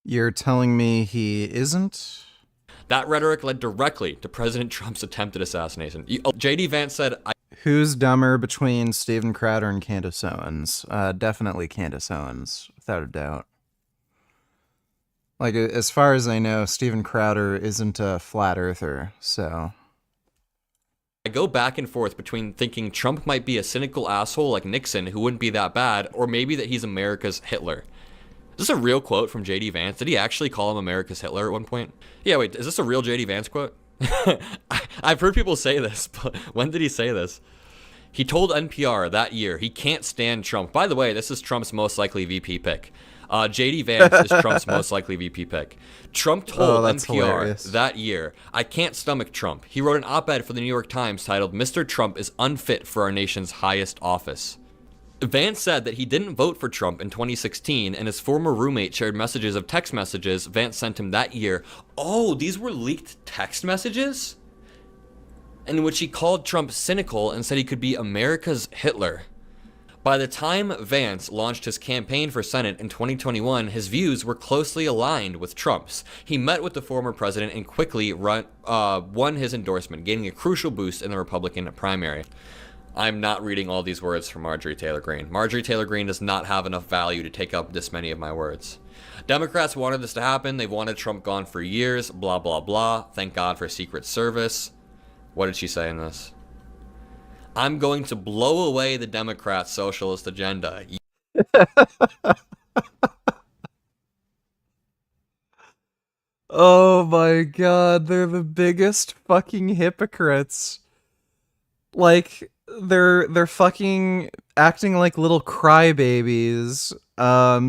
You're telling me he isn't? That rhetoric led directly to President Trump's attempted assassination. JD Vance said, Who's dumber between Steven Crowder and Candace Owens? Definitely Candace Owens, without a doubt. Like, as far as I know, Steven Crowder isn't a flat earther, so... I go back and forth between thinking Trump might be a cynical asshole like Nixon who wouldn't be that bad, or maybe that he's America's Hitler. Is this a real quote from JD Vance? Did he actually call him America's Hitler at one point? Yeah, wait, is this a real JD Vance quote? I've heard people say this, but when did he say this? He told NPR that year he can't stand Trump. By the way, this is Trump's most likely VP pick. JD Vance is Trump's most likely VP pick. Trump told NPR hilarious. that year, I can't stomach Trump. He wrote an op-ed for the New York Times titled, Mr. Trump is unfit for our nation's highest office. Vance said that he didn't vote for Trump in 2016, and his former roommate shared messages of text messages Vance sent him that year. Oh, these were leaked text messages? In which he called Trump cynical and said he could be America's Hitler. By the time Vance launched his campaign for Senate in 2021, his views were closely aligned with Trump's. He met with the former president and quickly won his endorsement, gaining a crucial boost in the Republican primary. I'm not reading all these words from Marjorie Taylor Greene. Marjorie Taylor Greene does not have enough value to take up this many of my words. Democrats wanted this to happen. They've wanted Trump gone for years. Blah, blah, blah. Thank God for Secret Service. What did she say in this? I'm going to blow away the Democrats' socialist agenda. Oh my god, they're the biggest fucking hypocrites. Like, they're fucking acting like little crybabies,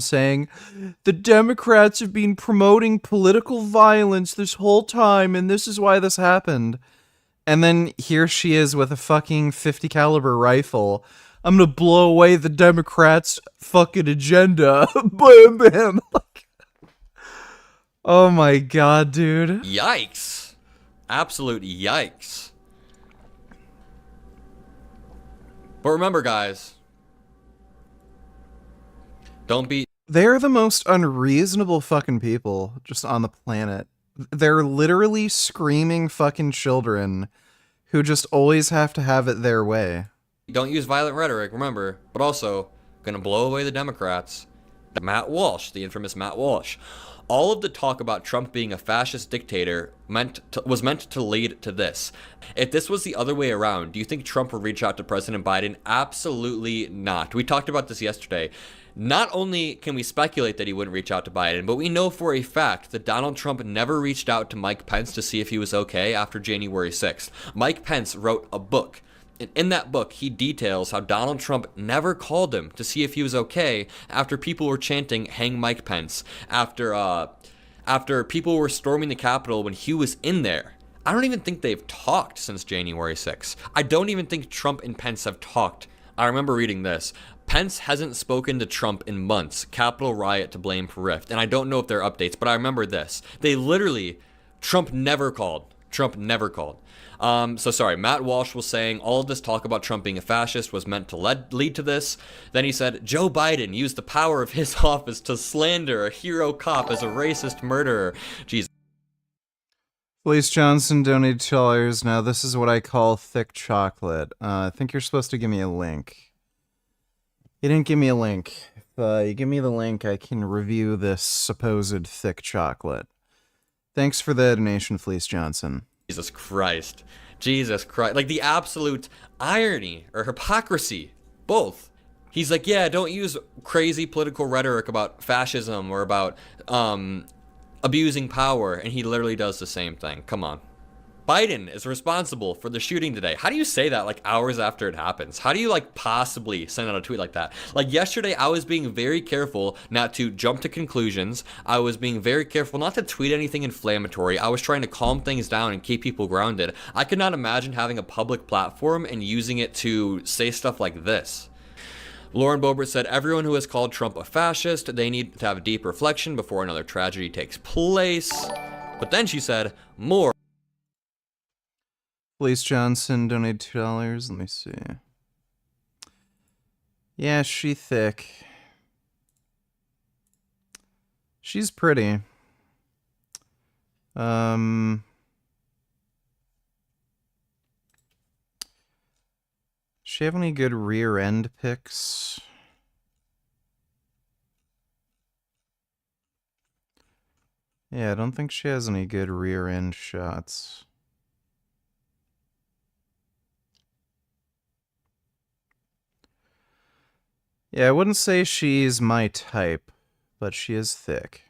saying, the Democrats have been promoting political violence this whole time, and this is why this happened. And then here she is with a fucking 50 caliber rifle. I'm gonna blow away the Democrats' fucking agenda. Bam, bam. Like, oh my god, dude. Yikes. Absolute yikes. But remember, guys, don't be... They're the most unreasonable fucking people just on the planet. They're literally screaming fucking children who just always have to have it their way. Don't use violent rhetoric, remember, but also gonna blow away the Democrats. Matt Walsh, the infamous Matt Walsh. All of the talk about Trump being a fascist dictator was meant to lead to this. If this was the other way around, do you think Trump would reach out to President Biden? Absolutely not. We talked about this yesterday. Not only can we speculate that he wouldn't reach out to Biden, but we know for a fact that Donald Trump never reached out to Mike Pence to see if he was okay after January 6th. Mike Pence wrote a book. And in that book, he details how Donald Trump never called him to see if he was okay after people were chanting, hang Mike Pence, after people were storming the Capitol when he was in there. I don't even think they've talked since January 6th. I don't even think Trump and Pence have talked. I remember reading this. Pence hasn't spoken to Trump in months. Capitol riot to blame for rift. And I don't know if there are updates, but I remember this. Trump never called. So sorry, Matt Walsh was saying all of this talk about Trump being a fascist was meant to lead to this. Then he said, Joe Biden used the power of his office to slander a hero cop as a racist murderer. Jesus. Felice Johnson donated $2. Now this is what I call thick chocolate. I think you're supposed to give me a link. You didn't give me a link. If you give me the link, I can review this supposed thick chocolate. Thanks for the donation, Felice Johnson. Jesus Christ. Like the absolute irony or hypocrisy. Both. He's like, yeah, don't use crazy political rhetoric about fascism or about abusing power. And he literally does the same thing. Come on. Biden is responsible for the shooting today. How do you say that like hours after it happens? How do you like possibly send out a tweet like that? Like yesterday, I was being very careful not to jump to conclusions. I was being very careful not to tweet anything inflammatory. I was trying to calm things down and keep people grounded. I could not imagine having a public platform and using it to say stuff like this. Lauren Boebert said, everyone who has called Trump a fascist, they need to have a deep reflection before another tragedy takes place. But then she said, more Felice Johnson donated $2. Let me see. Yeah, she thick. She's pretty. She have any good rear end pics? Yeah, I don't think she has any good rear end shots. Yeah, I wouldn't say she's my type, but she is thick.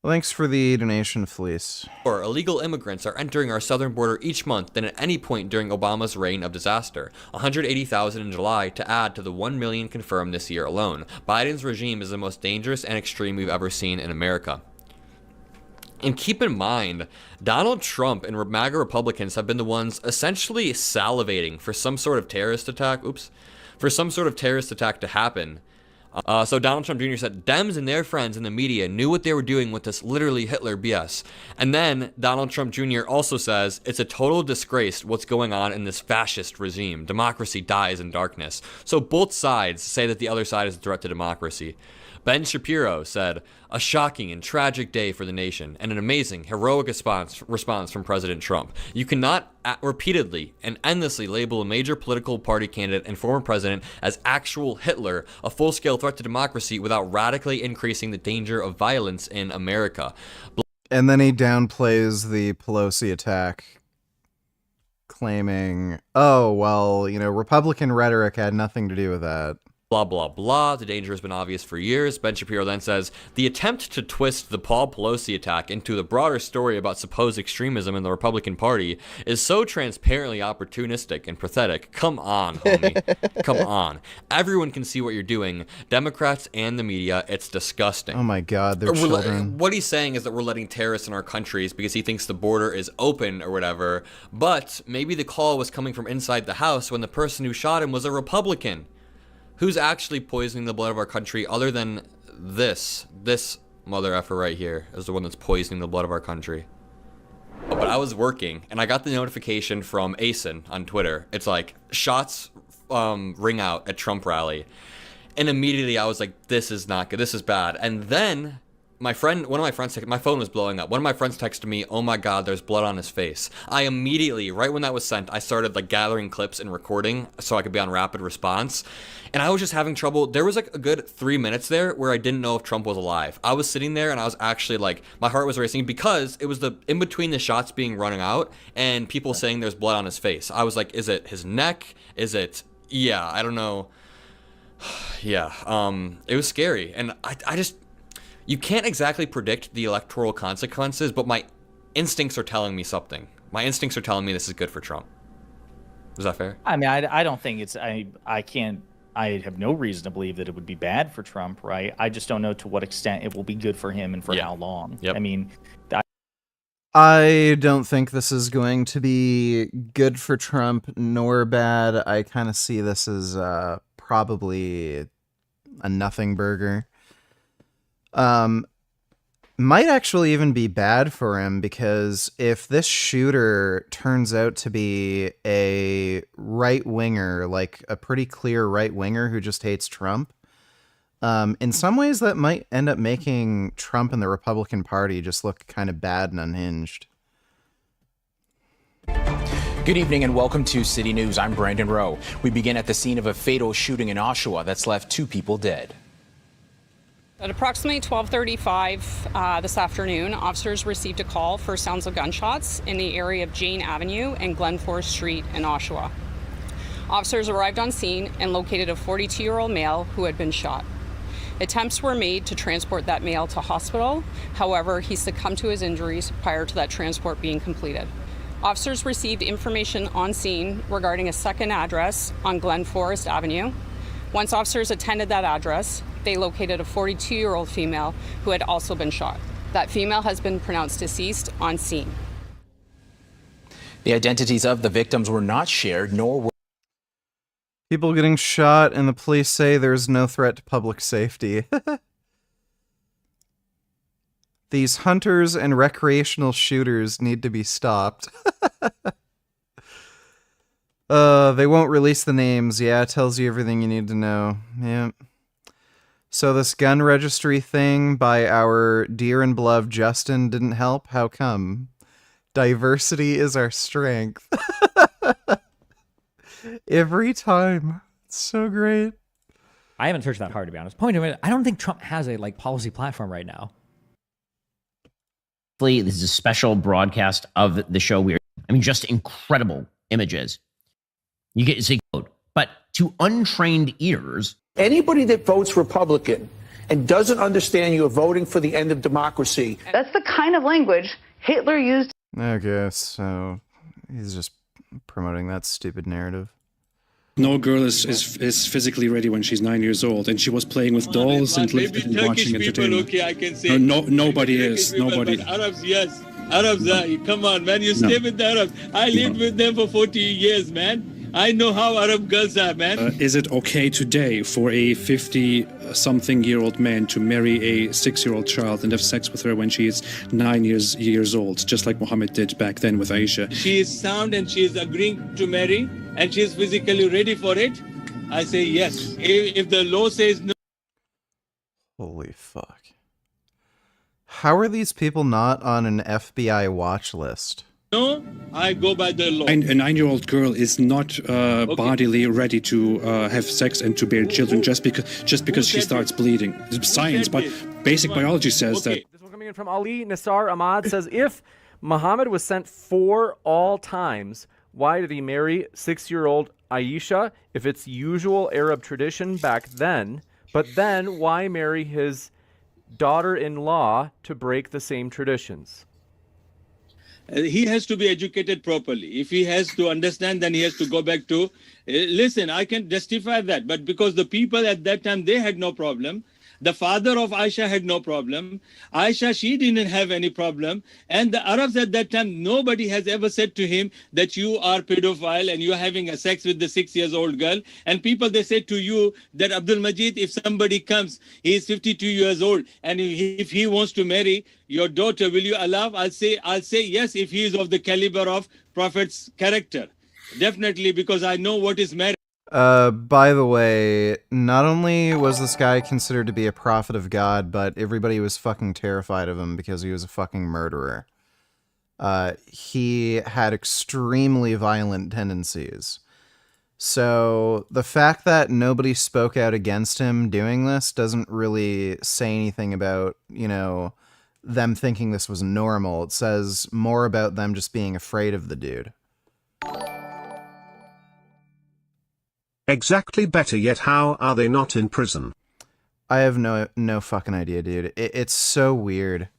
Thanks for the donation, Felice. Illegal immigrants are entering our southern border each month than at any point during Obama's reign of disaster. 180,000 in July to add to the 1 million confirmed this year alone. Biden's regime is the most dangerous and extreme we've ever seen in America. And keep in mind, Donald Trump and MAGA Republicans have been the ones essentially salivating for some sort of terrorist attack. For some sort of terrorist attack to happen. So Donald Trump Jr. said Dems and their friends in the media knew what they were doing with this literally Hitler BS. And then Donald Trump Jr. also says it's a total disgrace what's going on in this fascist regime. Democracy dies in darkness. So both sides say that the other side is a threat to democracy. Ben Shapiro said, a shocking and tragic day for the nation and an amazing, heroic response from President Trump. You cannot repeatedly and endlessly label a major political party candidate and former president as actual Hitler, a full-scale threat to democracy, without radically increasing the danger of violence in America. And then he downplays the Pelosi attack, claiming, oh, well, you know, Republican rhetoric had nothing to do with that. Blah, blah, blah. The danger has been obvious for years. Ben Shapiro then says, the attempt to twist the Paul Pelosi attack into the broader story about supposed extremism in the Republican Party is so transparently opportunistic and pathetic. Come on, homie. Come on. Everyone can see what you're doing. Democrats and the media. It's disgusting. Oh my God, they're children. What he's saying is that we're letting terrorists in our countries because he thinks the border is open or whatever. But maybe the call was coming from inside the house when the person who shot him was a Republican. Who's actually poisoning the blood of our country other than this mother effer right here is the one that's poisoning the blood of our country. But I was working and I got the notification from Asen on Twitter. It's like shots ring out at Trump rally. And immediately I was like, this is not good. This is bad. And then one of my friends, my phone was blowing up. One of my friends texted me, oh my God, there's blood on his face. I immediately, right when that was sent, I started like gathering clips and recording so I could be on rapid response. And I was just having trouble. There was like a good 3 minutes there where I didn't know if Trump was alive. I was sitting there and I was actually like, my heart was racing because it was the in between the shots being running out and people saying there's blood on his face. I was like, is it his neck? Is it, yeah, I don't know. Yeah, it was scary. And I just, you can't exactly predict the electoral consequences, but my instincts are telling me something. My instincts are telling me this is good for Trump. Is that fair? I mean, I don't think it's, I have no reason to believe that it would be bad for Trump, right? I just don't know to what extent it will be good for him and for how long. Yep. I mean, I don't think this is going to be good for Trump nor bad. I kind of see this as probably a nothing burger. Might actually even be bad for him because if this shooter turns out to be a right-winger, like a pretty clear right-winger who just hates Trump, in some ways that might end up making Trump and the Republican Party just look kind of bad and unhinged. Good evening and welcome to City News. I'm Brandon Rowe. We begin at the scene of a fatal shooting in Oshawa that's left 2 people dead. At approximately 12:35 this afternoon, officers received a call for sounds of gunshots in the area of Jane Avenue and Glenforth Street in Oshawa. Officers arrived on scene and located a 42-year-old male who had been shot. Attempts were made to transport that male to hospital. However, he succumbed to his injuries prior to that transport being completed. Officers received information on scene regarding a second address on Glen Forest Avenue. Once officers attended that address, they located a 42-year-old female who had also been shot. That female has been pronounced deceased on scene. The identities of the victims were not shared, nor were people getting shot, and the police say there's no threat to public safety. These hunters and recreational shooters need to be stopped. They won't release the names. Yeah, it tells you everything you need to know. Yeah. So this gun registry thing by our dear and beloved Justin didn't help? How come? Diversity is our strength. Every time. It's so great. I haven't searched that hard, to be honest. Point of it, I don't think Trump has a policy platform right now. This is a special broadcast of the show. Just incredible images. You get to see code, but to untrained ears, Anybody that votes Republican and doesn't understand you're voting for the end of democracy. That's the kind of language Hitler used. Okay, so he's just promoting that stupid narrative. No girl is physically ready when she's 9 years old, and she was playing with dolls and watching entertainment. Okay, I can say. Nobody is. Nobody. Arabs, yes. Arabs, come on, man. You stay with the Arabs. I lived with them for 40 years, man. I know how Arab girls are, man. Is it okay today for a 50-something-year-old man to marry a 6-year-old child and have sex with her when she is 9 years old, just like Muhammad did back then with Aisha? She is sound and she is agreeing to marry, and she is physically ready for it. I say yes. If the law says no. Holy fuck. How are these people not on an FBI watch list? No, I go by the law. A 9-year-old girl is not bodily ready to have sex and to bear children just because she starts bleeding. It's science, but basic biology says that. This one coming in from Ali Nassar Ahmad says, if Muhammad was sent 4 all times, why did he marry 6-year-old Aisha if it's usual Arab tradition back then? But then why marry his daughter-in-law to break the same traditions? He has to be educated properly. If he has to understand, then he has to go back to, listen, I can justify that. But because the people at that time, they had no problem. The father of Aisha had no problem. Aisha, she didn't have any problem. And the Arabs at that time, nobody has ever said to him that you are pedophile and you're having a sex with the 6-year-old girl. And people, they say to you that Abdul Majid, if somebody comes, he is 52 years old, and if he wants to marry your daughter, will you allow? I'll say yes, if he is of the caliber of Prophet's character. Definitely, because I know what is marriage. By the way, not only was this guy considered to be a prophet of God, but everybody was fucking terrified of him because he was a fucking murderer. He had extremely violent tendencies. So the fact that nobody spoke out against him doing this doesn't really say anything about, them thinking this was normal. It says more about them just being afraid of the dude. Exactly, better yet, how are they not in prison? I have no fucking idea, dude. It's so weird.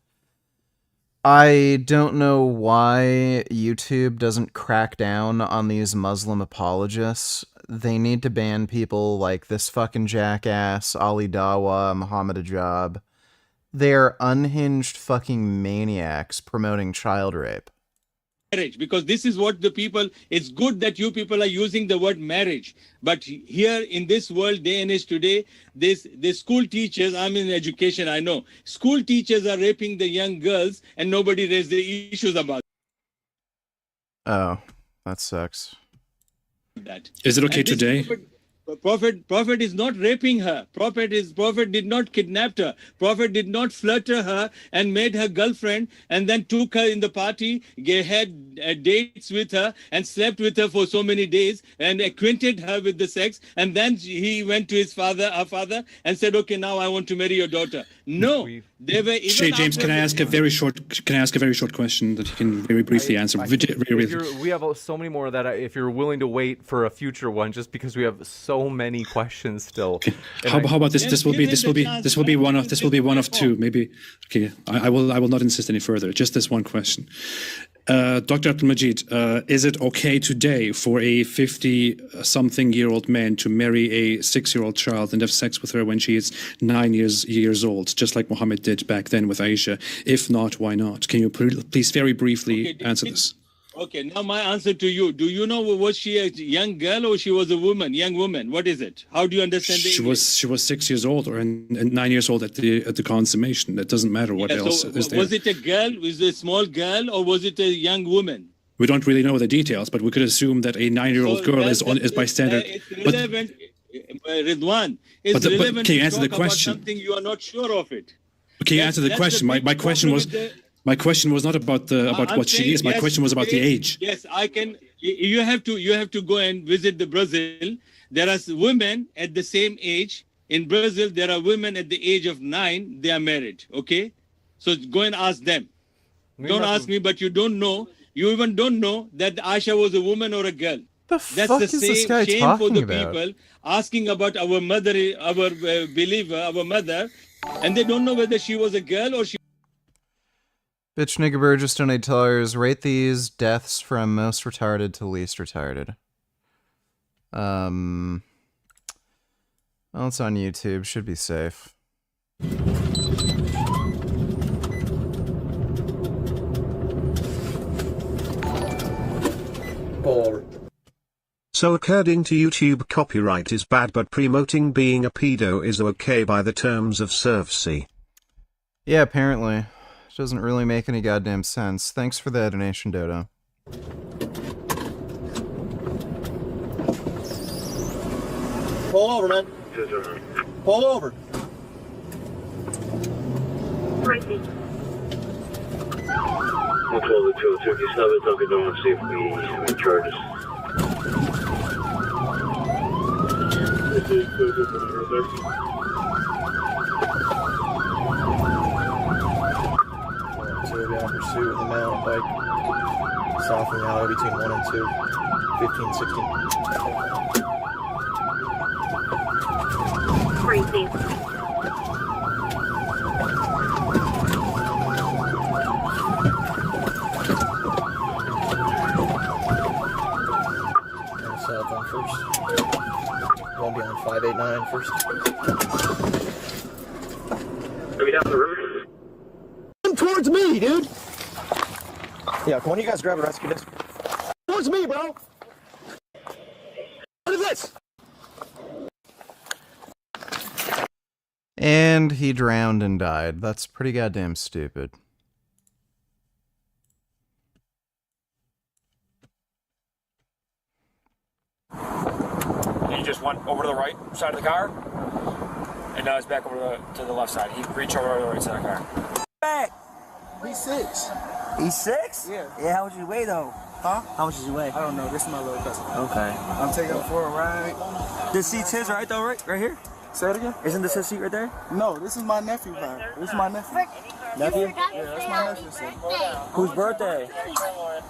I don't know why YouTube doesn't crack down on these Muslim apologists. They need to ban people like this fucking jackass, Ali Dawa, Muhammad Ajab. They're unhinged fucking maniacs promoting child rape. Marriage, because this is what the people, it's good that you people are using the word marriage, but here in this world, day and age today, the school teachers, I'm in education, I know, school teachers are raping the young girls and nobody raised the issues about Oh, that sucks. that. Is it okay today? Prophet is not raping her. Prophet did not kidnap her. Prophet did not flirt her and made her girlfriend and then took her in the party, had dates with her and slept with her for so many days and acquainted her with the sex. And then he went to her father, and said, okay, now I want to marry your daughter. No, they were even Shay, James, can I ask a very short question that you can very briefly answer? We have so many more that if you're willing to wait for a future one, just because we have so many questions still. How about this? This will be one of two. Maybe. Okay, I will not insist any further. Just this one question. Dr. Abdul-Majid, is it okay today for a 50-something-year-old man to marry a 6-year-old child and have sex with her when she is 9 years old, just like Muhammad did back then with Aisha? If not, why not? Can you please very briefly answer this? Okay, now my answer to you. Do you know, was she a young girl or she was a woman, young woman? What is it? How do you understand the English? She was 6 years old and 9 years old at the consummation. It doesn't matter what else is there. Was it a girl, was it a small girl, or was it a young woman? We don't really know the details, but we could assume that a 9-year-old girl is by standard. It's relevant, Ridwan. It's but relevant can you to answer talk the question? about something you are not sure of it. Can you answer the question? My question was. My question was not about what she is. My question was about the age. Yes, I can. You have to go and visit the Brazil. There are women at the same age in Brazil. There are women at the age of 9. They are married. Okay, so go and ask them. Don't ask me, but you don't know. You even don't know that Aisha was a woman or a girl. That's fuck the is this same guy shame for talking the about? people asking about our mother, our believer, our mother, and they don't know whether she was a girl or she. Bitch Nigga Burgess donated $10. Rate these deaths from most retarded to least retarded. Well, it's on YouTube. Should be safe. So according to YouTube, copyright is bad, but promoting being a pedo is okay by the terms of ServC. Yeah, apparently. Doesn't really make any goddamn sense. Thanks for the donation, Dodo. Pull over, man. Pull over. We'll call the 202. If you stop it, Dunkin' Donuts, see if we charges. So we'll be on pursuit with a man on a bike. South from the alley between 1 and 2. 15, 16. Crazy. South on first. Won't be on 589 first. Are we down the river? Towards me, dude. Yeah, come on, you guys grab a rescue disc. Towards me, bro. Look at this. And he drowned and died. That's pretty goddamn stupid. He just went over to the right side of the car, and now he's back over to the left side. He reached over to the right side of the car. Back. He's 6. He's 6? Yeah. Yeah, how much does he weigh, though? Huh? How much does he weigh? I don't know. This is my little cousin. Okay. I'm taking him for a ride. This seat's his, right, though, right here? Say it again? Isn't this his seat right there? No, this is my nephew, man. This is my nephew. Nephew? Yeah, that's my nephew's seat. Whose birthday?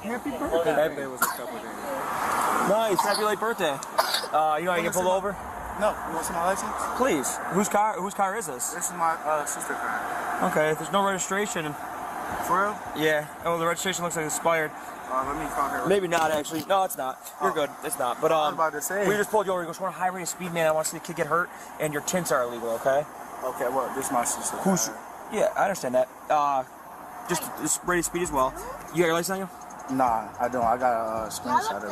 Happy birthday. His birthday was a couple days. Nice. Happy late birthday. You want to get pulled over? No. You want to see my license? Please. Whose car is this? This is my sister car. Okay. There's no registration. For real? Yeah. Oh, the registration looks like it's expired. Let me call her. Maybe not, actually. No, it's not. You're good. It's not. But I was about to say. We just pulled you over. You goes, we're on a high rate of speed, man. I want to see the kid get hurt, and your tints are illegal, okay? Okay, well, this is my sister. Who's? Yeah, I understand that. Just rate of speed as well. You got your license on you? Nah, I don't. I got a screenshot of it.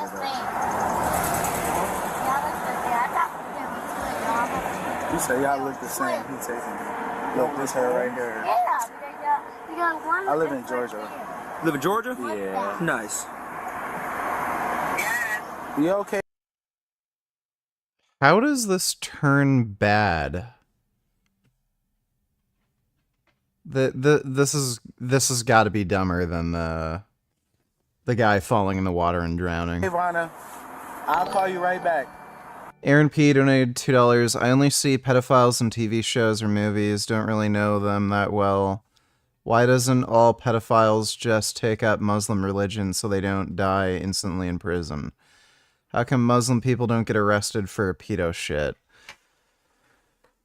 He said y'all look the same. He taking me. Look, this hair right here. I live in Georgia. Live in Georgia? Yeah. Nice. You okay? How does this turn bad? This has got to be dumber than the guy falling in the water and drowning. Hey, Rana, I'll call you right back. Aaron P. donated $2. I only see pedophiles in TV shows or movies. Don't really know them that well. Why doesn't all pedophiles just take up Muslim religion so they don't die instantly in prison? How come Muslim people don't get arrested for pedo shit?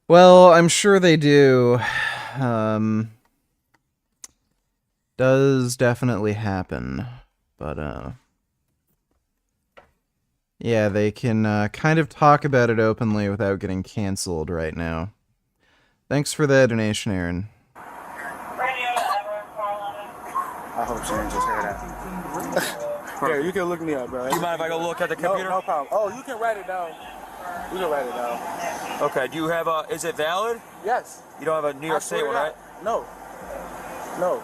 Well, I'm sure they do. Does definitely happen. But, yeah, they can kind of talk about it openly without getting canceled right now. Thanks for the donation, Aaron. I hope she didn't just hear that. Here, you can look me up, bro. Do you mind if I go look at the computer? No problem. Oh, you can write it down. You can write it down. Okay, do you have a, is it valid? Yes. You don't have a New York State one, right? No. No.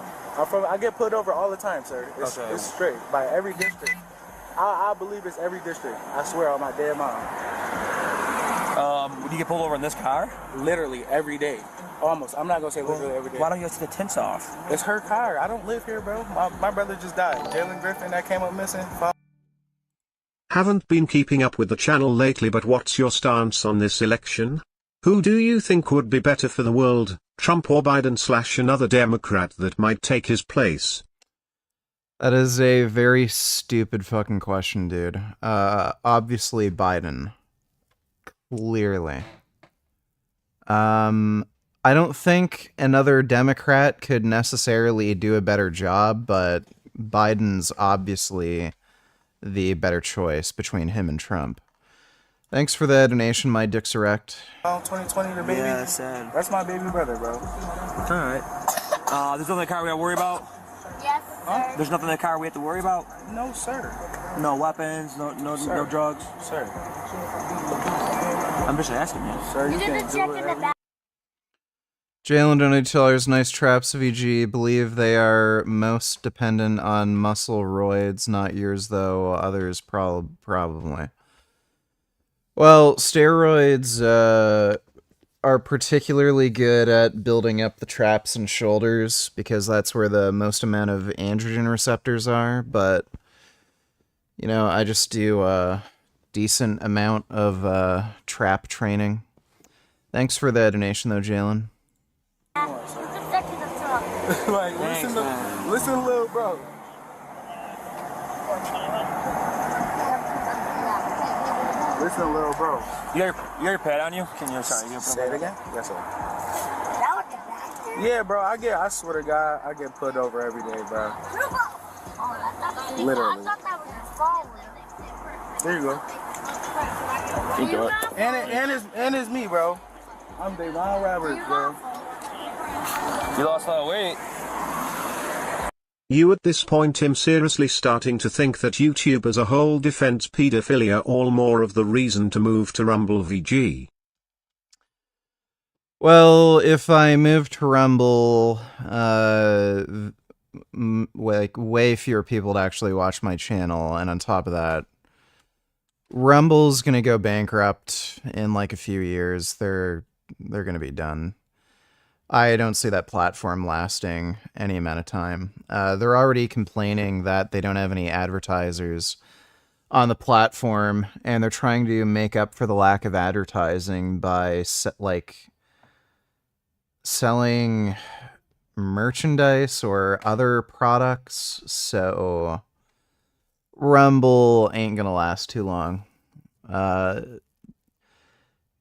I get put over all the time, sir. It's straight by every district. I believe it's every district. I swear on my dead mom. Would you get pulled over in this car? Literally every day. Almost. I'm not going to say literally every day. Why don't you take the tints off? It's her car. I don't live here, bro. My brother just died. Jalen Griffin that came up missing. Haven't been keeping up with the channel lately, but what's your stance on this election? Who do you think would be better for the world, Trump or Biden / another Democrat that might take his place? That is a very stupid fucking question, dude. Obviously Biden. Clearly. I don't think another Democrat could necessarily do a better job, but Biden's obviously the better choice between him and Trump. Thanks for the donation, my dick's erect. 2020, the baby. Yeah, that's sad. That's my baby brother, bro. Alright. There's nothing in the car we gotta worry about? Yes, sir. There's nothing in the car we have to worry about? No, sir. No weapons, no drugs? Sir. I'm just asking you. Sir, you can do it. Jalen donated $2. Nice traps, VG. Believe they are most dependent on muscle roids, not yours though. Others probably. Well, steroids are particularly good at building up the traps and shoulders because that's where the most amount of androgen receptors are. But you know, I just do a decent amount of trap training. Thanks for the donation, though, Jalen. Like, listen, little bro. Listen, little bro. You got your pad on you? Can you, sorry, you say it again? Yes, sir. Yeah, bro, I swear to God, I get put over every day, bro. Literally. There you go. And it's me, bro. I'm Davon Roberts, bro. You lost a lot of weight. You at this point am seriously starting to think that YouTube as a whole defends pedophilia, all more of the reason to move to Rumble VG. Well, if I move to Rumble, like way fewer people to actually watch my channel, and on top of that, Rumble's gonna go bankrupt in like a few years. They're gonna be done. I don't see that platform lasting any amount of time. They're already complaining that they don't have any advertisers on the platform, and they're trying to make up for the lack of advertising by selling merchandise or other products. So Rumble ain't gonna last too long.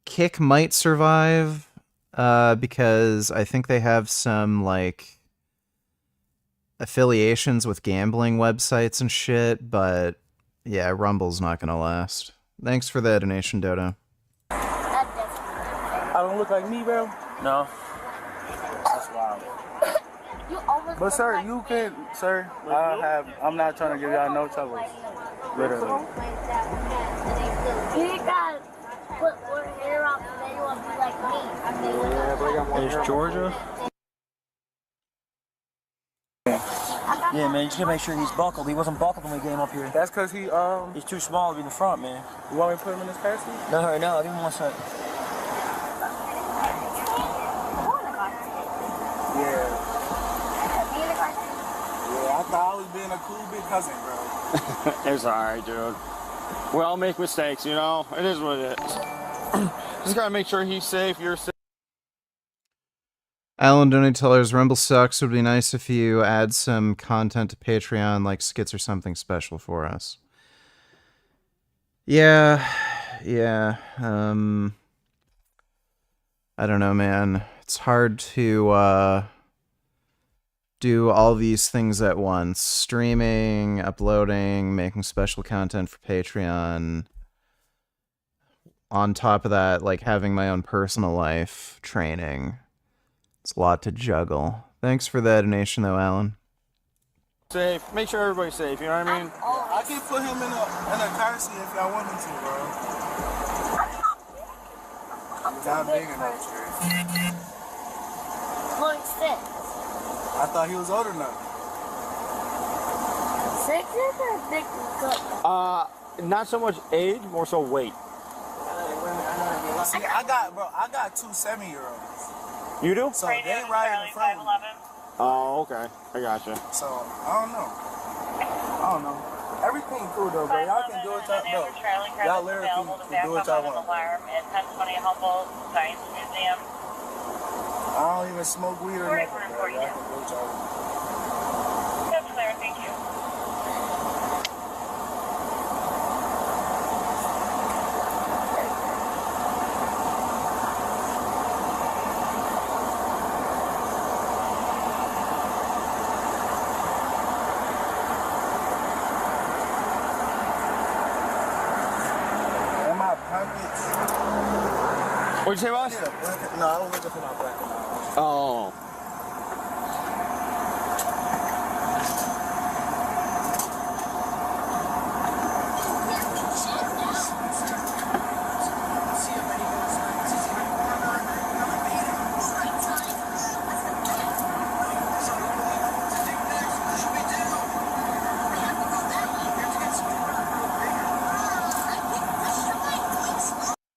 Kick might survive. Because I think they have some, like, affiliations with gambling websites and shit, but, yeah, Rumble's not gonna last. Thanks for the donation, Dodo. I don't look like me, bro? No. That's wild. But, sir, you can, sir, I'm not trying to give y'all no troubles. Literally. Put more hair up and then you want to be like me. There's Georgia. Yeah, man, you just gotta make sure he's buckled. He wasn't buckled when we came up here. That's because he's too small to be in the front, man. You want me to put him in his car seat? No, I give him one sec. Yeah, I thought I was being a cool big cousin, bro. It's alright, dude. We all make mistakes, you know? It is what it is. Just gotta make sure he's safe, you're safe. Alan Donatello's Rumble sucks. Would be nice if you add some content to Patreon, like skits or something special for us. Yeah. I don't know, man. It's hard to do all these things at once. Streaming, uploading, making special content for Patreon. On top of that, like having my own personal life, training. It's a lot to juggle. Thanks for the donation though, Alan. Safe. Make sure everybody's safe, you know what I mean? I can put him in a car seat if y'all want me to, bro. He's not big enough, Trey. 26. I thought he was old enough. 6 is a big good. Not so much age, more so weight. See, I got 2 7-year-olds. You do? So they ride in front of me. Oh, okay. I gotcha. So, I don't know. Everything cool though, bro. Y'all can do what y'all do. Y'all literally can do what y'all want. I don't even smoke weed or nothing, bro. Y'all can do what y'all want. That's clear, thank you. What'd you say, boss? No, I was looking for my blanket. Oh.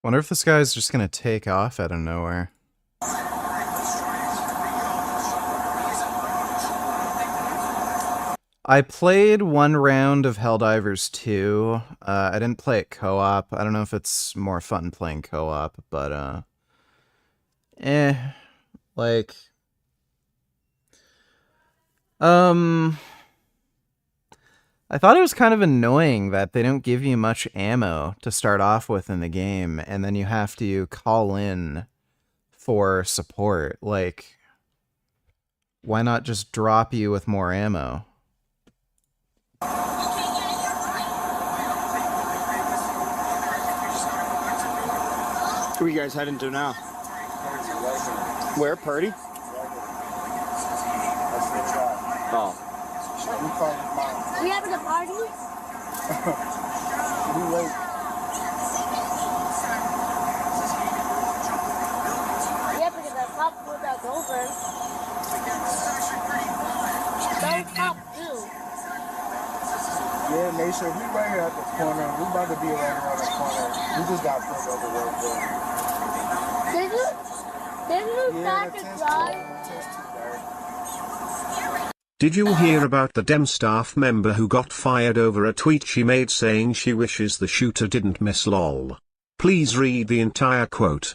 Wonder if this guy's just gonna take off out of nowhere. I played one round of Helldivers 2. I didn't play it co-op. I don't know if it's more fun playing co-op, but like I thought it was kind of annoying that they don't give you much ammo to start off with in the game, and then you have to call in for support. Like, why not just drop you with more ammo? Who are you guys heading to now? Where? Purdy? Oh. We having a party? We late. Yeah, because the cop pulled us over. Those cops do. Yeah, Nation, we right here at the corner. We about to be right here at the corner. We just got pulled over real quick. Didn't you start to drive? Did you hear about the Dem staff member who got fired over a tweet she made saying she wishes the shooter didn't miss lol? Please read the entire quote.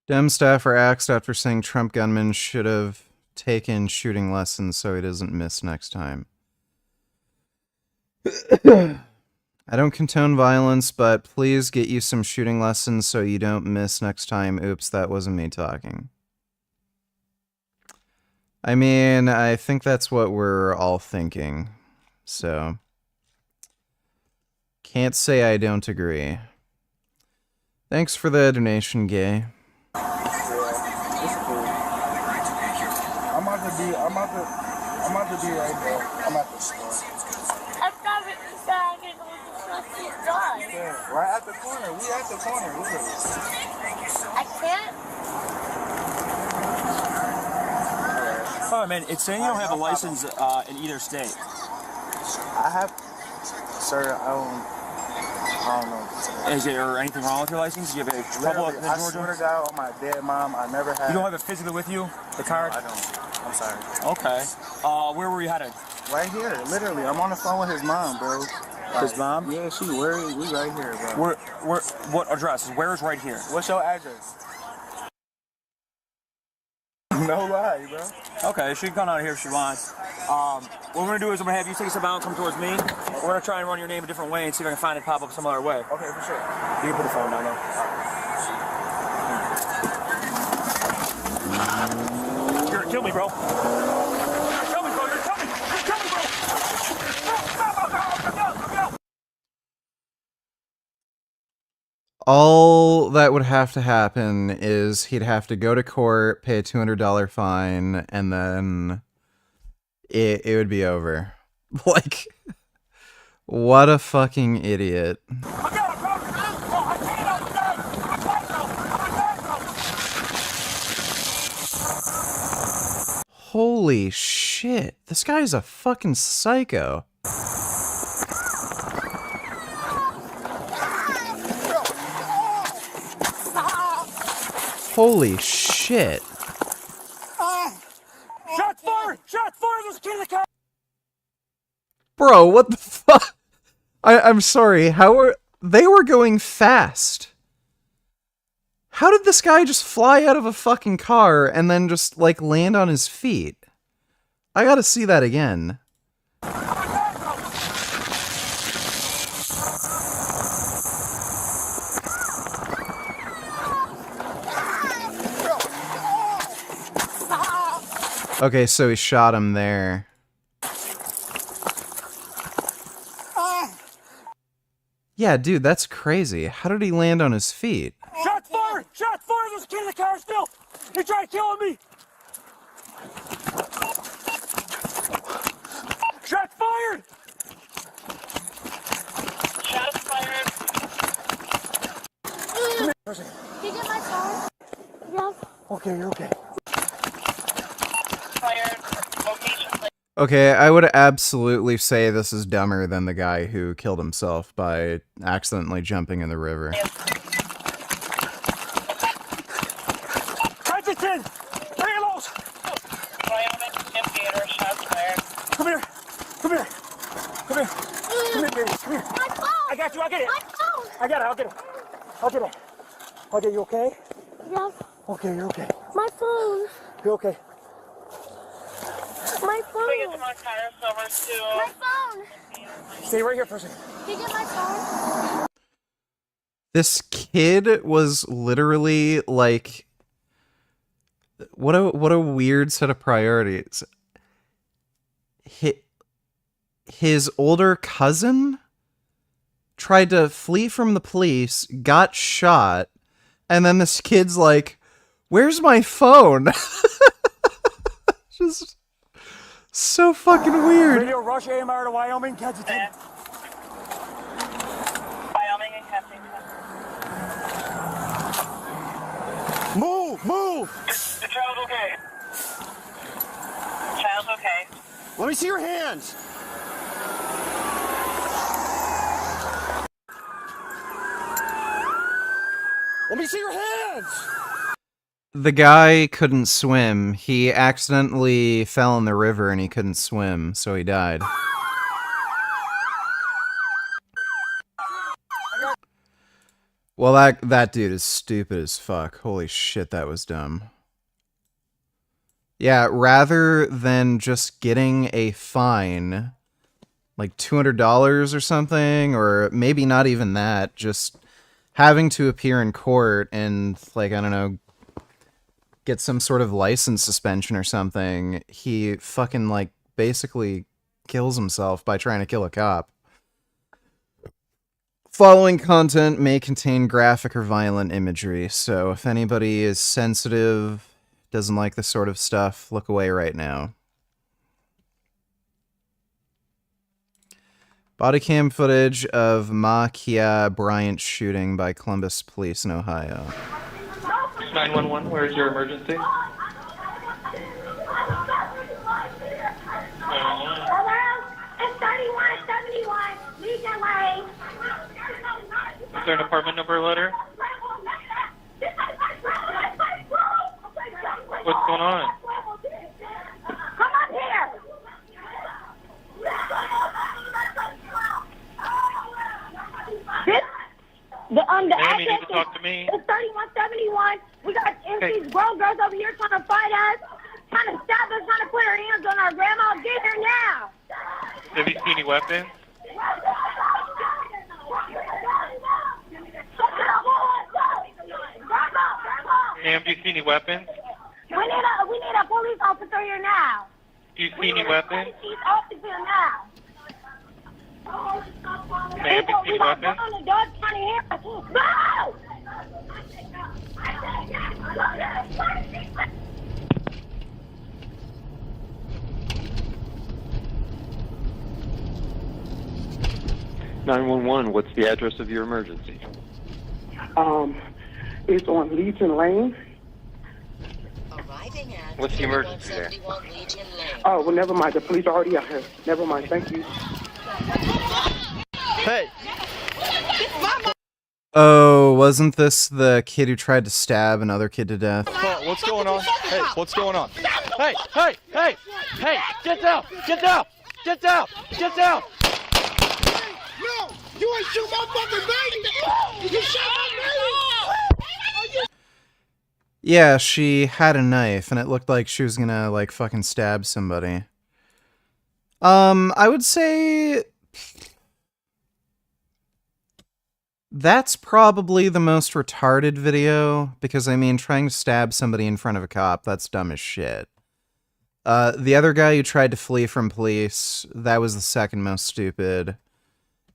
Dem staffer axed after saying Trump gunman should have taken shooting lessons so he doesn't miss next time. I don't condone violence, but please get you some shooting lessons so you don't miss next time. Oops, that wasn't me talking. I mean, I think that's what we're all thinking, so can't say I don't agree. Thanks for the donation, Gay. I'm about to be right there. I'm at the store. I'm driving inside and go to the store. Yeah, right at the corner. We at the corner. Look at this. I can't. Oh man, it's saying you don't have a license in either state. I have, sir. I don't know. Is there anything wrong with your license? Do you have a trouble in Georgia? I swear to God, on my dead mom, I never had. You don't have it physically with you, the card? No, I don't. I'm sorry. Okay. Where were you headed? Right here, literally. I'm on the phone with his mom, bro. His mom? Yeah, we right here, bro. What address? Where is right here? What's your address? No lie, bro. Okay, she can come out here if she wants. What we're gonna do is I'm gonna have you take a step out and come towards me. We're gonna try and run your name a different way and see if I can find it pop up some other way. Okay, for sure. You can put the phone down though. You're gonna kill me, bro. You're gonna kill me, bro. You're gonna kill me. You're gonna kill me, bro. Go. All that would have to happen is he'd have to go to court, pay a $200 fine, and then it would be over. Like, what a fucking idiot. Holy shit. This guy's a fucking psycho. Holy shit. Shots fired! Shots fired! There's a kid in the car! Bro, what the fuck? I'm sorry, they were going fast. How did this guy just fly out of a fucking car and then just, like, land on his feet? I gotta see that again. Okay, so he shot him there. Yeah, dude, that's crazy. How did he land on his feet? Shots fired! Shots fired! There's a kid in the car still! He tried killing me! Shots fired! Shots fired! Come here. Did you get my phone? Yes. Okay, you're okay. Okay, I would absolutely say this is dumber than the guy who killed himself by accidentally jumping in the river. Hydrogen! Halos! Come here! Come here! Come here! Come here, baby! Come here! I got you! I'll get it! I got it! I'll get it! I'll get it! I'll get you okay? Yes. Okay, you're okay. My phone. You're okay. My phone. My phone. Stay right here for a second. Did you get my phone? This kid was literally like, what a weird set of priorities. His older cousin tried to flee from the police, got shot, and then this kid's like, "Where's my phone?" Just so fucking weird. Radio Rush AMR to Wyoming, Kensington. Wyoming and Kensington. Move! Move! The child's okay. Child's okay. Let me see your hands. Let me see your hands. The guy couldn't swim. He accidentally fell in the river and he couldn't swim, so he died. Well, that dude is stupid as fuck. Holy shit, that was dumb. Yeah, rather than just getting a fine, like $200 or something, or maybe not even that, just having to appear in court and, like, I don't know, get some sort of license suspension or something, he fucking, like, basically kills himself by trying to kill a cop. Following content may contain graphic or violent imagery, so if anybody is sensitive, doesn't like this sort of stuff, look away right now. Body cam footage of Ma Kia Bryant shooting by Columbus Police in Ohio. 911, where's your emergency? It's 3171. Legion Lane. Is there an apartment number letter? What's going on? Come up here. The Ma'am, you address need to talk to me. is 3171. We got these grown girls over here trying to fight us, trying to stop us, trying to put our hands on our grandma. Get here now. Have you seen any weapons? Ma'am, do you see any weapons? We need a police officer here now. Do you see any weapons? Police officer now. Ma'am, do you see any weapons? The dog trying to hear us. No! 911. What's the address of your emergency? It's on Legion Lane. What's the emergency there? Oh, well, never mind. The police are already out here. Never mind. Thank you. Hey! Oh, wasn't this the kid who tried to stab another kid to death? What's going on? Hey, what's going on? Hey, hey, hey, hey, get down, get down, get down, get down. No, you ain't shoot my fucking baby. You shot my baby. Yeah, she had a knife, and it looked like she was gonna, like, fucking stab somebody. I would say... that's probably the most retarded video, because, I mean, trying to stab somebody in front of a cop, that's dumb as shit. The other guy who tried to flee from police, that was the second most stupid.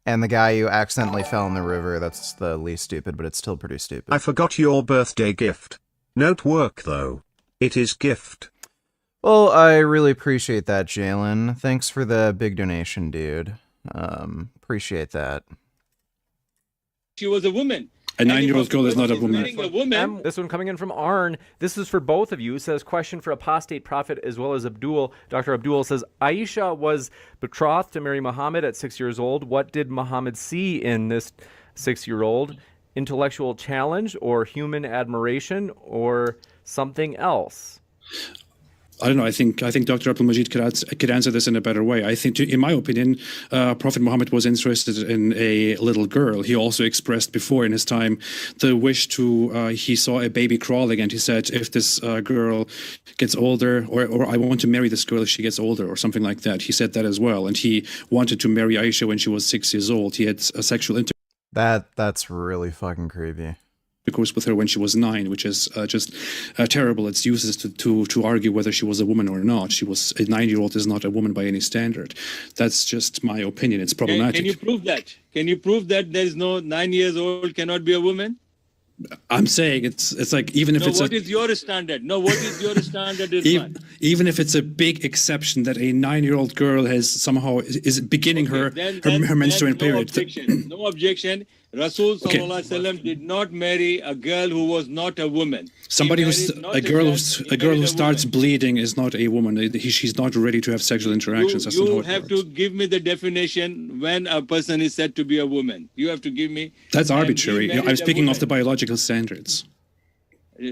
And the guy who accidentally fell in the river, that's the least stupid, but it's still pretty stupid. I forgot your birthday gift. Note work though. It is gift. Well, I really appreciate that, Jalen. Thanks for the big donation, dude. Appreciate that. She was a woman. A 9-year-old girl is not a woman. This one coming in from Arn. This is for both of you. It says, question for apostate prophet as well as Abdul. Dr. Abdul says, Aisha was betrothed to marry Muhammad at 6 years old. What did Muhammad see in this 6-year-old? Intellectual challenge or human admiration or something else? I don't know. I think Dr. Abdul-Majid could answer this in a better way. I think, in my opinion, Prophet Muhammad was interested in a little girl. He also expressed before in his time the wish to, he saw a baby crawling and he said, if this girl gets older, or I want to marry this girl if she gets older, or something like that. He said that as well. And he wanted to marry Aisha when she was 6 years old. He had a sexual That's really fucking creepy. Intercourse with her when she was 9, which is just terrible. It's useless to argue whether she was a woman or not. She was a 9-year-old is not a woman by any standard. That's just my opinion. It's problematic. Can you prove that? Can you prove that there is no 9 years old cannot be a woman? I'm saying it's like even if no, it's what is your standard? No, what is your standard? Even if it's a big exception that a 9-year-old girl has somehow is beginning her menstrual period. No objection. Rasul Sallallahu Alaihi Wasallam did not marry a girl who was not a woman. Somebody who's a girl who starts bleeding is not a woman. She's not ready to have sexual interactions. You have to give me the definition when a person is said to be a woman. You have to give me. That's arbitrary. I'm speaking of the biological standards. A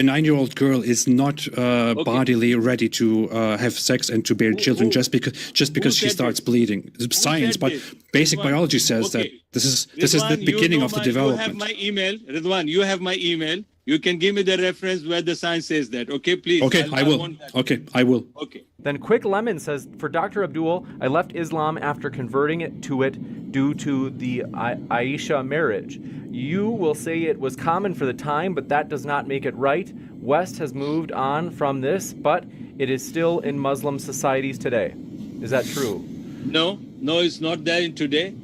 9-year-old girl is not bodily ready to have sex and to bear children just because she starts bleeding. Science, but basic biology says that this is the beginning of the development. You have my email, Ridwan. You have my email. You can give me the reference where the science says that. Okay, please. Okay, I will. Okay, I will. Okay. Then Quick Lemon says, for Dr. Abdul, I left Islam after converting it due to the Aisha marriage. You will say it was common for the time, but that does not make it right. West has moved on from this, but it is still in Muslim societies today. Is that true? No, it's not there in today.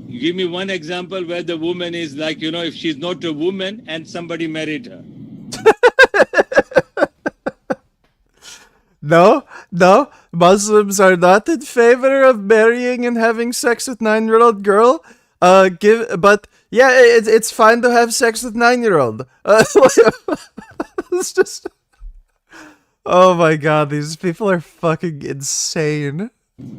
Give me one example where the woman is like, if she's not a woman and somebody married her. No, Muslims are not in favor of marrying and having sex with 9-year-old girl. But yeah, it's fine to have sex with 9-year-old. It's just, oh my god, these people are fucking insane.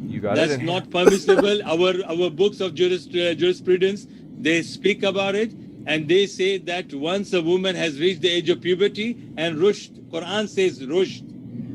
You got That's not permissible. Our books of jurisprudence, they speak about it, and they say that once a woman has reached the age of puberty, and rushd, Quran says rushd,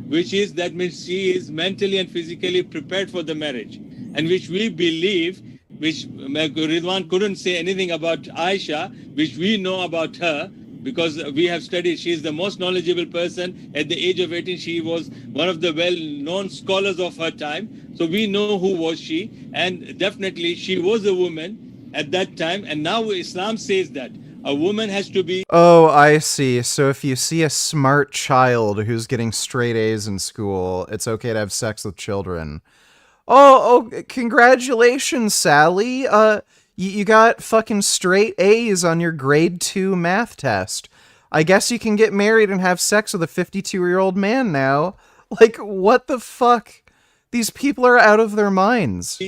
which is that means she is mentally and physically prepared for the marriage, and which we believe, which Ridwan couldn't say anything about Aisha, which we know about her, because we have studied. She is the most knowledgeable person. At the age of 18, she was one of the well-known scholars of her time. So we know who was she, and definitely she was a woman at that time. And now Islam says that a woman has to be... Oh, I see. So if you see a smart child who's getting straight A's in school, it's okay to have sex with children. Oh, congratulations, Sally. You got fucking straight A's on your grade 2 math test. I guess you can get married and have sex with a 52-year-old man now. Like, what the fuck? These people are out of their minds.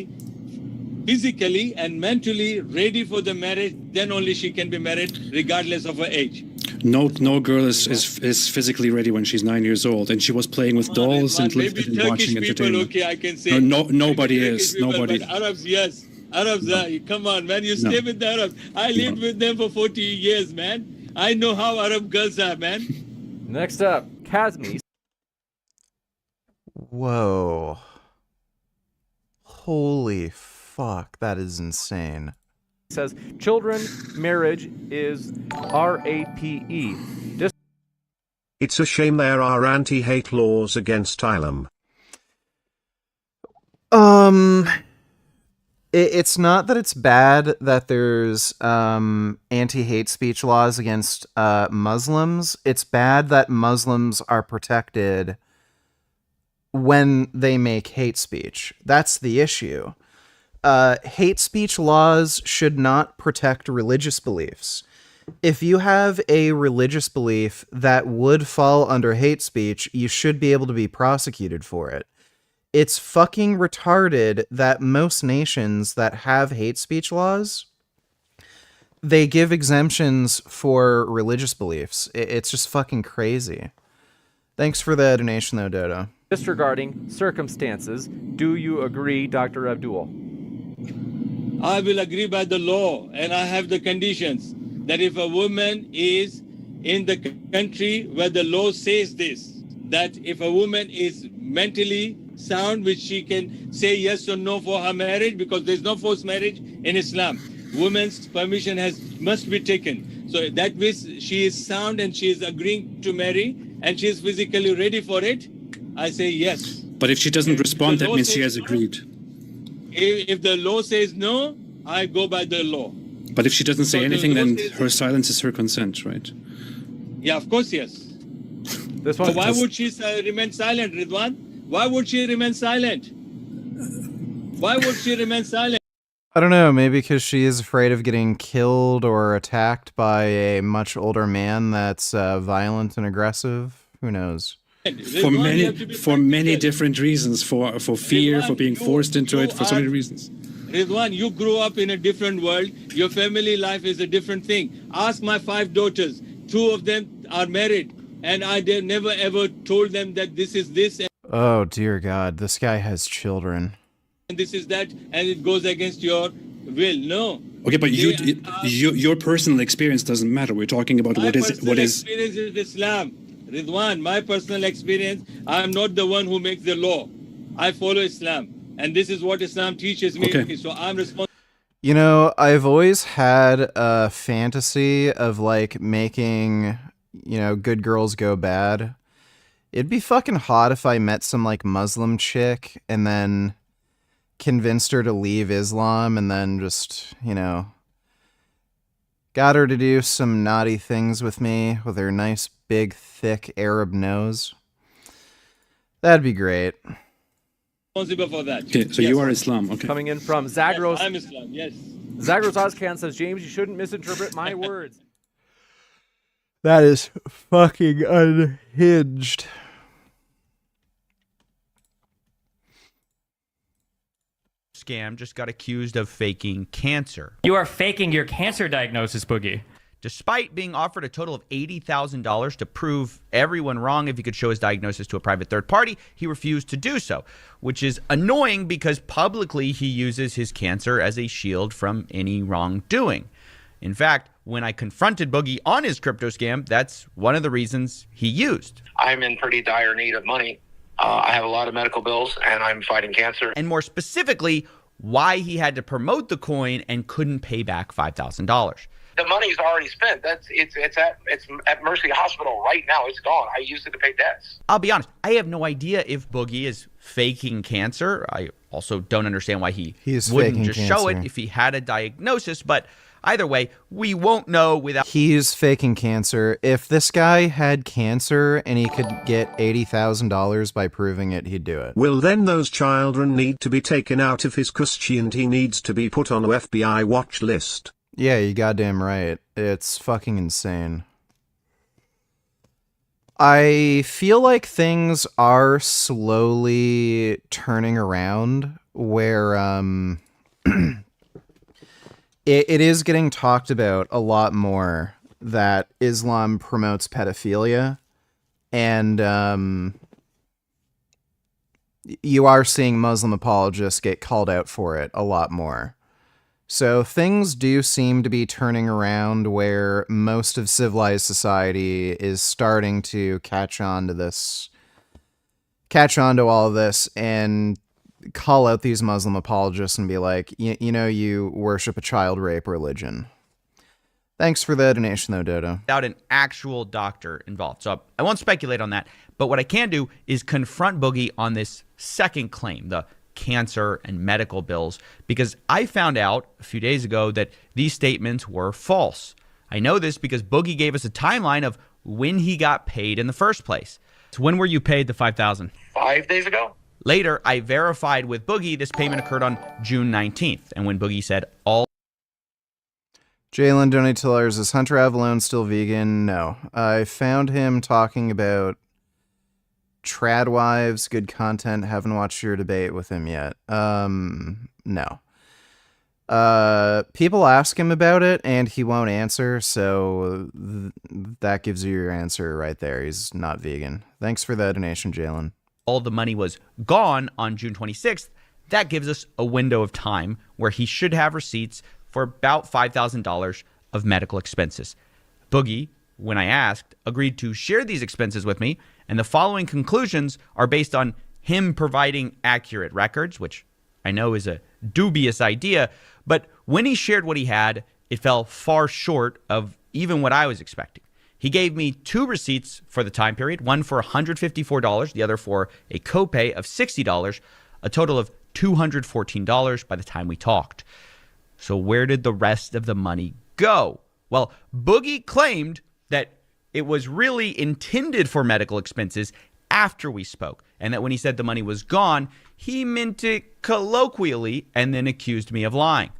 Physically and mentally ready for the marriage, then only she can be married, regardless of her age. No girl is physically ready when she's 9 years old, and she was playing with dolls and Maybe watching Turkish people, entertainment. okay, I can say. Nobody Maybe is. Turkish people, Nobody. But Arabs, yes. Arabs, come on, man. You No. stay with the Arabs. I lived with them for 40 years, man. I know how Arab girls are, man. Next up, Kazmi. Whoa. Holy fuck, that is insane. Says children marriage is RAPE. It's a shame there are anti-hate laws against Ilam. It's not that it's bad that there's anti-hate speech laws against Muslims. It's bad that Muslims are protected when they make hate speech. That's the issue. Hate speech laws should not protect religious beliefs. If you have a religious belief that would fall under hate speech, you should be able to be prosecuted for it. It's fucking retarded that most nations that have hate speech laws, they give exemptions for religious beliefs. It's just fucking crazy. Thanks for the donation though, Dodo. Disregarding circumstances, do you agree, Dr. Abdul? I will agree by the law, and I have the conditions that if a woman is in the country where the law says this, that if a woman is mentally sound, which she can say yes or no for her marriage, because there's no forced marriage in Islam. Woman's permission must be taken. So that means she is sound and she is agreeing to marry and she is physically ready for it. I say yes. But if she doesn't respond, that means she has agreed. If the law says no, I go by the law. But if she doesn't say anything, then her silence is her consent, right? Yeah, of course, yes. This one. So why would she remain silent, Ridwan? Why would she remain silent? Why would she remain silent? I don't know, maybe because she is afraid of getting killed or attacked by a much older man that's violent and aggressive. Who knows? For many different reasons, for fear, for being forced into it, for so many reasons. Ridwan, you grew up in a different world. Your family life is a different thing. Ask my 5 daughters. 2 of them are married, and I never ever told them that this is this Oh, dear God. This guy has children. and this is that, and it goes against your will. No. Okay, but your personal experience doesn't matter. We're talking about what is. experience is Islam. Ridwan, my personal experience, I'm not the one who makes the law. I follow Islam. And this is what Islam teaches me. Okay. So I'm responsible. You know, I've always had a fantasy of, like, making, you know, good girls go bad. It'd be fucking hot if I met some, like, Muslim chick and then convinced her to leave Islam and then just, you know, got her to do some naughty things with me with her nice, big, thick Arab nose. That'd be great. Responsible for that. Okay, so you are Islam. Okay. Coming in from Zagros. Yes, I'm Islam, yes. Zagros Ozcan says, James, you shouldn't misinterpret my words. That is fucking unhinged. Scam just got accused of faking cancer. You are faking your cancer diagnosis, Boogie. Despite being offered a total of $80,000 to prove everyone wrong if he could show his diagnosis to a private third party, he refused to do so, which is annoying because publicly he uses his cancer as a shield from any wrongdoing. In fact, when I confronted Boogie on his crypto scam, that's one of the reasons he used. I'm in pretty dire need of money. I have a lot of medical bills, and I'm fighting cancer. And more specifically, why he had to promote the coin and couldn't pay back $5,000. The money's already spent. It's at Mercy Hospital right now. It's gone. I used it to pay debts. I'll be honest, I have no idea if Boogie is faking cancer. I also don't understand why he wouldn't just show it if he had a diagnosis, but either way, we won't know without... He's faking cancer. If this guy had cancer and he could get $80,000 by proving it, he'd do it. Well, then those children need to be taken out of his custody and he needs to be put on a FBI watch list. Yeah, you goddamn right. It's fucking insane. I feel like things are slowly turning around where it is getting talked about a lot more that Islam promotes pedophilia, and you are seeing Muslim apologists get called out for it a lot more. So things do seem to be turning around where most of civilized society is starting to catch on to all of this and call out these Muslim apologists and be like, you know, you worship a child rape religion. Thanks for the donation, though, Dodo. Without an actual doctor involved. So I won't speculate on that. But what I can do is confront Boogie on this second claim, the cancer and medical bills, because I found out a few days ago that these statements were false. I know this because Boogie gave us a timeline of when he got paid in the first place. So when were you paid the $5,000? 5 days ago. Later, I verified with Boogie this payment occurred on June 19th. And when Boogie said all... Jalen donated to ours. Is Hunter Avalone still vegan? No. I found him talking about trad wives, good content. Haven't watched your debate with him yet. No. People ask him about it and he won't answer, so that gives you your answer right there. He's not vegan. Thanks for the donation, Jalen. All the money was gone on June 26th. That gives us a window of time where he should have receipts for about $5,000 of medical expenses. Boogie, when I asked, agreed to share these expenses with me, and the following conclusions are based on him providing accurate records, which I know is a dubious idea, but when he shared what he had, it fell far short of even what I was expecting. He gave me 2 receipts for the time period, one for $154, the other for a copay of $60, a total of $214 by the time we talked. So where did the rest of the money go? Well, Boogie claimed that it was really intended for medical expenses after we spoke, and that when he said the money was gone, he meant it colloquially and then accused me of lying.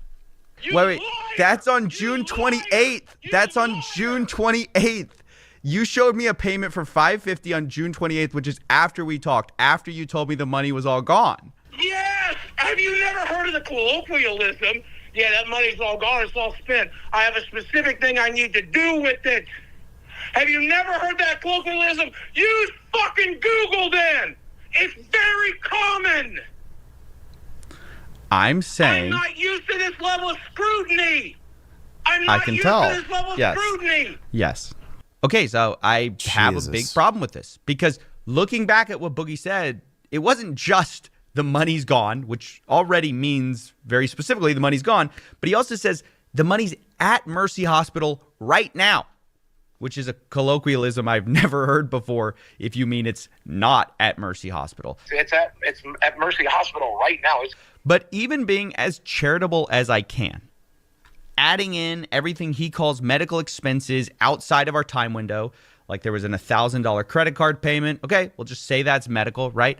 Wait, that's on June 28th. That's on June 28th. You showed me a payment for $550 on June 28th, which is after we talked, after you told me the money was all gone. Yes! Have you never heard of the colloquialism? Yeah, that money's all gone. It's all spent. I have a specific thing I need to do with it. Have you never heard that colloquialism? Use fucking Google then. It's very common. I'm saying... I'm not used to this level of scrutiny. I'm not used to this level of scrutiny. Yes. Okay, so I have a big problem with this. Because looking back at what Boogie said, it wasn't just the money's gone, which already means very specifically the money's gone. But he also says the money's at Mercy Hospital right now, which is a colloquialism I've never heard before if you mean it's not at Mercy Hospital. It's at Mercy Hospital right now. But even being as charitable as I can, adding in everything he calls medical expenses outside of our time window, like there was an $1,000 credit card payment. Okay, we'll just say that's medical, right?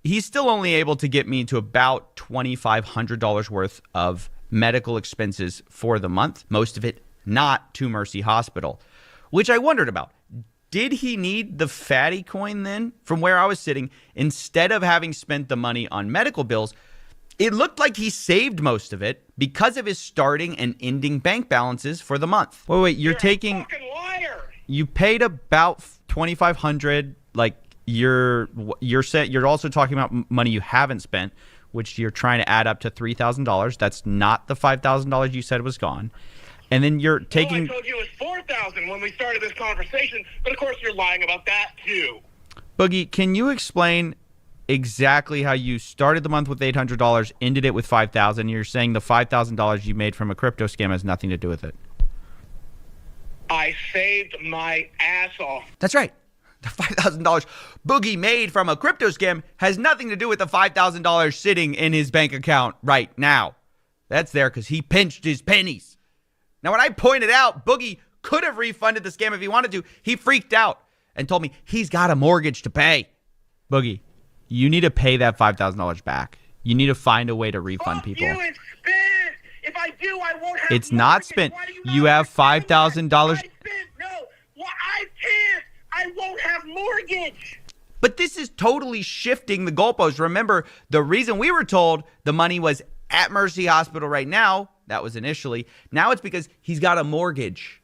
He's still only able to get me to about $2,500 worth of medical expenses for the month, most of it not to Mercy Hospital, which I wondered about. Did he need the fatty coin then? From where I was sitting, instead of having spent the money on medical bills, it looked like he saved most of it because of his starting and ending bank balances for the month. Wait, you're taking... A fucking liar. You paid about $2,500, like you're also talking about money you haven't spent, which you're trying to add up to $3,000. That's not the $5,000 you said was gone. And then you're taking... I told you it was $4,000 when we started this conversation, but of course you're lying about that too. Boogie, can you explain exactly how you started the month with $800, ended it with $5,000? You're saying the $5,000 you made from a crypto scam has nothing to do with it. I saved my ass off. That's right. The $5,000 Boogie made from a crypto scam has nothing to do with the $5,000 sitting in his bank account right now. That's there because he pinched his pennies. Now, when I pointed out Boogie could have refunded the scam if he wanted to, he freaked out and told me he's got a mortgage to pay. Boogie, you need to pay that $5,000 back. You need to find a way to refund people. You, it's spent. If I do, I won't have It's not spent. You have $5,000. No, well, I can't. I mortgage. But this is totally shifting the goalposts. Remember, the reason we were told the money was at Mercy Hospital right now, that was initially. Now it's because he's got a mortgage.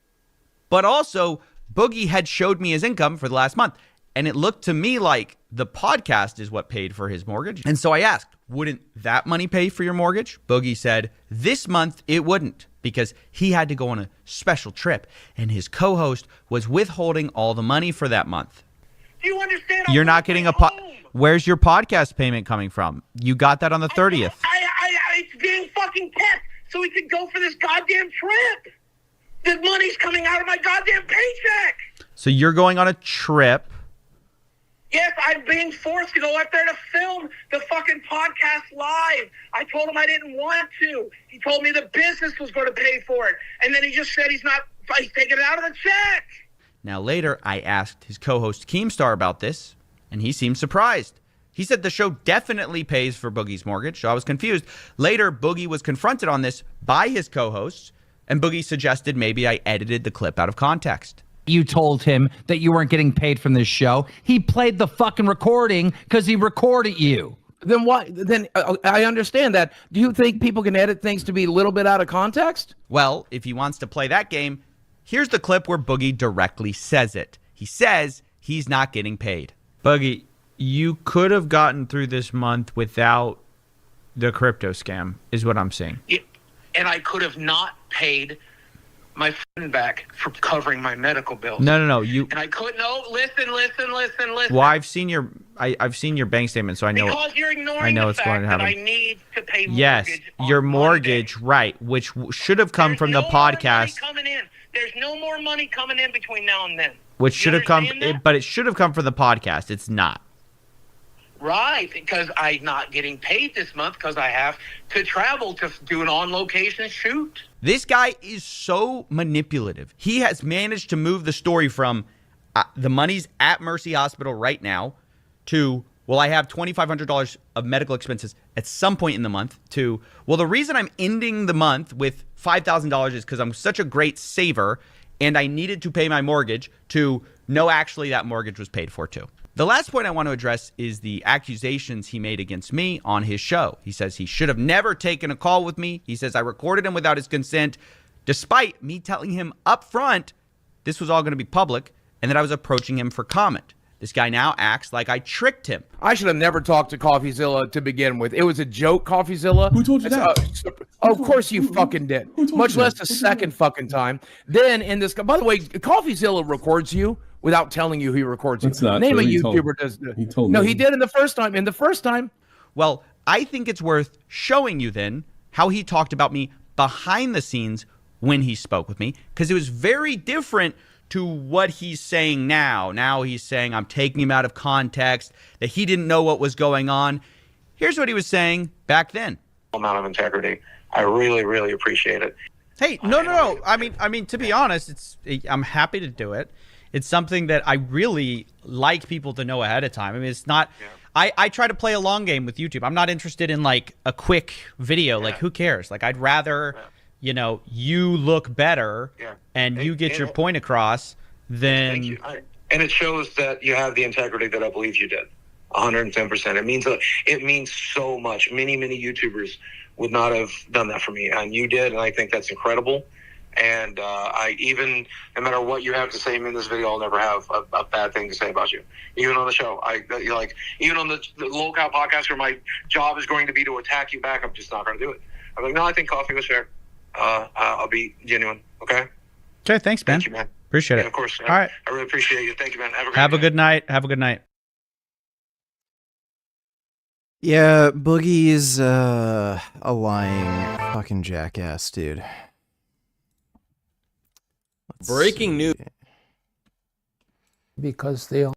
But also, Boogie had showed me his income for the last month. And it looked to me like the podcast is what paid for his mortgage. And so I asked, wouldn't that money pay for your mortgage? Boogie said, this month it wouldn't, because he had to go on a special trip. And his co-host was withholding all the money for that month. Do you understand? You're not getting where's your podcast payment coming from? You got that on the 30th. It's being fucking kept so we could go for this goddamn trip. The money's coming out of my goddamn paycheck. So you're going on a trip. Yes, I'm being forced to go up there to film the fucking podcast live. I told him I didn't want to. He told me the business was going to pay for it. And then he just said he's taking it out of the check. Now later, I asked his co-host Keemstar about this, and he seemed surprised. He said the show definitely pays for Boogie's mortgage, so I was confused. Later, Boogie was confronted on this by his co-hosts, and Boogie suggested maybe I edited the clip out of context. You told him that you weren't getting paid from this show. He played the fucking recording because he recorded you. Then why? Then I understand that. Do you think people can edit things to be a little bit out of context? Well, if he wants to play that game, here's the clip where Boogie directly says it. He says he's not getting paid. Boogie, you could have gotten through this month without the crypto scam, is what I'm saying. And I could have not paid my friend back for covering my medical bills. No. And I couldn't. No, listen. Well, I've seen your bank statement, so I know. Because you're ignoring I know the what's fact going to that happen. I need to pay mortgage. Yes, your mortgage, right, which should have come from the podcast. There's no more money coming in between now and then. Which should have come, but it should have come from the podcast. It's not. Right, because I'm not getting paid this month because I have to travel to do an on-location shoot. This guy is so manipulative. He has managed to move the story from the money's at Mercy Hospital right now to, well, I have $2,500 of medical expenses at some point in the month to, well, the reason I'm ending the month with $5,000 is because I'm such a great saver and I needed to pay my mortgage to, no, actually that mortgage was paid for too. The last point I want to address is the accusations he made against me on his show. He says he should have never taken a call with me. He says I recorded him without his consent, despite me telling him up front this was all going to be public and that I was approaching him for comment. This guy now acts like I tricked him. I should have never talked to CoffeeZilla to begin with. It was a joke, CoffeeZilla. Who told you that? Of course you fucking did. Much less the second fucking time. Then in this, by the way, CoffeeZilla records you without telling you he records you. That's not Name true. a He YouTuber does that. He told No, me. he did in the first time. In the first time. Well, I think it's worth showing you then how he talked about me behind the scenes when he spoke with me, because it was very different to what he's saying now. Now he's saying I'm taking him out of context, that he didn't know what was going on. Here's what he was saying back then. Amount of integrity. I really, really appreciate it. Hey, no. I mean, to be honest, I'm happy to do it. It's something that I really like people to know ahead of time. I mean, it's not. Yeah. I try to play a long game with YouTube. I'm not interested in like a quick video. Yeah. Like, who cares? Like, I'd rather, you look better and you get your point across than. Thank you. And it shows that you have the integrity that I believe you did. 110%. It means so much. Many YouTubers would not have done that for me, and you did, and I think that's incredible. And no matter what you have to say in this video, I'll never have a bad thing to say about you. Even on the show, even on the local podcast where my job is going to be to attack you back, I'm just not going to do it. I'm like, no, I think coffee was fair. I'll be genuine. Okay. Okay. Thanks, man. Thank you, man. Appreciate it. Of course. All right. I really appreciate you. Thank you, man. Have a good night. Have a good night. Yeah, Boogie's a lying fucking jackass, dude. Breaking news. Because they all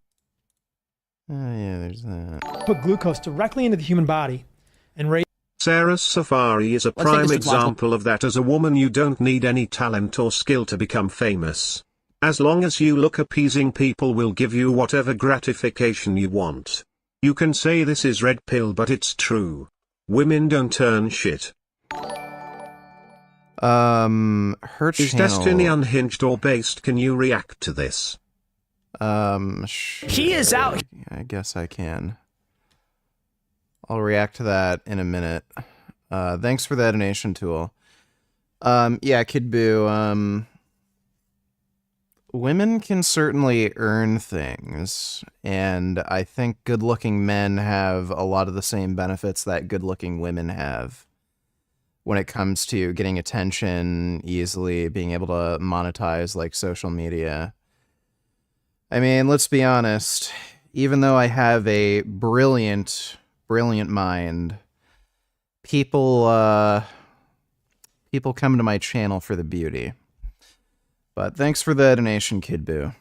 yeah, there's that. put glucose directly into the human body and raise. Sarah Safari is a prime example of that. As a woman, you don't need any talent or skill to become famous. As long as you look appeasing, people will give you whatever gratification you want. You can say this is red pill, but it's true. Women don't earn shit. Her Is channel... Destiny unhinged or based? Can you react to this? He is out. I guess I can. I'll react to that in a minute. Thanks for that donation, Tool. Yeah, Kid Boo, women can certainly earn things, and I think good-looking men have a lot of the same benefits that good-looking women have when it comes to getting attention easily, being able to monetize like social media. I mean, let's be honest, even though I have a brilliant mind, people come to my channel for the beauty. But thanks for the donation, Kid Boo.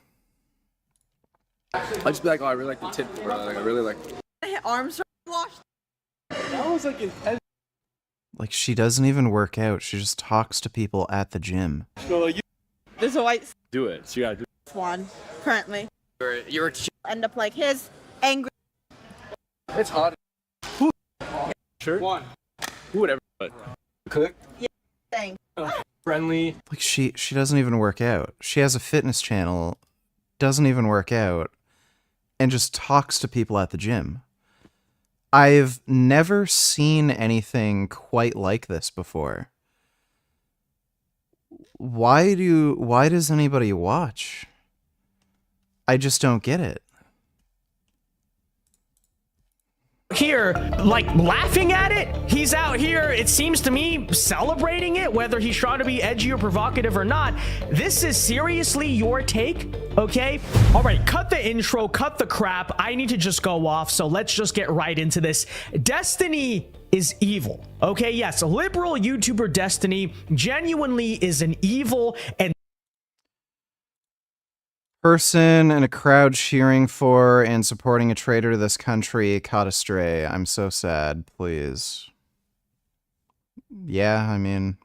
I just be like, oh, I really like the tip, bro. Like, I really like. Arms are washed. That was like intense. Like, she doesn't even work out. She just talks to people at the gym. There's a white Do it. So you gotta do one currently. You're End up like his angry. It's hot. Sure. One. Who would ever cook? Yeah. Thing. Friendly. Like, she doesn't even work out. She has a fitness channel, doesn't even work out, and just talks to people at the gym. I've never seen anything quite like this before. Why does anybody watch? I just don't get it. Here, like, laughing at it. He's out here, it seems to me, celebrating it, whether he's trying to be edgy or provocative or not. This is seriously your take, okay? All right, cut the intro, cut the crap. I need to just go off, so let's just get right into this. Destiny is evil, okay? Yes, liberal YouTuber Destiny genuinely is an evil and Person in a crowd cheering for and supporting a traitor to this country caught astray. I'm so sad, please. Yeah, I mean...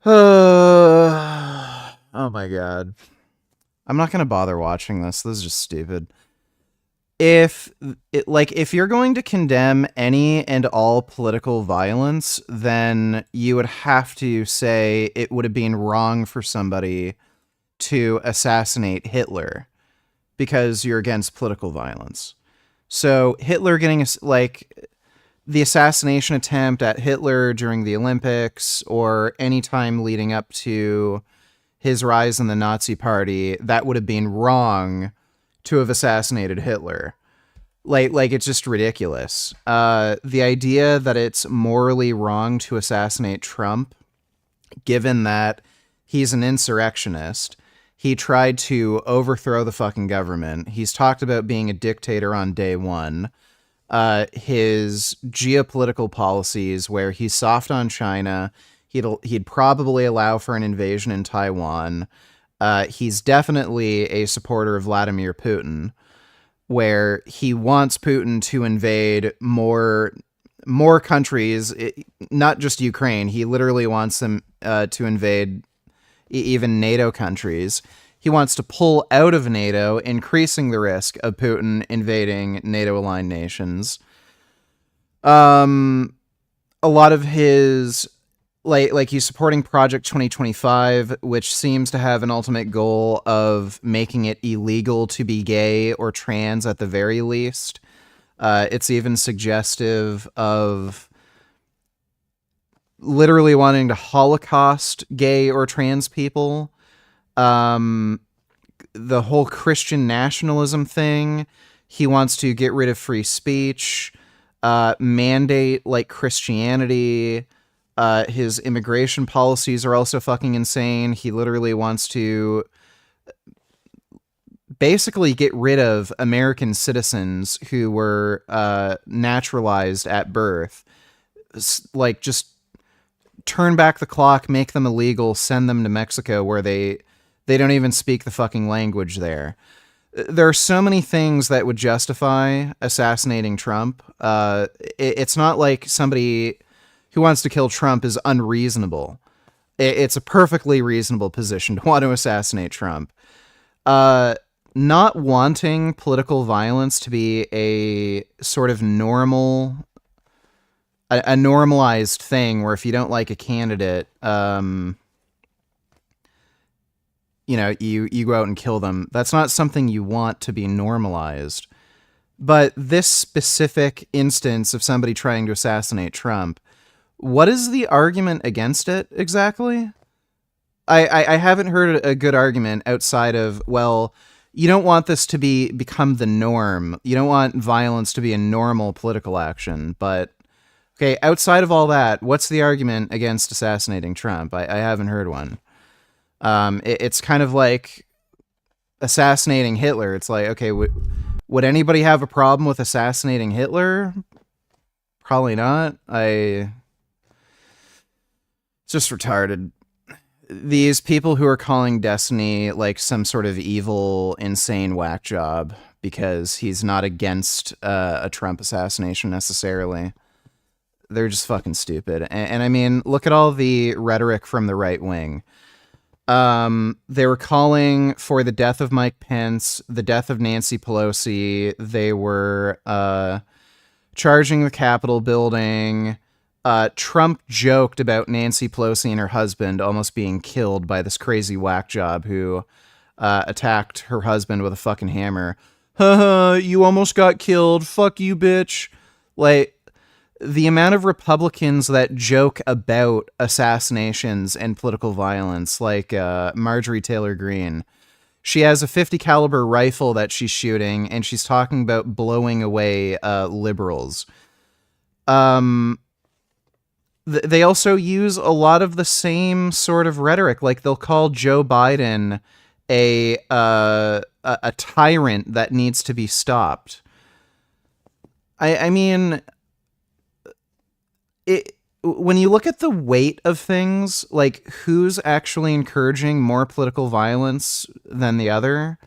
oh my god. I'm not gonna bother watching this. This is just stupid. If you're going to condemn any and all political violence, then you would have to say it would have been wrong for somebody to assassinate Hitler because you're against political violence. So Hitler getting the assassination attempt at Hitler during the Olympics or any time leading up to his rise in the Nazi Party, that would have been wrong to have assassinated Hitler. Like it's just ridiculous. The idea that it's morally wrong to assassinate Trump, given that he's an insurrectionist, he tried to overthrow the fucking government. He's talked about being a dictator on day one. His geopolitical policies, where he's soft on China, he'd probably allow for an invasion in Taiwan. He's definitely a supporter of Vladimir Putin, where he wants Putin to invade more countries, not just Ukraine. He literally wants them to invade even NATO countries. He wants to pull out of NATO, increasing the risk of Putin invading NATO-aligned nations. A lot of his, like he's supporting Project 2025, which seems to have an ultimate goal of making it illegal to be gay or trans at the very least. It's even suggestive of literally wanting to Holocaust gay or trans people. The whole Christian nationalism thing. He wants to get rid of free speech, mandate like Christianity. His immigration policies are also fucking insane. He literally wants to basically get rid of American citizens who were naturalized at birth. Like, just turn back the clock, make them illegal, send them to Mexico where they don't even speak the fucking language there. There are so many things that would justify assassinating Trump. It's not like somebody who wants to kill Trump is unreasonable. It's a perfectly reasonable position to want to assassinate Trump. Not wanting political violence to be a sort of a normalized thing where if you don't like a candidate, you know, you go out and kill them. That's not something you want to be normalized. But this specific instance of somebody trying to assassinate Trump, what is the argument against it exactly? I haven't heard a good argument outside of, well, you don't want this to become the norm. You don't want violence to be a normal political action. But, okay, outside of all that, what's the argument against assassinating Trump? I haven't heard one. It's kind of like assassinating Hitler. It's like, okay, would anybody have a problem with assassinating Hitler? Probably not. It's just retarded. These people who are calling Destiny like some sort of evil, insane whack job because he's not against a Trump assassination necessarily. They're just fucking stupid. And I mean, look at all the rhetoric from the right wing. They were calling for the death of Mike Pence, the death of Nancy Pelosi. They were charging the Capitol building. Trump joked about Nancy Pelosi and her husband almost being killed by this crazy whack job who attacked her husband with a fucking hammer. Haha, you almost got killed. Fuck you, bitch. Like, the amount of Republicans that joke about assassinations and political violence, like Marjorie Taylor Greene. She has a .50 caliber rifle that she's shooting, and she's talking about blowing away liberals. They also use a lot of the same sort of rhetoric. Like, they'll call Joe Biden a tyrant that needs to be stopped. I mean, when you look at the weight of things, like who's actually encouraging more political violence than the other,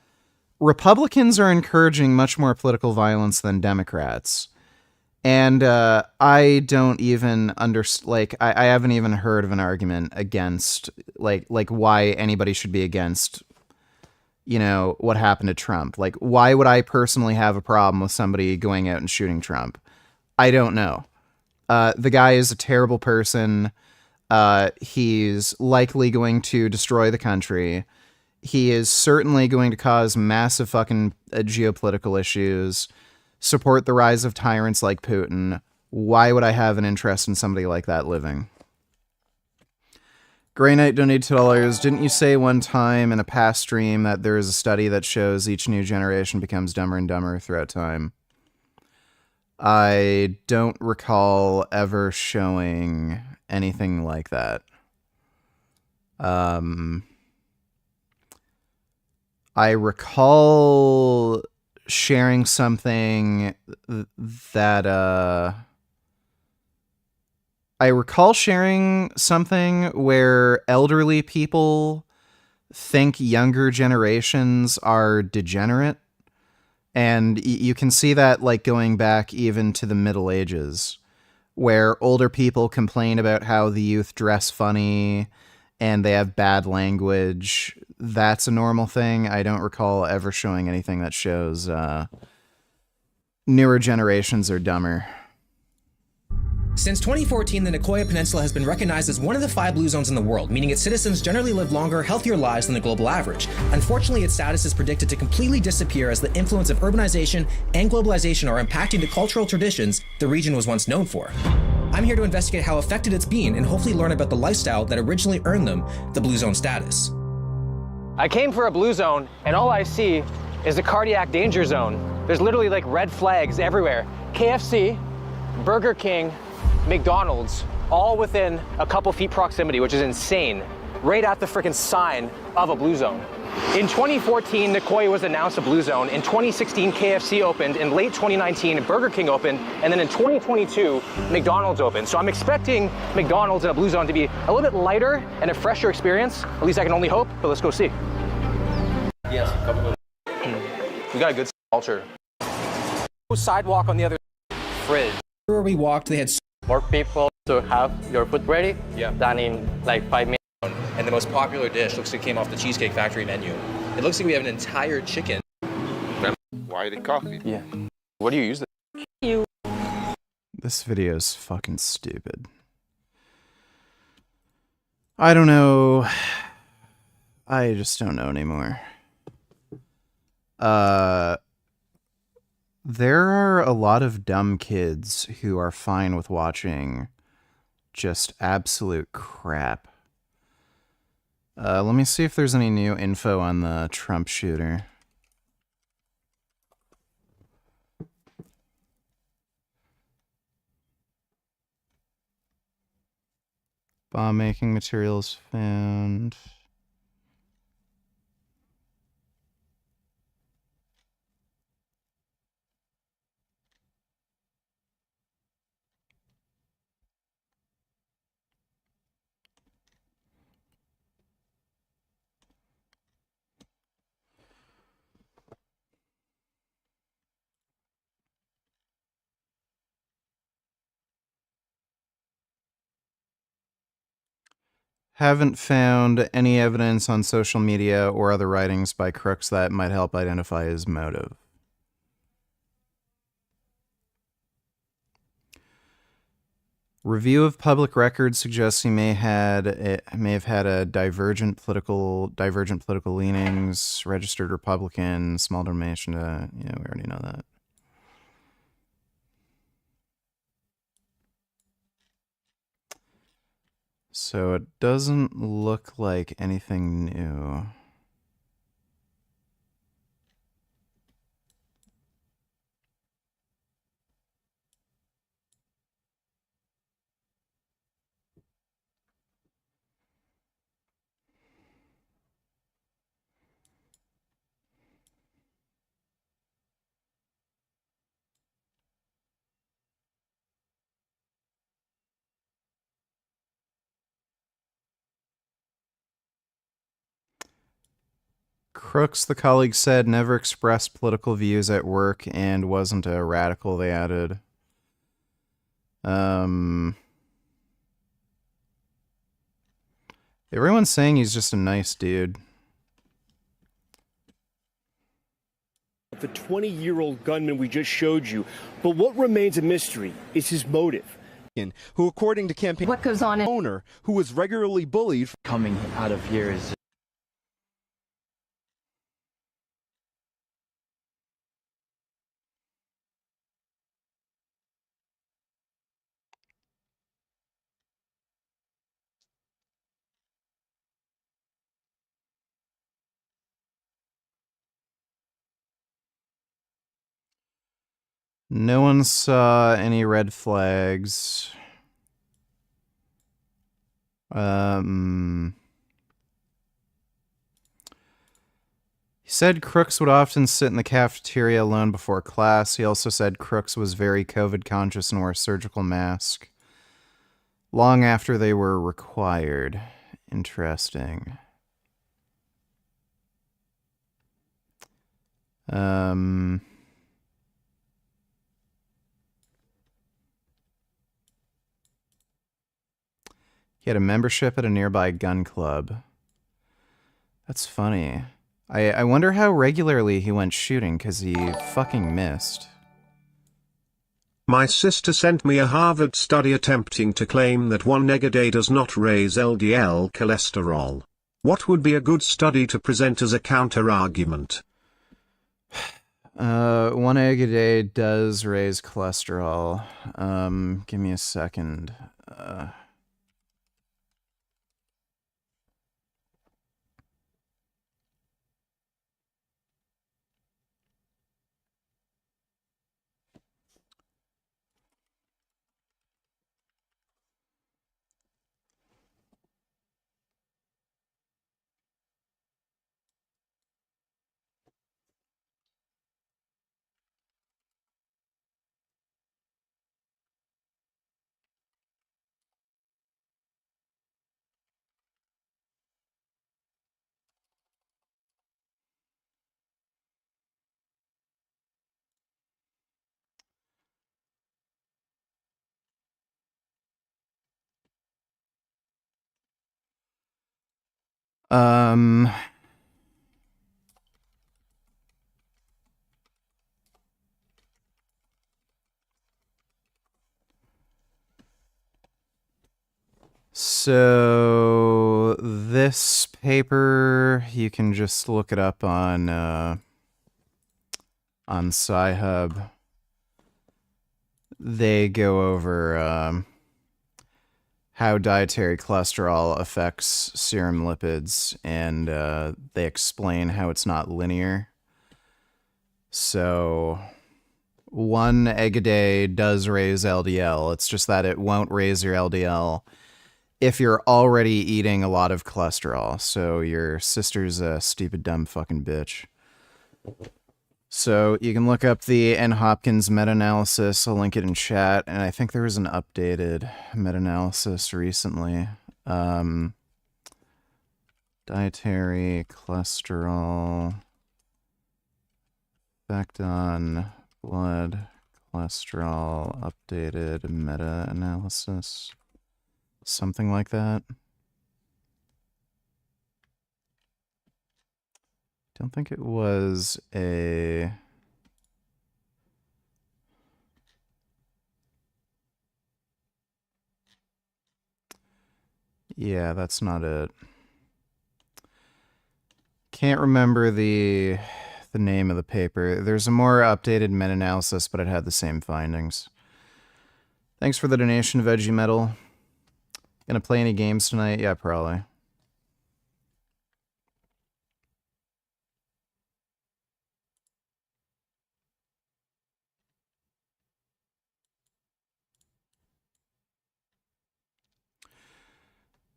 Republicans are encouraging much more political violence than Democrats. And I don't even I haven't even heard of an argument against like why anybody should be against, you know, what happened to Trump. Like, why would I personally have a problem with somebody going out and shooting Trump? I don't know. The guy is a terrible person. He's likely going to destroy the country. He is certainly going to cause massive fucking geopolitical issues. Support the rise of tyrants like Putin. Why would I have an interest in somebody like that living? Grey Knight donated $2. Didn't you say one time in a past stream that there is a study that shows each new generation becomes dumber and dumber throughout time? I don't recall ever showing anything like that. I recall sharing something that where elderly people think younger generations are degenerate, and you can see that like going back even to the Middle Ages, where older people complain about how the youth dress funny and they have bad language. That's a normal thing. I don't recall ever showing anything that shows newer generations are dumber. Since 2014, the Nicoya Peninsula has been recognized as one of the 5 blue zones in the world, meaning its citizens generally live longer, healthier lives than the global average. Unfortunately, its status is predicted to completely disappear as the influence of urbanization and globalization are impacting the cultural traditions the region was once known for. I'm here to investigate how affected it's been and hopefully learn about the lifestyle that originally earned them the blue zone status. I came for a blue zone, and all I see is a cardiac danger zone. There's literally like red flags everywhere. KFC, Burger King, McDonald's, all within a couple feet proximity, which is insane, right at the freaking sign of a blue zone. In 2014, Nicoya was announced a blue zone. In 2016, KFC opened. In late 2019, Burger King opened. And then in 2022, McDonald's opened. So I'm expecting McDonald's in a blue zone to be a little bit lighter and a fresher experience. At least I can only hope, but let's go see. Yes, we got a good culture. Sidewalk on the other fridge. Where we walked, they had more people to have your food ready than in like 5 minutes. And the most popular dish looks like it came off the Cheesecake Factory menu. It looks like we have an entire chicken. Why the coffee? Yeah. What do you use? This video is fucking stupid. I don't know I just don't know anymore. There are a lot of dumb kids who are fine with watching just absolute crap. Let me see if there's any new info on the Trump shooter. Bomb making materials found. Haven't found any evidence on social media or other writings by Crooks that might help identify his motive. Review of public records suggests he may have had a divergent political leanings. Registered Republican, small donation to we already know that. So it doesn't look like anything new. Crooks, the colleague said, never expressed political views at work and wasn't a radical, they added. Everyone's saying he's just a nice dude. The 20-year-old gunman we just showed you, but what remains a mystery is his motive. Who, according to campaign what goes on owner, who was regularly bullied coming out of here is No one saw any red flags. He said Crooks would often sit in the cafeteria alone before class. He also said Crooks was very COVID conscious and wore a surgical mask long after they were required. Interesting. He had a membership at a nearby gun club. That's funny. I wonder how regularly he went shooting, because he fucking missed. My sister sent me a Harvard study attempting to claim that one egg a day does not raise LDL cholesterol. What would be a good study to present as a counter-argument? One egg a day does raise cholesterol. Give me a second. So this paper, you can just look it up on Sci-Hub. They go over how dietary cholesterol affects serum lipids, and they explain how it's not linear. So 1 egg a day does raise LDL. It's just that it won't raise your LDL if you're already eating a lot of cholesterol. So your sister's a stupid, dumb fucking bitch. So you can look up the N. Hopkins meta-analysis. I'll link it in chat. And I think there was an updated meta-analysis recently. Dietary cholesterol effect on blood cholesterol updated meta-analysis. Something like that. Don't think it was a... Yeah, that's not it. Can't remember the name of the paper. There's a more updated meta-analysis, but it had the same findings. Thanks for the donation, Veggie Metal. Gonna play any games tonight? Yeah, probably.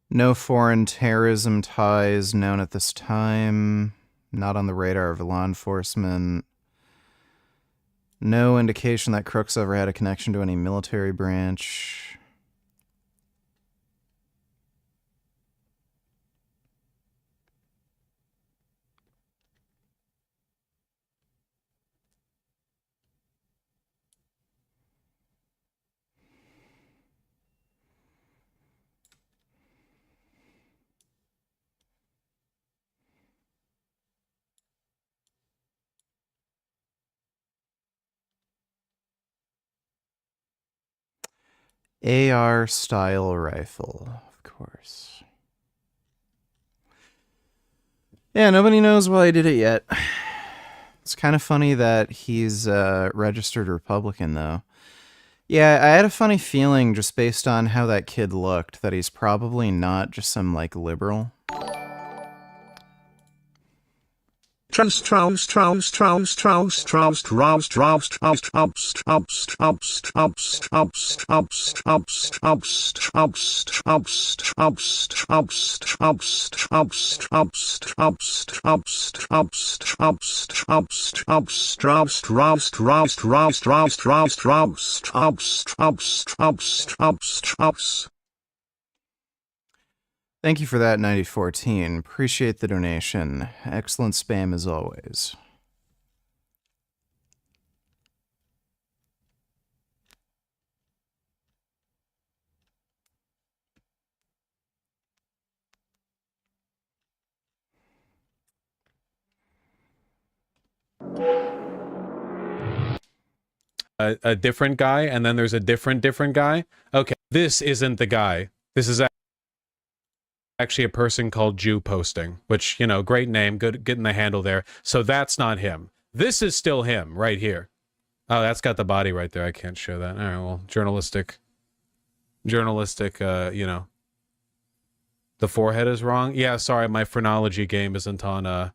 No foreign terrorism ties known at this time. Not on the radar of law enforcement. No indication that Crooks ever had a connection to any military branch. AR style rifle, of course. Yeah, nobody knows why he did it yet. It's kind of funny that he's a registered Republican, though. Yeah, I had a funny feeling just based on how that kid looked that he's probably not just some, like, liberal. Thank you for that, 9014. Appreciate the donation. Excellent spam as always. A different guy, and then there's a different guy. Okay, this isn't the guy. This is actually a person called Jew Posting, which, you know, great name, good getting the handle there. So that's not him. This is still him right here. Oh, that's got the body right there. I can't show that. All right, well, journalistic, you know. The forehead is wrong. Yeah, sorry, my phrenology game isn't on,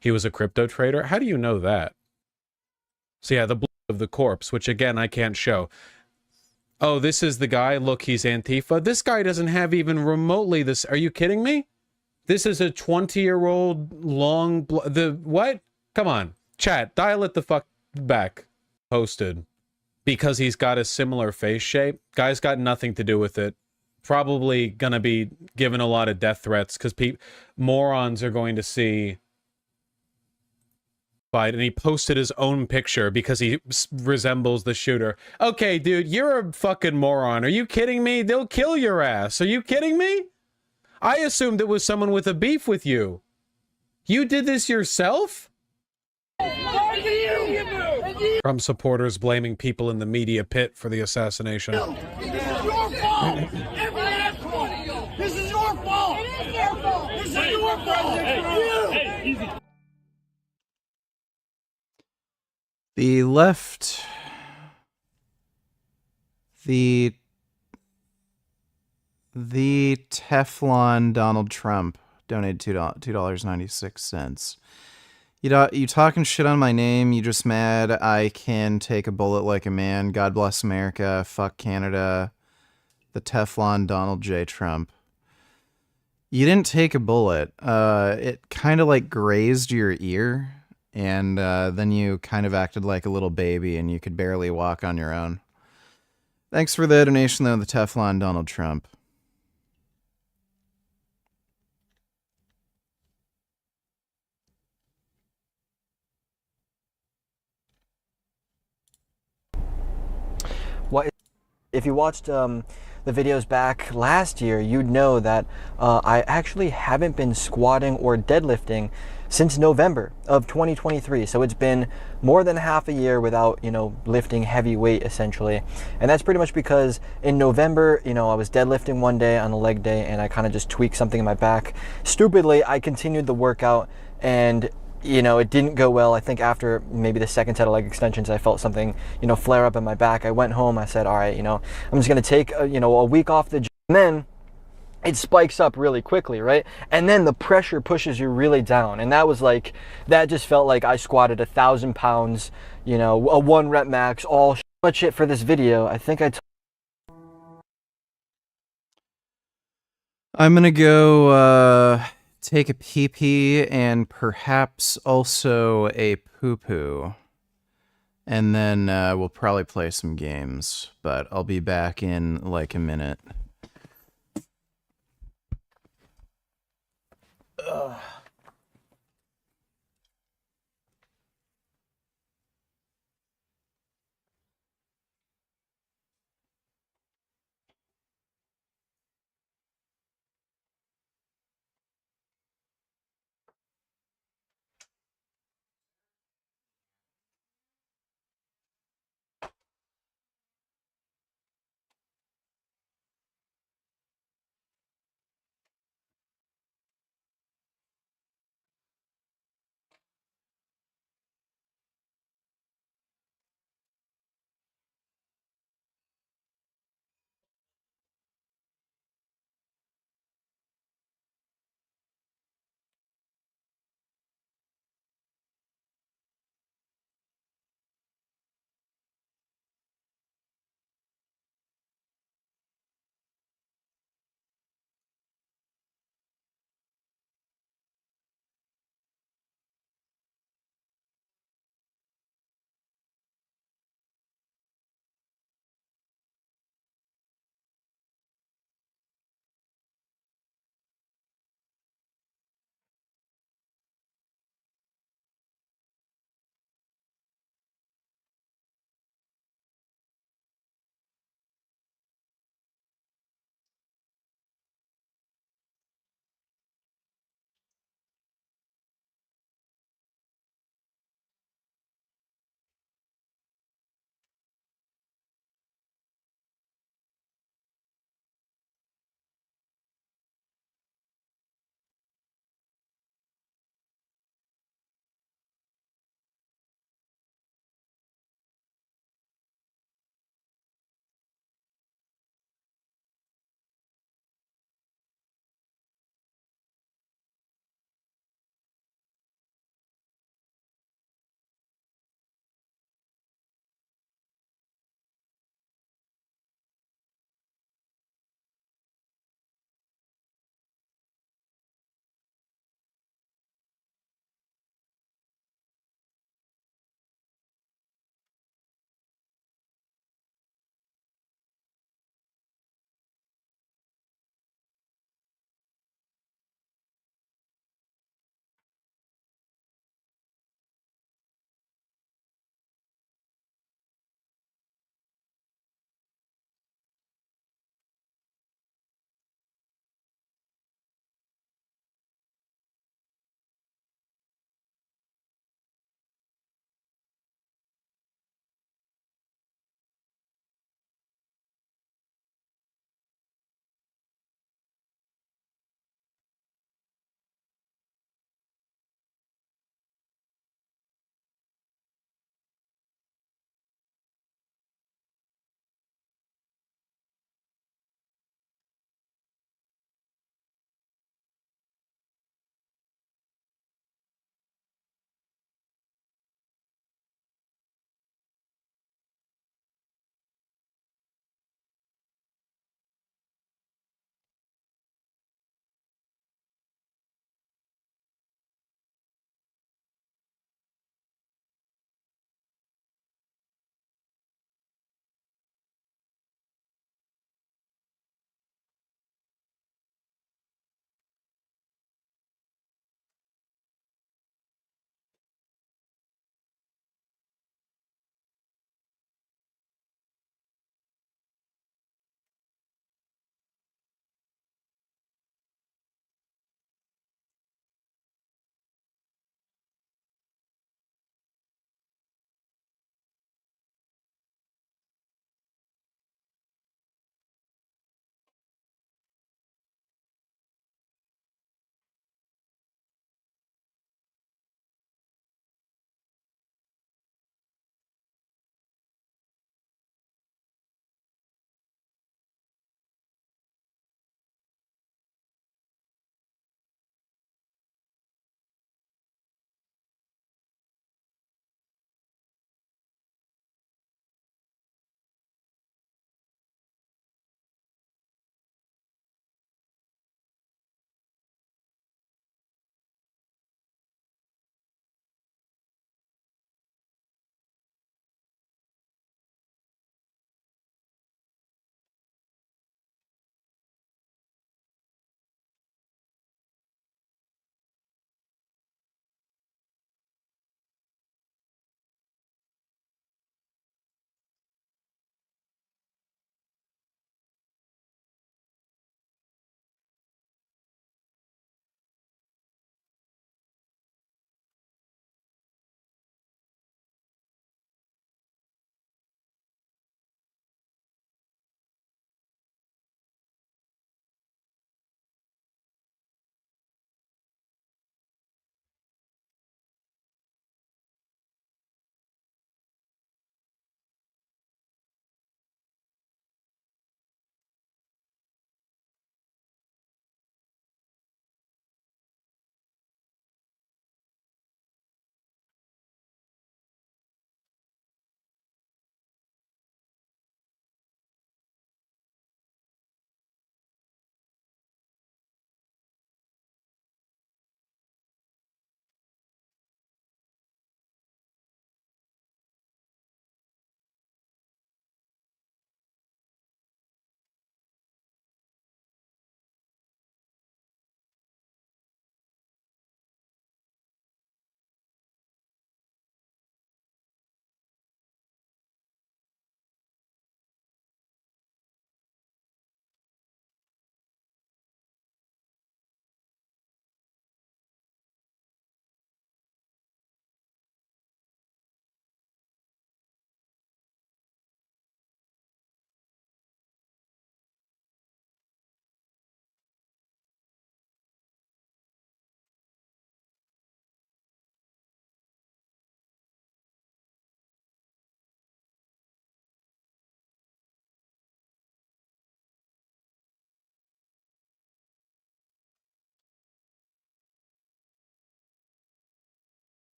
he was a crypto trader. How do you know that? So yeah, the blood of the corpse, which again, I can't show. Oh, this is the guy. Look, he's Antifa. This guy doesn't have even remotely this. Are you kidding me? This is a 20-year-old long... what? Come on. Chat, dial it the fuck back. Posted. Because he's got a similar face shape. Guy's got nothing to do with it. Probably gonna be given a lot of death threats because morons are going to see... and he posted his own picture because he resembles the shooter. Okay, dude, you're a fucking moron. Are you kidding me? They'll kill your ass. Are you kidding me? I assumed it was someone with a beef with you. You did this yourself? Trump supporters blaming people in the media pit for the assassination. This is your fault. Every last one. This is your fault. It is your fault. This is The left, the Teflon Donald Trump donated $2.96. You talking shit on my name? You just mad I can take a bullet like a man? God bless America. Fuck Canada. The Teflon Donald J. Trump. You didn't take a bullet. It kind of like grazed your ear, and then you kind of acted like a little baby, and you could barely walk on your own. Thanks for the donation, though, the Teflon Donald Trump. What if you watched the videos back last year, you'd know that I actually haven't been squatting or deadlifting since November of 2023. So it's been more than half a year without, lifting heavy weight essentially. And that's pretty much because in November, I was deadlifting one day on a leg day and I kind of just tweaked something in my back. Stupidly, I continued the workout and it didn't go well. I think after maybe the second set of leg extensions, I felt something, flare up in my back. I went home. I said, all right, I'm just going to take, a week off the gym. And then it spikes up really quickly, right? And then the pressure pushes you really down. And that just felt like I squatted 1,000 pounds, a 1 rep max, all much it for this video. I think I'm going to go take a pee-pee and perhaps also a poo-poo. And then we'll probably play some games, but I'll be back in like a minute. Ugh.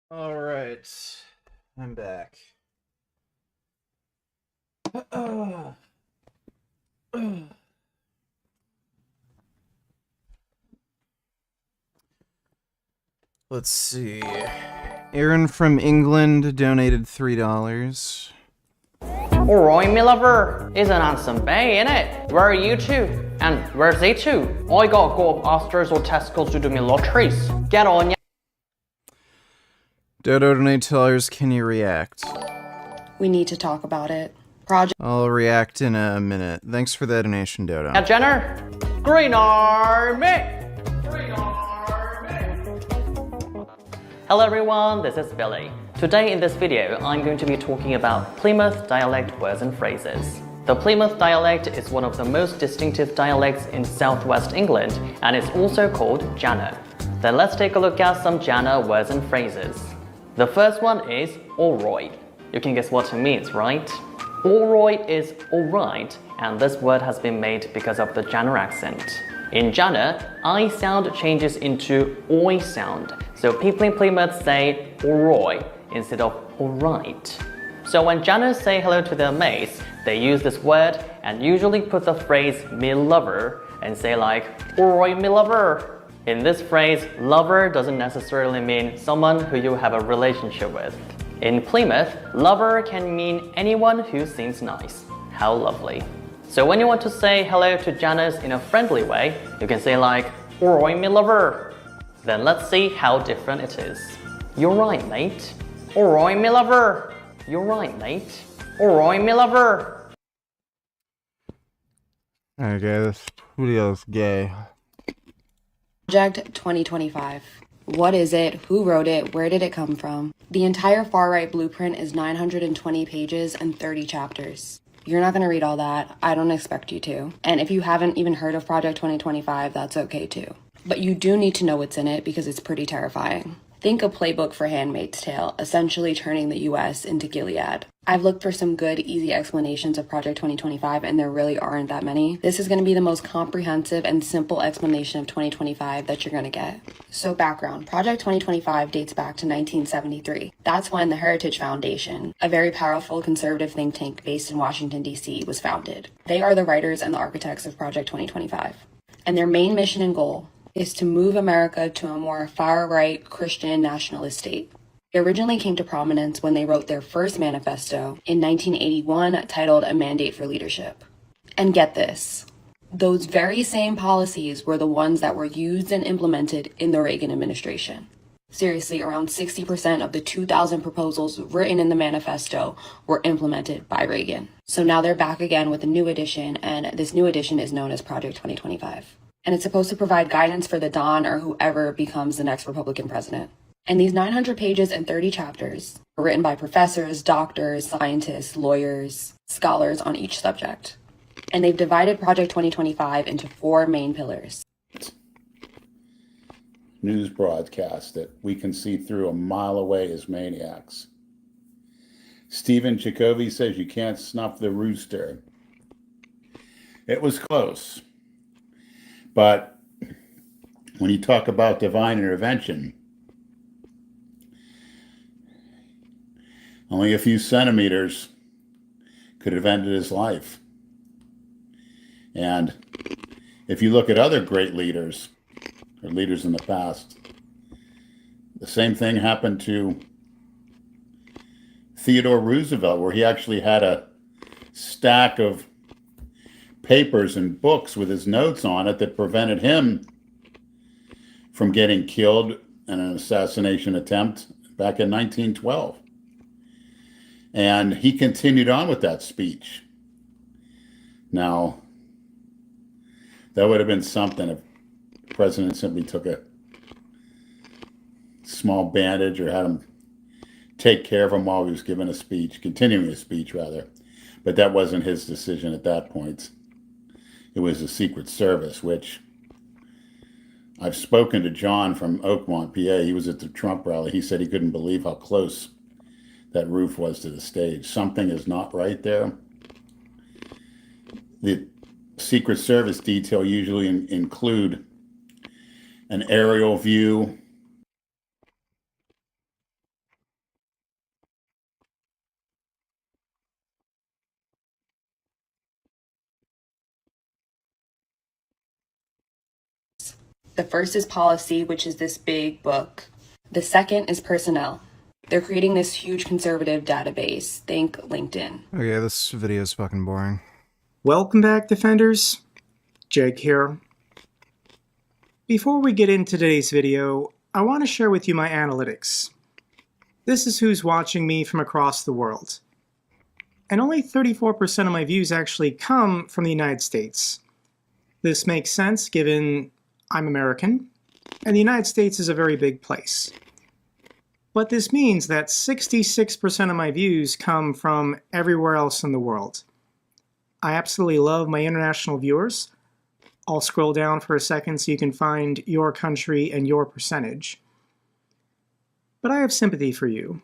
All right, I'm back. Let's see. Aaron from England donated $3. Alright, my lover, it's an handsome bay, innit? Where are you two? And where's they two? I gotta go up Osters or Tesco's to do me lotteries. Get on ya. Dodo donate $2. Can you react? We need to talk about it. I'll react in a minute. Thanks for the donation, Dodo. Yeah, Jenner. Green Army. Hello everyone, this is Billy. Today in this video, I'm going to be talking about Plymouth dialect words and phrases. The Plymouth dialect is one of the most distinctive dialects in southwest England, and it's also called Janner. Then let's take a look at some Janner words and phrases. The first one is alright. You can guess what it means, right? Alright is alright, and this word has been made because of the Janner accent. In Janner, I sound changes into oi sound, so people in Plymouth say alright instead of alright. So when Janners say hello to their mates, they use this word and usually put the phrase me lover and say like alright me lover. In this phrase, lover doesn't necessarily mean someone who you have a relationship with. In Plymouth, lover can mean anyone who seems nice. How lovely. So when you want to say hello to Janners in a friendly way, you can say like, alright me lover. Then let's see how different it is. You're right, mate. Alright me lover. You're right, mate. Alright me lover. Okay, this video's gay. Project 2025. What is it? Who wrote it? Where did it come from? The entire far-right blueprint is 920 pages and 30 chapters. You're not going to read all that. I don't expect you to. And if you haven't even heard of Project 2025, that's okay too. But you do need to know what's in it because it's pretty terrifying. Think a playbook for Handmaid's Tale, essentially turning the US into Gilead. I've looked for some good, easy explanations of Project 2025, and there really aren't that many. This is going to be the most comprehensive and simple explanation of 2025 that you're going to get. So background, Project 2025 dates back to 1973. That's when the Heritage Foundation, a very powerful conservative think tank based in Washington, D.C., was founded. They are the writers and the architects of Project 2025. And their main mission and goal is to move America to a more far-right Christian nationalist state. It originally came to prominence when they wrote their first manifesto in 1981 titled A Mandate for Leadership. And get this, those very same policies were the ones that were used and implemented in the Reagan administration. Seriously, around 60% of the 2,000 proposals written in the manifesto were implemented by Reagan. So now they're back again with a new edition, and this new edition is known as Project 2025. And it's supposed to provide guidance for the Don or whoever becomes the next Republican president. And these 900 pages and 30 chapters were written by professors, doctors, scientists, lawyers, scholars on each subject. And they've divided Project 2025 into 4 main pillars. News broadcast that we can see through a mile away as maniacs. Stephen Jacoby says you can't snuff the rooster. It was close. But when you talk about divine intervention, only a few centimeters could have ended his life. And if you look at other great leaders, or leaders in the past, the same thing happened to Theodore Roosevelt, where he actually had a stack of papers and books with his notes on it that prevented him from getting killed in an assassination attempt back in 1912. And he continued on with that speech. Now, that would have been something if the president simply took a small bandage or had him take care of him while he was giving a speech, continuing a speech rather. But that wasn't his decision at that point. It was the Secret Service, which I've spoken to John from Oakmont, PA. He was at the Trump rally. He said he couldn't believe how close that roof was to the stage. Something is not right there. The Secret Service detail usually include an aerial view The first is policy, which is this big book. The second is personnel. They're creating this huge conservative database. Think LinkedIn. Okay, this video is fucking boring. Welcome back, Defenders. Jake here. Before we get into today's video, I want to share with you my analytics. This is who's watching me from across the world. And only 34% of my views actually come from the United States. This makes sense given I'm American, and the United States is a very big place. But this means that 66% of my views come from everywhere else in the world. I absolutely love my international viewers. I'll scroll down for a second so you can find your country and your percentage. But I have sympathy for you.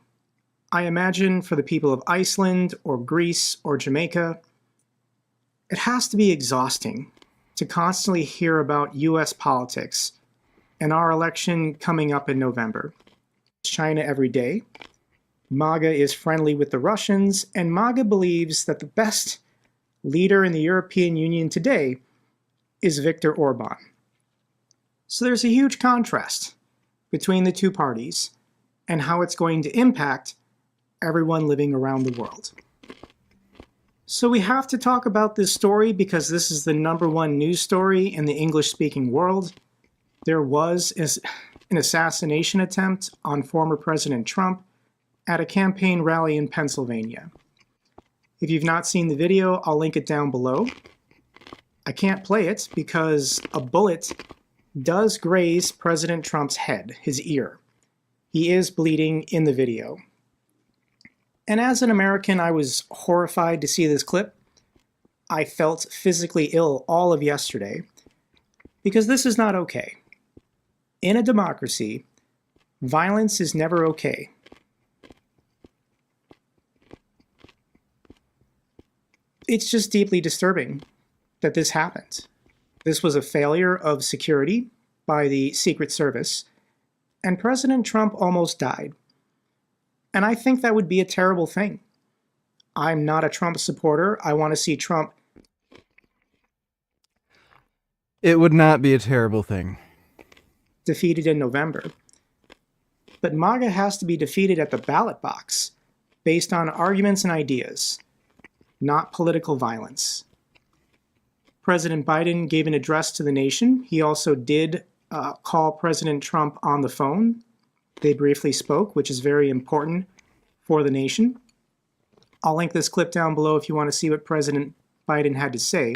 I imagine for the people of Iceland or Greece or Jamaica, it has to be exhausting to constantly hear about US politics and our election coming up in November. China every day. MAGA is friendly with the Russians, and MAGA believes that the best leader in the European Union today is Viktor Orban. So there's a huge contrast between the two parties and how it's going to impact everyone living around the world. So we have to talk about this story because this is the #1 news story in the English-speaking world. There was an assassination attempt on former President Trump at a campaign rally in Pennsylvania. If you've not seen the video, I'll link it down below. I can't play it because a bullet does graze President Trump's head, his ear. He is bleeding in the video. And as an American, I was horrified to see this clip. I felt physically ill all of yesterday because this is not okay. In a democracy, violence is never okay. It's just deeply disturbing that this happened. This was a failure of security by the Secret Service, and President Trump almost died. And I think that would be a terrible thing. I'm not a Trump supporter. I want to see Trump. It would not be a terrible thing. Defeated in November. But MAGA has to be defeated at the ballot box based on arguments and ideas, not political violence. President Biden gave an address to the nation. He also did call President Trump on the phone. They briefly spoke, which is very important for the nation. I'll link this clip down below if you want to see what President Biden had to say.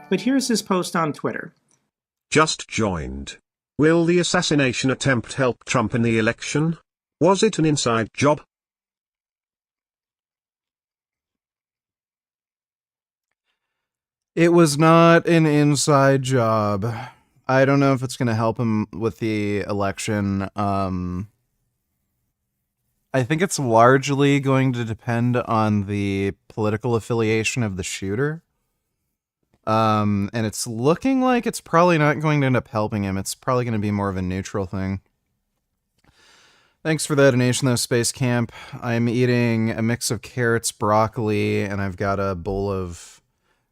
But here's his post on Twitter. Just joined. Will the assassination attempt help Trump in the election? Was it an inside job? It was not an inside job. I don't know if it's going to help him with the election. I think it's largely going to depend on the political affiliation of the shooter. And it's looking like it's probably not going to end up helping him. It's probably going to be more of a neutral thing. Thanks for the donation, though, Space Camp. I'm eating a mix of carrots, broccoli, and I've got a bowl of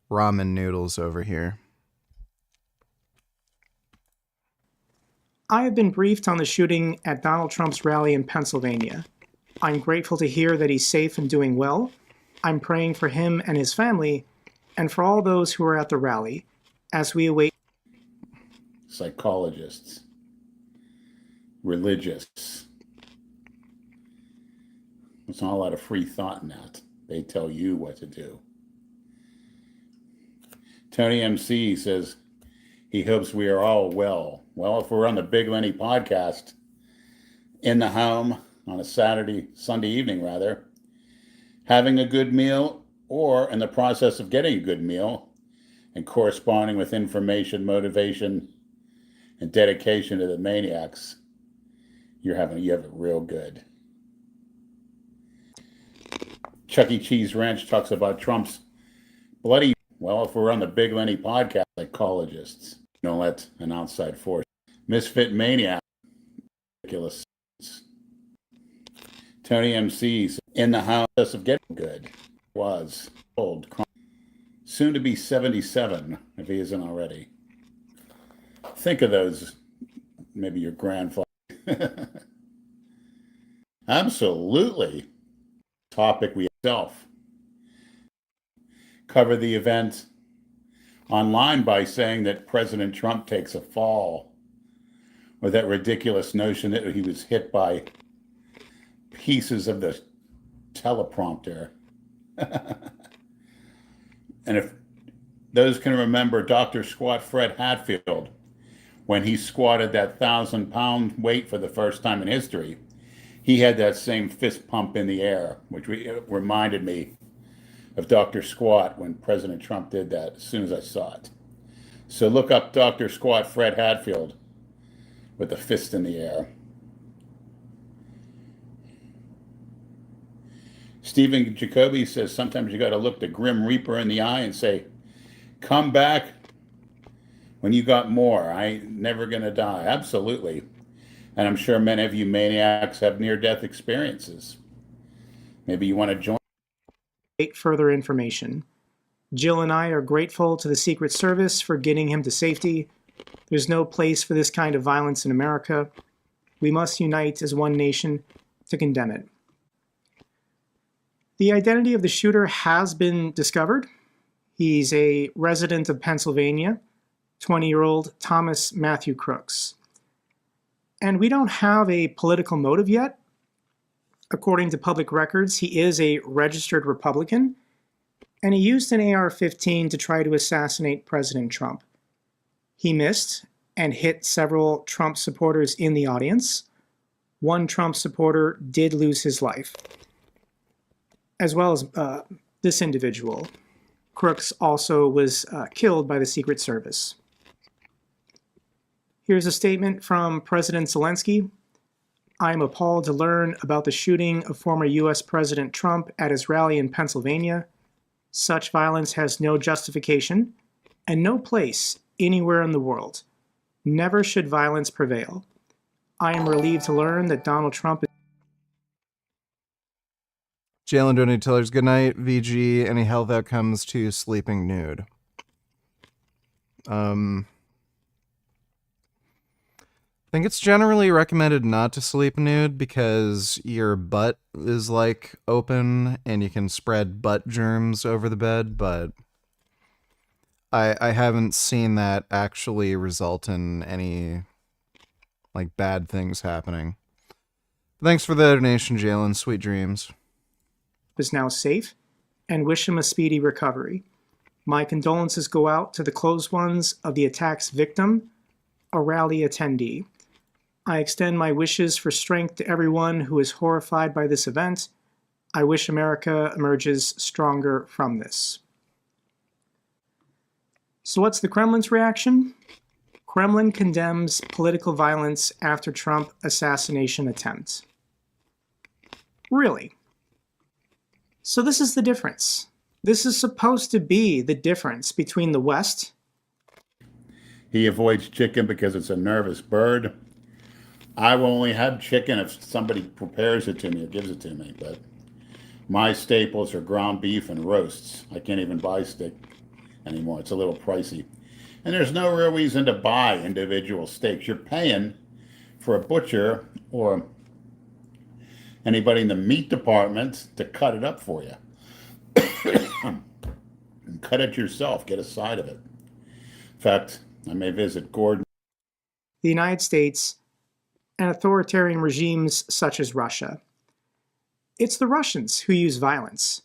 ramen noodles over here. I have been briefed on the shooting at Donald Trump's rally in Pennsylvania. I'm grateful to hear that he's safe and doing well. I'm praying for him and his family, and for all those who are at the rally, as we await psychologists, religious. There's not a lot of free thought in that. They tell you what to do. Tony MC says he hopes we are all well. Well, if we're on the Big Lenny podcast, in the home on a Sunday evening rather, having a good meal, or in the process of getting a good meal and corresponding with information, motivation, and dedication to the maniacs, you have it real good. Chuck E. Cheese Ranch talks about Trump's bloody, well, if we're on the Big Lenny podcast, psychologists, don't let an outside force. Misfit maniac, ridiculous. Tony MC's in the house of getting good. Was old, soon to be 77 if he isn't already. Think of those, maybe your grandfather. Absolutely. Topic we itself. Cover the event online by saying that President Trump takes a fall, or that ridiculous notion that he was hit by pieces of the teleprompter. And if those can remember Dr. Squat Fred Hatfield, when he squatted that 1,000-pound weight for the first time in history, he had that same fist pump in the air, which reminded me of Dr. Squat when President Trump did that as soon as I saw it. So look up Dr. Squat Fred Hatfield with the fist in the air. Stephen Jacoby says sometimes you got to look the Grim Reaper in the eye and say, come back when you got more. I ain't never going to die. Absolutely. And I'm sure many of you maniacs have near-death experiences. Maybe you want to join. Further information. Jill and I are grateful to the Secret Service for getting him to safety. There's no place for this kind of violence in America. We must unite as one nation to condemn it. The identity of the shooter has been discovered. He's a resident of Pennsylvania, 20-year-old Thomas Matthew Crooks. And we don't have a political motive yet. According to public records, he is a registered Republican, and he used an AR-15 to try to assassinate President Trump. He missed and hit several Trump supporters in the audience. One Trump supporter did lose his life, as well as this individual. Crooks also was killed by the Secret Service. Here's a statement from President Zelensky. I am appalled to learn about the shooting of former U.S. President Trump at his rally in Pennsylvania. Such violence has no justification and no place anywhere in the world. Never should violence prevail. I am relieved to learn that Donald Trump is... Jalen Donate Tillers, good night. VG, any health outcomes to sleeping nude? I think it's generally recommended not to sleep nude because your butt is like open and you can spread butt germs over the bed, but I haven't seen that actually result in any like bad things happening. Thanks for the donation, Jalen. Sweet dreams. Is now safe and wish him a speedy recovery. My condolences go out to the close ones of the attack's victim, a rally attendee. I extend my wishes for strength to everyone who is horrified by this event. I wish America emerges stronger from this. So what's the Kremlin's reaction? Kremlin condemns political violence after Trump assassination attempt. Really? So this is the difference. This is supposed to be the difference between the West. He avoids chicken because it's a nervous bird. I will only have chicken if somebody prepares it to me or gives it to me, but my staples are ground beef and roasts. I can't even buy steak anymore. It's a little pricey. And there's no real reason to buy individual steaks. You're paying for a butcher or anybody in the meat department to cut it up for you. And cut it yourself. Get a side of it. In fact, I may visit Gordon. The United States and authoritarian regimes such as Russia. It's the Russians who use violence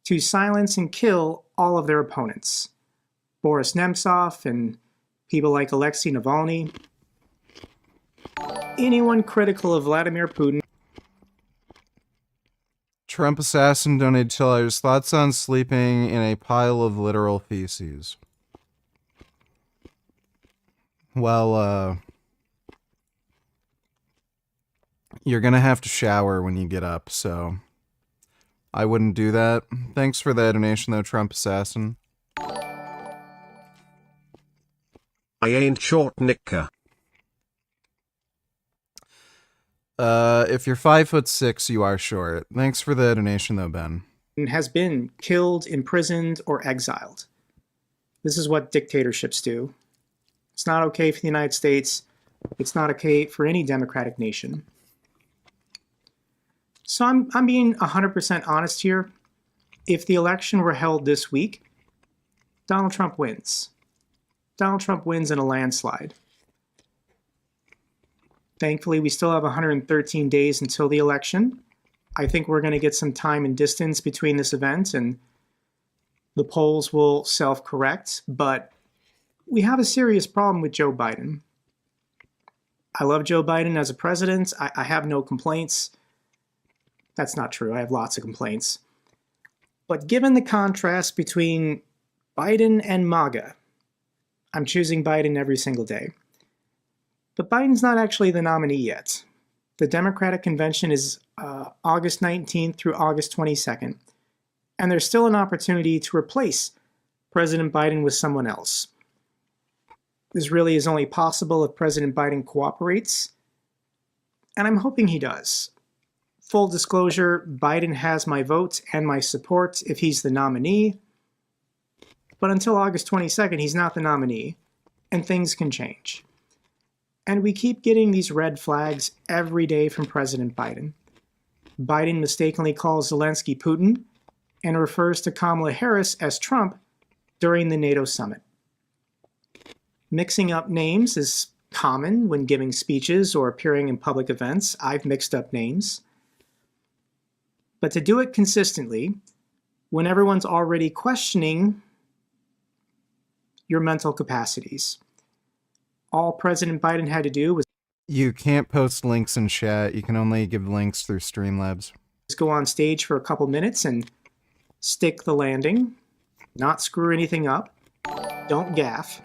to silence and kill all of their opponents. Boris Nemtsov and people like Alexei Navalny. Anyone critical of Vladimir Putin. Trump assassin donated Tillers. Thoughts on sleeping in a pile of literal feces? Well, you're gonna have to shower when you get up, so I wouldn't do that. Thanks for the donation, though, Trump assassin. I ain't short, Nika. If you're 5'6", you are short. Thanks for the donation, though, Ben. Has been killed, imprisoned, or exiled. This is what dictatorships do. It's not okay for the United States. It's not okay for any democratic nation. So I'm being 100% honest here. If the election were held this week, Donald Trump wins. Donald Trump wins in a landslide. Thankfully, we still have 113 days until the election. I think we're going to get some time and distance between this event, and the polls will self-correct, but we have a serious problem with Joe Biden. I love Joe Biden as a president. I have no complaints. That's not true. I have lots of complaints. But given the contrast between Biden and MAGA, I'm choosing Biden every single day. But Biden's not actually the nominee yet. The Democratic Convention is August 19th through August 22nd, and there's still an opportunity to replace President Biden with someone else. This really is only possible if President Biden cooperates, and I'm hoping he does. Full disclosure, Biden has my vote and my support if he's the nominee, but until August 22nd, he's not the nominee, and things can change. And we keep getting these red flags every day from President Biden. Biden mistakenly calls Zelensky Putin and refers to Kamala Harris as Trump during the NATO summit. Mixing up names is common when giving speeches or appearing in public events. I've mixed up names. But to do it consistently, when everyone's already questioning your mental capacities, all President Biden had to do was You can't post links in chat. You can only give links through Streamlabs. go on stage for a couple minutes and stick the landing, not screw anything up, don't gaffe.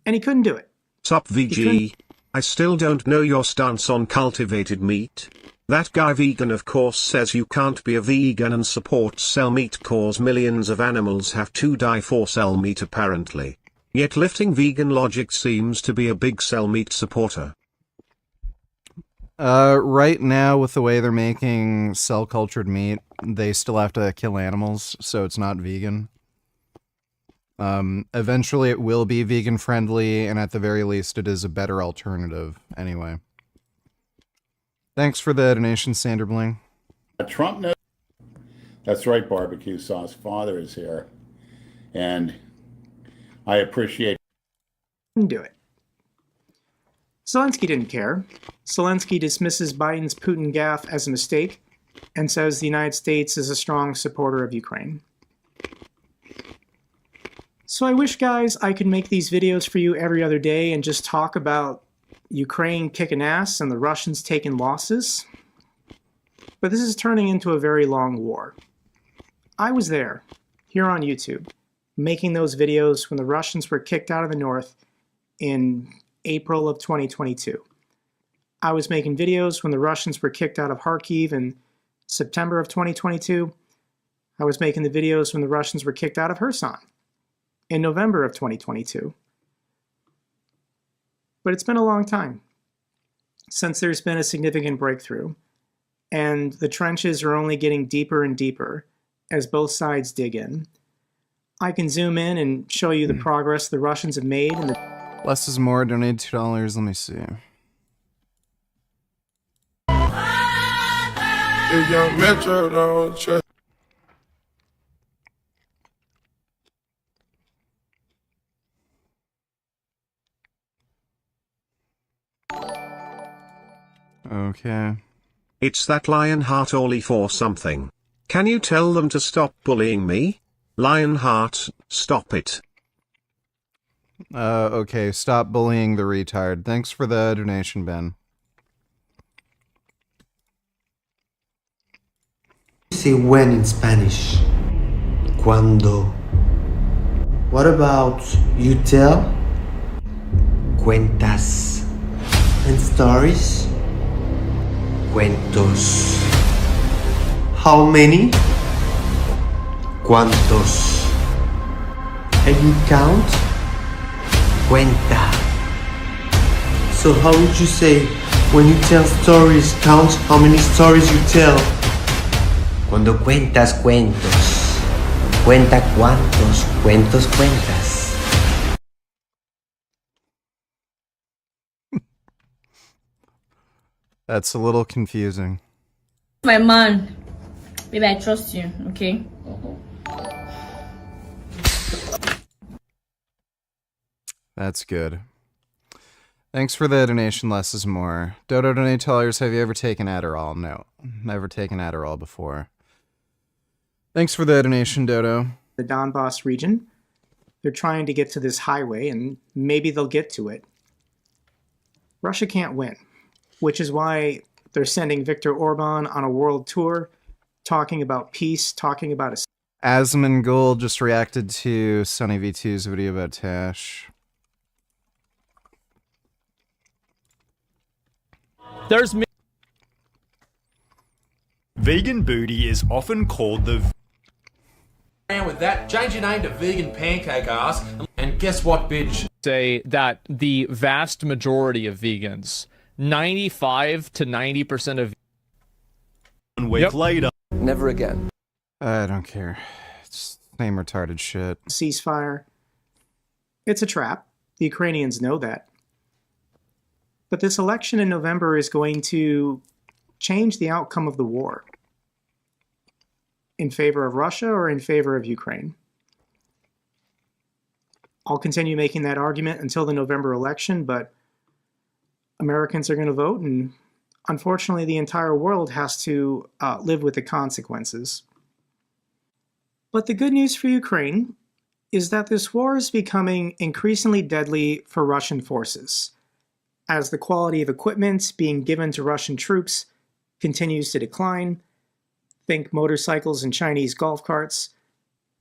And he couldn't do it. Sup VG, I still don't know your stance on cultivated meat. That guy vegan of course says you can't be a vegan and support cell meat cause millions of animals have to die for cell meat apparently. Yet lifting vegan logic seems to be a big cell meat supporter. Right now, with the way they're making cell-cultured meat, they still have to kill animals, so it's not vegan. Eventually it will be vegan-friendly, and at the very least it is a better alternative, anyway. Thanks for the donation, Sanderbling. Trump knows. That's right, Barbecue Sauce. Father is here. And I appreciate. Couldn't do it. Zelensky didn't care. Zelensky dismisses Biden's Putin gaffe as a mistake and says the United States is a strong supporter of Ukraine. So I wish, guys, I could make these videos for you every other day and just talk about Ukraine kicking ass and the Russians taking losses. But this is turning into a very long war. I was there, here on YouTube, making those videos when the Russians were kicked out of the north in April of 2022. I was making videos when the Russians were kicked out of Kharkiv in September of 2022. I was making the videos when the Russians were kicked out of Kherson in November of 2022. But it's been a long time since there's been a significant breakthrough, and the trenches are only getting deeper and deeper as both sides dig in. I can zoom in and show you the progress the Russians have made. And Less is more, donate $2, let me see. Okay. It's that Lionheart Orly for something. Can you tell them to stop bullying me? Lionheart, stop it. Okay, stop bullying the retard. Thanks for the donation, Ben. Say when in Spanish. Cuando. What about you tell? Cuentas. And stories? Cuentos. How many? ¿Cuántos? And you count? Cuenta. So how would you say when you tell stories, count how many stories you tell? Cuando cuentas cuentos, cuenta cuántos cuentos cuentas. That's a little confusing. My man, baby, I trust you, okay? That's good. Thanks for the donation, less is more. Dodo donate tellers, have you ever taken Adderall? No, never taken Adderall before. Thanks for the donation, Dodo. The Donbass region. They're trying to get to this highway, and maybe they'll get to it. Russia can't win, which is why they're sending Viktor Orban on a world tour, talking about peace, talking about a... Asman Gold just reacted to Sunny V2's video about Tash. There's vegan booty is often called the... And with that, change your name to vegan pancake ass, and guess what, bitch? Say that the vast majority of vegans, 95 to 90% of... 1 week later. Never again. I don't care. It's same retarded shit. Ceasefire. It's a trap. The Ukrainians know that. But this election in November is going to change the outcome of the war. In favor of Russia or in favor of Ukraine? I'll continue making that argument until the November election, but Americans are going to vote, and unfortunately the entire world has to live with the consequences. But the good news for Ukraine is that this war is becoming increasingly deadly for Russian forces, as the quality of equipment being given to Russian troops continues to decline. Think motorcycles and Chinese golf carts.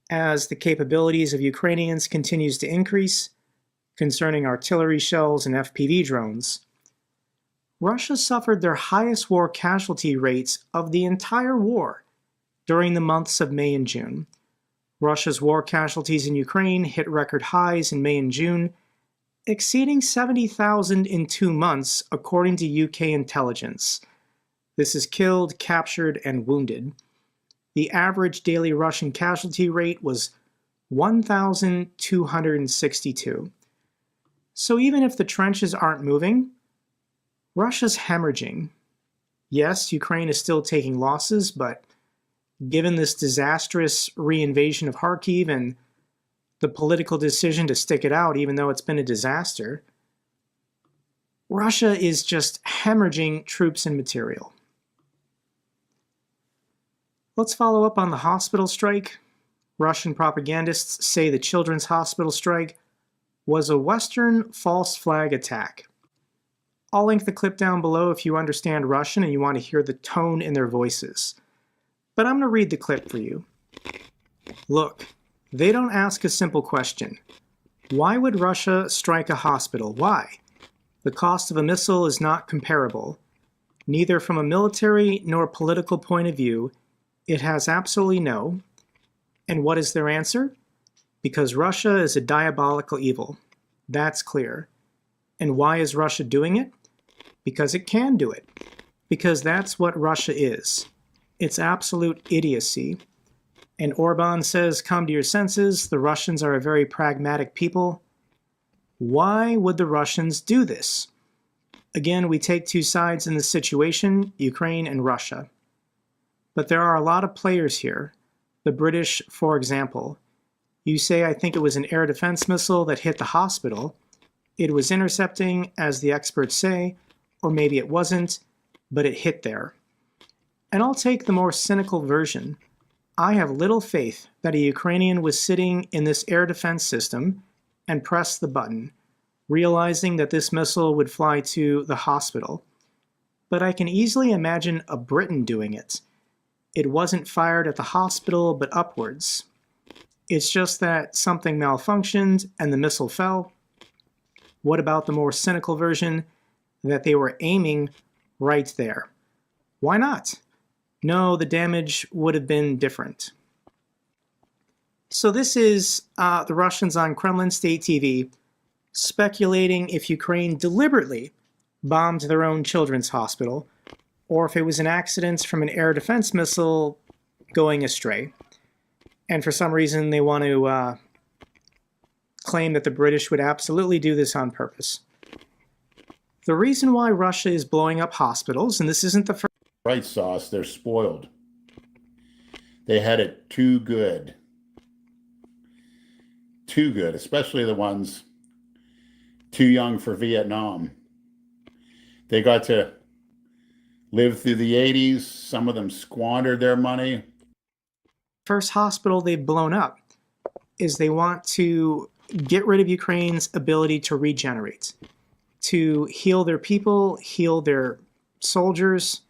As the capabilities of Ukrainians continues to increase concerning artillery shells and FPV drones, Russia suffered their highest war casualty rates of the entire war during the months of May and June. Russia's war casualties in Ukraine hit record highs in May and June, exceeding 70,000 in 2 months, according to UK intelligence. This is killed, captured, and wounded. The average daily Russian casualty rate was 1,262. So even if the trenches aren't moving, Russia's hemorrhaging. Yes, Ukraine is still taking losses, but given this disastrous reinvasion of Kharkiv and the political decision to stick it out even though it's been a disaster, Russia is just hemorrhaging troops and material. Let's follow up on the hospital strike. Russian propagandists say the children's hospital strike was a Western false flag attack. I'll link the clip down below if you understand Russian and you want to hear the tone in their voices. But I'm going to read the clip for you. Look, they don't ask a simple question. Why would Russia strike a hospital? Why? The cost of a missile is not comparable. Neither from a military nor political point of view. It has absolutely no. And what is their answer? Because Russia is a diabolical evil. That's clear. And why is Russia doing it? Because it can do it. Because that's what Russia is. It's absolute idiocy. And Orban says, come to your senses, the Russians are a very pragmatic people. Why would the Russians do this? Again, we take two sides in this situation, Ukraine and Russia. But there are a lot of players here. The British, for example. You say, I think it was an air defense missile that hit the hospital. It was intercepting, as the experts say, or maybe it wasn't, but it hit there. And I'll take the more cynical version. I have little faith that a Ukrainian was sitting in this air defense system and pressed the button, realizing that this missile would fly to the hospital. But I can easily imagine a Briton doing it. It wasn't fired at the hospital, but upwards. It's just that something malfunctioned and the missile fell. What about the more cynical version, that they were aiming right there? Why not? No, the damage would have been different. So this is the Russians on Kremlin State TV speculating if Ukraine deliberately bombed their own children's hospital, or if it was an accident from an air defense missile going astray. And for some reason, they want to claim that the British would absolutely do this on purpose. The reason why Russia is blowing up hospitals, and this isn't the first... Right sauce, they're spoiled. They had it too good. Too good, especially the ones too young for Vietnam. They got to live through the 80s. Some of them squandered their money. First hospital they've blown up is they want to get rid of Ukraine's ability to regenerate, to heal their people, heal their soldiers.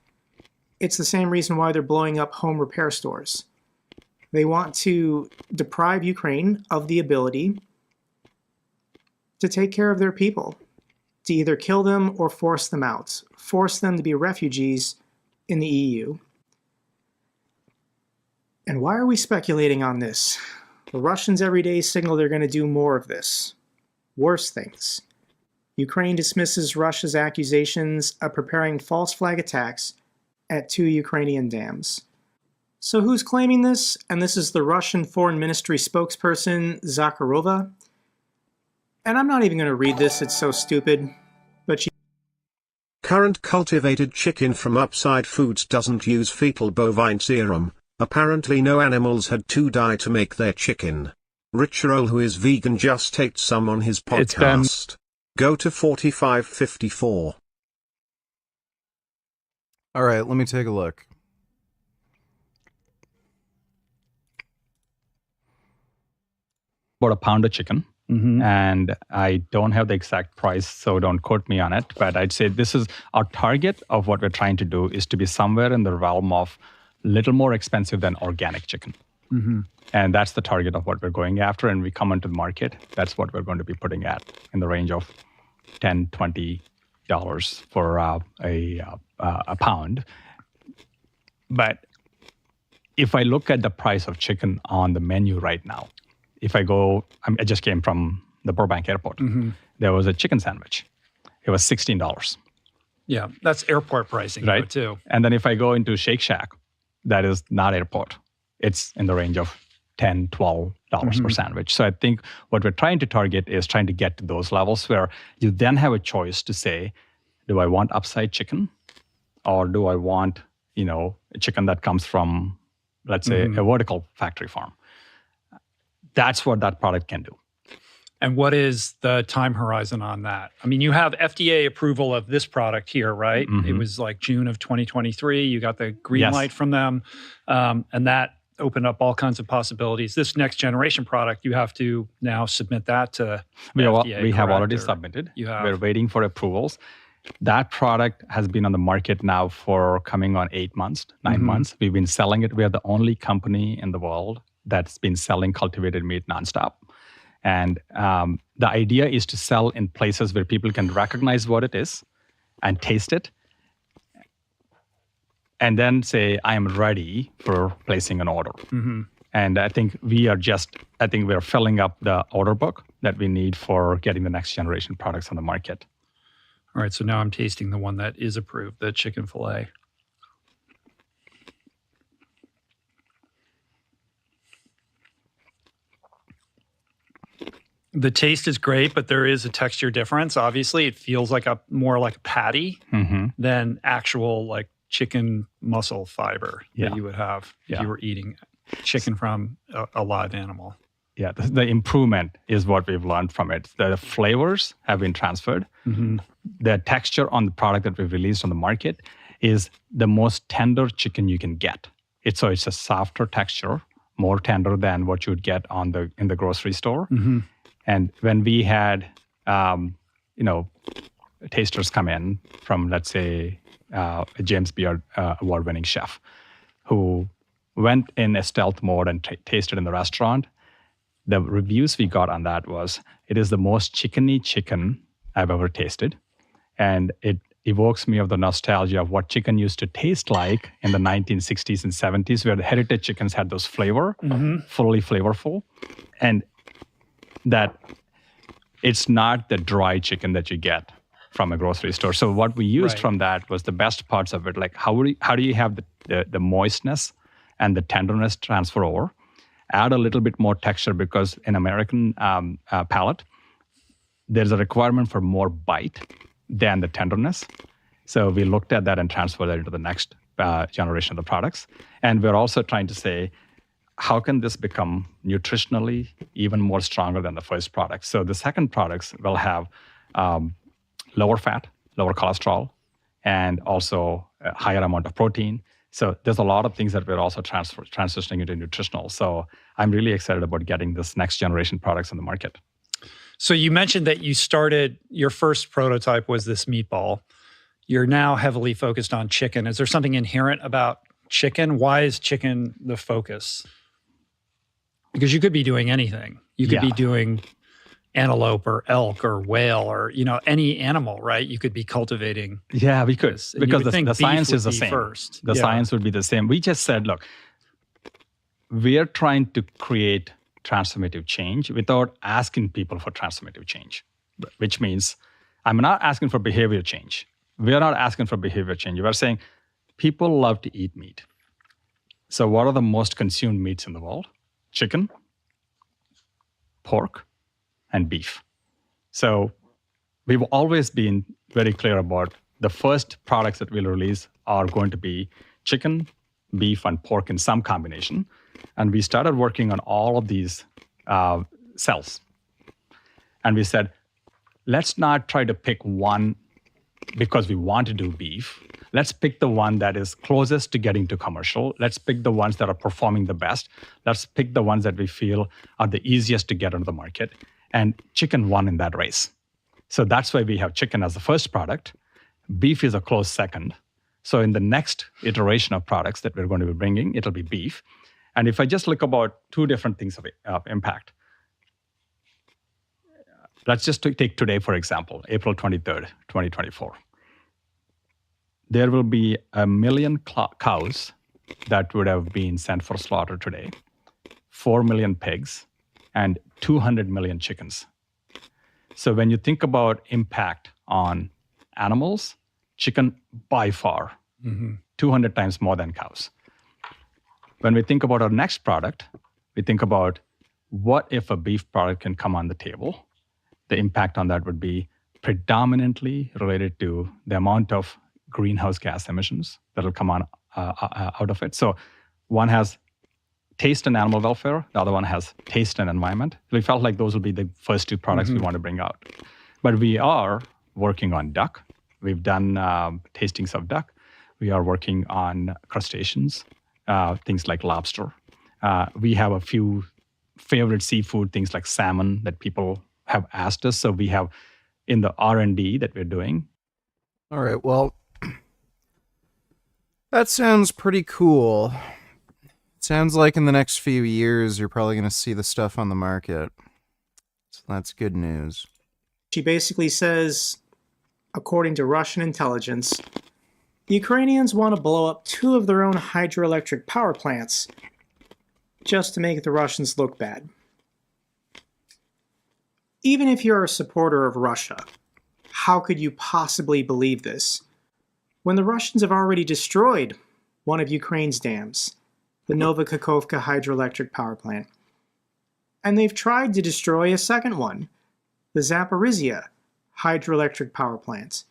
It's the same reason why they're blowing up home repair stores. They want to deprive Ukraine of the ability to take care of their people, to either kill them or force them out, force them to be refugees in the EU. And why are we speculating on this? The Russians every day signal they're going to do more of this. Worse things. Ukraine dismisses Russia's accusations of preparing false flag attacks at 2 Ukrainian dams. So who's claiming this? And this is the Russian Foreign Ministry spokesperson, Zakharova. And I'm not even going to read this, it's so stupid. But she... Current cultivated chicken from Upside Foods doesn't use fetal bovine serum. Apparently no animals had to die to make their chicken. Rich Roll, who is vegan, just ate some on his podcast. Go to 4554. All right, let me take a look. About a pound of chicken. And I don't have the exact price, so don't quote me on it. But I'd say this is our target of what we're trying to do is to be somewhere in the realm of little more expensive than organic chicken. And that's the target of what we're going after. And we come into the market, that's what we're going to be putting at in the range of $10, $20 for a pound. But if I look at the price of chicken on the menu right now, if I go, I just came from the Burbank airport. There was a chicken sandwich. It was $16. Yeah, that's airport pricing, right? Too. And then if I go into Shake Shack, that is not airport. It's in the range of $10, $12 per sandwich. So I think what we're trying to target is trying to get to those levels where you then have a choice to say, do I want upside chicken? Or do I want, a chicken that comes from, let's say, a vertical factory farm? That's what that product can do. And what is the time horizon on that? I mean, you have FDA approval of this product here, right? It was like June of 2023. You got the green light from them. And that opened up all kinds of possibilities. This next generation product, you have to now submit that to FDA. We have already submitted. We're waiting for approvals. That product has been on the market now for coming on 8 months, 9 months. We've been selling it. We are the only company in the world that's been selling cultivated meat nonstop. And the idea is to sell in places where people can recognize what it is and taste it and then say, I am ready for placing an order. And I think we're filling up the order book that we need for getting the next generation products on the market. All right, so now I'm tasting the one that is approved, the chicken fillet. The taste is great, but there is a texture difference. Obviously, it feels like more like a patty than actual like chicken muscle fiber that you would have if you were eating chicken from a live animal. Yeah, the improvement is what we've learned from it. The flavors have been transferred. The texture on the product that we've released on the market is the most tender chicken you can get. It's a softer texture, more tender than what you would get in the grocery store. And when we had, tasters come in from, let's say, a James Beard award-winning chef who went in a stealth mode and tasted in the restaurant, the reviews we got on that was, it is the most chickeny chicken I've ever tasted. And it evokes me of the nostalgia of what chicken used to taste like in the 1960s and 70s, where the heritage chickens had those flavor, fully flavorful. And that it's not the dry chicken that you get from a grocery store. So what we used from that was the best parts of it, like how do you have the moistness and the tenderness transfer over, add a little bit more texture, because in American palate, there's a requirement for more bite than the tenderness. So we looked at that and transferred that into the next generation of the products. And we're also trying to say, how can this become nutritionally even more stronger than the first product? So the second products will have lower fat, lower cholesterol, and also a higher amount of protein. So there's a lot of things that we're also transitioning into nutritional. So I'm really excited about getting this next generation products on the market. So you mentioned that you started, your first prototype was this meatball. You're now heavily focused on chicken. Is there something inherent about chicken? Why is chicken the focus? Because you could be doing anything. You could be doing antelope or elk or whale or, you know, any animal, right? You could be cultivating. Yeah, we could. Because the science is the same. First. The science would be the same. We just said, look, we're trying to create transformative change without asking people for transformative change, which means I'm not asking for behavior change. We're not asking for behavior change. We're saying people love to eat meat. So what are the most consumed meats in the world? Chicken, pork, and beef. So we've always been very clear about the first products that we'll release are going to be chicken, beef, and pork in some combination. And we started working on all of these cells. And we said, let's not try to pick one because we want to do beef. Let's pick the one that is closest to getting to commercial. Let's pick the ones that are performing the best. Let's pick the ones that we feel are the easiest to get onto the market. And chicken won in that race. So that's why we have chicken as the first product. Beef is a close second. So in the next iteration of products that we're going to be bringing, it'll be beef. And if I just look about two different things of impact, let's just take today, for example, April 23rd, 2024. There will be 1 million cows that would have been sent for slaughter today, 4 million pigs, and 200 million chickens. So when you think about impact on animals, chicken by far, 200 times more than cows. When we think about our next product, we think about what if a beef product can come on the table. The impact on that would be predominantly related to the amount of greenhouse gas emissions that will come on out of it. So one has taste and animal welfare. The other one has taste and environment. We felt like those will be the first two products we want to bring out. But we are working on duck. We've done tastings of duck. We are working on crustaceans, things like lobster. We have a few favorite seafood, things like salmon that people have asked us. So we have in the R&D that we're doing. All right, well, that sounds pretty cool. It sounds like in the next few years, you're probably going to see the stuff on the market. So that's good news. She basically says, according to Russian intelligence, the Ukrainians want to blow up 2 of their own hydroelectric power plants just to make the Russians look bad. Even if you're a supporter of Russia, how could you possibly believe this when the Russians have already destroyed one of Ukraine's dams, the Novokakhovka hydroelectric power plant, and they've tried to destroy a second one, the Zaporizhia hydroelectric power plant.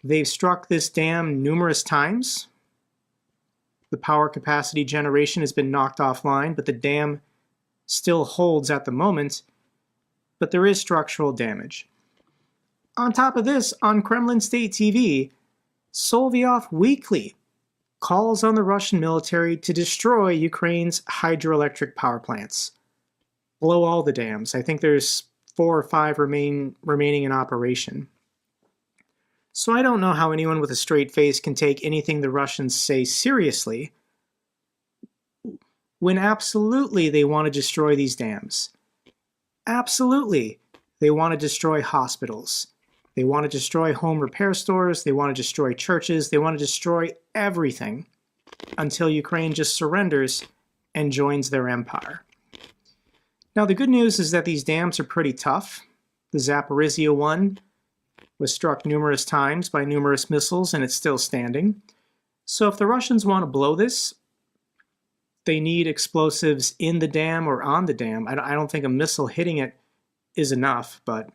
They've struck this dam numerous times. The power capacity generation has been knocked offline, but the dam still holds at the moment, but there is structural damage. On top of this, on Kremlin State TV, Soviet Weekly calls on the Russian military to destroy Ukraine's hydroelectric power plants. Blow all the dams. I think there's 4 or 5 remaining in operation. So I don't know how anyone with a straight face can take anything the Russians say seriously when absolutely they want to destroy these dams. Absolutely, they want to destroy hospitals. They want to destroy home repair stores. They want to destroy churches. They want to destroy everything until Ukraine just surrenders and joins their empire. Now, the good news is that these dams are pretty tough. The Zaporizhia one was struck numerous times by numerous missiles, and it's still standing. So if the Russians want to blow this, they need explosives in the dam or on the dam. I don't think a missile hitting it is enough, but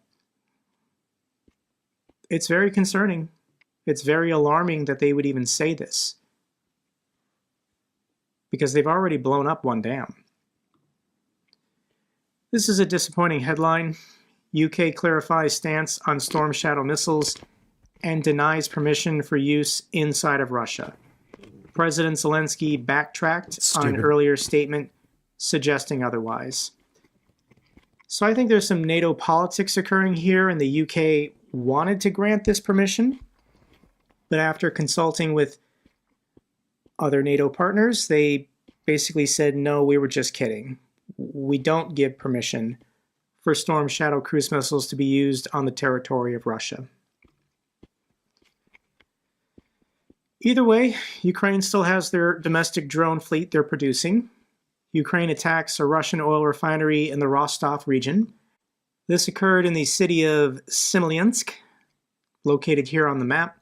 It's very concerning. It's very alarming that they would even say this, because they've already blown up one dam. This is a disappointing headline. UK clarifies stance on Storm Shadow missiles and denies permission for use inside of Russia. President Zelensky backtracked on an earlier statement suggesting otherwise. So I think there's some NATO politics occurring here, and the UK wanted to grant this permission, but after consulting with other NATO partners, they basically said, no, we were just kidding. We don't give permission for Storm Shadow cruise missiles to be used on the territory of Russia. Either way, Ukraine still has their domestic drone fleet they're producing. Ukraine attacks a Russian oil refinery in the Rostov region. This occurred in the city of Semyonsk, located here on the map.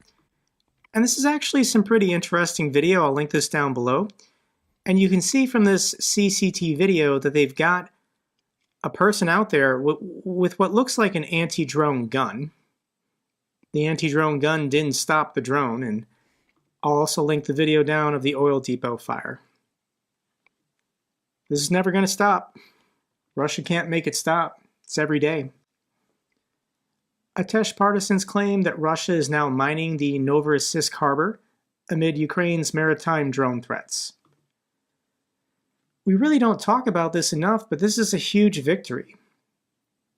And this is actually some pretty interesting video. I'll link this down below. And you can see from this CCTV video that they've got a person out there with what looks like an anti-drone gun. The anti-drone gun didn't stop the drone, and I'll also link the video down of the oil depot fire. This is never going to stop. Russia can't make it stop. It's every day. Atesh partisans claim that Russia is now mining the Novorossiysk harbor amid Ukraine's maritime drone threats. We really don't talk about this enough, but this is a huge victory.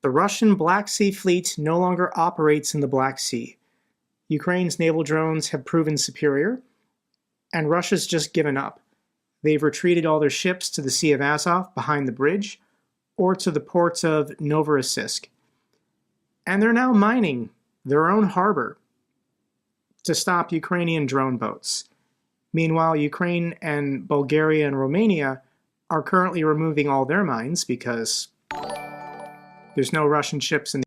The Russian Black Sea Fleet no longer operates in the Black Sea. Ukraine's naval drones have proven superior, and Russia's just given up. They've retreated all their ships to the Sea of Azov behind the bridge, or to the ports of Novorossiysk. And they're now mining their own harbor to stop Ukrainian drone boats. Meanwhile, Ukraine and Bulgaria and Romania are currently removing all their mines because there's no Russian ships in the...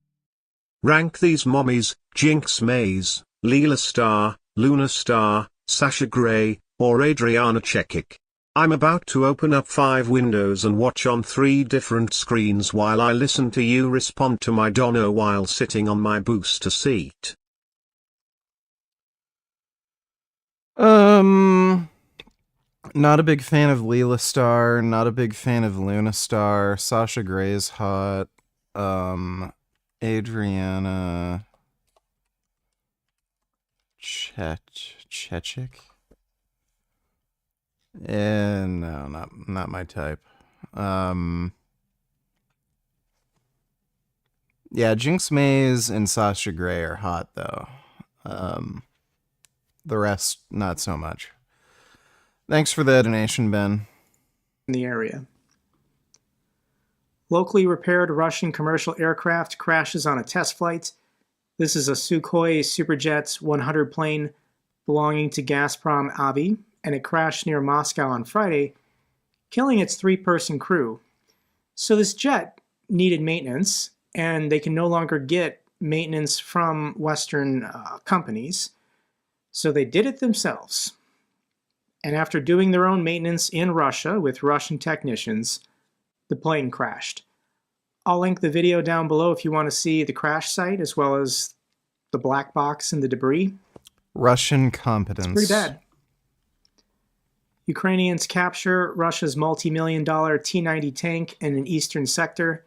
Rank these mommies: Jinx Maze, Leela Star, Luna Star, Sasha Grey, or Adriana Chekik. I'm about to open up 5 windows and watch on 3 different screens while I listen to you respond to my dono while sitting on my booster seat. Not a big fan of Leela Star, not a big fan of Luna Star. Sasha Grey's hot. Adriana Chechik? No, not my type. Yeah, Jinx Maze and Sasha Grey are hot though. The rest, not so much. Thanks for the donation, Ben. In the area. Locally repaired Russian commercial aircraft crashes on a test flight. This is a Sukhoi Superjet 100 plane belonging to Gazprom Avi, and it crashed near Moscow on Friday, killing its 3-person crew. So this jet needed maintenance, and they can no longer get maintenance from Western companies. So they did it themselves. And after doing their own maintenance in Russia with Russian technicians, the plane crashed. I'll link the video down below if you want to see the crash site as well as the black box and the debris. Russian competence. It's pretty bad. Ukrainians capture Russia's multi-million-dollar T-90 tank in an eastern sector.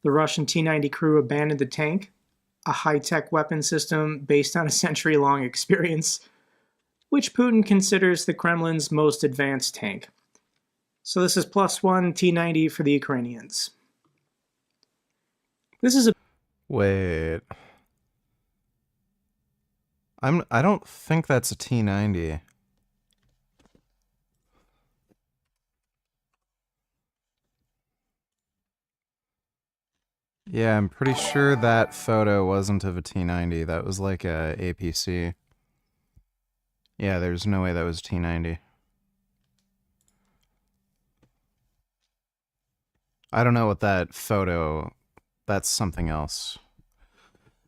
The Russian T-90 crew abandoned the tank, a high-tech weapon system based on a century-long experience, which Putin considers the Kremlin's most advanced tank. So this is +1 T-90 for the Ukrainians. This is a... Wait. I don't think that's a T-90. Yeah, I'm pretty sure that photo wasn't of a T-90. That was like a APC. Yeah, there's no way that was T-90. I don't know what that photo... That's something else.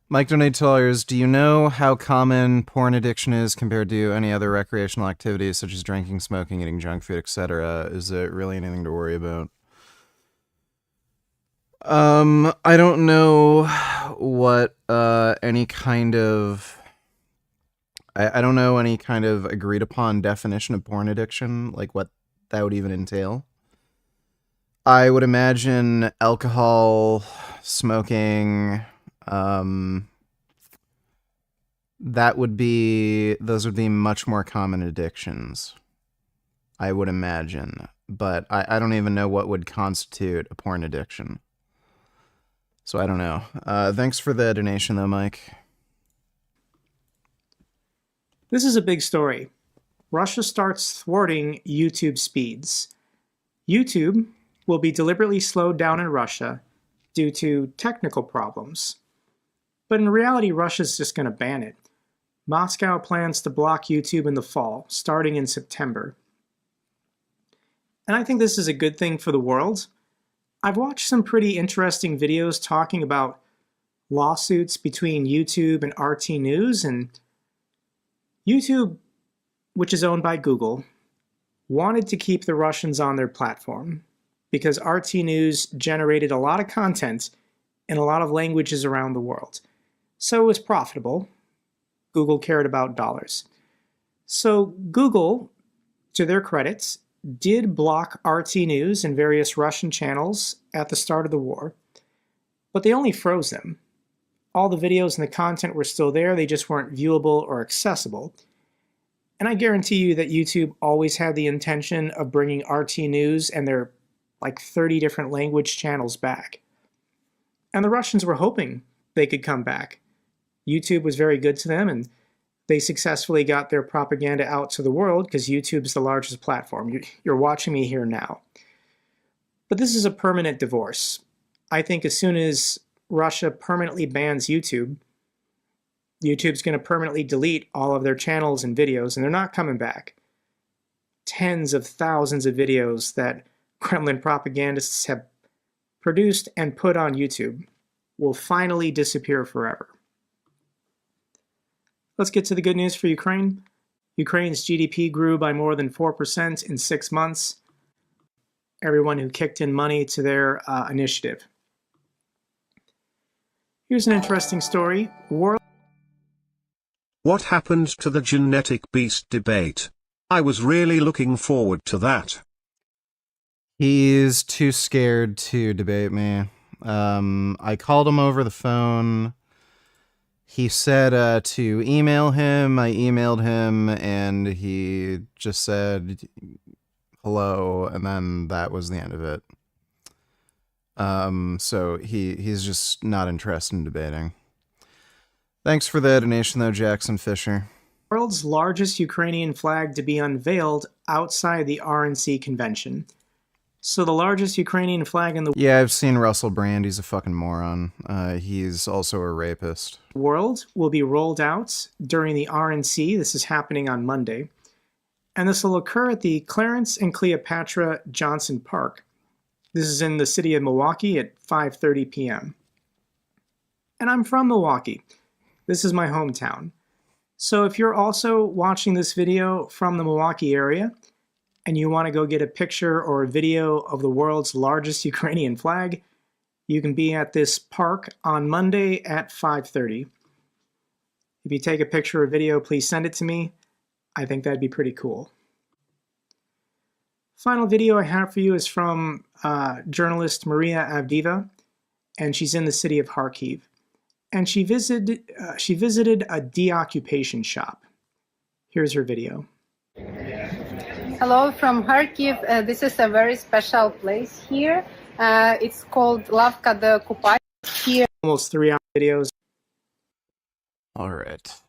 Mike Donate $2. Do you know how common porn addiction is compared to any other recreational activities such as drinking, smoking, eating junk food, etc.? Is it really anything to worry about? I don't know what any kind of I don't know any kind of agreed upon definition of porn addiction, like what that would even entail. I would imagine alcohol, smoking, those would be much more common addictions, I would imagine. But I don't even know what would constitute a porn addiction. So I don't know. Thanks for the donation though, Mike. This is a big story. Russia starts thwarting YouTube speeds. YouTube will be deliberately slowed down in Russia due to technical problems. But in reality, Russia's just going to ban it. Moscow plans to block YouTube in the fall, starting in September. And I think this is a good thing for the world. I've watched some pretty interesting videos talking about lawsuits between YouTube and RT News, and YouTube, which is owned by Google, wanted to keep the Russians on their platform because RT News generated a lot of content in a lot of languages around the world. So it was profitable. Google cared about dollars. So Google, to their credit, did block RT News and various Russian channels at the start of the war, but they only froze them. All the videos and the content were still there, they just weren't viewable or accessible. And I guarantee you that YouTube always had the intention of bringing RT News and their like 30 different language channels back. And the Russians were hoping they could come back. YouTube was very good to them, and they successfully got their propaganda out to the world because YouTube's the largest platform. You're watching me here now. But this is a permanent divorce. I think as soon as Russia permanently bans YouTube, YouTube's going to permanently delete all of their channels and videos, and they're not coming back. Tens of thousands of videos that Kremlin propagandists have produced and put on YouTube will finally disappear forever. Let's get to the good news for Ukraine. Ukraine's GDP grew by more than 4% in 6 months. Everyone who kicked in money to their initiative. Here's an interesting story. What happened to the genetic beast debate? I was really looking forward to that. He's too scared to debate me. I called him over the phone. He said to email him. I emailed him, and he just said hello, and then that was the end of it. So he's just not interested in debating. Thanks for the donation, though, Jackson Fisher. World's largest Ukrainian flag to be unveiled outside the RNC convention. So the largest Ukrainian flag in the Yeah, I've seen Russell Brand. He's a fucking moron. He's also a rapist. World will be rolled out during the RNC. This is happening on Monday. And this will occur at the Clarence and Cleopatra Johnson Park. This is in the city of Milwaukee at 5:30 p.m. And I'm from Milwaukee. This is my hometown. So if you're also watching this video from the Milwaukee area, and you want to go get a picture or a video of the world's largest Ukrainian flag, you can be at this park on Monday at 5:30. If you take a picture or video, please send it to me. I think that'd be pretty cool. Final video I have for you is from journalist Maria Avdiva, and she's in the city of Kharkiv. And she visited a deoccupation shop. Here's her video. Hello from Kharkiv. This is a very special place here. It's called Lavka de Kupai. Here. Almost 3 hour videos. All right.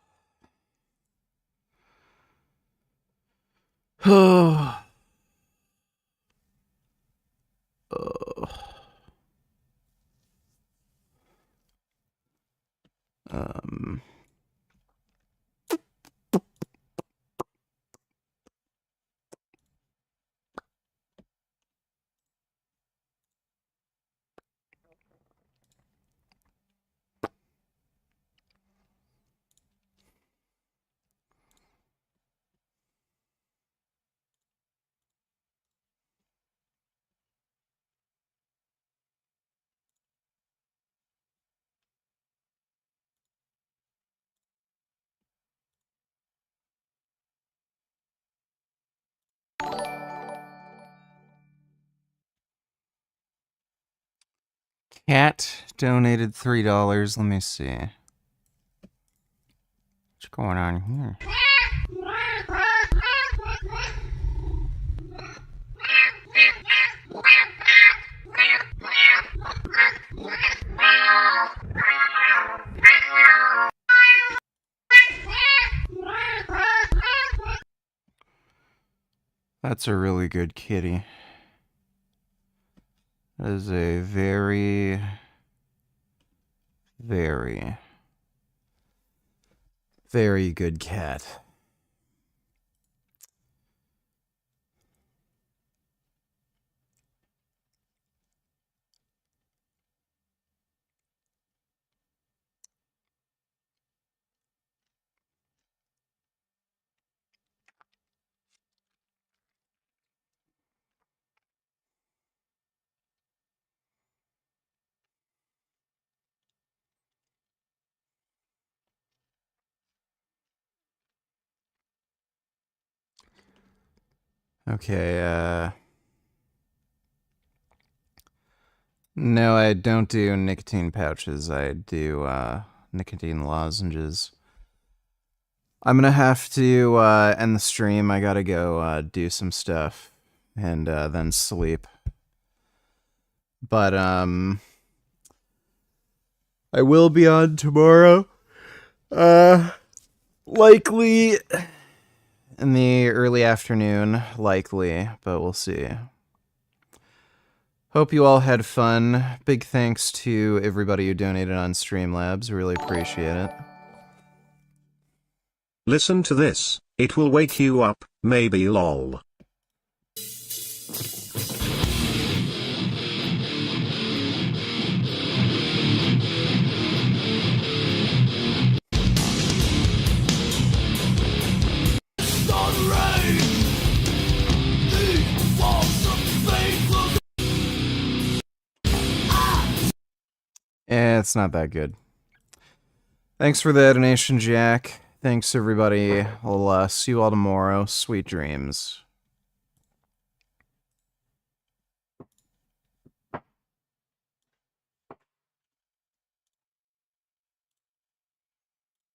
Cat donated $3. Let me see. What's going on here? That's a really good kitty. That is a very, very, very good cat. Okay, no, I don't do nicotine pouches. I do, nicotine lozenges. I'm gonna have to, end the stream. I gotta go, do some stuff. And, then sleep. But, I will be on tomorrow. Likely in the early afternoon, likely, but we'll see. Hope you all had fun. Big thanks to everybody who donated on Streamlabs. Really appreciate it. Listen to this, it will wake you up, maybe lol. It's not that good. Thanks for the donation, Jack. Thanks, everybody. I'll see you all tomorrow. Sweet dreams.